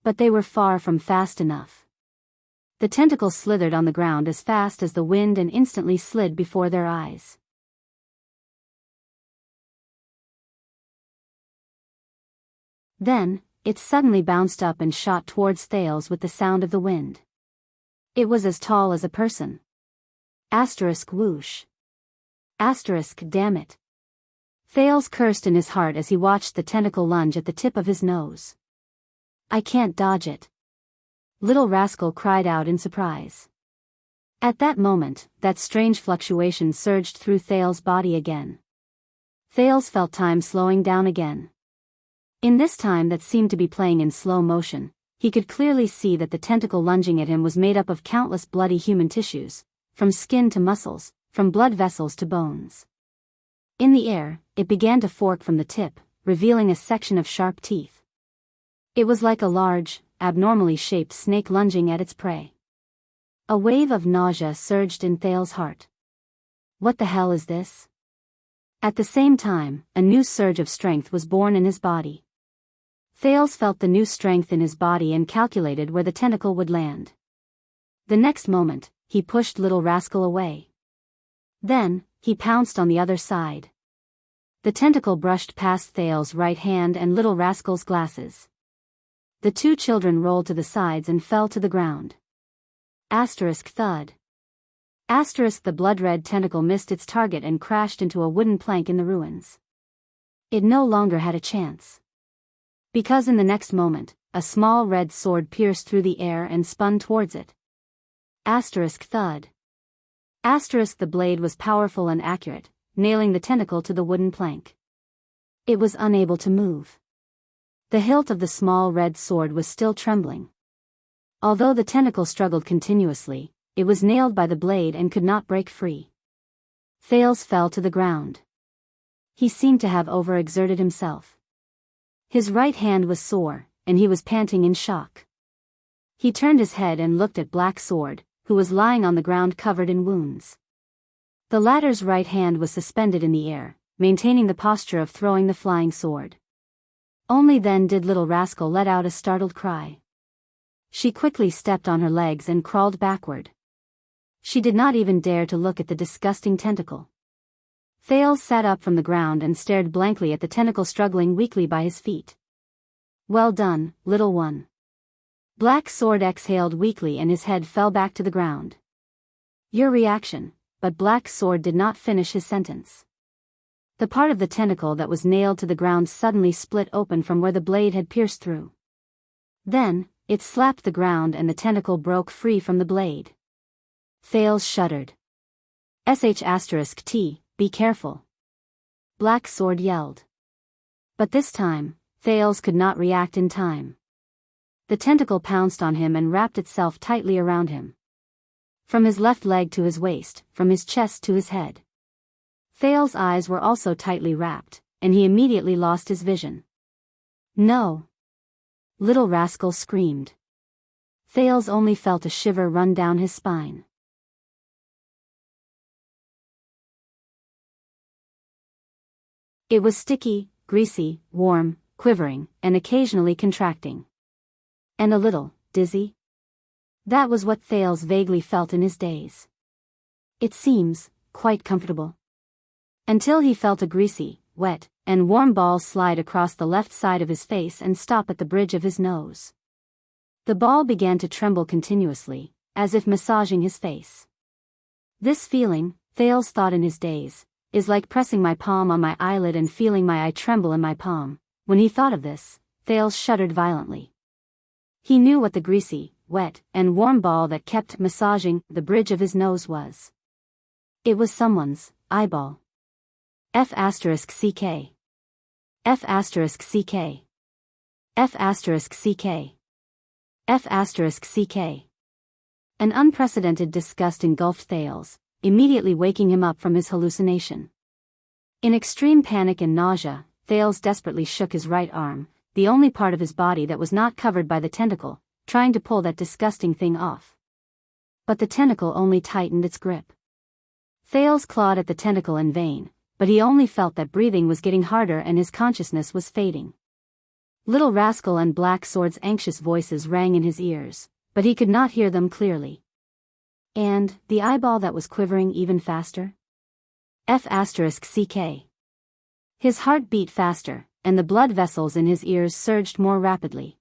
But they were far from fast enough. The tentacle slithered on the ground as fast as the wind and instantly slid before their eyes. Then, it suddenly bounced up and shot towards Thales with the sound of the wind. It was as tall as a person. Asterisk whoosh. Asterisk damn it. Thales cursed in his heart as he watched the tentacle lunge at the tip of his nose. I can't dodge it. Little Rascal cried out in surprise. At that moment, that strange fluctuation surged through Thales' body again. Thales felt time slowing down again. In this time that seemed to be playing in slow motion, he could clearly see that the tentacle lunging at him was made up of countless bloody human tissues, from skin to muscles, from blood vessels to bones. In the air, it began to fork from the tip, revealing a section of sharp teeth. It was like a large, abnormally shaped snake lunging at its prey. A wave of nausea surged in Thales' heart. What the hell is this? At the same time, a new surge of strength was born in his body. Thales felt the new strength in his body and calculated where the tentacle would land. The next moment, he pushed Little Rascal away. Then, he pounced on the other side. The tentacle brushed past Thale's right hand and little rascal's glasses. The two children rolled to the sides and fell to the ground. Asterisk thud. Asterisk the blood-red tentacle missed its target and crashed into a wooden plank in the ruins. It no longer had a chance. Because in the next moment, a small red sword pierced through the air and spun towards it. Asterisk thud. Asterisk the blade was powerful and accurate, nailing the tentacle to the wooden plank. It was unable to move. The hilt of the small red sword was still trembling. Although the tentacle struggled continuously, it was nailed by the blade and could not break free. Thales fell to the ground. He seemed to have overexerted himself. His right hand was sore, and he was panting in shock. He turned his head and looked at Black Sword, who was lying on the ground covered in wounds. The latter's right hand was suspended in the air, maintaining the posture of throwing the flying sword. Only then did little rascal let out a startled cry. She quickly stepped on her legs and crawled backward. She did not even dare to look at the disgusting tentacle. Thales sat up from the ground and stared blankly at the tentacle struggling weakly by his feet. "Well done, little one." Black Sword exhaled weakly and his head fell back to the ground. "Your reaction," but Black Sword did not finish his sentence. The part of the tentacle that was nailed to the ground suddenly split open from where the blade had pierced through. Then, it slapped the ground and the tentacle broke free from the blade. Thales shuddered. "T, be careful," Black Sword yelled. But this time, Thales could not react in time. The tentacle pounced on him and wrapped itself tightly around him. From his left leg to his waist, from his chest to his head. Thales' eyes were also tightly wrapped, and he immediately lost his vision. "No!" Little rascal screamed. Thales only felt a shiver run down his spine. It was sticky, greasy, warm, quivering, and occasionally contracting. And a little dizzy. That was what Thales vaguely felt in his daze. It seems quite comfortable. Until he felt a greasy, wet, and warm ball slide across the left side of his face and stop at the bridge of his nose. The ball began to tremble continuously, as if massaging his face. This feeling, Thales thought in his daze, is like pressing my palm on my eyelid and feeling my eye tremble in my palm. When he thought of this, Thales shuddered violently. He knew what the greasy, wet, and warm ball that kept massaging the bridge of his nose was. It was someone's eyeball. F***. F***. F***. An unprecedented disgust engulfed Thales, immediately waking him up from his hallucination. In extreme panic and nausea, Thales desperately shook his right arm, the only part of his body that was not covered by the tentacle, trying to pull that disgusting thing off. But the tentacle only tightened its grip. Thales clawed at the tentacle in vain, but he only felt that breathing was getting harder and his consciousness was fading. Little Rascal and Black Sword's anxious voices rang in his ears, but he could not hear them clearly. And the eyeball that was quivering even faster? F***. His heart beat faster, and the blood vessels in his ears surged more rapidly.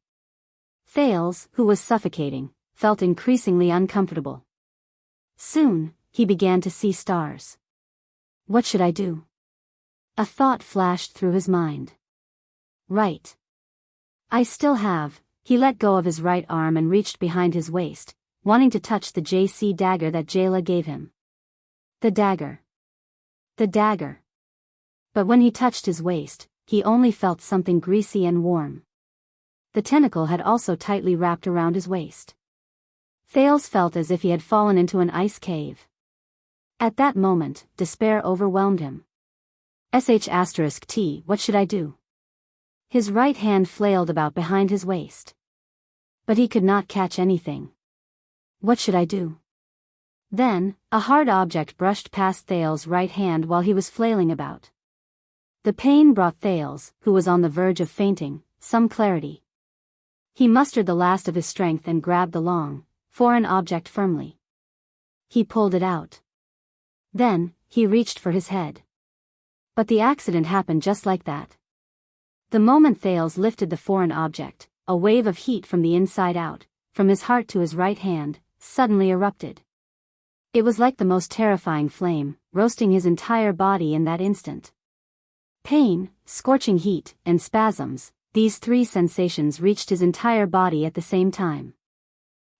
Thales, who was suffocating, felt increasingly uncomfortable. Soon, he began to see stars. What should I do? A thought flashed through his mind. Right. I still have. He let go of his right arm and reached behind his waist, wanting to touch the JC dagger that Jayla gave him. The dagger. The dagger. But when he touched his waist, he only felt something greasy and warm. The tentacle had also tightly wrapped around his waist. Thales felt as if he had fallen into an ice cave. At that moment, despair overwhelmed him. T, what should I do? His right hand flailed about behind his waist. But he could not catch anything. What should I do? Then, a hard object brushed past Thales' right hand while he was flailing about. The pain brought Thales, who was on the verge of fainting, some clarity. He mustered the last of his strength and grabbed the long, foreign object firmly. He pulled it out. Then, he reached for his head. But the accident happened just like that. The moment Thales lifted the foreign object, a wave of heat from the inside out, from his heart to his right hand, suddenly erupted. It was like the most terrifying flame, roasting his entire body in that instant. Pain, scorching heat, and spasms, these three sensations reached his entire body at the same time.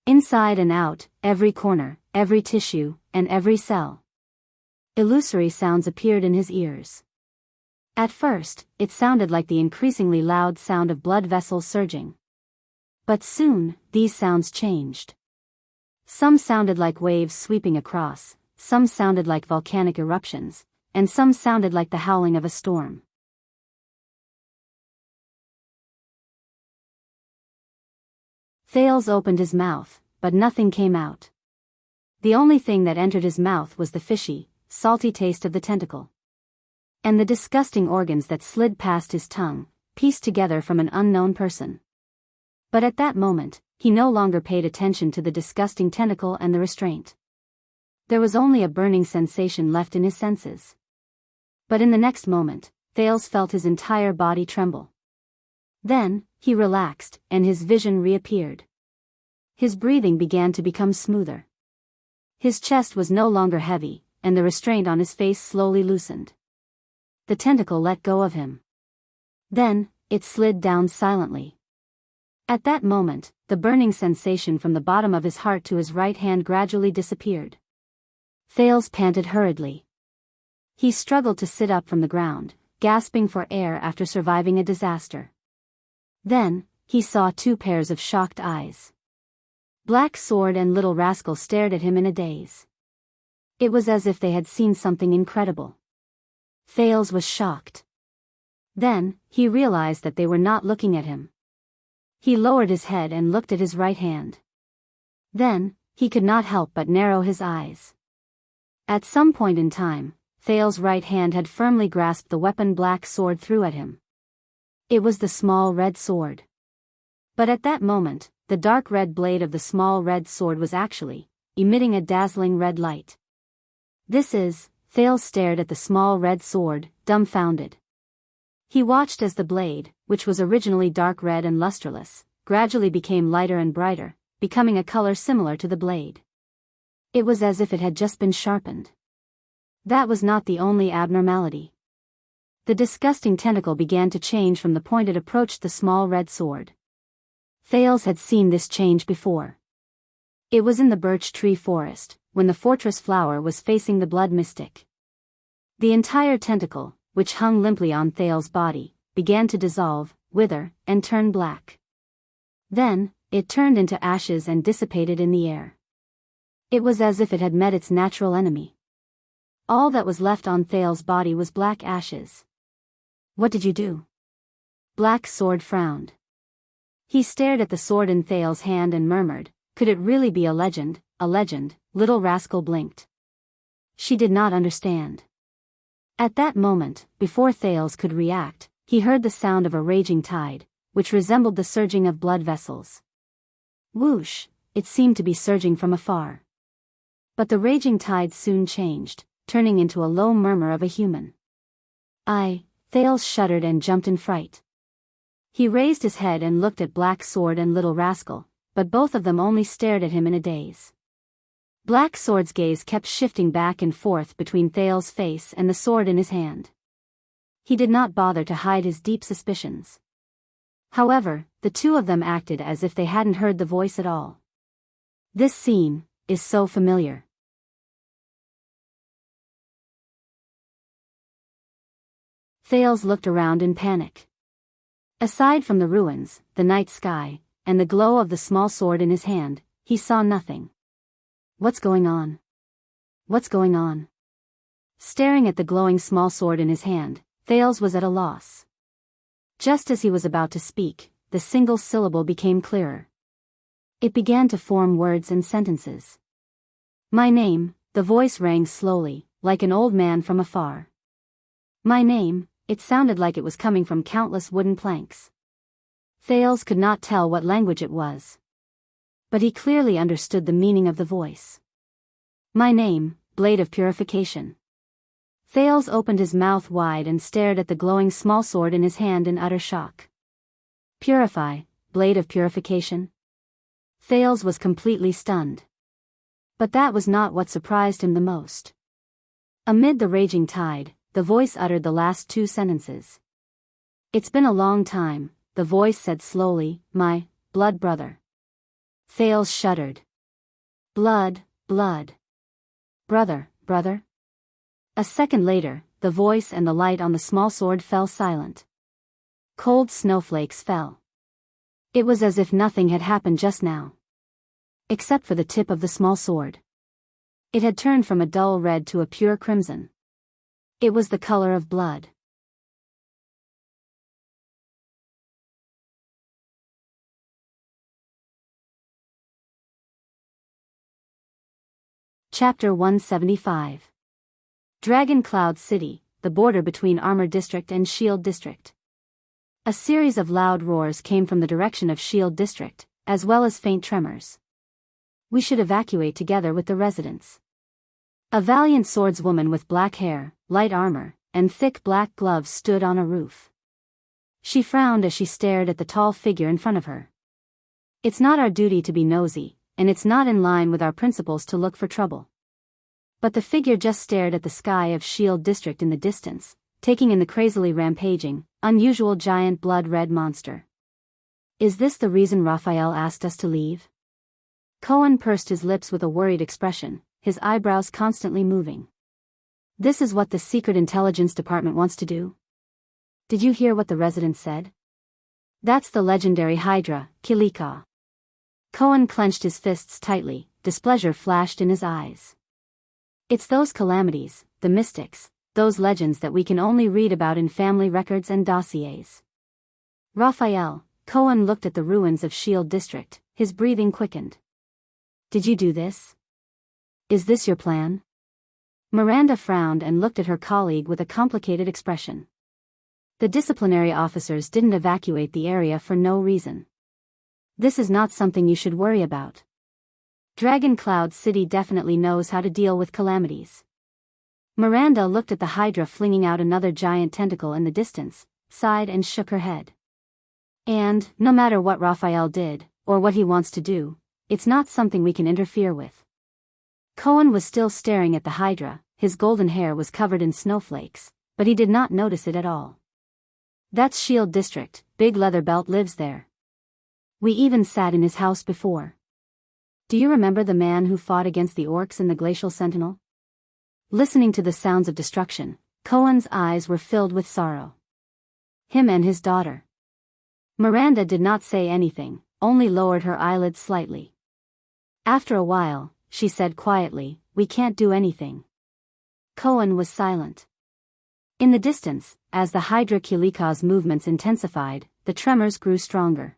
Inside and out, every corner, every tissue, and every cell. Illusory sounds appeared in his ears. At first, it sounded like the increasingly loud sound of blood vessels surging. But soon, these sounds changed. Some sounded like waves sweeping across, some sounded like volcanic eruptions, and some sounded like the howling of a storm. Thales opened his mouth, but nothing came out. The only thing that entered his mouth was the fishy, salty taste of the tentacle. And the disgusting organs that slid past his tongue, pieced together from an unknown person. But at that moment, he no longer paid attention to the disgusting tentacle and the restraint. There was only a burning sensation left in his senses. But in the next moment, Thales felt his entire body tremble. Then, he relaxed, and his vision reappeared. His breathing began to become smoother. His chest was no longer heavy, and the restraint on his face slowly loosened. The tentacle let go of him. Then, it slid down silently. At that moment, the burning sensation from the bottom of his heart to his right hand gradually disappeared. Thales panted hurriedly. He struggled to sit up from the ground, gasping for air after surviving a disaster. Then, he saw two pairs of shocked eyes. Black Sword and Little Rascal stared at him in a daze. It was as if they had seen something incredible. Thales was shocked. Then, he realized that they were not looking at him. He lowered his head and looked at his right hand. Then, he could not help but narrow his eyes. At some point in time, Thales' right hand had firmly grasped the weapon Black Sword threw at him. It was the small red sword. But at that moment, the dark red blade of the small red sword was actually emitting a dazzling red light. Thales stared at the small red sword, dumbfounded. He watched as the blade, which was originally dark red and lusterless, gradually became lighter and brighter, becoming a color similar to the blade. It was as if it had just been sharpened. That was not the only abnormality. The disgusting tentacle began to change from the point it approached the small red sword. Thales had seen this change before. It was in the birch tree forest, when the fortress flower was facing the blood mystic. The entire tentacle, which hung limply on Thales' body, began to dissolve, wither, and turn black. Then, it turned into ashes and dissipated in the air. It was as if it had met its natural enemy. All that was left on Thales' body was black ashes. "What did you do?" Black Sword frowned. He stared at the sword in Thales' hand and murmured, "Could it really be a legend, a legend?" Little Rascal blinked. She did not understand. At that moment, before Thales could react, he heard the sound of a raging tide, which resembled the surging of blood vessels. Whoosh, it seemed to be surging from afar. But the raging tide soon changed, turning into a low murmur of a human. Thales shuddered and jumped in fright. He raised his head and looked at Black Sword and Little Rascal, but both of them only stared at him in a daze. Black Sword's gaze kept shifting back and forth between Thales' face and the sword in his hand. He did not bother to hide his deep suspicions. However, the two of them acted as if they hadn't heard the voice at all. This scene is so familiar. Thales looked around in panic. Aside from the ruins, the night sky, and the glow of the small sword in his hand, he saw nothing. What's going on? What's going on? Staring at the glowing small sword in his hand, Thales was at a loss. Just as he was about to speak, the single syllable became clearer. It began to form words and sentences. "My name," the voice rang slowly, like an old man from afar. "My name," it sounded like it was coming from countless wooden planks. Thales could not tell what language it was. But he clearly understood the meaning of the voice. "My name, Blade of Purification." Thales opened his mouth wide and stared at the glowing small sword in his hand in utter shock. Purify, blade of purification? Thales was completely stunned. But that was not what surprised him the most. Amid the raging tide, the voice uttered the last two sentences. It's been a long time, the voice said slowly, my blood brother. Thales shuddered. Blood, blood. Brother, brother? A second later, the voice and the light on the small sword fell silent. Cold snowflakes fell. It was as if nothing had happened just now. Except for the tip of the small sword. It had turned from a dull red to a pure crimson. It was the color of blood. Chapter 175. Dragon Cloud City, the border between Armor District and Shield District. A series of loud roars came from the direction of Shield District, as well as faint tremors. We should evacuate together with the residents. A valiant swordswoman with black hair, light armor, and thick black gloves stood on a roof. She frowned as she stared at the tall figure in front of her. It's not our duty to be nosy, and it's not in line with our principles to look for trouble. But the figure just stared at the sky of Shield District in the distance, taking in the crazily rampaging, unusual giant blood-red monster. Is this the reason Raphael asked us to leave? Cohen pursed his lips with a worried expression, his eyebrows constantly moving. This is what the Secret Intelligence Department wants to do? Did you hear what the residents said? That's the legendary Hydra, Kilika. Cohen clenched his fists tightly, displeasure flashed in his eyes. It's those calamities, the mystics, those legends that we can only read about in family records and dossiers. Raphael, Cohen looked at the ruins of Shield District, his breathing quickened. Did you do this? Is this your plan? Miranda frowned and looked at her colleague with a complicated expression. The disciplinary officers didn't evacuate the area for no reason. This is not something you should worry about. Dragon Cloud City definitely knows how to deal with calamities. Miranda looked at the Hydra flinging out another giant tentacle in the distance, sighed and shook her head. And, no matter what Raphael did, or what he wants to do, it's not something we can interfere with. Cohen was still staring at the Hydra, his golden hair was covered in snowflakes, but he did not notice it at all. That's Shield District, Big Leatherbelt lives there. We even sat in his house before. Do you remember the man who fought against the orcs in the Glacial Sentinel? Listening to the sounds of destruction, Cohen's eyes were filled with sorrow. Him and his daughter. Miranda did not say anything, only lowered her eyelids slightly. After a while, she said quietly, we can't do anything. Cohen was silent. In the distance, as the Hydra Kilika's movements intensified, the tremors grew stronger.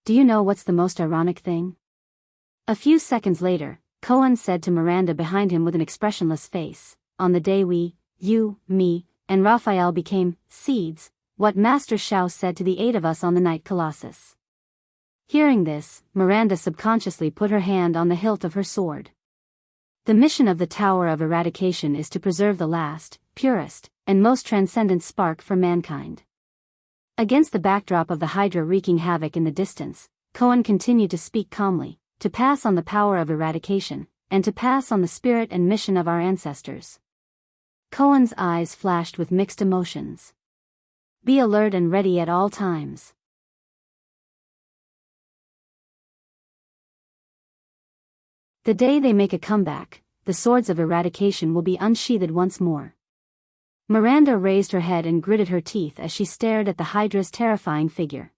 Do you know what's the most ironic thing? A few seconds later, Cohen said to Miranda behind him with an expressionless face, on the day we, you, me, and Raphael became seeds, what Master Shao said to the 8 of us on the Night Colossus. Hearing this, Miranda subconsciously put her hand on the hilt of her sword. The mission of the Tower of Eradication is to preserve the last, purest, and most transcendent spark for mankind. Against the backdrop of the Hydra wreaking havoc in the distance, Cohen continued to speak calmly, to pass on the power of eradication, and to pass on the spirit and mission of our ancestors. Cohen's eyes flashed with mixed emotions. Be alert and ready at all times. The day they make a comeback, the swords of eradication will be unsheathed once more. Miranda raised her head and gritted her teeth as she stared at the Hydra's terrifying figure.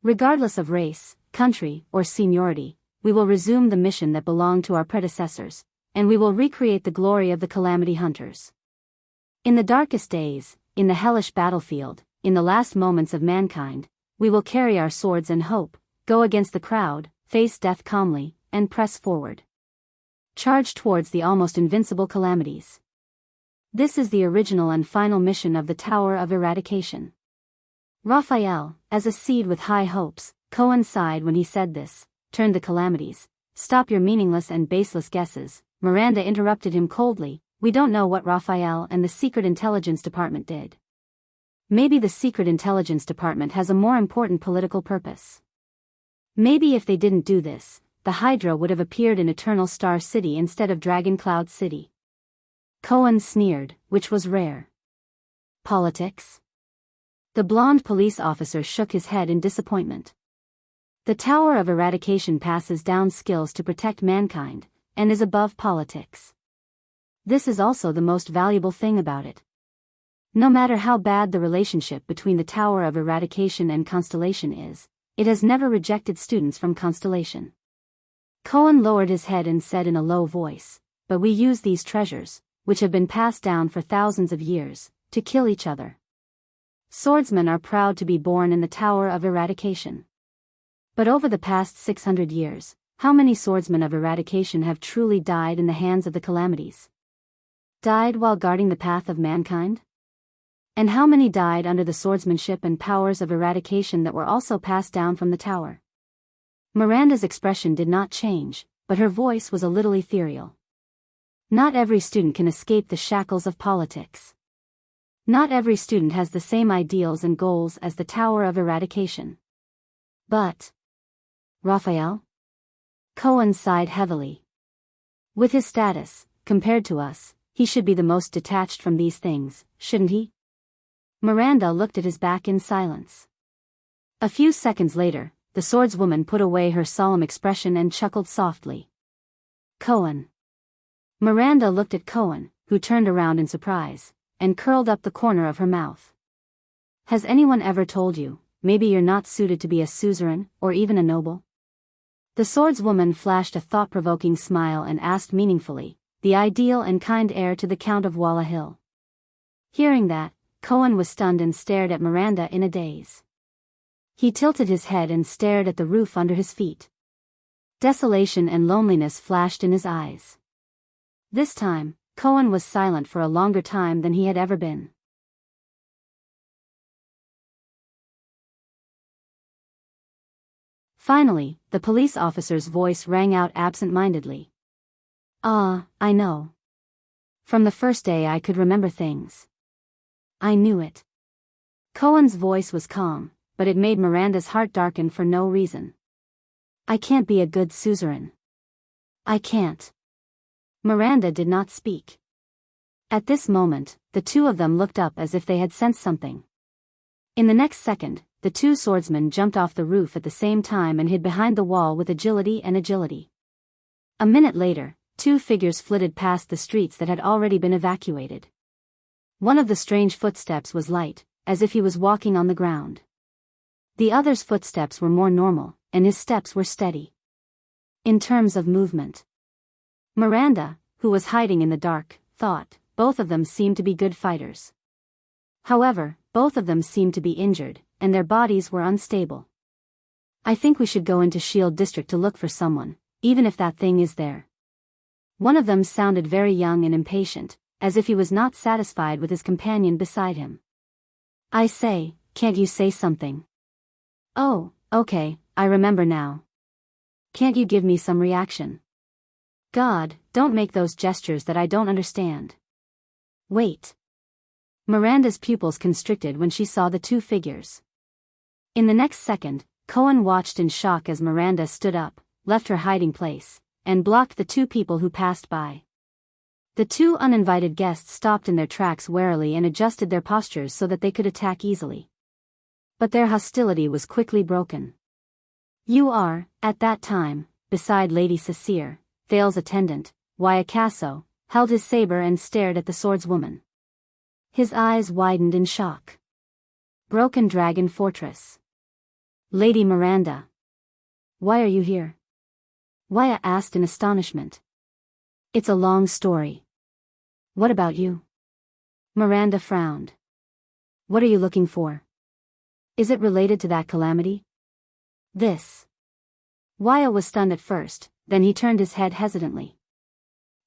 Regardless of race, country, or seniority, we will resume the mission that belonged to our predecessors, and we will recreate the glory of the Calamity Hunters. In the darkest days, in the hellish battlefield, in the last moments of mankind, we will carry our swords and hope, go against the crowd, face death calmly, and press forward. Charge towards the almost invincible calamities. This is the original and final mission of the Tower of Eradication. Raphael, as a seed with high hopes, Cohen sighed when he said this, turned the calamities. Stop your meaningless and baseless guesses, Miranda interrupted him coldly, We don't know what Raphael and the Secret Intelligence Department did. Maybe the Secret Intelligence Department has a more important political purpose. Maybe if they didn't do this, the Hydra would have appeared in Eternal Star City instead of Dragon Cloud City. Cohen sneered, which was rare. Politics? The blonde police officer shook his head in disappointment. The Tower of Eradication passes down skills to protect mankind, and is above politics. This is also the most valuable thing about it. No matter how bad the relationship between the Tower of Eradication and Constellation is, it has never rejected students from Constellation. Cohen lowered his head and said in a low voice, "But we use these treasures, which have been passed down for thousands of years, to kill each other. Swordsmen are proud to be born in the Tower of Eradication. But over the past 600 years, how many swordsmen of eradication have truly died in the hands of the calamities? Died while guarding the path of mankind? And how many died under the swordsmanship and powers of eradication that were also passed down from the tower?" Miranda's expression did not change, but her voice was a little ethereal. Not every student can escape the shackles of politics. Not every student has the same ideals and goals as the Tower of Eradication. But Raphael? Cohen sighed heavily. With his status, compared to us, he should be the most detached from these things, shouldn't he? Miranda looked at his back in silence. A few seconds later, the swordswoman put away her solemn expression and chuckled softly. Cohen. Miranda looked at Cohen, who turned around in surprise, and curled up the corner of her mouth. Has anyone ever told you, maybe you're not suited to be a suzerain, or even a noble? The swordswoman flashed a thought-provoking smile and asked meaningfully, the ideal and kind heir to the Count of Walla Hill. Hearing that, Cohen was stunned and stared at Miranda in a daze. He tilted his head and stared at the roof under his feet. Desolation and loneliness flashed in his eyes. This time, Cohen was silent for a longer time than he had ever been. Finally, the police officer's voice rang out absent-mindedly. I know. From the first day I could remember things. I knew it." Cohen's voice was calm, but it made Miranda's heart darken for no reason. "I can't be a good suzerain. I can't." Miranda did not speak. At this moment, the two of them looked up as if they had sensed something. In the next second, the two swordsmen jumped off the roof at the same time and hid behind the wall with agility. A minute later, two figures flitted past the streets that had already been evacuated. One of the strange footsteps was light, as if he was walking on the ground. The other's footsteps were more normal, and his steps were steady. In terms of movement, Miranda, who was hiding in the dark, thought, both of them seemed to be good fighters. However, both of them seemed to be injured, and their bodies were unstable. "I think we should go into Shield District to look for someone, even if that thing is there." One of them sounded very young and impatient, as if he was not satisfied with his companion beside him. "I say, can't you say something?" "Oh, okay, I remember now. Can't you give me some reaction?" "God, don't make those gestures that I don't understand." "Wait." Miranda's pupils constricted when she saw the two figures. In the next second, Cohen watched in shock as Miranda stood up, left her hiding place, and blocked the two people who passed by. The two uninvited guests stopped in their tracks warily and adjusted their postures so that they could attack easily. But their hostility was quickly broken. "You are," at that time, beside Lady Cecere, Thale's attendant, Wyacasso, held his saber and stared at the swordswoman. His eyes widened in shock. "Broken Dragon Fortress. Lady Miranda. Why are you here?" Waya asked in astonishment. "It's a long story. What about you?" Miranda frowned. "What are you looking for? Is it related to that calamity?" "This." Waya was stunned at first, then he turned his head hesitantly.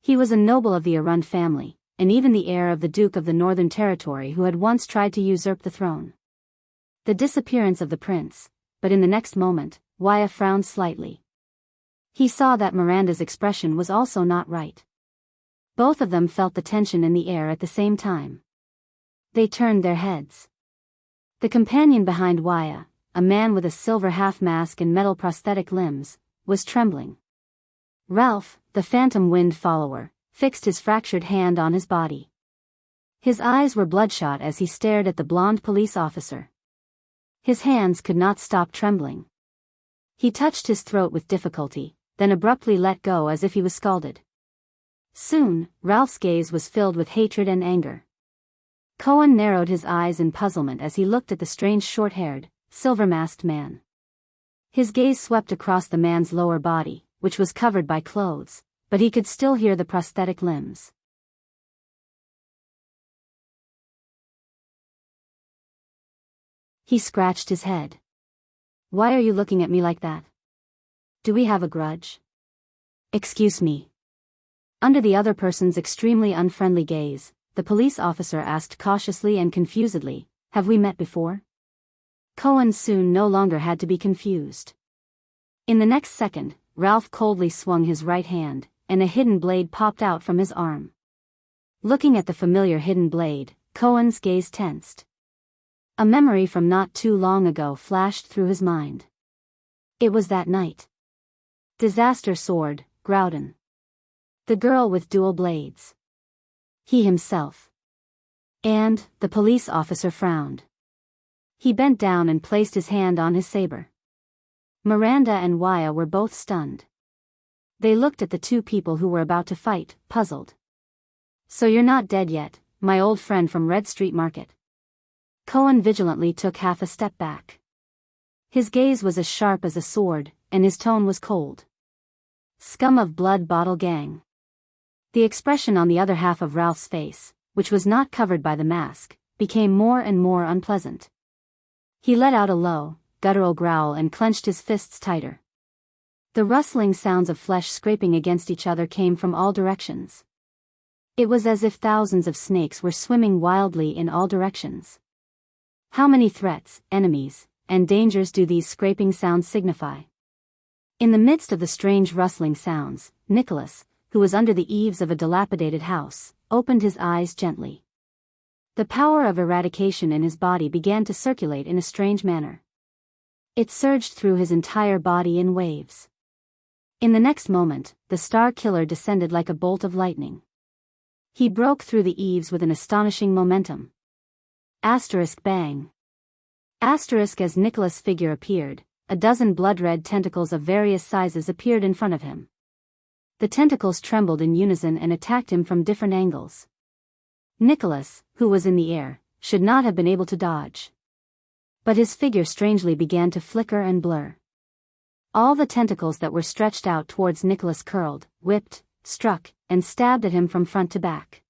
He was a noble of the Arund family, and even the heir of the Duke of the Northern Territory who had once tried to usurp the throne. The disappearance of the prince, but in the next moment, Waya frowned slightly. He saw that Miranda's expression was also not right. Both of them felt the tension in the air at the same time. They turned their heads. The companion behind Waya, a man with a silver half-mask and metal prosthetic limbs, was trembling. Ralph, the phantom wind follower, fixed his fractured hand on his body. His eyes were bloodshot as he stared at the blonde police officer. His hands could not stop trembling. He touched his throat with difficulty, then abruptly let go as if he was scalded. Soon, Ralph's gaze was filled with hatred and anger. Cohen narrowed his eyes in puzzlement as he looked at the strange short-haired, silver-masked man. His gaze swept across the man's lower body, which was covered by clothes, but he could still hear the prosthetic limbs. He scratched his head. "Why are you looking at me like that? Do we have a grudge?" "Excuse me." Under the other person's extremely unfriendly gaze, the police officer asked cautiously and confusedly, "Have we met before?" Cohen soon no longer had to be confused. In the next second, Ralph coldly swung his right hand, and a hidden blade popped out from his arm. Looking at the familiar hidden blade, Cohen's gaze tensed. A memory from not too long ago flashed through his mind. It was that night. Disaster Sword, Groudon. The girl with dual blades. He himself. And, the police officer frowned. He bent down and placed his hand on his saber. Miranda and Waya were both stunned. They looked at the two people who were about to fight, puzzled. "So you're not dead yet, my old friend from Red Street Market." Cohen vigilantly took half a step back. His gaze was as sharp as a sword, and his tone was cold. "Scum of Blood Bottle Gang." The expression on the other half of Ralph's face, which was not covered by the mask, became more and more unpleasant. He let out a low, guttural growl and clenched his fists tighter. The rustling sounds of flesh scraping against each other came from all directions. It was as if thousands of snakes were swimming wildly in all directions. How many threats, enemies, and dangers do these scraping sounds signify? In the midst of the strange rustling sounds, Nicholas, who was under the eaves of a dilapidated house, opened his eyes gently. The power of eradication in his body began to circulate in a strange manner. It surged through his entire body in waves. In the next moment, the Star Killer descended like a bolt of lightning. He broke through the eaves with an astonishing momentum. Asterisk bang. Asterisk as Nicholas' figure appeared, a dozen blood-red tentacles of various sizes appeared in front of him. The tentacles trembled in unison and attacked him from different angles. Nicholas, who was in the air, should not have been able to dodge. But his figure strangely began to flicker and blur. All the tentacles that were stretched out towards Nicholas curled, whipped, struck, and stabbed at him from front to back.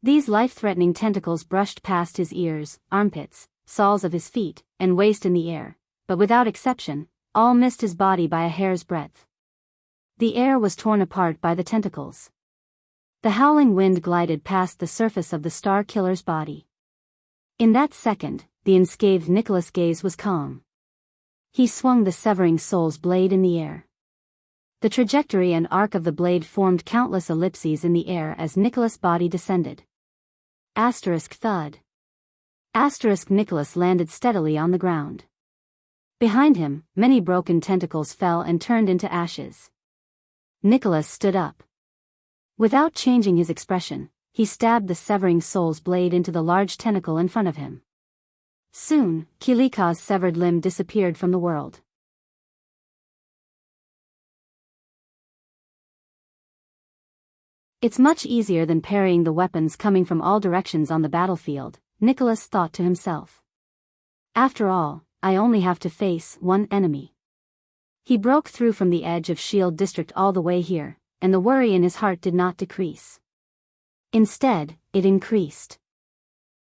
These life-threatening tentacles brushed past his ears, armpits, soles of his feet, and waist in the air, but without exception, all missed his body by a hair's breadth. The air was torn apart by the tentacles. The howling wind glided past the surface of the Star Killer's body. In that second, the unscathed Nicholas' gaze was calm. He swung the severing soul's blade in the air. The trajectory and arc of the blade formed countless ellipses in the air as Nicholas' body descended. Asterisk thud. Asterisk Nicholas landed steadily on the ground. Behind him, many broken tentacles fell and turned into ashes. Nicholas stood up. Without changing his expression, he stabbed the severing soul's blade into the large tentacle in front of him. Soon, Kilika's severed limb disappeared from the world. It's much easier than parrying the weapons coming from all directions on the battlefield, Nicholas thought to himself. After all, I only have to face one enemy. He broke through from the edge of Shield District all the way here, and the worry in his heart did not decrease. Instead, it increased.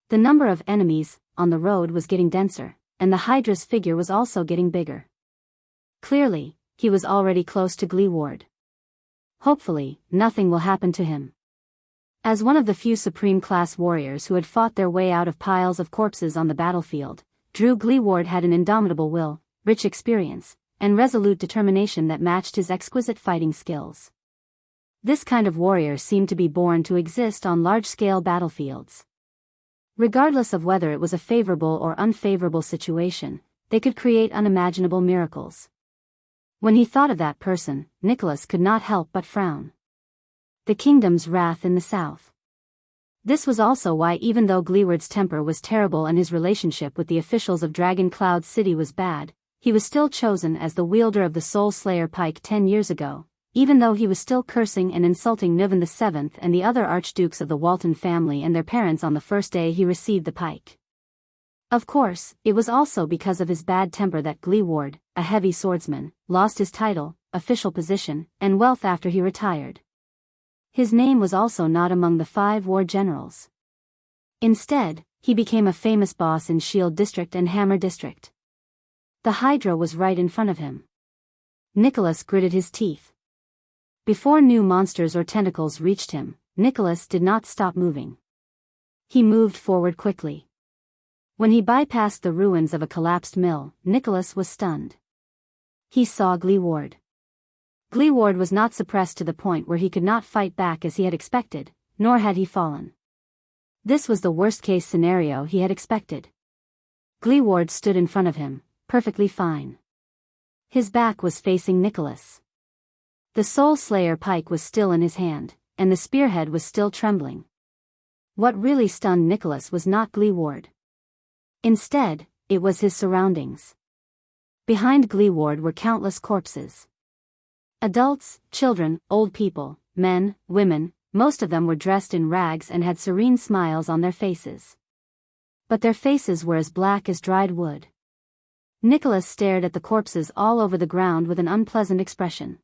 The number of enemies on the road was getting denser, and the Hydra's figure was also getting bigger. Clearly, he was already close to Gleeward. Hopefully, nothing will happen to him. As one of the few Supreme-class warriors who had fought their way out of piles of corpses on the battlefield, Drew Gleeward had an indomitable will, rich experience, and resolute determination that matched his exquisite fighting skills. This kind of warrior seemed to be born to exist on large-scale battlefields. Regardless of whether it was a favorable or unfavorable situation, they could create unimaginable miracles. When he thought of that person, Nicholas could not help but frown. The kingdom's wrath in the south. This was also why, even though Gleeward's temper was terrible and his relationship with the officials of Dragon Cloud City was bad, he was still chosen as the wielder of the Soul Slayer pike 10 years ago, even though he was still cursing and insulting Niven VII and the other archdukes of the Walton family and their parents on the first day he received the pike. Of course, it was also because of his bad temper that Gleeward, a heavy swordsman, lost his title, official position, and wealth after he retired. His name was also not among the 5 war generals. Instead, he became a famous boss in Shield District and Hammer District. The Hydra was right in front of him. Nicholas gritted his teeth. Before new monsters or tentacles reached him, Nicholas did not stop moving. He moved forward quickly. When he bypassed the ruins of a collapsed mill, Nicholas was stunned. He saw Gleeward. Gleeward was not suppressed to the point where he could not fight back as he had expected, nor had he fallen. This was the worst-case scenario he had expected. Gleeward stood in front of him, perfectly fine. His back was facing Nicholas. The Soul Slayer pike was still in his hand, and the spearhead was still trembling. What really stunned Nicholas was not Gleeward. Instead, it was his surroundings. Behind Gleeward were countless corpses. Adults, children, old people, men, women, most of them were dressed in rags and had serene smiles on their faces. But their faces were as black as dried wood. Nicholas stared at the corpses all over the ground with an unpleasant expression.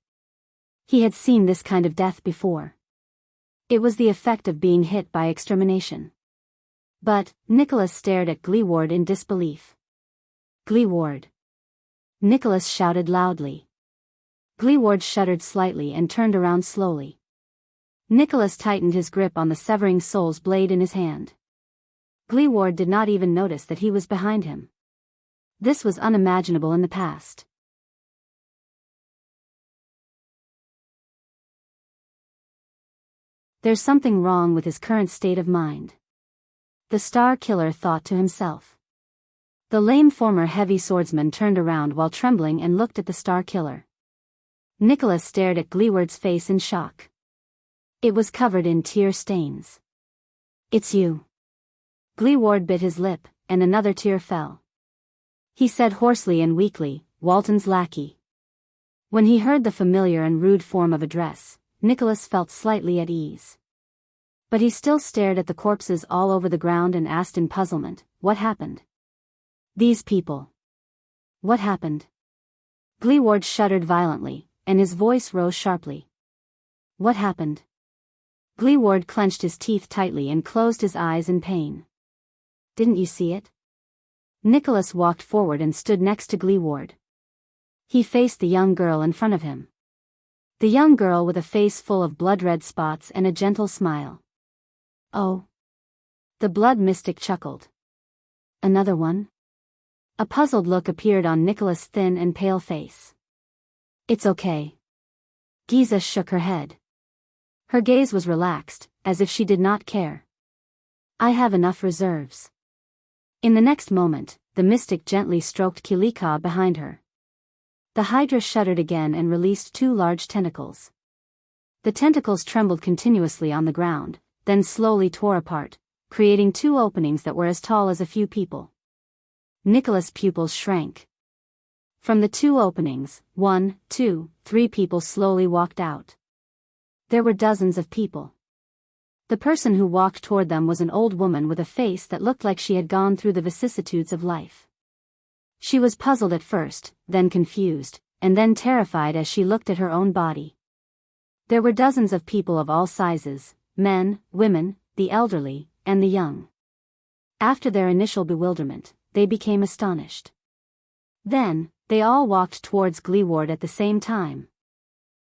He had seen this kind of death before. It was the effect of being hit by extermination. But, Nicholas stared at Gleeward in disbelief. Gleeward! Nicholas shouted loudly. Gleeward shuddered slightly and turned around slowly. Nicholas tightened his grip on the severing soul's blade in his hand. Gleeward did not even notice that he was behind him. This was unimaginable in the past. There's something wrong with his current state of mind. The Star Killer thought to himself. The lame former heavy swordsman turned around while trembling and looked at the Star Killer. Nicholas stared at Gleeward's face in shock. It was covered in tear stains. "It's you." Gleeward bit his lip, and another tear fell. He said hoarsely and weakly, "Walton's lackey." When he heard the familiar and rude form of address, Nicholas felt slightly at ease. But he still stared at the corpses all over the ground and asked in puzzlement, "What happened? These people. What happened?" Gleeward shuddered violently, and his voice rose sharply. "What happened?" Gleeward clenched his teeth tightly and closed his eyes in pain. "Didn't you see it?" Nicholas walked forward and stood next to Gleeward. He faced the young girl in front of him. The young girl with a face full of blood-red spots and a gentle smile. "Oh." The blood mystic chuckled. "Another one?" A puzzled look appeared on Nicholas' thin and pale face. "It's okay." Giza shook her head. Her gaze was relaxed, as if she did not care. "I have enough reserves." In the next moment, the mystic gently stroked Kilika behind her. The Hydra shuddered again and released 2 large tentacles. The tentacles trembled continuously on the ground, then slowly tore apart, creating 2 openings that were as tall as a few people. Nicholas' pupils shrank. From the 2 openings, 1, 2, 3 people slowly walked out. There were dozens of people. The person who walked toward them was an old woman with a face that looked like she had gone through the vicissitudes of life. She was puzzled at first, then confused, and then terrified as she looked at her own body. There were dozens of people of all sizes, men, women, the elderly, and the young. After their initial bewilderment, they became astonished. Then, they all walked towards Gleeward at the same time.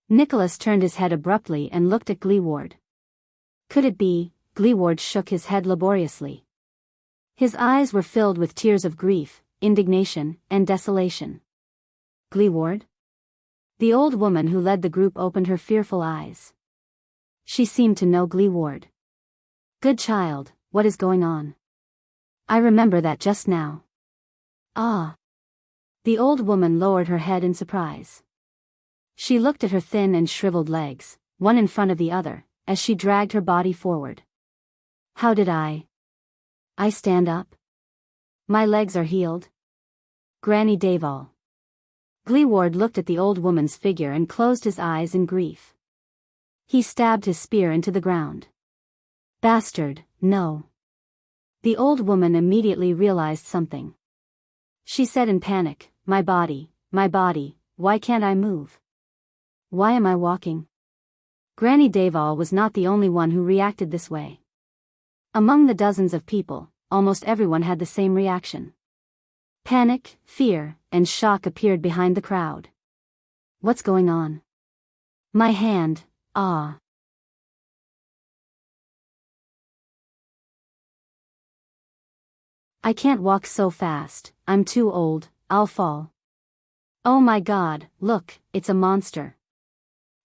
Nicholas turned his head abruptly and looked at Gleeward. Could it be? Gleeward shook his head laboriously. His eyes were filled with tears of grief, indignation, and desolation. "Gleeward?" The old woman who led the group opened her fearful eyes. She seemed to know Gleeward. Good child, what is going on? I remember that just now. Ah. The old woman lowered her head in surprise. She looked at her thin and shriveled legs, one in front of the other, as she dragged her body forward. How did I stand up? My legs are healed. Granny Davall. Gleeward looked at the old woman's figure and closed his eyes in grief. He stabbed his spear into the ground. Bastard, no. The old woman immediately realized something. She said in panic, my body, why can't I move? Why am I walking? Granny Davall was not the only one who reacted this way. Among the dozens of people, almost everyone had the same reaction. Panic, fear, and shock appeared behind the crowd. What's going on? My hand, ah. I can't walk so fast, I'm too old, I'll fall. Oh my God, look, it's a monster.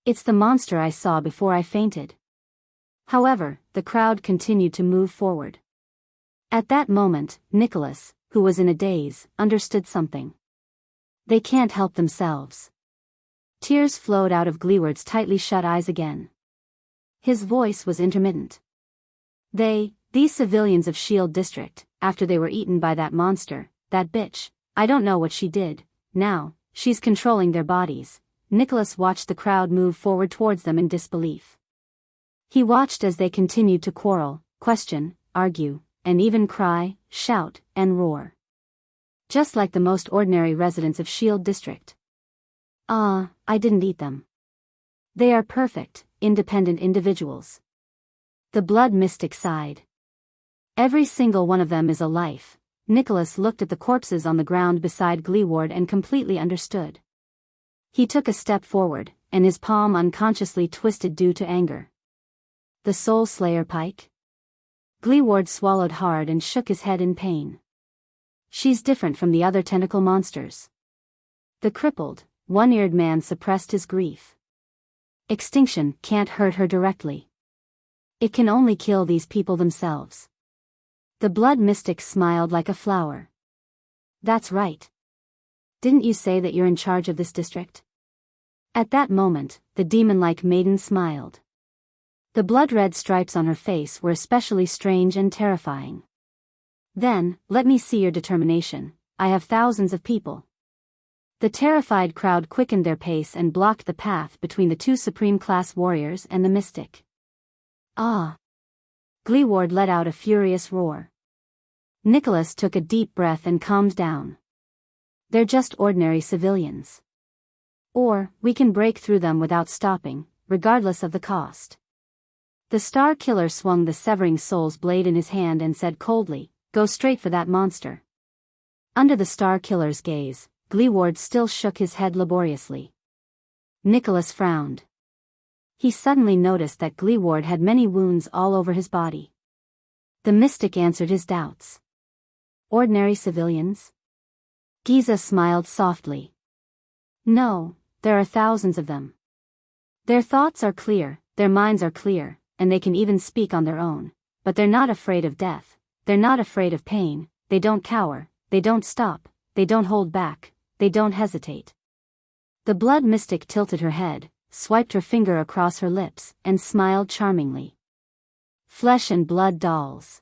It's the monster I saw before I fainted. However, the crowd continued to move forward. At that moment, Nicholas, who was in a daze, understood something. They can't help themselves. Tears flowed out of Gleeward's tightly shut eyes again. His voice was intermittent. These civilians of Shield District, after they were eaten by that monster, that bitch, I don't know what she did, now, she's controlling their bodies. Nicholas watched the crowd move forward towards them in disbelief. He watched as they continued to quarrel, question, argue, and even cry, shout, and roar. Just like the most ordinary residents of Shield District. Ah, I didn't eat them. They are perfect, independent individuals. The blood mystic sighed. Every single one of them is a life. Nicholas looked at the corpses on the ground beside Gleeward and completely understood. He took a step forward, and his palm unconsciously twisted due to anger. The Soul Slayer Pike? Gleeward swallowed hard and shook his head in pain. She's different from the other tentacle monsters. The crippled, one-eared man suppressed his grief. Extinction can't hurt her directly. It can only kill these people themselves. The blood mystic smiled like a flower. That's right. Didn't you say that you're in charge of this district? At that moment, the demon-like maiden smiled. The blood-red stripes on her face were especially strange and terrifying. Then, let me see your determination. I have thousands of people. The terrified crowd quickened their pace and blocked the path between the two supreme-class warriors and the mystic. Ah! Gleeward let out a furious roar. Nicholas took a deep breath and calmed down. They're just ordinary civilians. Or, we can break through them without stopping, regardless of the cost. The Star Killer swung the severing soul's blade in his hand and said coldly, go straight for that monster. Under the Star Killer's gaze, Gleeward still shook his head laboriously. Nicholas frowned. He suddenly noticed that Gleeward had many wounds all over his body. The mystic answered his doubts. Ordinary civilians? Giza smiled softly. No, there are thousands of them. Their thoughts are clear, their minds are clear, and they can even speak on their own, but they're not afraid of death, they're not afraid of pain, they don't cower, they don't stop, they don't hold back, they don't hesitate. The blood mystic tilted her head, swiped her finger across her lips, and smiled charmingly. Flesh and blood dolls.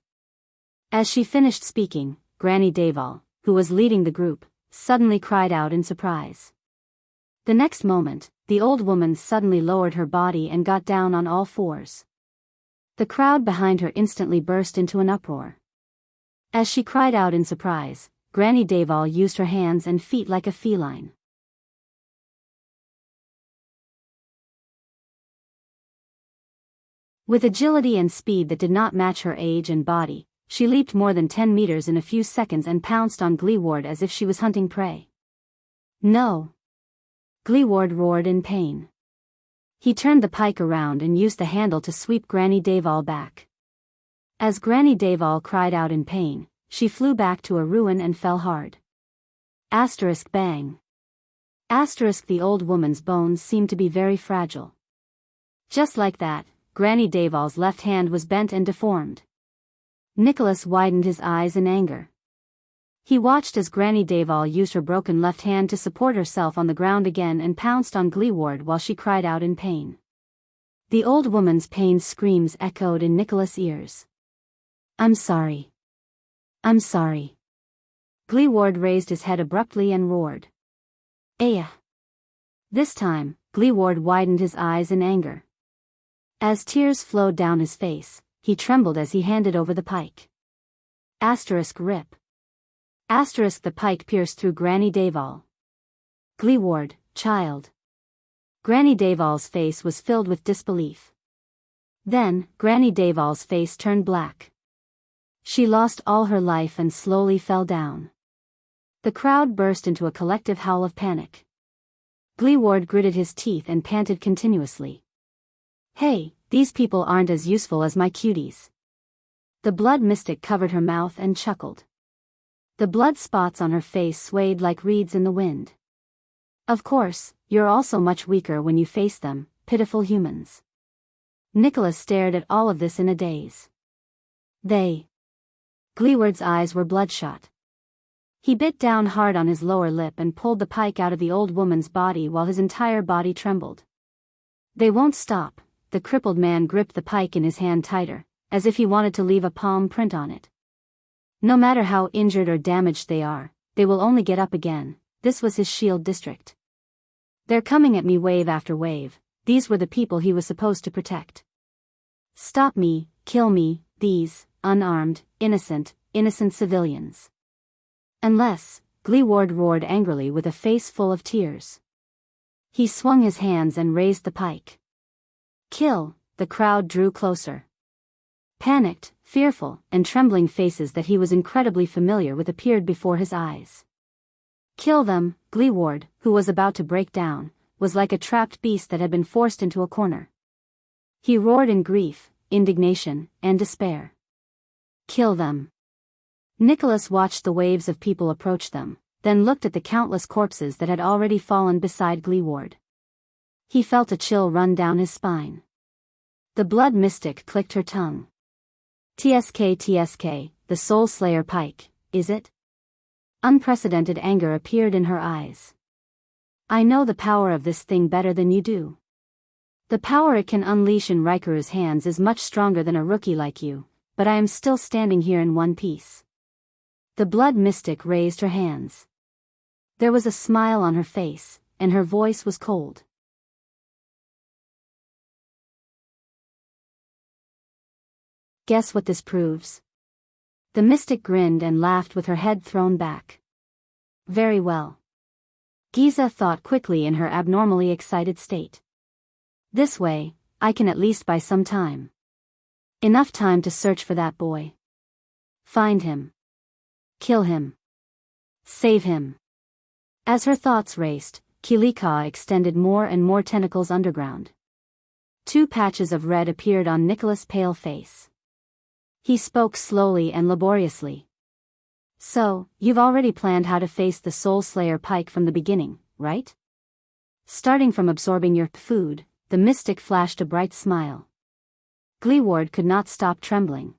As she finished speaking, Granny Davall, who was leading the group, suddenly cried out in surprise. The next moment, the old woman suddenly lowered her body and got down on all fours. The crowd behind her instantly burst into an uproar. As she cried out in surprise, Granny Davall used her hands and feet like a feline. With agility and speed that did not match her age and body, she leaped more than 10 meters in a few seconds and pounced on Gleeward as if she was hunting prey. No! Gleeward roared in pain. He turned the pike around and used the handle to sweep Granny Davall back. As Granny Davall cried out in pain, she flew back to a ruin and fell hard. Asterisk bang. Asterisk the old woman's bones seemed to be very fragile. Just like that, Granny Daval's left hand was bent and deformed. Nicholas widened his eyes in anger. He watched as Granny Daval used her broken left hand to support herself on the ground again and pounced on Gleeward while she cried out in pain. The old woman's pained screams echoed in Nicholas' ears. "I'm sorry. I'm sorry." Gleeward raised his head abruptly and roared. "Aya!" This time, Gleeward widened his eyes in anger. As tears flowed down his face, he trembled as he handed over the pike. Rip. The pike pierced through Granny Daval. "Gleeward, child." Granny Daval's face was filled with disbelief. Then, Granny Daval's face turned black. She lost all her life and slowly fell down. The crowd burst into a collective howl of panic. Gleeward gritted his teeth and panted continuously. "Hey, these people aren't as useful as my cuties." The blood mystic covered her mouth and chuckled. The blood spots on her face swayed like reeds in the wind. "Of course, you're also much weaker when you face them, pitiful humans." Nicholas stared at all of this in a daze. Gleeward's eyes were bloodshot. He bit down hard on his lower lip and pulled the pike out of the old woman's body while his entire body trembled. "They won't stop." The crippled man gripped the pike in his hand tighter, as if he wanted to leave a palm print on it. "No matter how injured or damaged they are, they will only get up again." This was his shield district. "They're coming at me wave after wave." These were the people he was supposed to protect. "Stop me, kill me, these, unarmed, innocent civilians. Unless," Gleeward roared angrily with a face full of tears. He swung his hands and raised the pike. "Kill!" The crowd drew closer. Panicked, fearful, and trembling faces that he was incredibly familiar with appeared before his eyes. "Kill them!" Gleeward, who was about to break down, was like a trapped beast that had been forced into a corner. He roared in grief, indignation, and despair. "Kill them!" Nicholas watched the waves of people approach them, then looked at the countless corpses that had already fallen beside Gleeward. He felt a chill run down his spine. The blood mystic clicked her tongue. TSK, the Soul Slayer pike, is it?" Unprecedented anger appeared in her eyes. "I know the power of this thing better than you do. The power it can unleash in Rikuru's hands is much stronger than a rookie like you, but I am still standing here in one piece." The blood mystic raised her hands. There was a smile on her face, and her voice was cold. "Guess what this proves?" The mystic grinned and laughed with her head thrown back. "Very well." Giza thought quickly in her abnormally excited state. "This way, I can at least buy some time. Enough time to search for that boy. Find him. Kill him. Save him." As her thoughts raced, Kilika extended more and more tentacles underground. 2 patches of red appeared on Nicholas' pale face. He spoke slowly and laboriously. "So, you've already planned how to face the Soul Slayer pike from the beginning, right?" Starting from absorbing your food, the mystic flashed a bright smile. Gleeward could not stop trembling.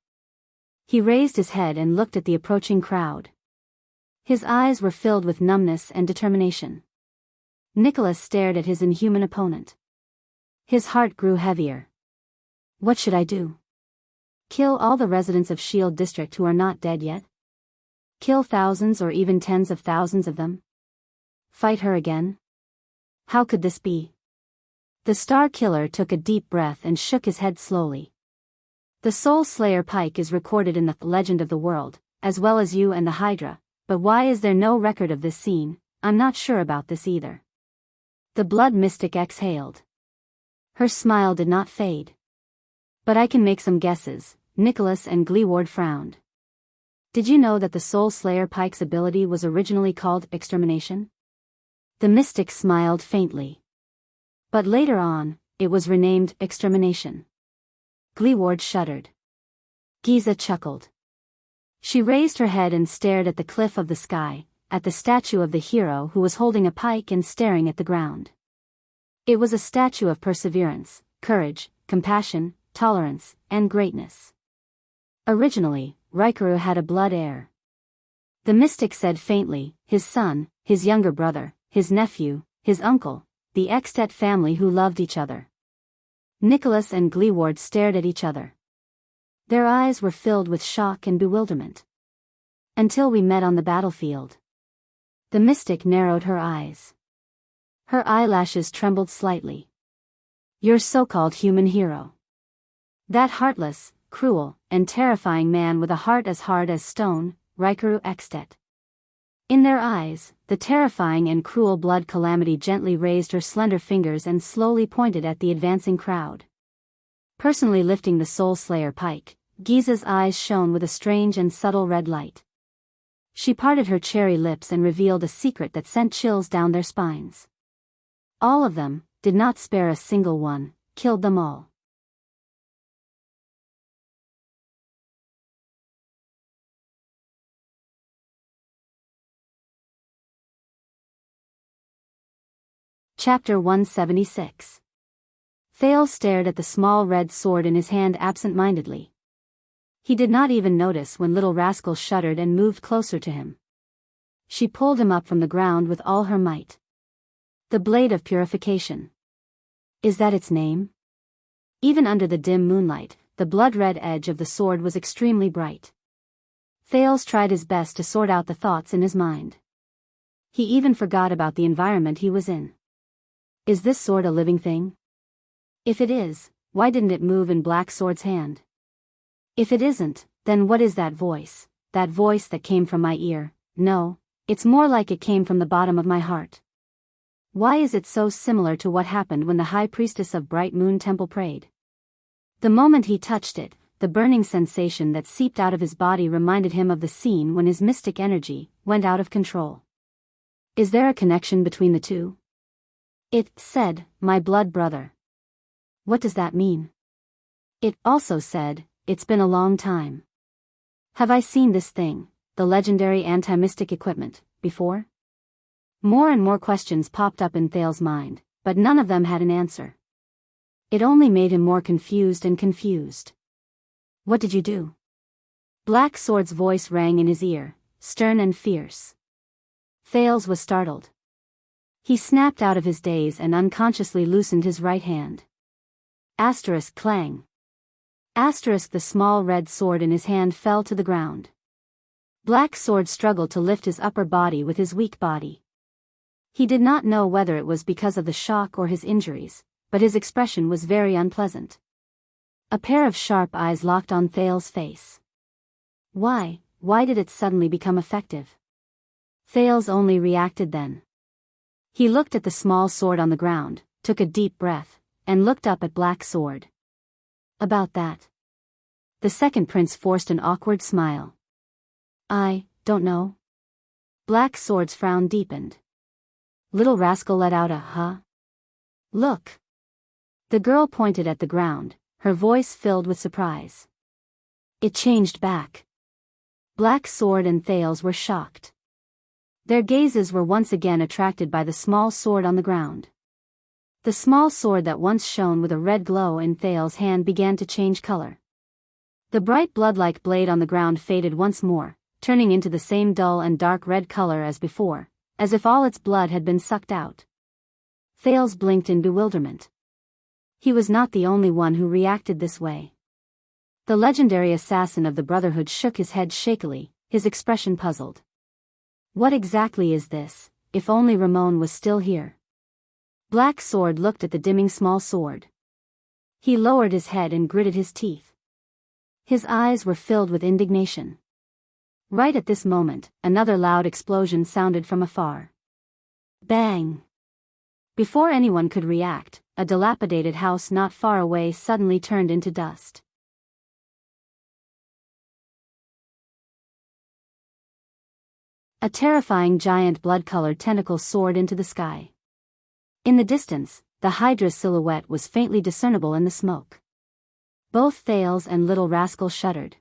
He raised his head and looked at the approaching crowd. His eyes were filled with numbness and determination. Nicholas stared at his inhuman opponent. His heart grew heavier. "What should I do? Kill all the residents of Shield District who are not dead yet? Kill thousands or even tens of thousands of them? Fight her again? How could this be?" The Star Killer took a deep breath and shook his head slowly. "The Soul Slayer pike is recorded in the legend of the world, as well as you and the Hydra, but why is there no record of this scene? I'm not sure about this either." The blood mystic exhaled. Her smile did not fade. "But I can make some guesses." Nicholas and Gleeward frowned. "Did you know that the Soul Slayer pike's ability was originally called Extermination?" The mystic smiled faintly. "But later on, it was renamed Extermination." Gleeward shuddered. Giza chuckled. She raised her head and stared at the cliff of the sky, at the statue of the hero who was holding a pike and staring at the ground. It was a statue of perseverance, courage, compassion, tolerance, and greatness. Originally, Raikuru had a blood heir. The mystic said faintly, his son, his younger brother, his nephew, his uncle, the Extet family who loved each other. Nicholas and Gleeward stared at each other. Their eyes were filled with shock and bewilderment. Until we met on the battlefield. The mystic narrowed her eyes. Her eyelashes trembled slightly. Your so-called human hero. That heartless, cruel, and terrifying man with a heart as hard as stone, Raikuru Extet. In their eyes, the terrifying and cruel blood calamity gently raised her slender fingers and slowly pointed at the advancing crowd. Personally lifting the Soul Slayer pike, Giza's eyes shone with a strange and subtle red light. She parted her cherry lips and revealed a secret that sent chills down their spines. All of them, did not spare a single one, killed them all. Chapter 176. Thales stared at the small red sword in his hand absent-mindedly. He did not even notice when little rascal shuddered and moved closer to him. She pulled him up from the ground with all her might. The blade of purification. Is that its name? Even under the dim moonlight, the blood-red edge of the sword was extremely bright. Thales tried his best to sort out the thoughts in his mind. He even forgot about the environment he was in. Is this sword a living thing? If it is, why didn't it move in Black Sword's hand? If it isn't, then what is that voice that came from my ear? No, it's more like it came from the bottom of my heart. Why is it so similar to what happened when the High Priestess of Bright Moon Temple prayed? The moment he touched it, the burning sensation that seeped out of his body reminded him of the scene when his mystic energy went out of control. Is there a connection between the two? It said, my blood brother. What does that mean? It also said, it's been a long time. Have I seen this thing, the legendary anti-mystic equipment, before? More and more questions popped up in Thales' mind, but none of them had an answer. It only made him more confused and confused. What did you do? Black Sword's voice rang in his ear, stern and fierce. Thales was startled. He snapped out of his daze and unconsciously loosened his right hand. Asterisk clang. Asterisk the small red sword in his hand fell to the ground. Black Sword struggled to lift his upper body with his weak body. He did not know whether it was because of the shock or his injuries, but his expression was very unpleasant. A pair of sharp eyes locked on Thales' face. Why did it suddenly become effective? Thales only reacted then. He looked at the small sword on the ground, took a deep breath, and looked up at Black Sword. About that. The second prince forced an awkward smile. I don't know. Black Sword's frown deepened. Little rascal let out a huh? Look. The girl pointed at the ground, her voice filled with surprise. It changed back. Black Sword and Thales were shocked. Their gazes were once again attracted by the small sword on the ground. The small sword that once shone with a red glow in Thales' hand began to change color. The bright blood-like blade on the ground faded once more, turning into the same dull and dark red color as before, as if all its blood had been sucked out. Thales blinked in bewilderment. He was not the only one who reacted this way. The legendary assassin of the Brotherhood shook his head shakily, his expression puzzled. What exactly is this, if only Ramon was still here? Black Sword looked at the dimming small sword. He lowered his head and gritted his teeth. His eyes were filled with indignation. Right at this moment, another loud explosion sounded from afar. Bang! Before anyone could react, a dilapidated house not far away suddenly turned into dust. A terrifying giant blood-colored tentacle soared into the sky. In the distance, the Hydra's silhouette was faintly discernible in the smoke. Both Thales and Little Rascal shuddered.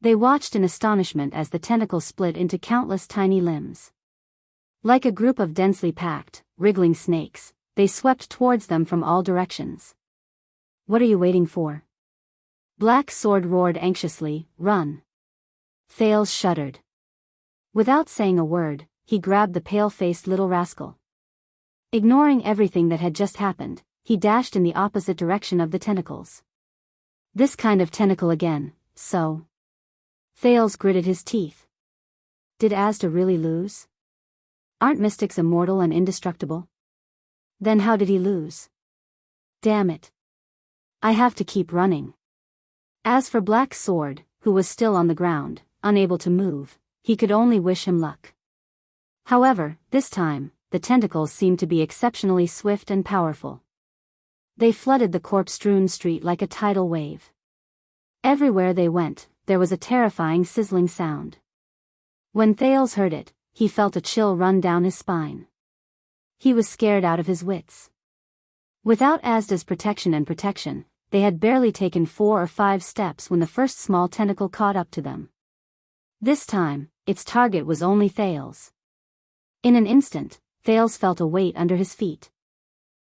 They watched in astonishment as the tentacle split into countless tiny limbs. Like a group of densely packed, wriggling snakes, they swept towards them from all directions. What are you waiting for? Black Sword roared anxiously, "Run!" Thales shuddered. Without saying a word, he grabbed the pale-faced little rascal. Ignoring everything that had just happened, he dashed in the opposite direction of the tentacles. This kind of tentacle again, so. Thales gritted his teeth. Did Asda really lose? Aren't mystics immortal and indestructible? Then how did he lose? Damn it. I have to keep running. As for Black Sword, who was still on the ground, unable to move, he could only wish him luck. However, this time, the tentacles seemed to be exceptionally swift and powerful. They flooded the corpse-strewn street like a tidal wave. Everywhere they went, there was a terrifying sizzling sound. When Thales heard it, he felt a chill run down his spine. He was scared out of his wits. Without Asda's protection, they had barely taken 4 or 5 steps when the first small tentacle caught up to them. This time, its target was only Thales. In an instant, Thales felt a weight under his feet.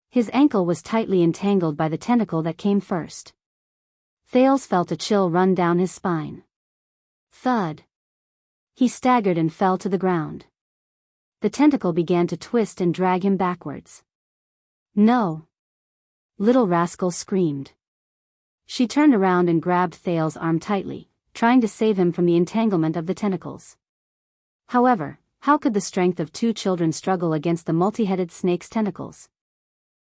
His ankle was tightly entangled by the tentacle that came first. Thales felt a chill run down his spine. Thud. He staggered and fell to the ground. The tentacle began to twist and drag him backwards. No! Little rascal screamed. She turned around and grabbed Thales' arm tightly, trying to save him from the entanglement of the tentacles. However, how could the strength of 2 children struggle against the multi-headed snake's tentacles?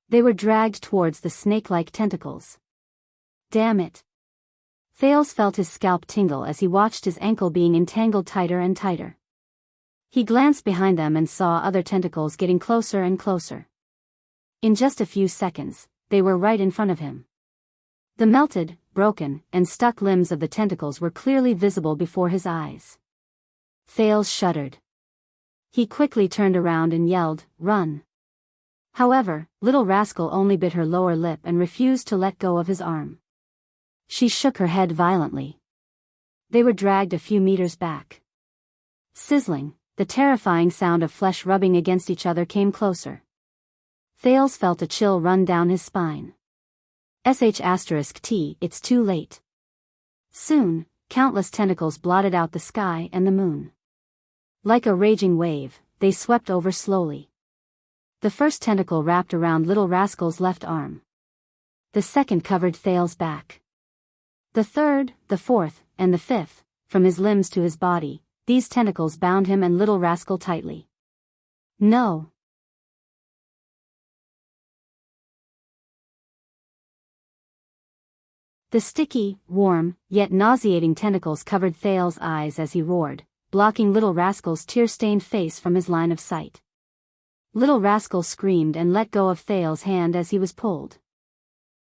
They were dragged towards the snake-like tentacles. Damn it! Thales felt his scalp tingle as he watched his ankle being entangled tighter and tighter. He glanced behind them and saw other tentacles getting closer and closer. In just a few seconds, they were right in front of him. The melted, broken, and stuck limbs of the tentacles were clearly visible before his eyes. Thales shuddered. He quickly turned around and yelled, "Run!" However, little rascal only bit her lower lip and refused to let go of his arm. She shook her head violently. They were dragged a few meters back. Sizzling, the terrifying sound of flesh rubbing against each other came closer. Thales felt a chill run down his spine. It's too late. Soon, countless tentacles blotted out the sky and the moon. Like a raging wave, they swept over slowly. The first tentacle wrapped around little rascal's left arm. The second covered Thales' back. The third, the fourth, and the fifth, from his limbs to his body, these tentacles bound him and little rascal tightly. No! The sticky, warm, yet nauseating tentacles covered Thales' eyes as he roared, blocking little rascal's tear-stained face from his line of sight. Little rascal screamed and let go of Thales' hand as he was pulled.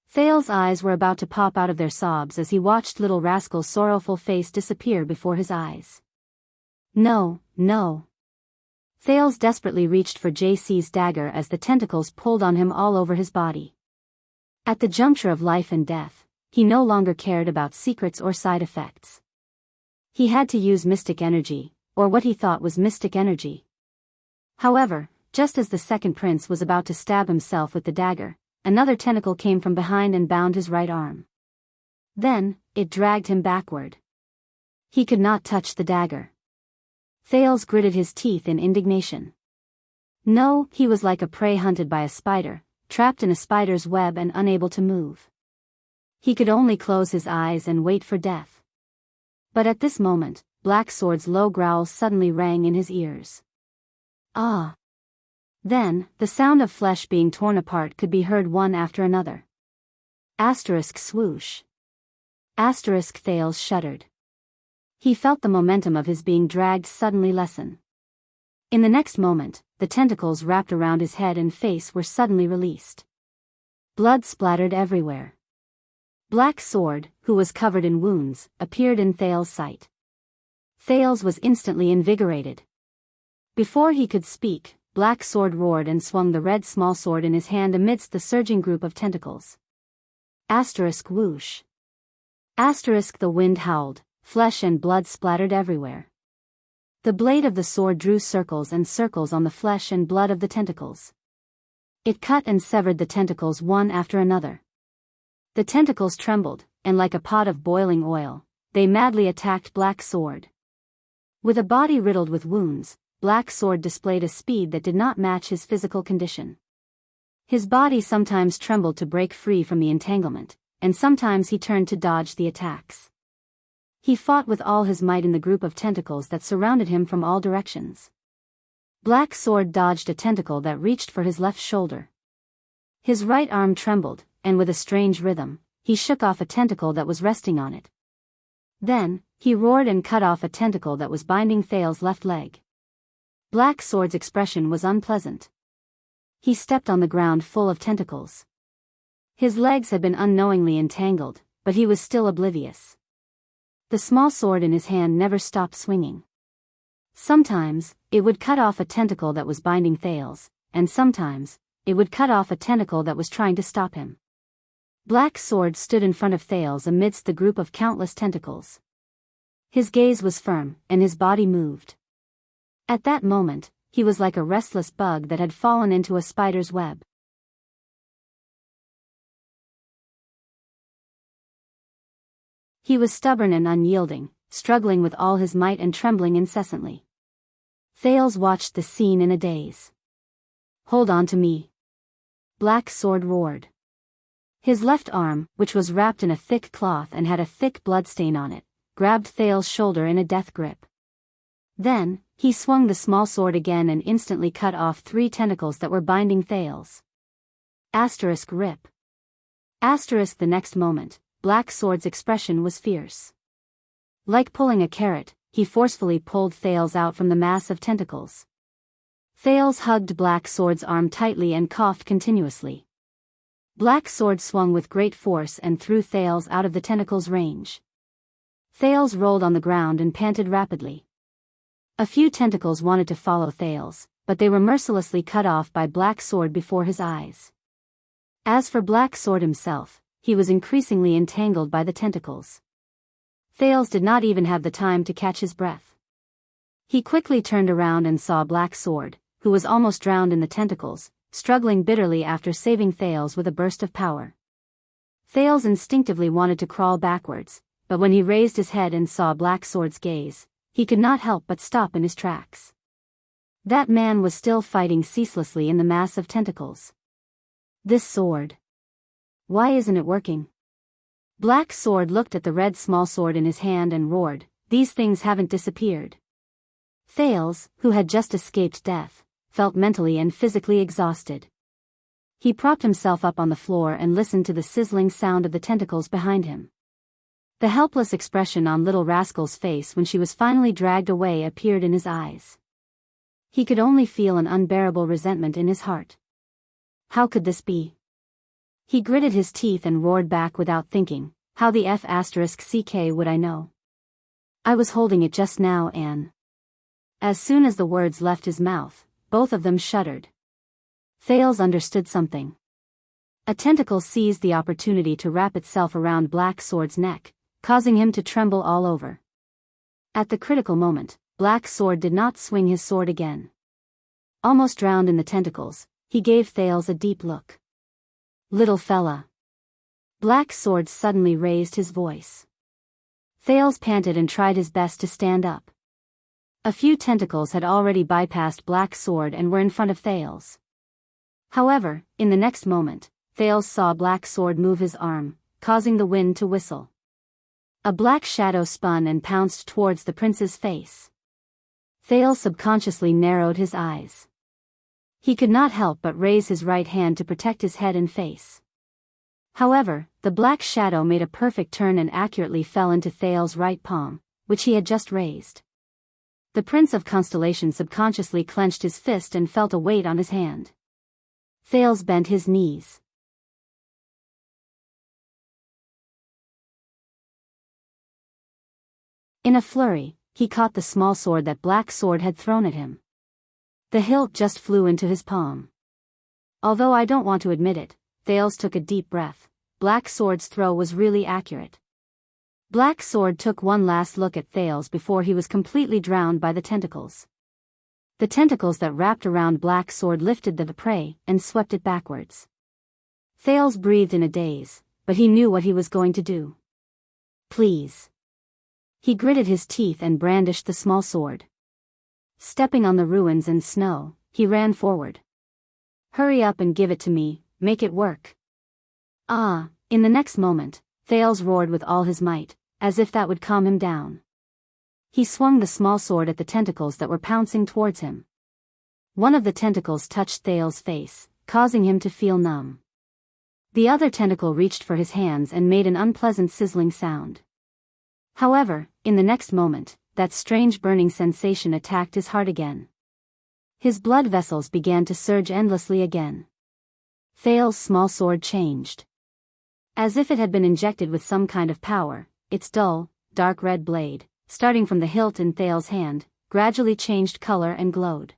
Thales' eyes were about to pop out of their sobs as he watched little rascal's sorrowful face disappear before his eyes. No, no. Thales desperately reached for JC's dagger as the tentacles pulled on him all over his body. At the juncture of life and death, he no longer cared about secrets or side effects. He had to use mystic energy, or what he thought was mystic energy. However, just as the second prince was about to stab himself with the dagger, another tentacle came from behind and bound his right arm. Then, it dragged him backward. He could not touch the dagger. Thales gritted his teeth in indignation. No, he was like a prey hunted by a spider, trapped in a spider's web and unable to move. He could only close his eyes and wait for death. But at this moment, Black Sword's low growl suddenly rang in his ears. Ah! Then, the sound of flesh being torn apart could be heard one after another. Asterisk swoosh. Asterisk Thales shuddered. He felt the momentum of his being dragged suddenly lessen. In the next moment, the tentacles wrapped around his head and face were suddenly released. Blood splattered everywhere. Black Sword, who was covered in wounds, appeared in Thales' sight. Thales was instantly invigorated. Before he could speak, Black Sword roared and swung the red small sword in his hand amidst the surging group of tentacles. Asterisk whoosh. Asterisk the wind howled, flesh and blood splattered everywhere. The blade of the sword drew circles and circles on the flesh and blood of the tentacles. It cut and severed the tentacles one after another. The tentacles trembled, and like a pot of boiling oil, they madly attacked Black Sword. With a body riddled with wounds, Black Sword displayed a speed that did not match his physical condition. His body sometimes trembled to break free from the entanglement, and sometimes he turned to dodge the attacks. He fought with all his might in the group of tentacles that surrounded him from all directions. Black Sword dodged a tentacle that reached for his left shoulder. His right arm trembled, and with a strange rhythm, he shook off a tentacle that was resting on it. Then, he roared and cut off a tentacle that was binding Thales's left leg. Black Sword's expression was unpleasant. He stepped on the ground full of tentacles. His legs had been unknowingly entangled, but he was still oblivious. The small sword in his hand never stopped swinging. Sometimes, it would cut off a tentacle that was binding Thales, and sometimes, it would cut off a tentacle that was trying to stop him. Black Sword stood in front of Thales amidst the group of countless tentacles. His gaze was firm, and his body moved. At that moment, he was like a restless bug that had fallen into a spider's web. He was stubborn and unyielding, struggling with all his might and trembling incessantly. Thales watched the scene in a daze. "Hold on to me!" Black Sword roared. His left arm, which was wrapped in a thick cloth and had a thick bloodstain on it, grabbed Thales' shoulder in a death grip. Then, he swung the small sword again and instantly cut off 3 tentacles that were binding Thales. Rip. The next moment, Black Sword's expression was fierce. Like pulling a carrot, he forcefully pulled Thales out from the mass of tentacles. Thales hugged Black Sword's arm tightly and coughed continuously. Black Sword swung with great force and threw Thales out of the tentacle's range. Thales rolled on the ground and panted rapidly. A few tentacles wanted to follow Thales, but they were mercilessly cut off by Black Sword before his eyes. As for Black Sword himself, he was increasingly entangled by the tentacles. Thales did not even have the time to catch his breath. He quickly turned around and saw Black Sword, who was almost drowned in the tentacles, struggling bitterly after saving Thales with a burst of power. Thales instinctively wanted to crawl backwards, but when he raised his head and saw Black Sword's gaze, he could not help but stop in his tracks. That man was still fighting ceaselessly in the mass of tentacles. This sword. Why isn't it working? Black Sword looked at the red small sword in his hand and roared, "These things haven't disappeared." Thales, who had just escaped death, felt mentally and physically exhausted. He propped himself up on the floor and listened to the sizzling sound of the tentacles behind him. The helpless expression on Little Rascal's face when she was finally dragged away appeared in his eyes. He could only feel an unbearable resentment in his heart. How could this be? He gritted his teeth and roared back without thinking, "How the F***ck would I know? I was holding it just now, Anne." As soon as the words left his mouth, both of them shuddered. Thales understood something. A tentacle seized the opportunity to wrap itself around Black Sword's neck, causing him to tremble all over. At the critical moment, Black Sword did not swing his sword again. Almost drowned in the tentacles, he gave Thales a deep look. "Little fella." Black Sword suddenly raised his voice. Thales panted and tried his best to stand up. A few tentacles had already bypassed Black Sword and were in front of Thales. However, in the next moment, Thales saw Black Sword move his arm, causing the wind to whistle. A black shadow spun and pounced towards the prince's face. Thales subconsciously narrowed his eyes. He could not help but raise his right hand to protect his head and face. However, the black shadow made a perfect turn and accurately fell into Thales' right palm, which he had just raised. The Prince of Constellation subconsciously clenched his fist and felt a weight on his hand. Thales bent his knees. In a flurry, he caught the small sword that Black Sword had thrown at him. The hilt just flew into his palm. Although I don't want to admit it, Thales took a deep breath. Black Sword's throw was really accurate. Black Sword took one last look at Thales before he was completely drowned by the tentacles. The tentacles that wrapped around Black Sword lifted the prey and swept it backwards. Thales breathed in a daze, but he knew what he was going to do. Please. He gritted his teeth and brandished the small sword. Stepping on the ruins and snow, he ran forward. Hurry up and give it to me, make it work. Ah, in the next moment, Thales roared with all his might, as if that would calm him down. He swung the small sword at the tentacles that were pouncing towards him. One of the tentacles touched Thales' face, causing him to feel numb. The other tentacle reached for his hands and made an unpleasant sizzling sound. However, in the next moment, that strange burning sensation attacked his heart again. His blood vessels began to surge endlessly again. Thales' small sword changed. As if it had been injected with some kind of power, its dull, dark red blade, starting from the hilt in Thales' hand, gradually changed color and glowed.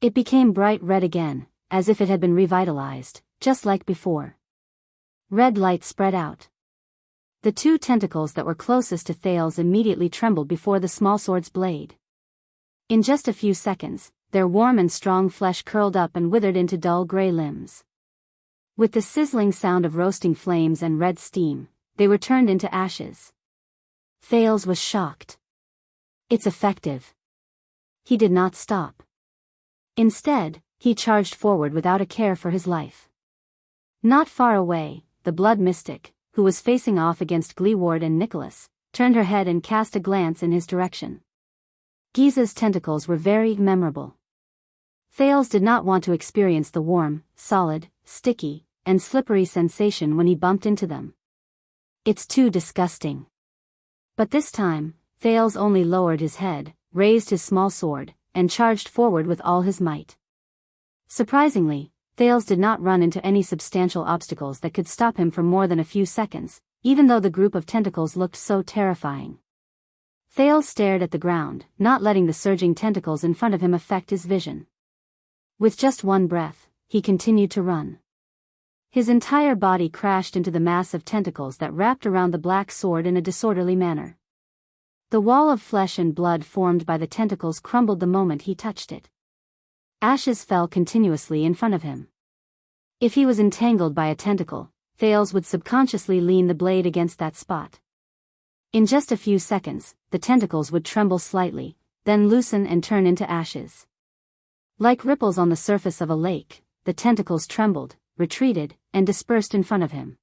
It became bright red again, as if it had been revitalized, just like before. Red light spread out. The two tentacles that were closest to Thales immediately trembled before the small sword's blade. In just a few seconds, their warm and strong flesh curled up and withered into dull gray limbs. With the sizzling sound of roasting flames and red steam, they were turned into ashes. Thales was shocked. It's effective. He did not stop. Instead, he charged forward without a care for his life. Not far away, the blood mystic, who was facing off against Gleeward and Nicholas, turned her head and cast a glance in his direction. Giza's tentacles were very memorable. Thales did not want to experience the warm, solid, sticky, and slippery sensation when he bumped into them. It's too disgusting. But this time, Thales only lowered his head, raised his small sword, and charged forward with all his might. Surprisingly, Thales did not run into any substantial obstacles that could stop him for more than a few seconds, even though the group of tentacles looked so terrifying. Thales stared at the ground, not letting the surging tentacles in front of him affect his vision. With just one breath, he continued to run. His entire body crashed into the mass of tentacles that wrapped around the black sword in a disorderly manner. The wall of flesh and blood formed by the tentacles crumbled the moment he touched it. Ashes fell continuously in front of him. If he was entangled by a tentacle, Thales would subconsciously lean the blade against that spot. In just a few seconds, the tentacles would tremble slightly, then loosen and turn into ashes. Like ripples on the surface of a lake, the tentacles trembled, retreated, and dispersed in front of him.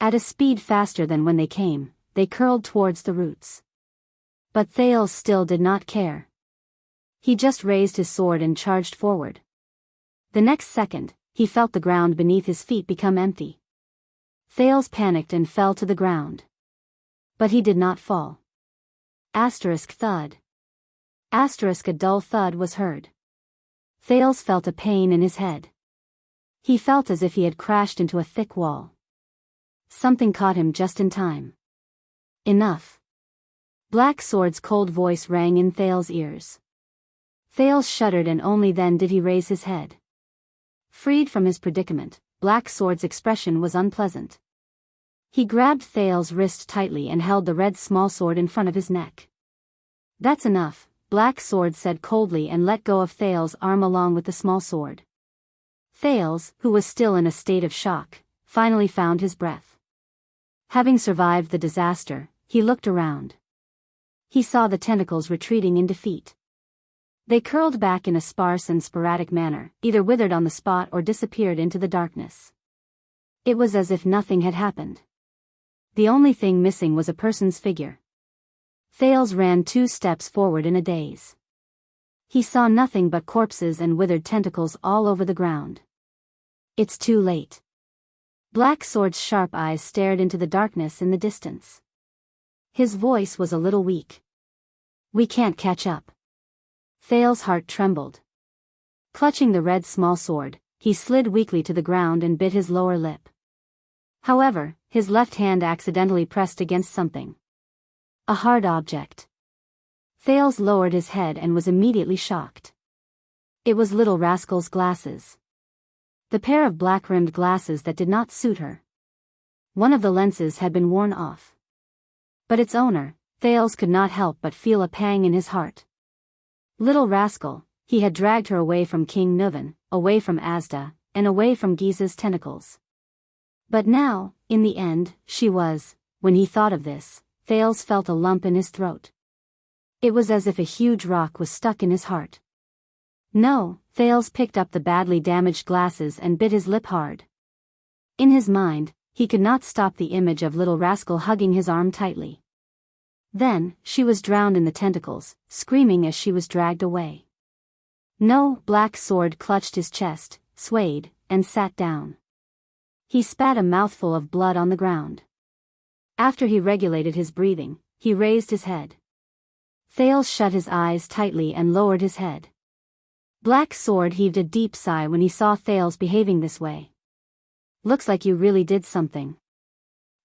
At a speed faster than when they came, they curled towards the roots. But Thales still did not care. He just raised his sword and charged forward. The next second, he felt the ground beneath his feet become empty. Thales panicked and fell to the ground. But he did not fall. Asterisk thud. Asterisk a dull thud was heard. Thales felt a pain in his head. He felt as if he had crashed into a thick wall. Something caught him just in time. Enough. Black Sword's cold voice rang in Thales' ears. Thales shuddered and only then did he raise his head. Freed from his predicament, Black Sword's expression was unpleasant. He grabbed Thales' wrist tightly and held the red small sword in front of his neck. That's enough, Black Sword said coldly and let go of Thales' arm along with the small sword. Thales, who was still in a state of shock, finally found his breath. Having survived the disaster, he looked around. He saw the tentacles retreating in defeat. They curled back in a sparse and sporadic manner, either withered on the spot or disappeared into the darkness. It was as if nothing had happened. The only thing missing was a person's figure. Thales ran 2 steps forward in a daze. He saw nothing but corpses and withered tentacles all over the ground. It's too late. Black Sword's sharp eyes stared into the darkness in the distance. His voice was a little weak. We can't catch up. Thales' heart trembled. Clutching the red small sword, he slid weakly to the ground and bit his lower lip. However, his left hand accidentally pressed against something. A hard object. Thales lowered his head and was immediately shocked. It was Little Rascal's glasses. The pair of black-rimmed glasses that did not suit her. One of the lenses had been worn off. But its owner, Thales could not help but feel a pang in his heart. Little Rascal, he had dragged her away from King Nuvan, away from Asda, and away from Giza's tentacles. But now, in the end, she was. When he thought of this, Thales felt a lump in his throat. It was as if a huge rock was stuck in his heart. No, Thales picked up the badly damaged glasses and bit his lip hard. In his mind, he could not stop the image of little rascal hugging his arm tightly. Then, she was drowned in the tentacles, screaming as she was dragged away. No, Black Sword clutched his chest, swayed, and sat down. He spat a mouthful of blood on the ground. After he regulated his breathing, he raised his head. Thales shut his eyes tightly and lowered his head. Black Sword heaved a deep sigh when he saw Thales behaving this way. Looks like you really did something.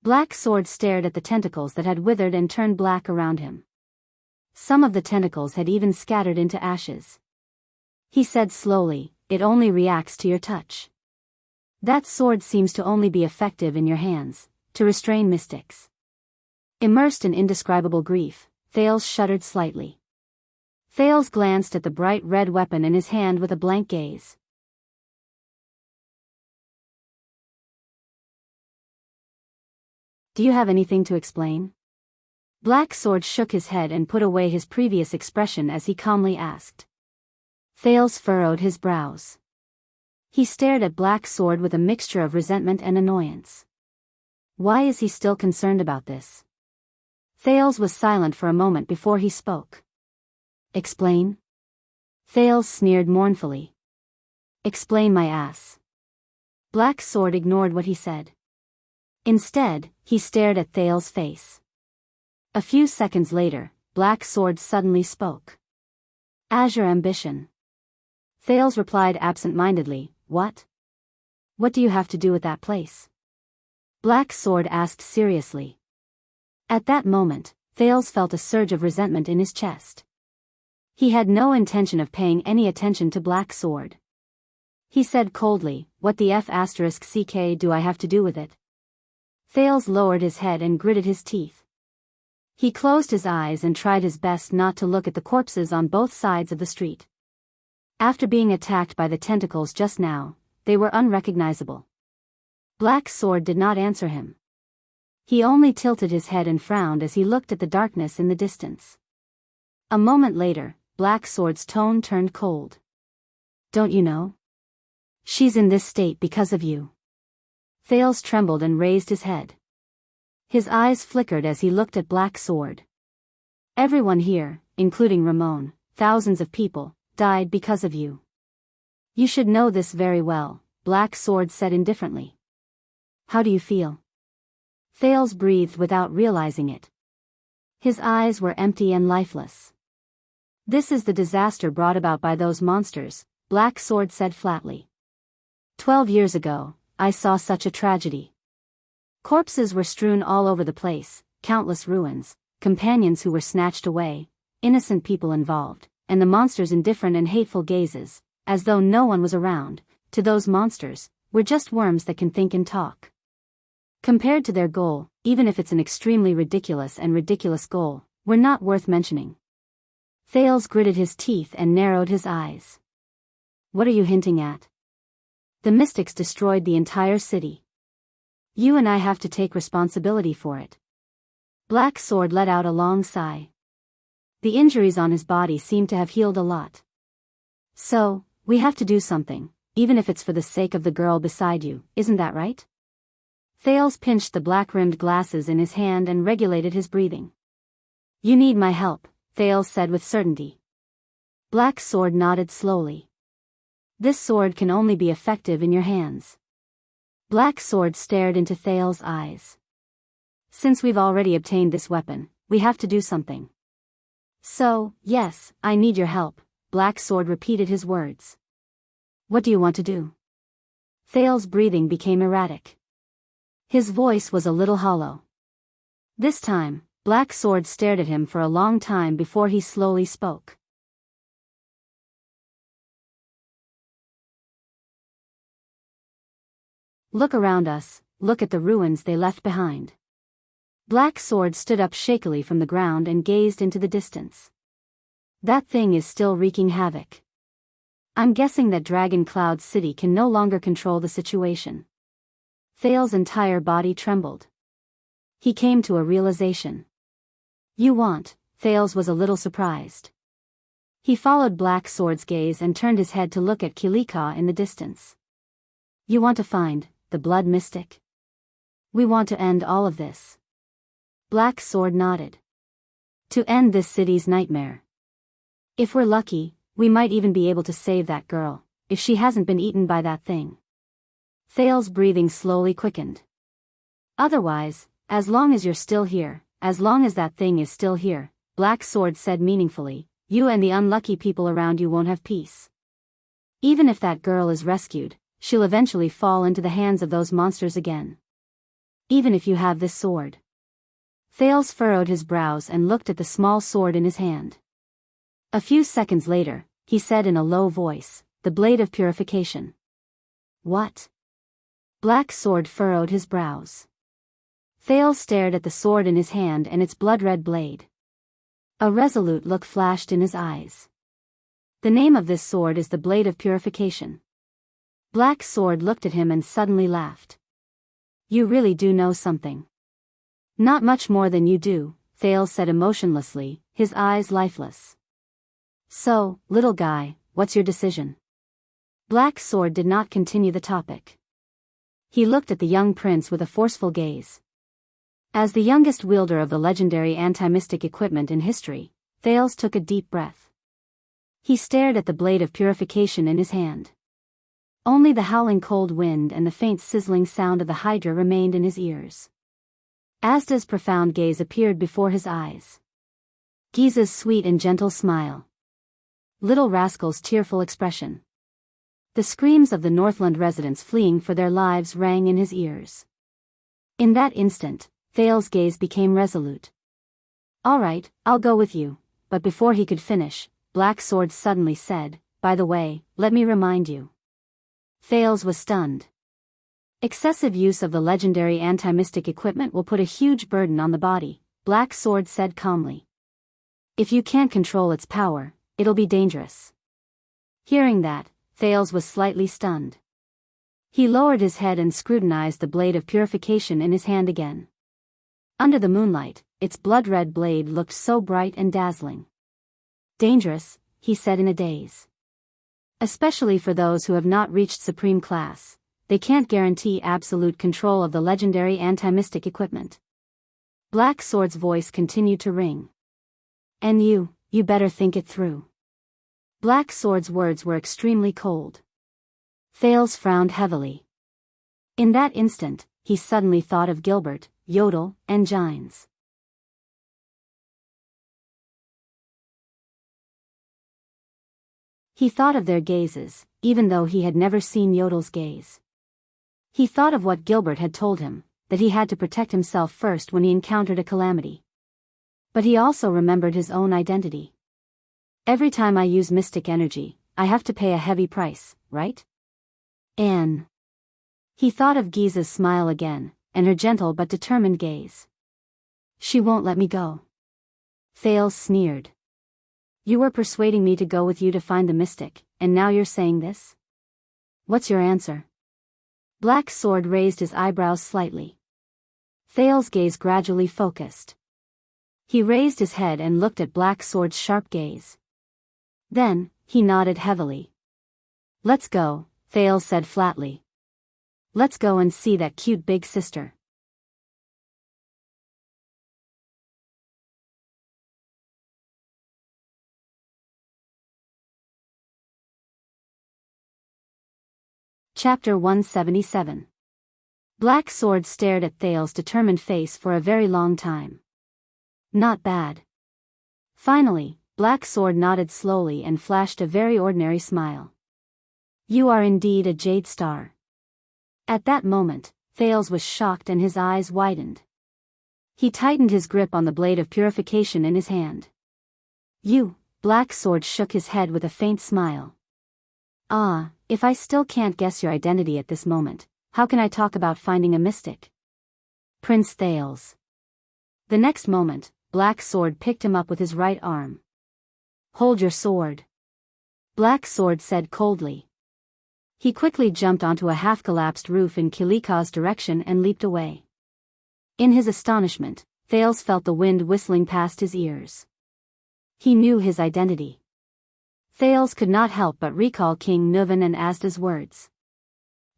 Black Sword stared at the tentacles that had withered and turned black around him. Some of the tentacles had even scattered into ashes. He said slowly, "It only reacts to your touch. That sword seems to only be effective in your hands, to restrain mystics." Immersed in indescribable grief, Thales shuddered slightly. Thales glanced at the bright red weapon in his hand with a blank gaze. "Do you have anything to explain?" Black Sword shook his head and put away his previous expression as he calmly asked. Thales furrowed his brows. He stared at Black Sword with a mixture of resentment and annoyance. Why is he still concerned about this? Thales was silent for a moment before he spoke. "Explain?" Thales sneered mournfully. "Explain my ass." Black Sword ignored what he said. Instead, he stared at Thales' face. A few seconds later, Black Sword suddenly spoke. "Azure ambition." Thales replied absent-mindedly, "What? What do you have to do with that place?" Black Sword asked seriously. At that moment, Thales felt a surge of resentment in his chest. He had no intention of paying any attention to Black Sword. He said coldly, "What the F***ck do I have to do with it?" Thales lowered his head and gritted his teeth. He closed his eyes and tried his best not to look at the corpses on both sides of the street. After being attacked by the tentacles just now, they were unrecognizable. Black Sword did not answer him. He only tilted his head and frowned as he looked at the darkness in the distance. A moment later, Black Sword's tone turned cold. "Don't you know? She's in this state because of you." Thales trembled and raised his head. His eyes flickered as he looked at Black Sword. "Everyone here, including Ramon, thousands of people, died because of you. You should know this very well," Black Sword said indifferently. "How do you feel?" Thales breathed without realizing it. His eyes were empty and lifeless. "This is the disaster brought about by those monsters," Black Sword said flatly. 12 years ago, I saw such a tragedy. Corpses were strewn all over the place, countless ruins, companions who were snatched away, innocent people involved, and the monsters' indifferent and hateful gazes, as though no one was around. To those monsters, we're just worms that can think and talk. Compared to their goal, even if it's an extremely ridiculous goal, we're not worth mentioning." Thales gritted his teeth and narrowed his eyes. "What are you hinting at?" "The mystics destroyed the entire city. You and I have to take responsibility for it." Black Sword let out a long sigh. The injuries on his body seemed to have healed a lot. "So, we have to do something, even if it's for the sake of the girl beside you, isn't that right?" Thales pinched the black-rimmed glasses in his hand and regulated his breathing. "You need my help," Thales said with certainty. Black Sword nodded slowly. "This sword can only be effective in your hands." Black Sword stared into Thales' eyes. "Since we've already obtained this weapon, we have to do something." "So, yes, I need your help," Black Sword repeated his words. "What do you want to do?" Thales' breathing became erratic. His voice was a little hollow. This time, Black Sword stared at him for a long time before he slowly spoke. "Look around us, look at the ruins they left behind." Black Sword stood up shakily from the ground and gazed into the distance. "That thing is still wreaking havoc. I'm guessing that Dragon Cloud City can no longer control the situation. Thales' entire body trembled. He came to a realization. You want? Thales was a little surprised. He followed Black Sword's gaze and turned his head to look at Kilika in the distance. You want to find the Blood Mystic? We want to end all of this. Black Sword nodded. To end this city's nightmare. If we're lucky, we might even be able to save that girl, if she hasn't been eaten by that thing. Thales' breathing slowly quickened. Otherwise, as long as you're still here, as long as that thing is still here, Black Sword said meaningfully, you and the unlucky people around you won't have peace. Even if that girl is rescued, she'll eventually fall into the hands of those monsters again. Even if you have this sword. Thales furrowed his brows and looked at the small sword in his hand. A few seconds later, he said in a low voice, the blade of purification. What? Black Sword furrowed his brows. Thales stared at the sword in his hand and its blood-red blade. A resolute look flashed in his eyes. The name of this sword is the blade of purification. Black Sword looked at him and suddenly laughed. You really do know something. Not much more than you do, Thales said emotionlessly, his eyes lifeless. So, little guy, what's your decision? Black Sword did not continue the topic. He looked at the young prince with a forceful gaze. As the youngest wielder of the legendary anti-mystic equipment in history, Thales took a deep breath. He stared at the blade of purification in his hand. Only the howling cold wind and the faint sizzling sound of the Hydra remained in his ears. Asda's profound gaze appeared before his eyes. Giza's sweet and gentle smile. Little Rascal's tearful expression. The screams of the Northland residents fleeing for their lives rang in his ears. In that instant, Thales' gaze became resolute. All right, I'll go with you, but before he could finish, Black Sword suddenly said, by the way, let me remind you. Thales was stunned. Excessive use of the legendary anti-mystic equipment will put a huge burden on the body, Black Sword said calmly. If you can't control its power, it'll be dangerous. Hearing that, Thales was slightly stunned. He lowered his head and scrutinized the blade of purification in his hand again. Under the moonlight, its blood-red blade looked so bright and dazzling. Dangerous, he said in a daze. Especially for those who have not reached supreme class, they can't guarantee absolute control of the legendary anti-mystic equipment. Black Sword's voice continued to ring. And you better think it through. Black Sword's words were extremely cold. Thales frowned heavily. In that instant, he suddenly thought of Gilbert, Yodel, and Gines. He thought of their gazes, even though he had never seen Yodel's gaze. He thought of what Gilbert had told him, that he had to protect himself first when he encountered a calamity. But he also remembered his own identity. Every time I use mystic energy, I have to pay a heavy price, right? Anne. He thought of Giza's smile again, and her gentle but determined gaze. She won't let me go. Thales sneered. You were persuading me to go with you to find the mystic, and now you're saying this? What's your answer? Black Sword raised his eyebrows slightly. Thales' gaze gradually focused. He raised his head and looked at Black Sword's sharp gaze. Then, he nodded heavily. Let's go, Thales said flatly. Let's go and see that cute big sister. Chapter 177. Black Sword stared at Thales' determined face for a very long time. Not bad. Finally, Black Sword nodded slowly and flashed a very ordinary smile. You are indeed a jade star. At that moment, Thales was shocked and his eyes widened. He tightened his grip on the blade of purification in his hand. You, Black Sword shook his head with a faint smile. Ah, if I still can't guess your identity at this moment, how can I talk about finding a mystic? Prince Thales. The next moment, Black Sword picked him up with his right arm. Hold your sword. Black Sword said coldly. He quickly jumped onto a half-collapsed roof in Kilika's direction and leaped away. In his astonishment, Thales felt the wind whistling past his ears. He knew his identity. Thales could not help but recall King Nuvan and Asda's words.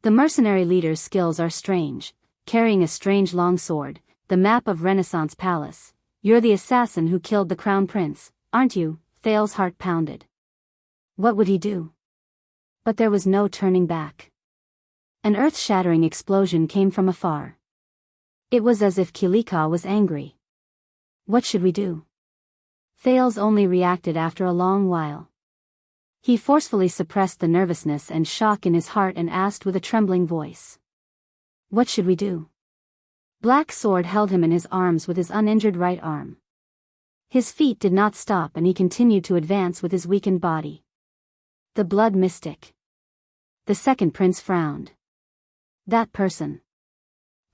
The mercenary leader's skills are strange, carrying a strange long sword, the map of Renaissance Palace. You're the assassin who killed the crown prince, aren't you? Thales' heart pounded. What would he do? But there was no turning back. An earth-shattering explosion came from afar. It was as if Kilika was angry. What should we do? Thales only reacted after a long while. He forcefully suppressed the nervousness and shock in his heart and asked with a trembling voice. What should we do? Black Sword held him in his arms with his uninjured right arm. His feet did not stop and he continued to advance with his weakened body. The blood mystic. The second prince frowned. That person.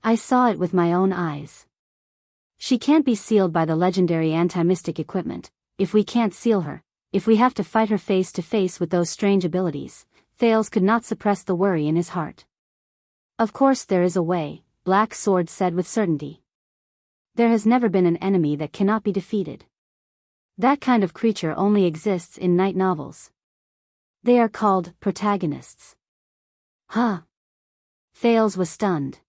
I saw it with my own eyes. She can't be sealed by the legendary anti-mystic equipment. If we can't seal her, if we have to fight her face to face with those strange abilities, Thales could not suppress the worry in his heart. Of course there is a way, Black Sword said with certainty. There has never been an enemy that cannot be defeated. That kind of creature only exists in night novels. They are called protagonists. Huh? Thales was stunned.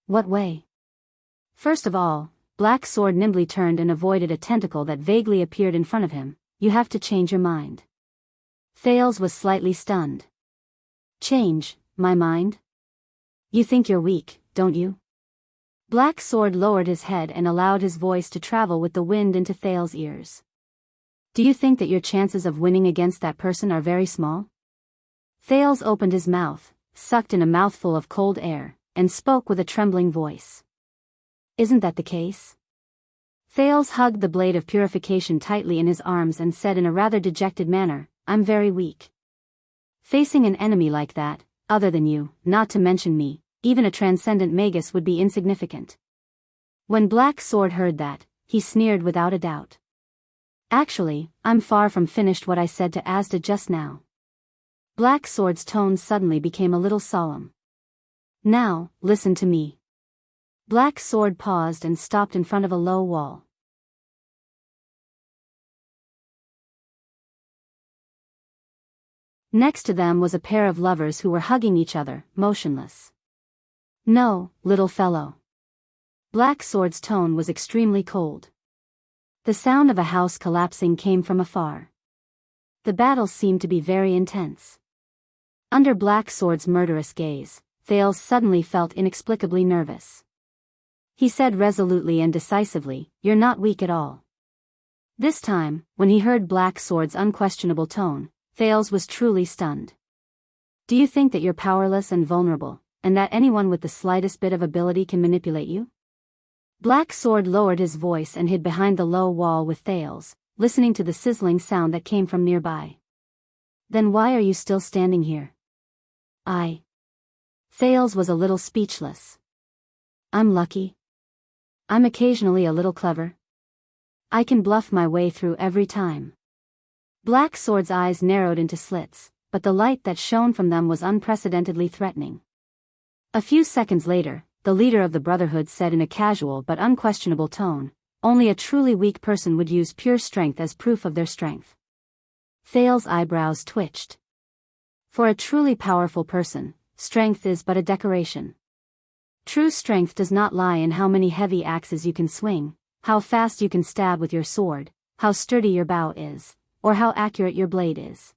What way? First of all, Black Sword nimbly turned and avoided a tentacle that vaguely appeared in front of him. You have to change your mind. Thales was slightly stunned. Change my mind? You think you're weak, don't you? Black Sword lowered his head and allowed his voice to travel with the wind into Thales' ears. Do you think that your chances of winning against that person are very small? Thales opened his mouth, sucked in a mouthful of cold air, and spoke with a trembling voice. Isn't that the case? Thales hugged the blade of purification tightly in his arms and said in a rather dejected manner, I'm very weak. Facing an enemy like that, other than you, not to mention me, even a transcendent magus would be insignificant. When Black Sword heard that, he sneered without a doubt. Actually, I'm far from finished what I said to Asda just now. Black Sword's tone suddenly became a little solemn. Now, listen to me. Black Sword paused and stopped in front of a low wall. Next to them was a pair of lovers who were hugging each other, motionless. No, little fellow. Black Sword's tone was extremely cold. The sound of a house collapsing came from afar. The battle seemed to be very intense. Under Black Sword's murderous gaze, Thales suddenly felt inexplicably nervous. He said resolutely and decisively, You're not weak at all. This time, when he heard Black Sword's unquestionable tone, Thales was truly stunned. Do you think that you're powerless and vulnerable, and that anyone with the slightest bit of ability can manipulate you? Black Sword lowered his voice and hid behind the low wall with Thales, listening to the sizzling sound that came from nearby. Then why are you still standing here? Thales was a little speechless. I'm lucky. I'm occasionally a little clever. I can bluff my way through every time. Black Sword's eyes narrowed into slits, but the light that shone from them was unprecedentedly threatening. A few seconds later, the leader of the Brotherhood said in a casual but unquestionable tone, Only a truly weak person would use pure strength as proof of their strength. Thales' eyebrows twitched. For a truly powerful person, strength is but a decoration. True strength does not lie in how many heavy axes you can swing, how fast you can stab with your sword, how sturdy your bow is, or how accurate your blade is.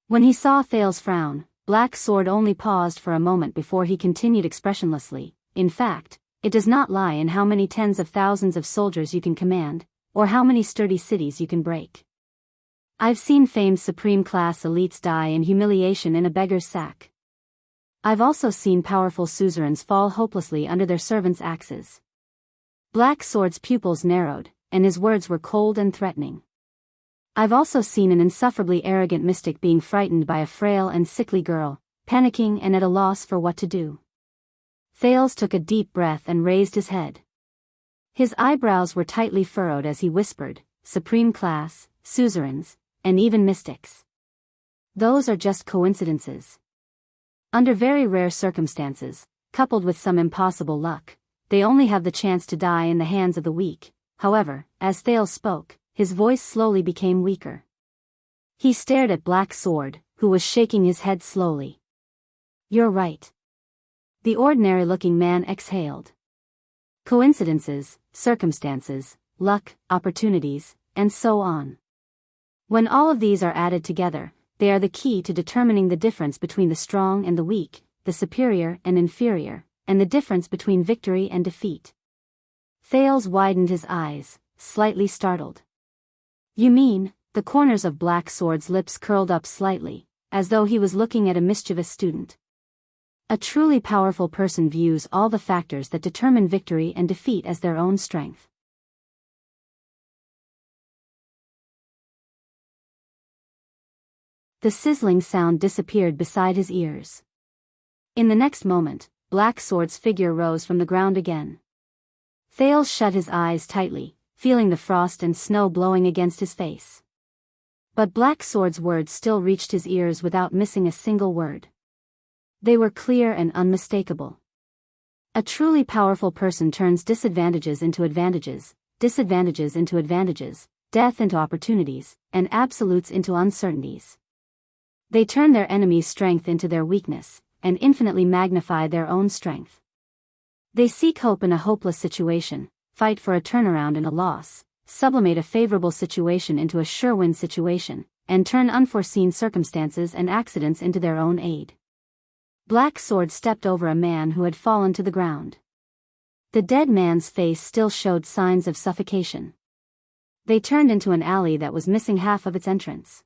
When he saw Thales frown, Black Sword only paused for a moment before he continued expressionlessly, In fact, it does not lie in how many tens of thousands of soldiers you can command, or how many sturdy cities you can break. I've seen famed supreme-class elites die in humiliation in a beggar's sack. I've also seen powerful suzerains fall hopelessly under their servants' axes. Black Sword's pupils narrowed, and his words were cold and threatening. I've also seen an insufferably arrogant mystic being frightened by a frail and sickly girl, panicking and at a loss for what to do. Thales took a deep breath and raised his head. His eyebrows were tightly furrowed as he whispered, Supreme class, suzerains, and even mystics. Those are just coincidences. Under very rare circumstances, coupled with some impossible luck, they only have the chance to die in the hands of the weak. However, as Thales spoke, his voice slowly became weaker. He stared at Black Sword, who was shaking his head slowly. You're right. The ordinary-looking man exhaled. Coincidences, circumstances, luck, opportunities, and so on. When all of these are added together, they are the key to determining the difference between the strong and the weak, the superior and inferior, and the difference between victory and defeat. Thales widened his eyes, slightly startled. You mean, the corners of Black Sword's lips curled up slightly, as though he was looking at a mischievous student. A truly powerful person views all the factors that determine victory and defeat as their own strength. The sizzling sound disappeared beside his ears. In the next moment, Black Sword's figure rose from the ground again. Thales shut his eyes tightly, feeling the frost and snow blowing against his face. But Black Sword's words still reached his ears without missing a single word. They were clear and unmistakable. A truly powerful person turns disadvantages into advantages, disadvantages into advantages, death into opportunities, and absolutes into uncertainties. They turn their enemy's strength into their weakness, and infinitely magnify their own strength. They seek hope in a hopeless situation, fight for a turnaround in a loss, sublimate a favorable situation into a sure-win situation, and turn unforeseen circumstances and accidents into their own aid. Black Sword stepped over a man who had fallen to the ground. The dead man's face still showed signs of suffocation. They turned into an alley that was missing half of its entrance.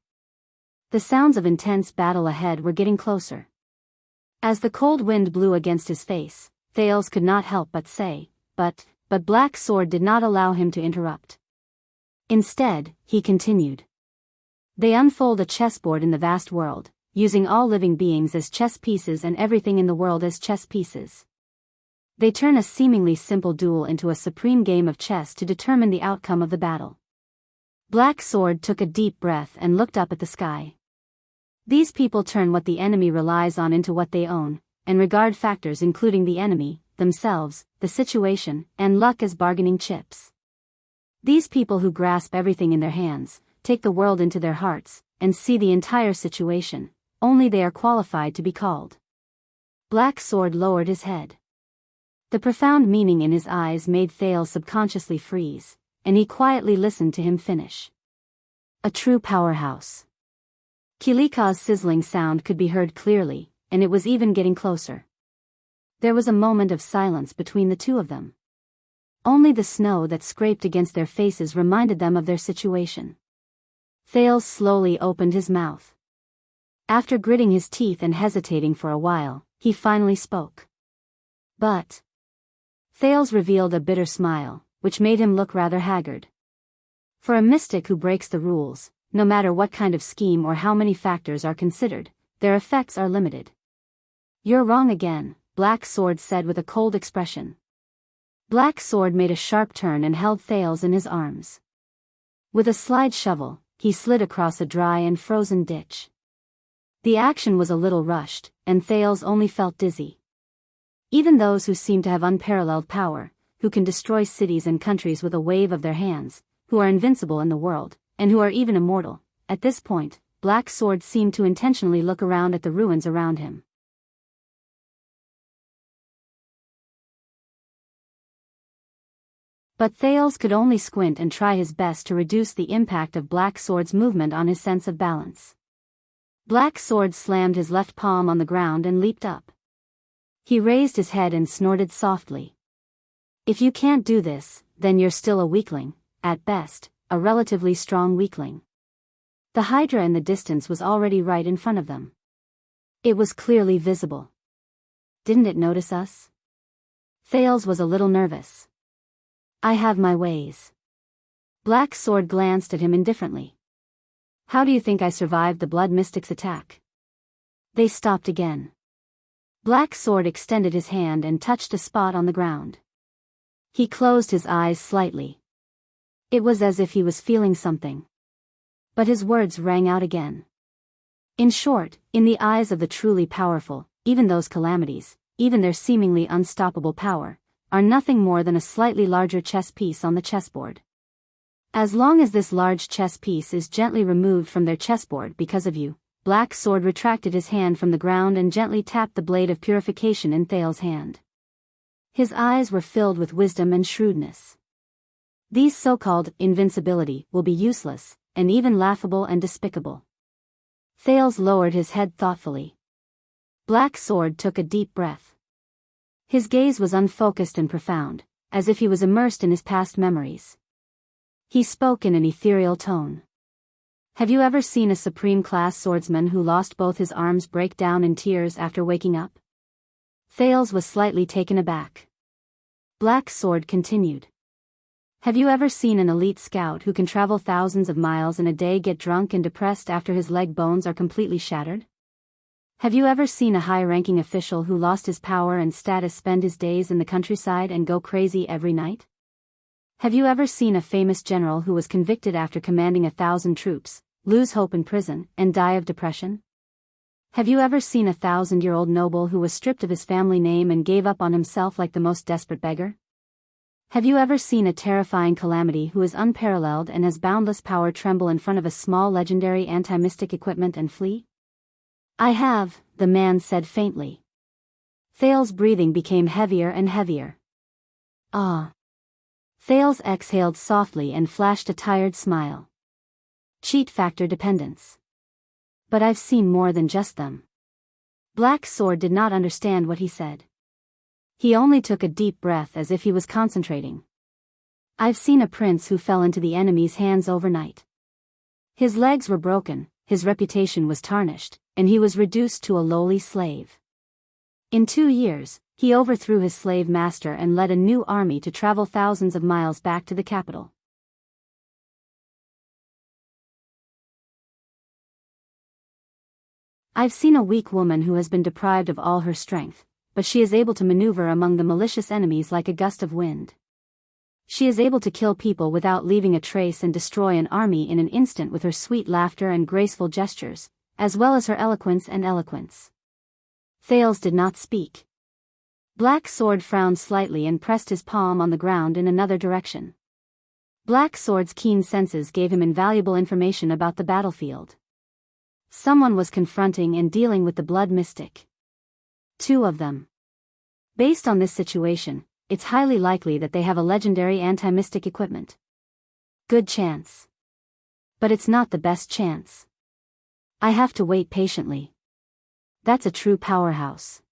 The sounds of intense battle ahead were getting closer. As the cold wind blew against his face, Thales could not help but say, but Black Sword did not allow him to interrupt. Instead, he continued. They unfold a chessboard in the vast world, using all living beings as chess pieces and everything in the world as chess pieces. They turn a seemingly simple duel into a supreme game of chess to determine the outcome of the battle. Black Sword took a deep breath and looked up at the sky. These people turn what the enemy relies on into what they own, and regard factors including the enemy, themselves, the situation, and luck as bargaining chips. These people who grasp everything in their hands, take the world into their hearts, and see the entire situation, only they are qualified to be called. Black Sword lowered his head. The profound meaning in his eyes made Thales subconsciously freeze, and he quietly listened to him finish. A true powerhouse. Kilika's sizzling sound could be heard clearly, and it was even getting closer. There was a moment of silence between the two of them. Only the snow that scraped against their faces reminded them of their situation. Thales slowly opened his mouth. After gritting his teeth and hesitating for a while, he finally spoke. But Thales revealed a bitter smile, which made him look rather haggard. For a mystic who breaks the rules, no matter what kind of scheme or how many factors are considered, their effects are limited. You're wrong again, Black Sword said with a cold expression. Black Sword made a sharp turn and held Thales in his arms. With a slide shovel, he slid across a dry and frozen ditch. The action was a little rushed, and Thales only felt dizzy. Even those who seem to have unparalleled power, who can destroy cities and countries with a wave of their hands, who are invincible in the world, and who are even immortal, at this point, Black Sword seemed to intentionally look around at the ruins around him. But Thales could only squint and try his best to reduce the impact of Black Sword's movement on his sense of balance. Black Sword slammed his left palm on the ground and leaped up. He raised his head and snorted softly. If you can't do this, then you're still a weakling, at best, a relatively strong weakling. The Hydra in the distance was already right in front of them. It was clearly visible. Didn't it notice us? Thales was a little nervous. I have my ways. Black Sword glanced at him indifferently. How do you think I survived the Blood Mystic's attack? They stopped again. Black Sword extended his hand and touched a spot on the ground. He closed his eyes slightly. It was as if he was feeling something. But his words rang out again. In short, in the eyes of the truly powerful, even those calamities, even their seemingly unstoppable power, are nothing more than a slightly larger chess piece on the chessboard. As long as this large chess piece is gently removed from their chessboard because of you, Black Sword retracted his hand from the ground and gently tapped the blade of purification in Thale's hand. His eyes were filled with wisdom and shrewdness. These so-called invincibility will be useless, and even laughable and despicable. Thales lowered his head thoughtfully. Black Sword took a deep breath. His gaze was unfocused and profound, as if he was immersed in his past memories. He spoke in an ethereal tone. Have you ever seen a supreme-class swordsman who lost both his arms break down in tears after waking up? Thales was slightly taken aback. Black Sword continued. Have you ever seen an elite scout who can travel thousands of miles in a day get drunk and depressed after his leg bones are completely shattered? Have you ever seen a high-ranking official who lost his power and status spend his days in the countryside and go crazy every night? Have you ever seen a famous general who was convicted after commanding 1,000 troops, lose hope in prison, and die of depression? Have you ever seen a 1,000-year-old noble who was stripped of his family name and gave up on himself like the most desperate beggar? Have you ever seen a terrifying calamity who is unparalleled and has boundless power tremble in front of a small legendary anti-mystic equipment and flee? I have, the man said faintly. Thale's breathing became heavier and heavier. Ah. Thales exhaled softly and flashed a tired smile. Cheat factor dependence. But I've seen more than just them. Black Sword did not understand what he said. He only took a deep breath as if he was concentrating. I've seen a prince who fell into the enemy's hands overnight. His legs were broken, his reputation was tarnished, and he was reduced to a lowly slave. In 2 years, he overthrew his slave master and led a new army to travel thousands of miles back to the capital. I've seen a weak woman who has been deprived of all her strength, but she is able to maneuver among the malicious enemies like a gust of wind. She is able to kill people without leaving a trace and destroy an army in an instant with her sweet laughter and graceful gestures, as well as her eloquence and eloquence. Thales did not speak. Black Sword frowned slightly and pressed his palm on the ground in another direction. Black Sword's keen senses gave him invaluable information about the battlefield. Someone was confronting and dealing with the blood mystic. 2 of them. Based on this situation, it's highly likely that they have a legendary anti-mystic equipment. Good chance. But it's not the best chance. I have to wait patiently. That's a true powerhouse.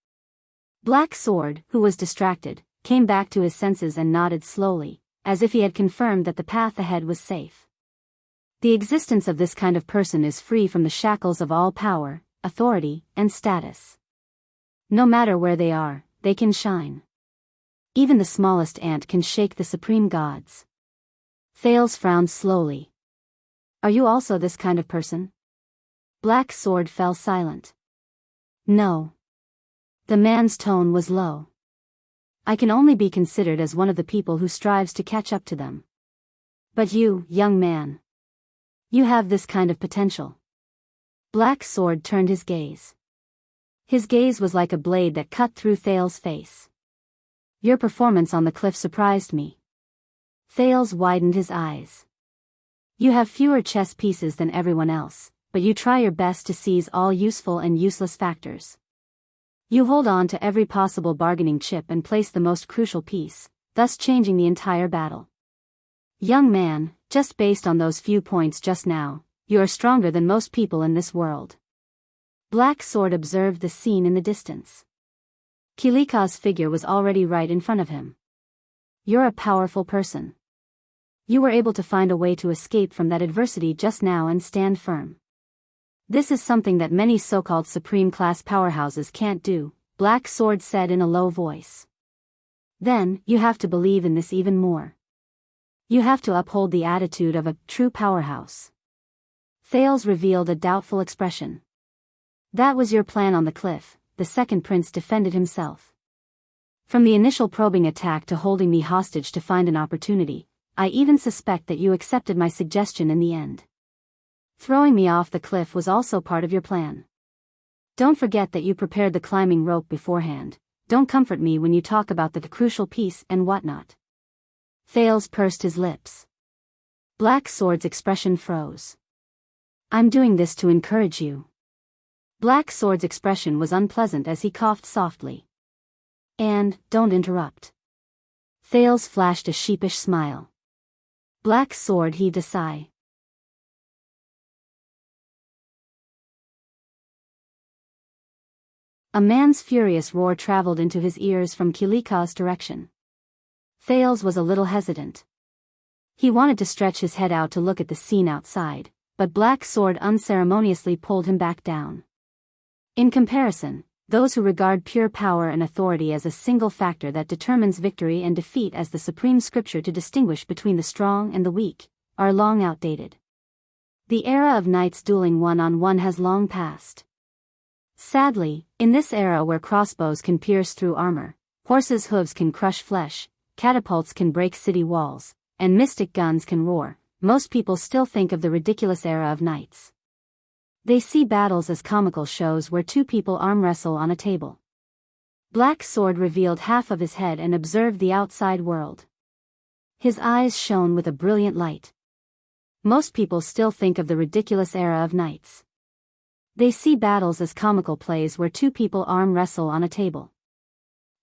Black Sword, who was distracted, came back to his senses and nodded slowly, as if he had confirmed that the path ahead was safe. The existence of this kind of person is free from the shackles of all power, authority, and status. No matter where they are, they can shine. Even the smallest ant can shake the supreme gods. Thales frowned slowly. Are you also this kind of person? Black Sword fell silent. No. The man's tone was low. I can only be considered as one of the people who strives to catch up to them. But you, young man. You have this kind of potential. Black Sword turned his gaze. His gaze was like a blade that cut through Thales' face. Your performance on the cliff surprised me. Thales widened his eyes. You have fewer chess pieces than everyone else, but you try your best to seize all useful and useless factors. You hold on to every possible bargaining chip and place the most crucial piece, thus changing the entire battle. Young man, just based on those few points just now, you are stronger than most people in this world. Black Sword observed the scene in the distance. Kilika's figure was already right in front of him. You're a powerful person. You were able to find a way to escape from that adversity just now and stand firm. This is something that many so-called supreme-class powerhouses can't do, Black Sword said in a low voice. Then, you have to believe in this even more. You have to uphold the attitude of a true powerhouse. Thales revealed a doubtful expression. That was your plan on the cliff, the second prince defended himself. From the initial probing attack to holding me hostage to find an opportunity, I even suspect that you accepted my suggestion in the end. Throwing me off the cliff was also part of your plan. Don't forget that you prepared the climbing rope beforehand. Don't comfort me when you talk about the crucial piece and whatnot. Thales pursed his lips. Black Sword's expression froze. I'm doing this to encourage you. Black Sword's expression was unpleasant as he coughed softly. And, don't interrupt. Thales flashed a sheepish smile. Black Sword heaved a sigh. A man's furious roar traveled into his ears from Kilika's direction. Thales was a little hesitant. He wanted to stretch his head out to look at the scene outside, but Black Sword unceremoniously pulled him back down. In comparison, those who regard pure power and authority as a single factor that determines victory and defeat as the supreme scripture to distinguish between the strong and the weak, are long outdated. The era of knights dueling one-on-one has long passed. Sadly, in this era where crossbows can pierce through armor, horses' hooves can crush flesh, catapults can break city walls, and mystic guns can roar, most people still think of the ridiculous era of knights. They see battles as comical shows where two people arm wrestle on a table. Black Sword revealed half of his head and observed the outside world. His eyes shone with a brilliant light. Most people still think of the ridiculous era of knights. They see battles as comical plays where two people arm wrestle on a table.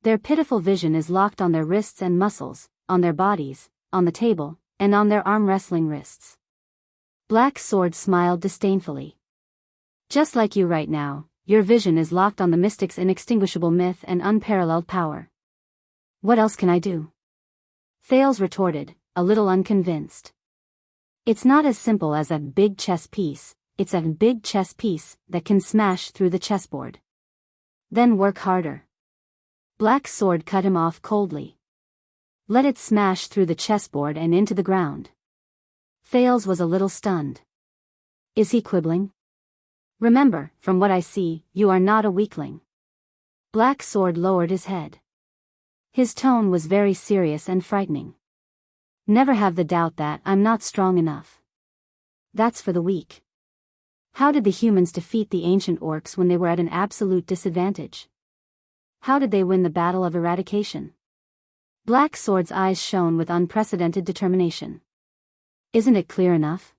Their pitiful vision is locked on their wrists and muscles, on their bodies, on the table, and on their arm wrestling wrists. Black Sword smiled disdainfully. Just like you right now, your vision is locked on the mystic's inextinguishable myth and unparalleled power. What else can I do? Thales retorted, a little unconvinced. It's not as simple as a big chess piece. It's a big chess piece that can smash through the chessboard. Then work harder. Black Sword cut him off coldly. Let it smash through the chessboard and into the ground. Thales was a little stunned. Is he quibbling? Remember, from what I see, you are not a weakling. Black Sword lowered his head. His tone was very serious and frightening. Never have the doubt that I'm not strong enough. That's for the weak. How did the humans defeat the ancient orcs when they were at an absolute disadvantage? How did they win the battle of eradication? Black Sword's eyes shone with unprecedented determination. Isn't it clear enough?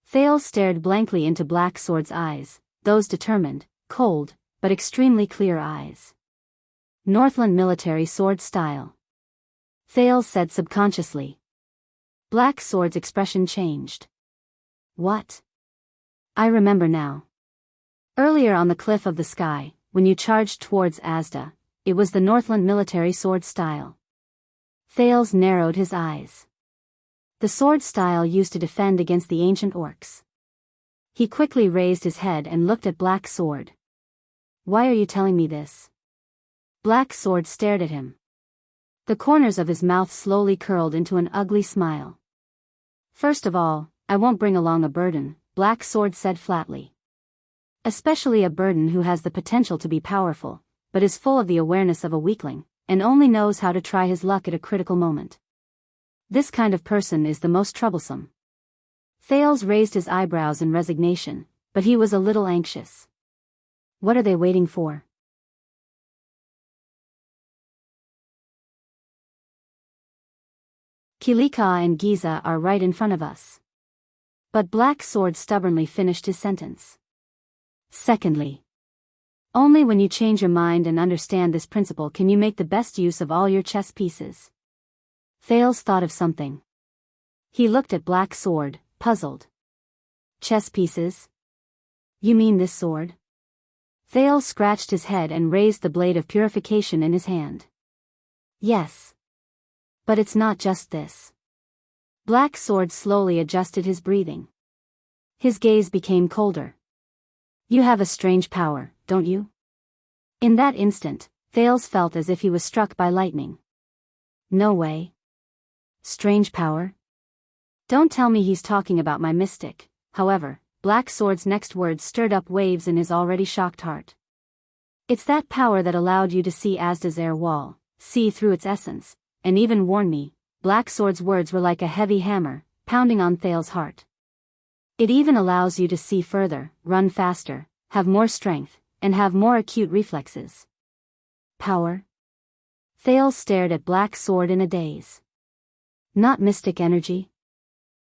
Thales stared blankly into Black Sword's eyes, those determined, cold, but extremely clear eyes. Northland military sword style. Thales said subconsciously. Black Sword's expression changed. What? I remember now. Earlier on the cliff of the sky, when you charged towards Asda, it was the Northland military sword style. Thales narrowed his eyes. The sword style used to defend against the ancient orcs. He quickly raised his head and looked at Black Sword. Why are you telling me this? Black Sword stared at him. The corners of his mouth slowly curled into an ugly smile. First of all, I won't bring along a burden, Black Sword said flatly. Especially a burden who has the potential to be powerful, but is full of the awareness of a weakling, and only knows how to try his luck at a critical moment. This kind of person is the most troublesome. Thales raised his eyebrows in resignation, but he was a little anxious. What are they waiting for? Kilika and Giza are right in front of us. But Black Sword stubbornly finished his sentence. Secondly, only when you change your mind and understand this principle can you make the best use of all your chess pieces. Thales thought of something. He looked at Black Sword, puzzled. Chess pieces? You mean this sword? Thales scratched his head and raised the blade of purification in his hand. Yes. But it's not just this. Black Sword slowly adjusted his breathing. His gaze became colder. You have a strange power, don't you? In that instant, Thales felt as if he was struck by lightning. No way. Strange power? Don't tell me he's talking about my mystic. However, Black Sword's next words stirred up waves in his already shocked heart. It's that power that allowed you to see Asda's air wall, see through its essence, and even warn me. Black Sword's words were like a heavy hammer, pounding on Thales' heart. It even allows you to see further, run faster, have more strength, and have more acute reflexes. Power? Thales stared at Black Sword in a daze. Not mystic energy?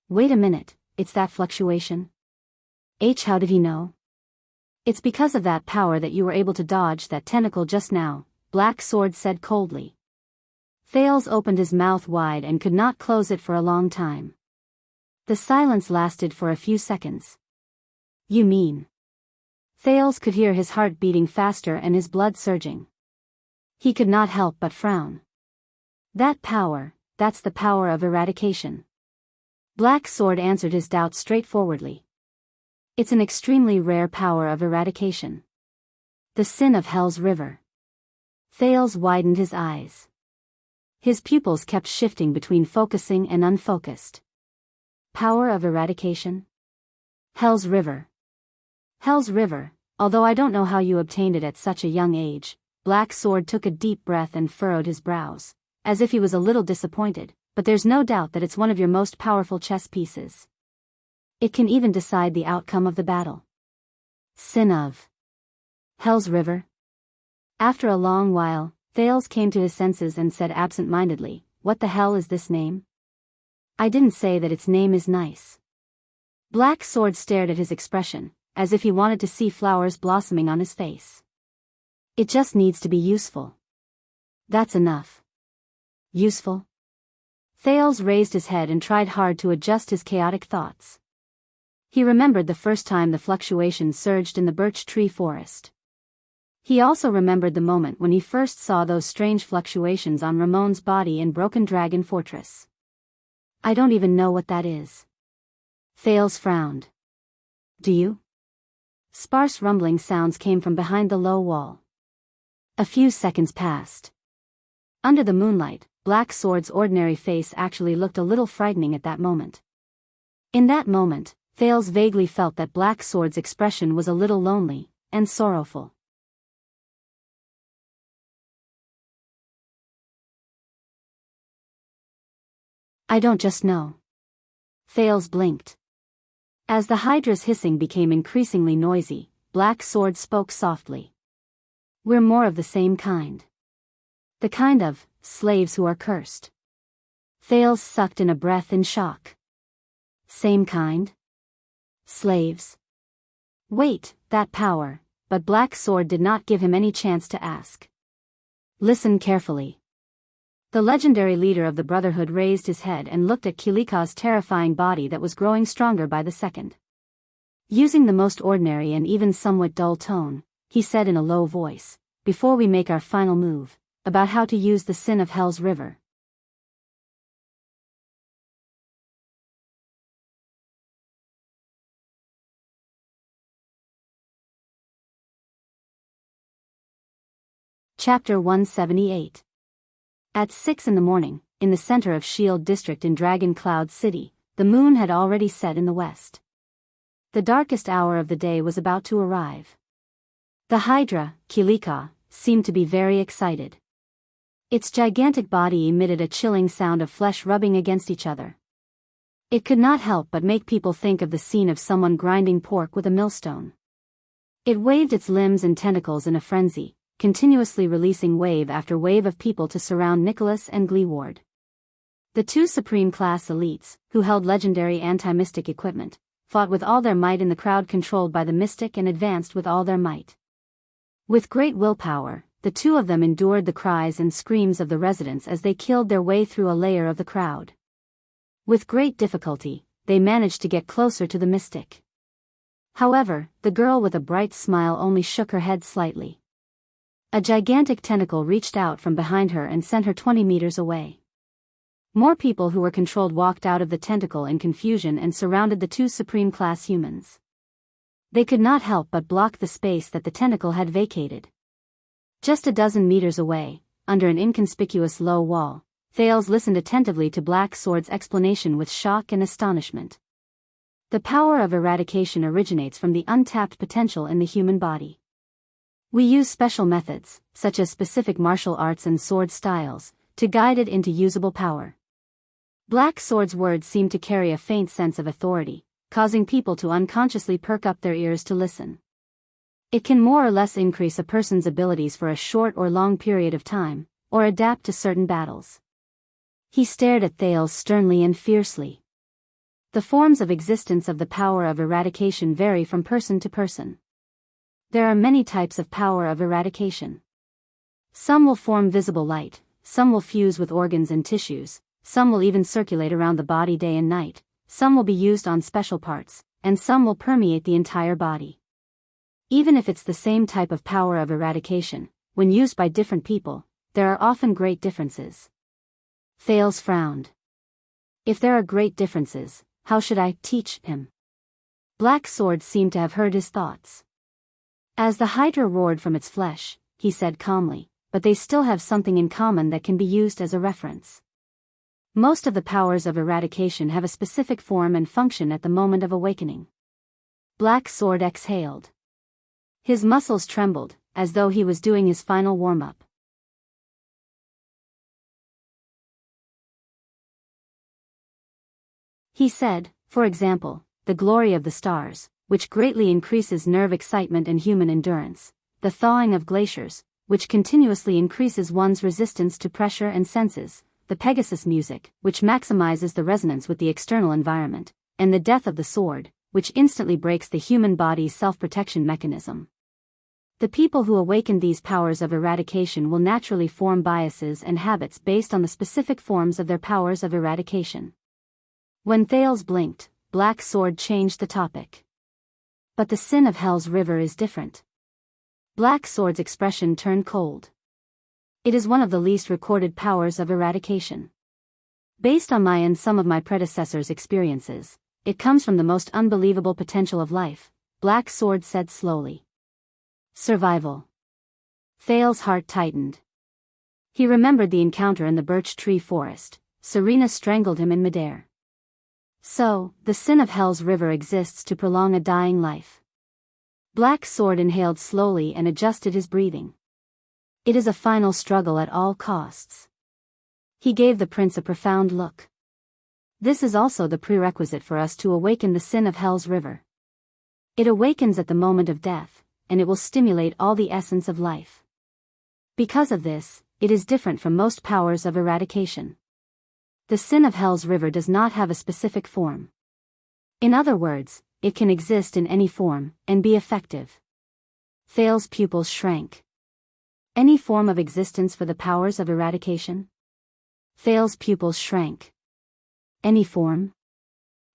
Wait a minute, it's that fluctuation? How did he know? It's because of that power that you were able to dodge that tentacle just now, Black Sword said coldly. Thales opened his mouth wide and could not close it for a long time. The silence lasted for a few seconds. You mean? Thales could hear his heart beating faster and his blood surging. He could not help but frown. That power, that's the power of eradication. Black Sword answered his doubt straightforwardly. It's an extremely rare power of eradication. The sin of Hell's River. Thales widened his eyes. His pupils kept shifting between focusing and unfocused. Power of eradication? Hell's River. Hell's River, although I don't know how you obtained it at such a young age. Black Sword took a deep breath and furrowed his brows, as if he was a little disappointed, but there's no doubt that it's one of your most powerful chess pieces. It can even decide the outcome of the battle. Sin of Hell's River? After a long while, Thales came to his senses and said absent-mindedly, "What the hell is this name?" "I didn't say that its name is nice." Black Sword stared at his expression, as if he wanted to see flowers blossoming on his face. "It just needs to be useful." "That's enough." "Useful?" Thales raised his head and tried hard to adjust his chaotic thoughts. He remembered the first time the fluctuation surged in the birch tree forest. He also remembered the moment when he first saw those strange fluctuations on Ramon's body in Broken Dragon Fortress. "I don't even know what that is." Thales frowned. "Do you?" Sparse rumbling sounds came from behind the low wall. A few seconds passed. Under the moonlight, Black Sword's ordinary face actually looked a little frightening at that moment. In that moment, Thales vaguely felt that Black Sword's expression was a little lonely and sorrowful. "I don't just know." Thales blinked. As the Hydra's hissing became increasingly noisy, Black Sword spoke softly. "We're more of the same kind. The kind of slaves who are cursed." Thales sucked in a breath in shock. "Same kind? Slaves?" "Wait, that power," but Black Sword did not give him any chance to ask. "Listen carefully." The legendary leader of the Brotherhood raised his head and looked at Kilika's terrifying body that was growing stronger by the second. Using the most ordinary and even somewhat dull tone, he said in a low voice, "Before we make our final move, about how to use the sin of Hell's River." Chapter 178. At 6 a.m, in the center of Shield District in Dragon Cloud City, the moon had already set in the west. The darkest hour of the day was about to arrive. The Hydra, Kilika, seemed to be very excited. Its gigantic body emitted a chilling sound of flesh rubbing against each other. It could not help but make people think of the scene of someone grinding pork with a millstone. It waved its limbs and tentacles in a frenzy, continuously releasing wave after wave of people to surround Nicholas and Gleeward. The two Supreme-class elites, who held legendary anti-mystic equipment, fought with all their might in the crowd controlled by the mystic and advanced with all their might. With great willpower, the two of them endured the cries and screams of the residents as they killed their way through a layer of the crowd. With great difficulty, they managed to get closer to the mystic. However, the girl with a bright smile only shook her head slightly. A gigantic tentacle reached out from behind her and sent her 20 meters away. More people who were controlled walked out of the tentacle in confusion and surrounded the two Supreme-class humans. They could not help but block the space that the tentacle had vacated. Just a dozen meters away, under an inconspicuous low wall, Thales listened attentively to Black Sword's explanation with shock and astonishment. The power of eradication originates from the untapped potential in the human body. We use special methods, such as specific martial arts and sword styles, to guide it into usable power. Black Sword's words seemed to carry a faint sense of authority, causing people to unconsciously perk up their ears to listen. It can more or less increase a person's abilities for a short or long period of time, or adapt to certain battles. He stared at Thales sternly and fiercely. The forms of existence of the power of eradication vary from person to person. There are many types of power of eradication. Some will form visible light, some will fuse with organs and tissues, some will even circulate around the body day and night, some will be used on special parts, and some will permeate the entire body. Even if it's the same type of power of eradication, when used by different people, there are often great differences. Thales frowned. If there are great differences, how should I teach him? Black Sword seemed to have heard his thoughts. As the Hydra roared from its flesh, he said calmly, but they still have something in common that can be used as a reference. Most of the powers of eradication have a specific form and function at the moment of awakening. Black Sword exhaled. His muscles trembled, as though he was doing his final warm-up. He said, for example, the glory of the stars, which greatly increases nerve excitement and human endurance, the thawing of glaciers, which continuously increases one's resistance to pressure and senses, the Pegasus music, which maximizes the resonance with the external environment, and the death of the sword, which instantly breaks the human body's self-protection mechanism. The people who awaken these powers of eradication will naturally form biases and habits based on the specific forms of their powers of eradication. When Thales blinked, Black Sword changed the topic. But the sin of Hell's River is different. Black Sword's expression turned cold. It is one of the least recorded powers of eradication. Based on my and some of my predecessors' experiences, it comes from the most unbelievable potential of life, Black Sword said slowly. Survival. Thales' heart tightened. He remembered the encounter in the birch tree forest. Serena strangled him in midair. So, the sin of Hell's River exists to prolong a dying life. Black Sword inhaled slowly and adjusted his breathing. It is a final struggle at all costs. He gave the prince a profound look. This is also the prerequisite for us to awaken the sin of Hell's River. It awakens at the moment of death, and it will stimulate all the essence of life. Because of this, it is different from most powers of eradication. The sin of Hell's River does not have a specific form. In other words, it can exist in any form, and be effective. Thales' pupils shrank. Any form of existence for the powers of eradication? Thales' pupils shrank. Any form?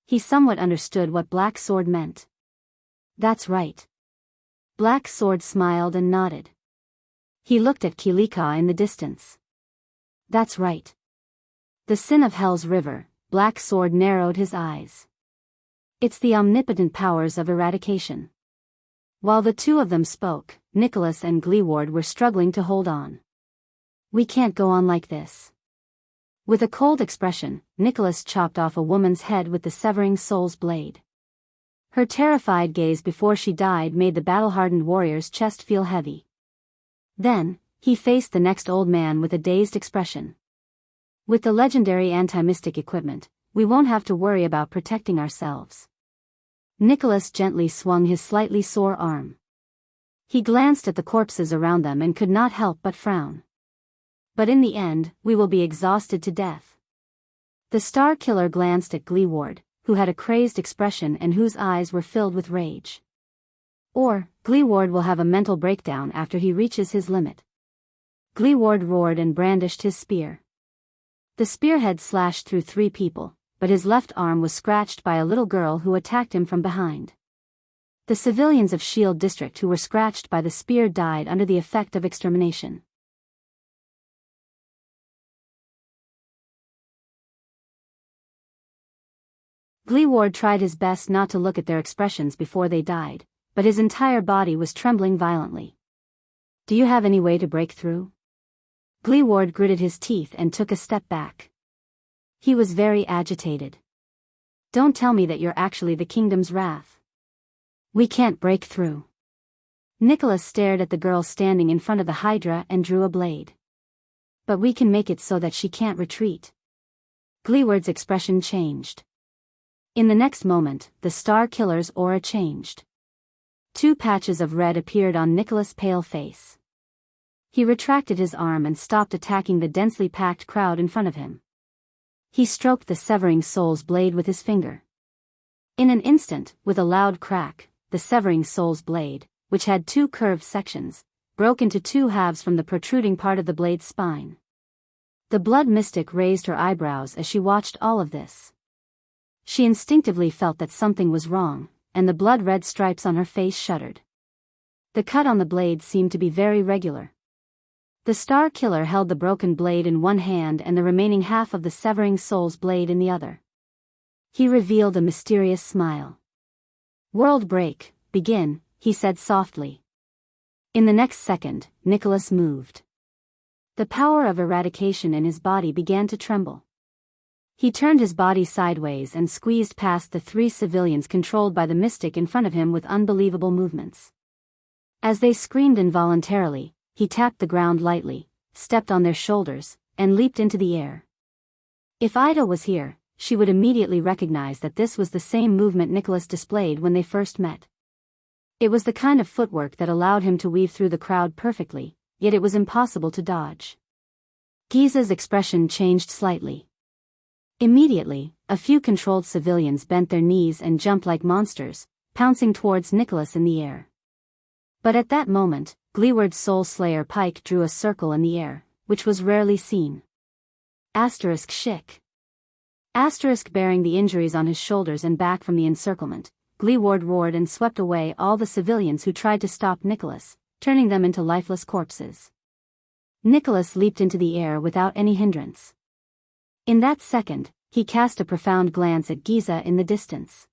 He somewhat understood what Black Sword meant. That's right. Black Sword smiled and nodded. He looked at Kilika in the distance. That's right. The sin of Hell's River, Black Sword narrowed his eyes. It's the omnipotent powers of eradication. While the two of them spoke, Nicholas and Gleeward were struggling to hold on. We can't go on like this. With a cold expression, Nicholas chopped off a woman's head with the severing soul's blade. Her terrified gaze before she died made the battle-hardened warrior's chest feel heavy. Then, he faced the next old man with a dazed expression. With the legendary anti-mystic equipment, we won't have to worry about protecting ourselves. Nicholas gently swung his slightly sore arm. He glanced at the corpses around them and could not help but frown. But in the end, we will be exhausted to death. The Star Killer glanced at Gleeward, who had a crazed expression and whose eyes were filled with rage. Or, Gleeward will have a mental breakdown after he reaches his limit. Gleeward roared and brandished his spear. The spearhead slashed through 3 people, but his left arm was scratched by a little girl who attacked him from behind. The civilians of Shield District who were scratched by the spear died under the effect of extermination. Gleeward tried his best not to look at their expressions before they died, but his entire body was trembling violently. Do you have any way to break through? Gleeward gritted his teeth and took a step back. He was very agitated. Don't tell me that you're actually the kingdom's wrath. We can't break through. Nicholas stared at the girl standing in front of the Hydra and drew a blade. But we can make it so that she can't retreat. Gleeward's expression changed. In the next moment, the Star Killer's aura changed. 2 patches of red appeared on Nicholas' pale face. He retracted his arm and stopped attacking the densely packed crowd in front of him. He stroked the severing soul's blade with his finger. In an instant, with a loud crack, the severing soul's blade, which had 2 curved sections, broke into 2 halves from the protruding part of the blade's spine. The blood mystic raised her eyebrows as she watched all of this. She instinctively felt that something was wrong, and the blood-red stripes on her face shuddered. The cut on the blade seemed to be very regular. The Star Killer held the broken blade in one hand and the remaining half of the severing soul's blade in the other. He revealed a mysterious smile. "World break, begin," he said softly. In the next second, Nicholas moved. The power of eradication in his body began to tremble. He turned his body sideways and squeezed past the 3 civilians controlled by the mystic in front of him with unbelievable movements. As they screamed involuntarily, he tapped the ground lightly, stepped on their shoulders, and leaped into the air. If Ida was here, she would immediately recognize that this was the same movement Nicholas displayed when they first met. It was the kind of footwork that allowed him to weave through the crowd perfectly, yet it was impossible to dodge. Giza's expression changed slightly. Immediately, a few controlled civilians bent their knees and jumped like monsters, pouncing towards Nicholas in the air. But at that moment, Gleeward's Soul Slayer Pike drew a circle in the air, which was rarely seen. Shik. Bearing the injuries on his shoulders and back from the encirclement, Gleeward roared and swept away all the civilians who tried to stop Nicholas, turning them into lifeless corpses. Nicholas leaped into the air without any hindrance. In that second, he cast a profound glance at Giza in the distance.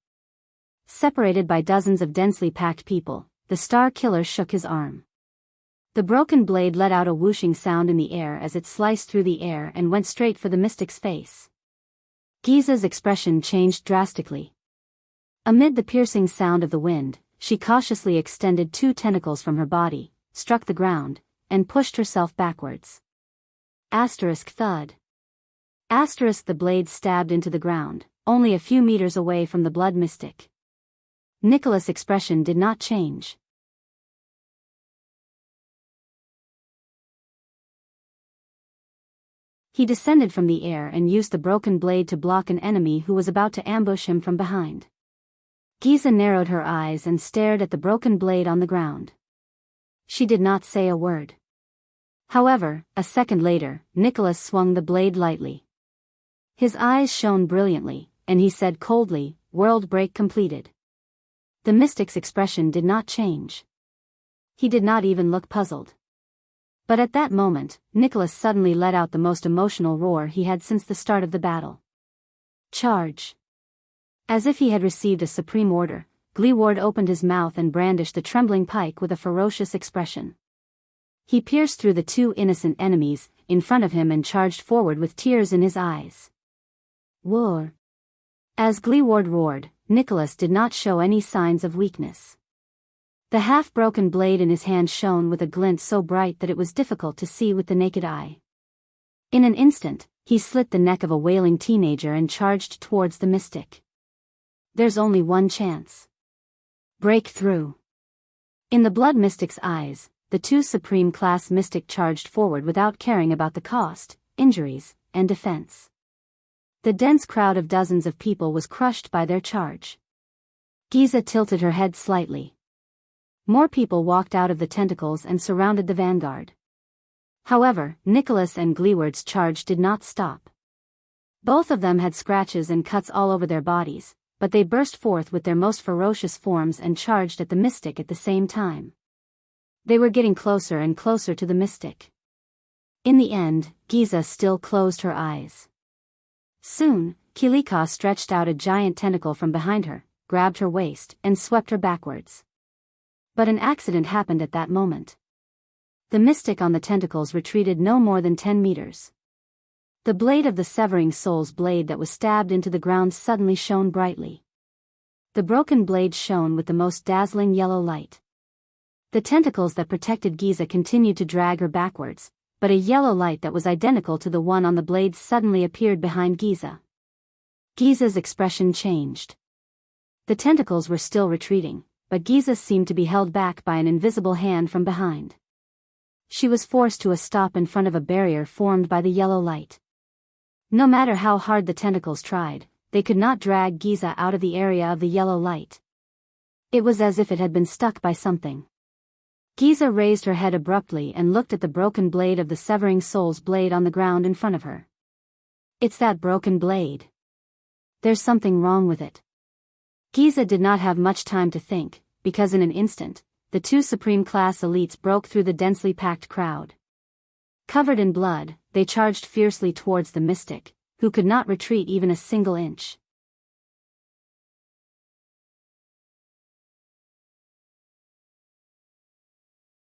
Separated by dozens of densely packed people, the Star Killer shook his arm. The broken blade let out a whooshing sound in the air as it sliced through the air and went straight for the mystic's face. Giza's expression changed drastically. Amid the piercing sound of the wind, she cautiously extended 2 tentacles from her body, struck the ground, and pushed herself backwards. Thud. The blade stabbed into the ground, only a few meters away from the blood mystic. Nicholas' expression did not change. He descended from the air and used the broken blade to block an enemy who was about to ambush him from behind. Giza narrowed her eyes and stared at the broken blade on the ground. She did not say a word. However, a second later, Nicholas swung the blade lightly. His eyes shone brilliantly, and he said coldly, "World break completed." The mystic's expression did not change. He did not even look puzzled. But at that moment, Nicholas suddenly let out the most emotional roar he had since the start of the battle. "Charge!" As if he had received a supreme order, Gleeward opened his mouth and brandished the trembling pike with a ferocious expression. He pierced through the 2 innocent enemies in front of him and charged forward with tears in his eyes. War! As Gleeward roared, Nicholas did not show any signs of weakness. The half-broken blade in his hand shone with a glint so bright that it was difficult to see with the naked eye. In an instant, he slit the neck of a wailing teenager and charged towards the mystic. There's only one chance. Break through. In the blood mystic's eyes, the 2 supreme-class mystic charged forward without caring about the cost, injuries, and defense. The dense crowd of dozens of people was crushed by their charge. Giza tilted her head slightly. More people walked out of the tentacles and surrounded the vanguard. However, Nicholas and Gleeward's charge did not stop. Both of them had scratches and cuts all over their bodies, but they burst forth with their most ferocious forms and charged at the mystic at the same time. They were getting closer and closer to the mystic. In the end, Giza still closed her eyes. Soon, Kilika stretched out a giant tentacle from behind her, grabbed her waist, and swept her backwards. But an accident happened at that moment. The mystic on the tentacles retreated no more than 10 meters. The blade of the severing soul's blade that was stabbed into the ground suddenly shone brightly. The broken blade shone with the most dazzling yellow light. The tentacles that protected Giza continued to drag her backwards, but a yellow light that was identical to the one on the blade suddenly appeared behind Giza. Giza's expression changed. The tentacles were still retreating, but Giza seemed to be held back by an invisible hand from behind. She was forced to a stop in front of a barrier formed by the yellow light. No matter how hard the tentacles tried, they could not drag Giza out of the area of the yellow light. It was as if it had been stuck by something. Giza raised her head abruptly and looked at the broken blade of the severing soul's blade on the ground in front of her. It's that broken blade. There's something wrong with it. Giza did not have much time to think, because in an instant, the two Supreme Class elites broke through the densely packed crowd. Covered in blood, they charged fiercely towards the mystic, who could not retreat even a single inch.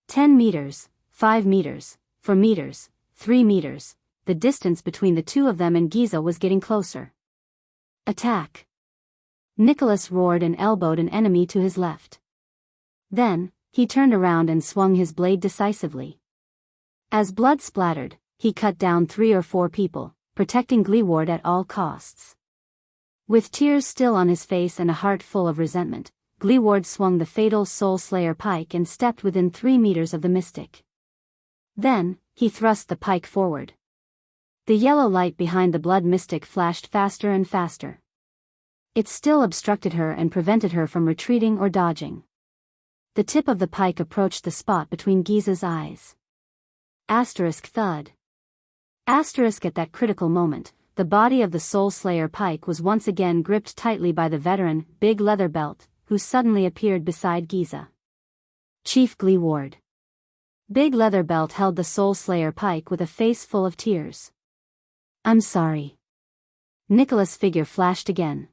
"10 meters, 5 meters, 4 meters, 3 meters, the distance between the two of them and Giza was getting closer. Attack! Nicholas roared and elbowed an enemy to his left. Then, he turned around and swung his blade decisively. As blood splattered, he cut down 3 or 4 people, protecting Gleeward at all costs. With tears still on his face and a heart full of resentment, Gleeward swung the fatal Soul Slayer pike and stepped within 3 meters of the mystic. Then, he thrust the pike forward. The yellow light behind the blood mystic flashed faster and faster. It still obstructed her and prevented her from retreating or dodging. The tip of the pike approached the spot between Giza's eyes. Asterisk thud. Asterisk at that critical moment, the body of the Soul Slayer pike was once again gripped tightly by the veteran, Big Leatherbelt, who suddenly appeared beside Giza. Chief Gleeward. Big Leatherbelt held the Soul Slayer pike with a face full of tears. I'm sorry. Nicholas' figure flashed again.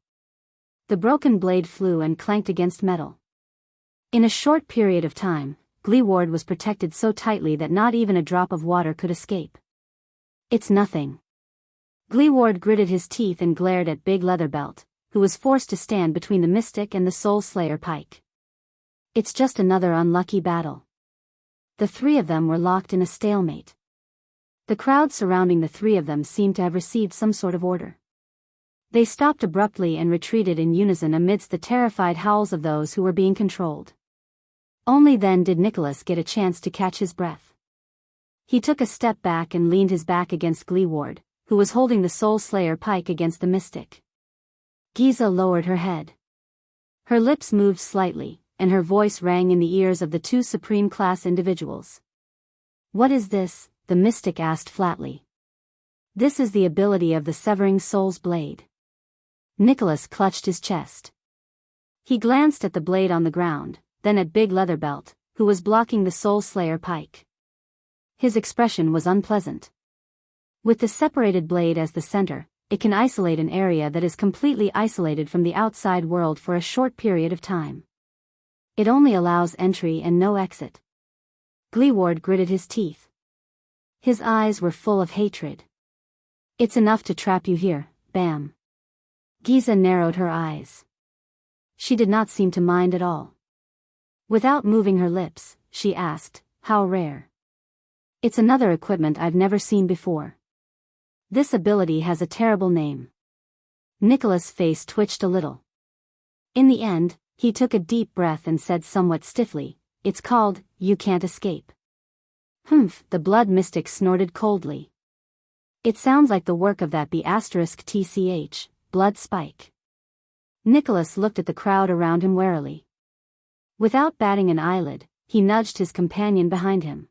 The broken blade flew and clanked against metal. In a short period of time, Gleeward was protected so tightly that not even a drop of water could escape. It's nothing. Gleeward gritted his teeth and glared at Big Leatherbelt, who was forced to stand between the mystic and the Soul Slayer pike. It's just another unlucky battle. The three of them were locked in a stalemate. The crowd surrounding the three of them seemed to have received some sort of order. They stopped abruptly and retreated in unison amidst the terrified howls of those who were being controlled. Only then did Nicholas get a chance to catch his breath. He took a step back and leaned his back against Gleeward, who was holding the Soul Slayer pike against the mystic. Giza lowered her head. Her lips moved slightly, and her voice rang in the ears of the two Supreme Class individuals. What is this? The mystic asked flatly. This is the ability of the Severing Soul's blade. Nicholas clutched his chest. He glanced at the blade on the ground, then at Big Leatherbelt, who was blocking the Soul Slayer pike. His expression was unpleasant. With the separated blade as the center, it can isolate an area that is completely isolated from the outside world for a short period of time. It only allows entry and no exit. Gleeward gritted his teeth. His eyes were full of hatred. It's enough to trap you here, bam. Giza narrowed her eyes. She did not seem to mind at all. Without moving her lips, she asked, how rare? It's another equipment I've never seen before. This ability has a terrible name. Nicholas' face twitched a little. In the end, he took a deep breath and said somewhat stiffly, it's called, You Can't Escape. Humph, the blood mystic snorted coldly. It sounds like the work of that B*TCH, blood spike. Nicholas looked at the crowd around him warily. Without batting an eyelid, he nudged his companion behind him.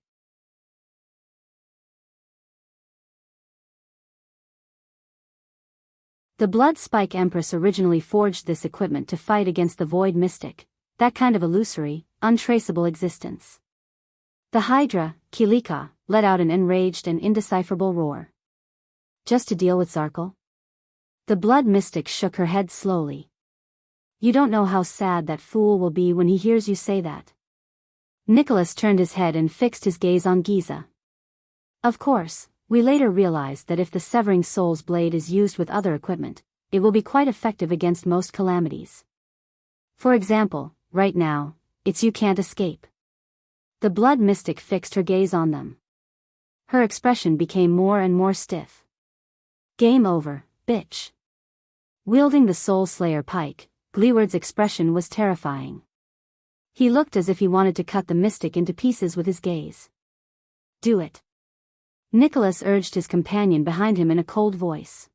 The Blood Spike Empress originally forged this equipment to fight against the Void Mystic, that kind of illusory, untraceable existence. The Hydra, Kilika, let out an enraged and indecipherable roar. Just to deal with Zarkle? The Blood Mystic shook her head slowly. You don't know how sad that fool will be when he hears you say that. Nicholas turned his head and fixed his gaze on Giza. Of course, we later realized that if the Severing Soul's blade is used with other equipment, it will be quite effective against most calamities. For example, right now, it's You Can't Escape. The Blood Mystic fixed her gaze on them. Her expression became more and more stiff. Game over, bitch. Wielding the Soul Slayer pike, Gleeward's expression was terrifying. He looked as if he wanted to cut the mystic into pieces with his gaze. Do it. Nicholas urged his companion behind him in a cold voice.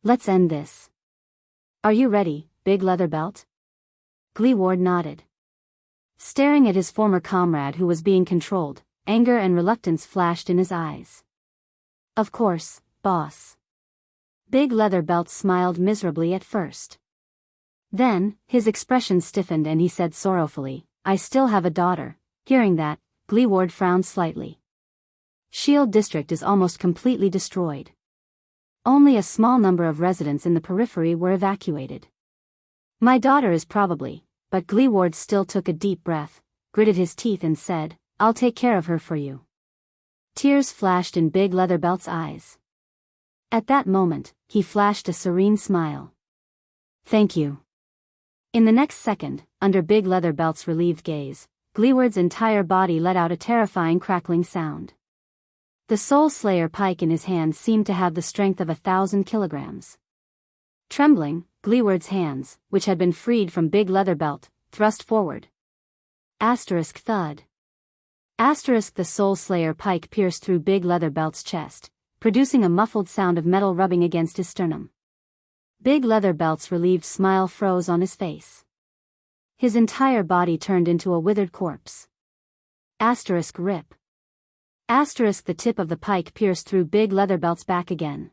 Let's end this. Are you ready, Big Leatherbelt? Gleeward nodded. Staring at his former comrade who was being controlled, anger and reluctance flashed in his eyes. Of course, boss. Big Leatherbelt smiled miserably at first. Then, his expression stiffened and he said sorrowfully, I still have a daughter. Hearing that, Gleeward frowned slightly. Shield District is almost completely destroyed. Only a small number of residents in the periphery were evacuated. My daughter is probably, but Gleeward still took a deep breath, gritted his teeth and said, I'll take care of her for you. Tears flashed in Big Leatherbelt's eyes. At that moment, he flashed a serene smile. Thank you. In the next second, under Big Leatherbelt's relieved gaze, Gleeward's entire body let out a terrifying crackling sound. The Soul Slayer pike in his hand seemed to have the strength of 1,000 kilograms. Trembling, Gleeward's hands, which had been freed from Big Leatherbelt, thrust forward. Asterisk thud. Asterisk the Soul Slayer pike pierced through Big Leatherbelt's chest, producing a muffled sound of metal rubbing against his sternum. Big Leatherbelt's relieved smile froze on his face. His entire body turned into a withered corpse. Asterisk rip. Asterisk the tip of the pike pierced through Big Leatherbelt's back again.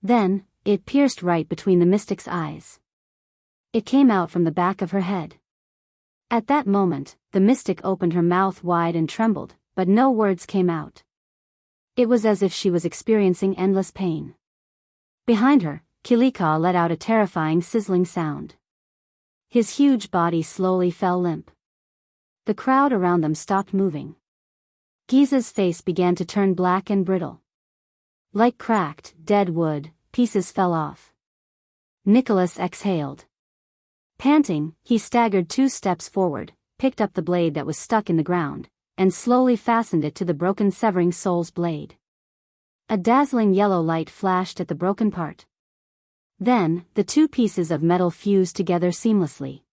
Then, it pierced right between the mystic's eyes. It came out from the back of her head. At that moment, the mystic opened her mouth wide and trembled, but no words came out. It was as if she was experiencing endless pain. Behind her, Kilika let out a terrifying sizzling sound. His huge body slowly fell limp. The crowd around them stopped moving. Giza's face began to turn black and brittle. Like cracked, dead wood, pieces fell off. Nicholas exhaled. Panting, he staggered 2 steps forward, picked up the blade that was stuck in the ground, and slowly fastened it to the broken severing soul's blade. A dazzling yellow light flashed at the broken part. Then, the 2 pieces of metal fused together seamlessly.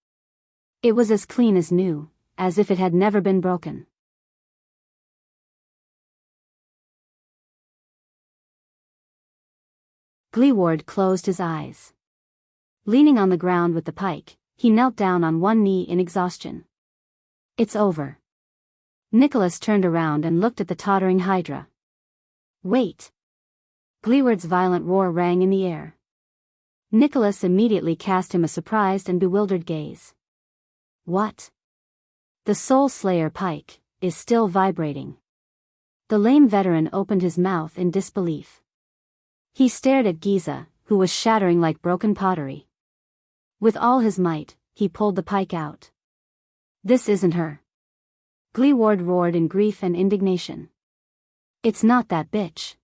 It was as clean as new, as if it had never been broken. Gleeward closed his eyes. Leaning on the ground with the pike, he knelt down on one knee in exhaustion. It's over. Nicholas turned around and looked at the tottering hydra. Wait! Gleeward's violent roar rang in the air. Nicholas immediately cast him a surprised and bewildered gaze. What? The Soul Slayer pike is still vibrating. The lame veteran opened his mouth in disbelief. He stared at Giza, who was shattering like broken pottery. With all his might, he pulled the pike out. This isn't her. Gleeward roared in grief and indignation. It's not that bitch.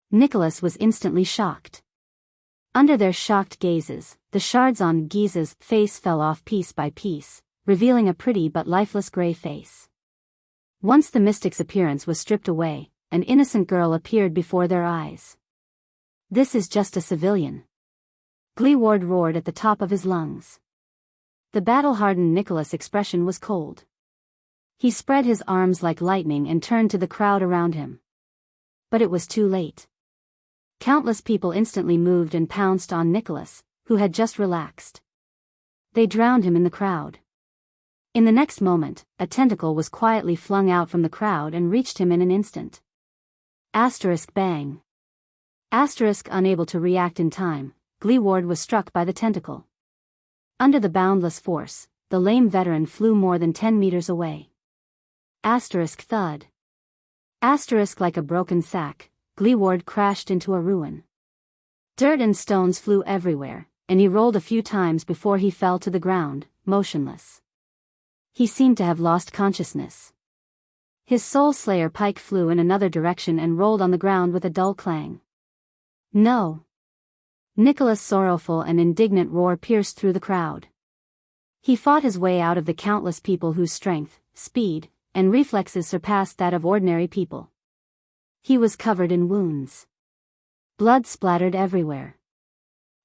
Nicholas was instantly shocked. Under their shocked gazes, the shards on Giza's face fell off piece by piece, revealing a pretty but lifeless gray face. Once the mystic's appearance was stripped away, an innocent girl appeared before their eyes. This is just a civilian. Gleeward roared at the top of his lungs. The battle-hardened Nicholas' expression was cold. He spread his arms like lightning and turned to the crowd around him. But it was too late. Countless people instantly moved and pounced on Nicholas, who had just relaxed. They drowned him in the crowd. In the next moment, a tentacle was quietly flung out from the crowd and reached him in an instant. Asterisk bang. Asterisk unable to react in time, Gleeward was struck by the tentacle. Under the boundless force, the lame veteran flew more than 10 meters away. Asterisk thud. Asterisk like a broken sack, Gleeward crashed into a ruin. Dirt and stones flew everywhere, and he rolled a few times before he fell to the ground, motionless. He seemed to have lost consciousness. His Soul Slayer pike flew in another direction and rolled on the ground with a dull clang. No! Nicholas' sorrowful and indignant roar pierced through the crowd. He fought his way out of the countless people whose strength, speed, and reflexes surpassed that of ordinary people. He was covered in wounds. Blood splattered everywhere.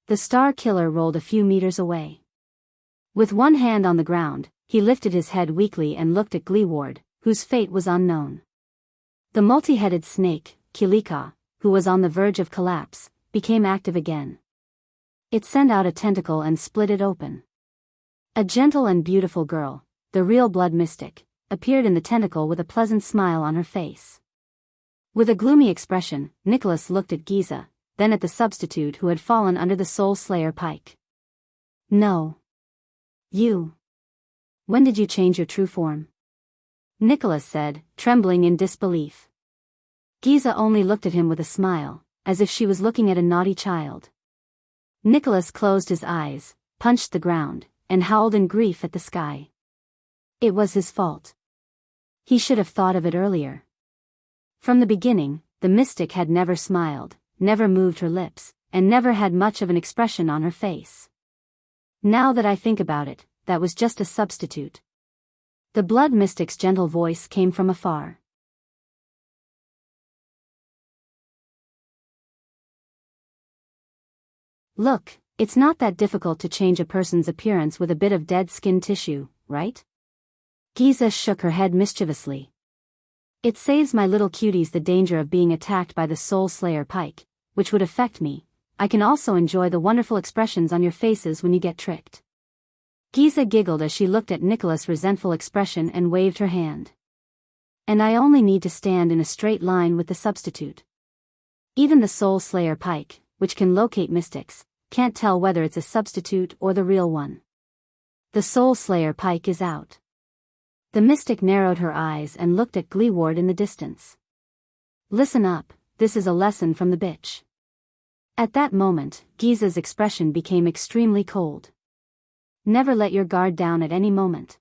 The star killer rolled a few meters away. With one hand on the ground, he lifted his head weakly and looked at Gleeward, whose fate was unknown. The multi-headed snake, Kilika, who was on the verge of collapse, became active again. It sent out a tentacle and split it open. A gentle and beautiful girl, the real blood mystic, appeared in the tentacle with a pleasant smile on her face. With a gloomy expression, Nicholas looked at Giza, then at the substitute who had fallen under the Soul Slayer pike. No. You. When did you change your true form? Nicholas said, trembling in disbelief. Giza only looked at him with a smile, as if she was looking at a naughty child. Nicholas closed his eyes, punched the ground, and howled in grief at the sky. It was his fault. He should have thought of it earlier. From the beginning, the mystic had never smiled, never moved her lips, and never had much of an expression on her face. Now that I think about it, that was just a substitute. The blood mystic's gentle voice came from afar. Look, it's not that difficult to change a person's appearance with a bit of dead skin tissue, right? Giza shook her head mischievously. It saves my little cuties the danger of being attacked by the Soul Slayer pike, which would affect me. I can also enjoy the wonderful expressions on your faces when you get tricked. Giza giggled as she looked at Nicholas' resentful expression and waved her hand. And I only need to stand in a straight line with the substitute. Even the Soul Slayer pike, which can locate mystics, can't tell whether it's a substitute or the real one. The Soul Slayer pike is out. The mystic narrowed her eyes and looked at Gleeward in the distance. Listen up, this is a lesson from the bitch. At that moment, Giza's expression became extremely cold. Never let your guard down at any moment.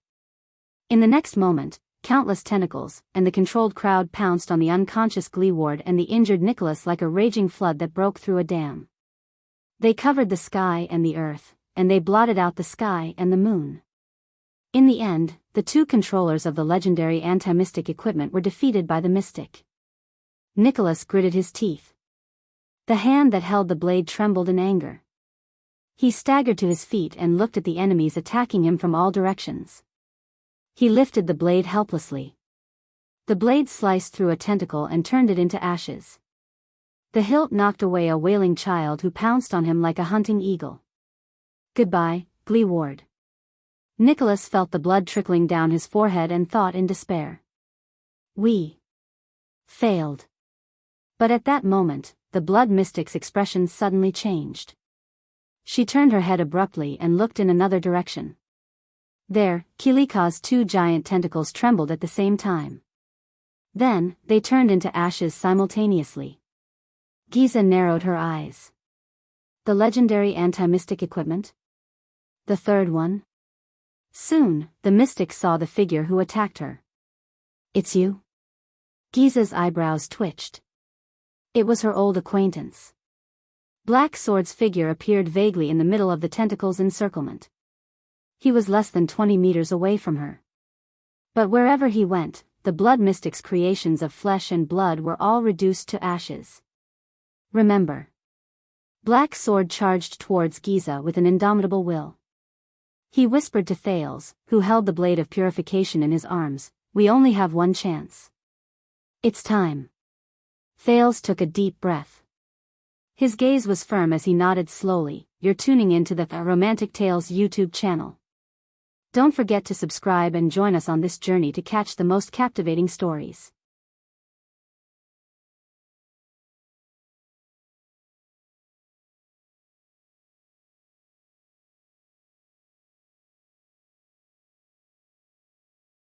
In the next moment, countless tentacles and the controlled crowd pounced on the unconscious Gleeward and the injured Nicholas like a raging flood that broke through a dam. They covered the sky and the earth, and they blotted out the sky and the moon. In the end, the two controllers of the legendary anti-mystic equipment were defeated by the mystic. Nicholas gritted his teeth. The hand that held the blade trembled in anger. He staggered to his feet and looked at the enemies attacking him from all directions. He lifted the blade helplessly. The blade sliced through a tentacle and turned it into ashes. The hilt knocked away a wailing child who pounced on him like a hunting eagle. Goodbye, Gleeward. Nicholas felt the blood trickling down his forehead and thought in despair. We failed. But at that moment, the blood mystic's expression suddenly changed. She turned her head abruptly and looked in another direction. There, Kilika's two giant tentacles trembled at the same time. Then, they turned into ashes simultaneously. Giza narrowed her eyes. The legendary anti-mystic equipment? The third one? Soon, the mystic saw the figure who attacked her. It's you? Giza's eyebrows twitched. It was her old acquaintance. Black Sword's figure appeared vaguely in the middle of the tentacle's encirclement. He was less than 20 meters away from her. But wherever he went, the blood mystic's creations of flesh and blood were all reduced to ashes. Remember. Black Sword charged towards Giza with an indomitable will. He whispered to Thales, who held the blade of purification in his arms, we only have one chance. It's time. Thales took a deep breath. His gaze was firm as he nodded slowly. You're tuning into the Romantic Tales YouTube channel. Don't forget to subscribe and join us on this journey to catch the most captivating stories.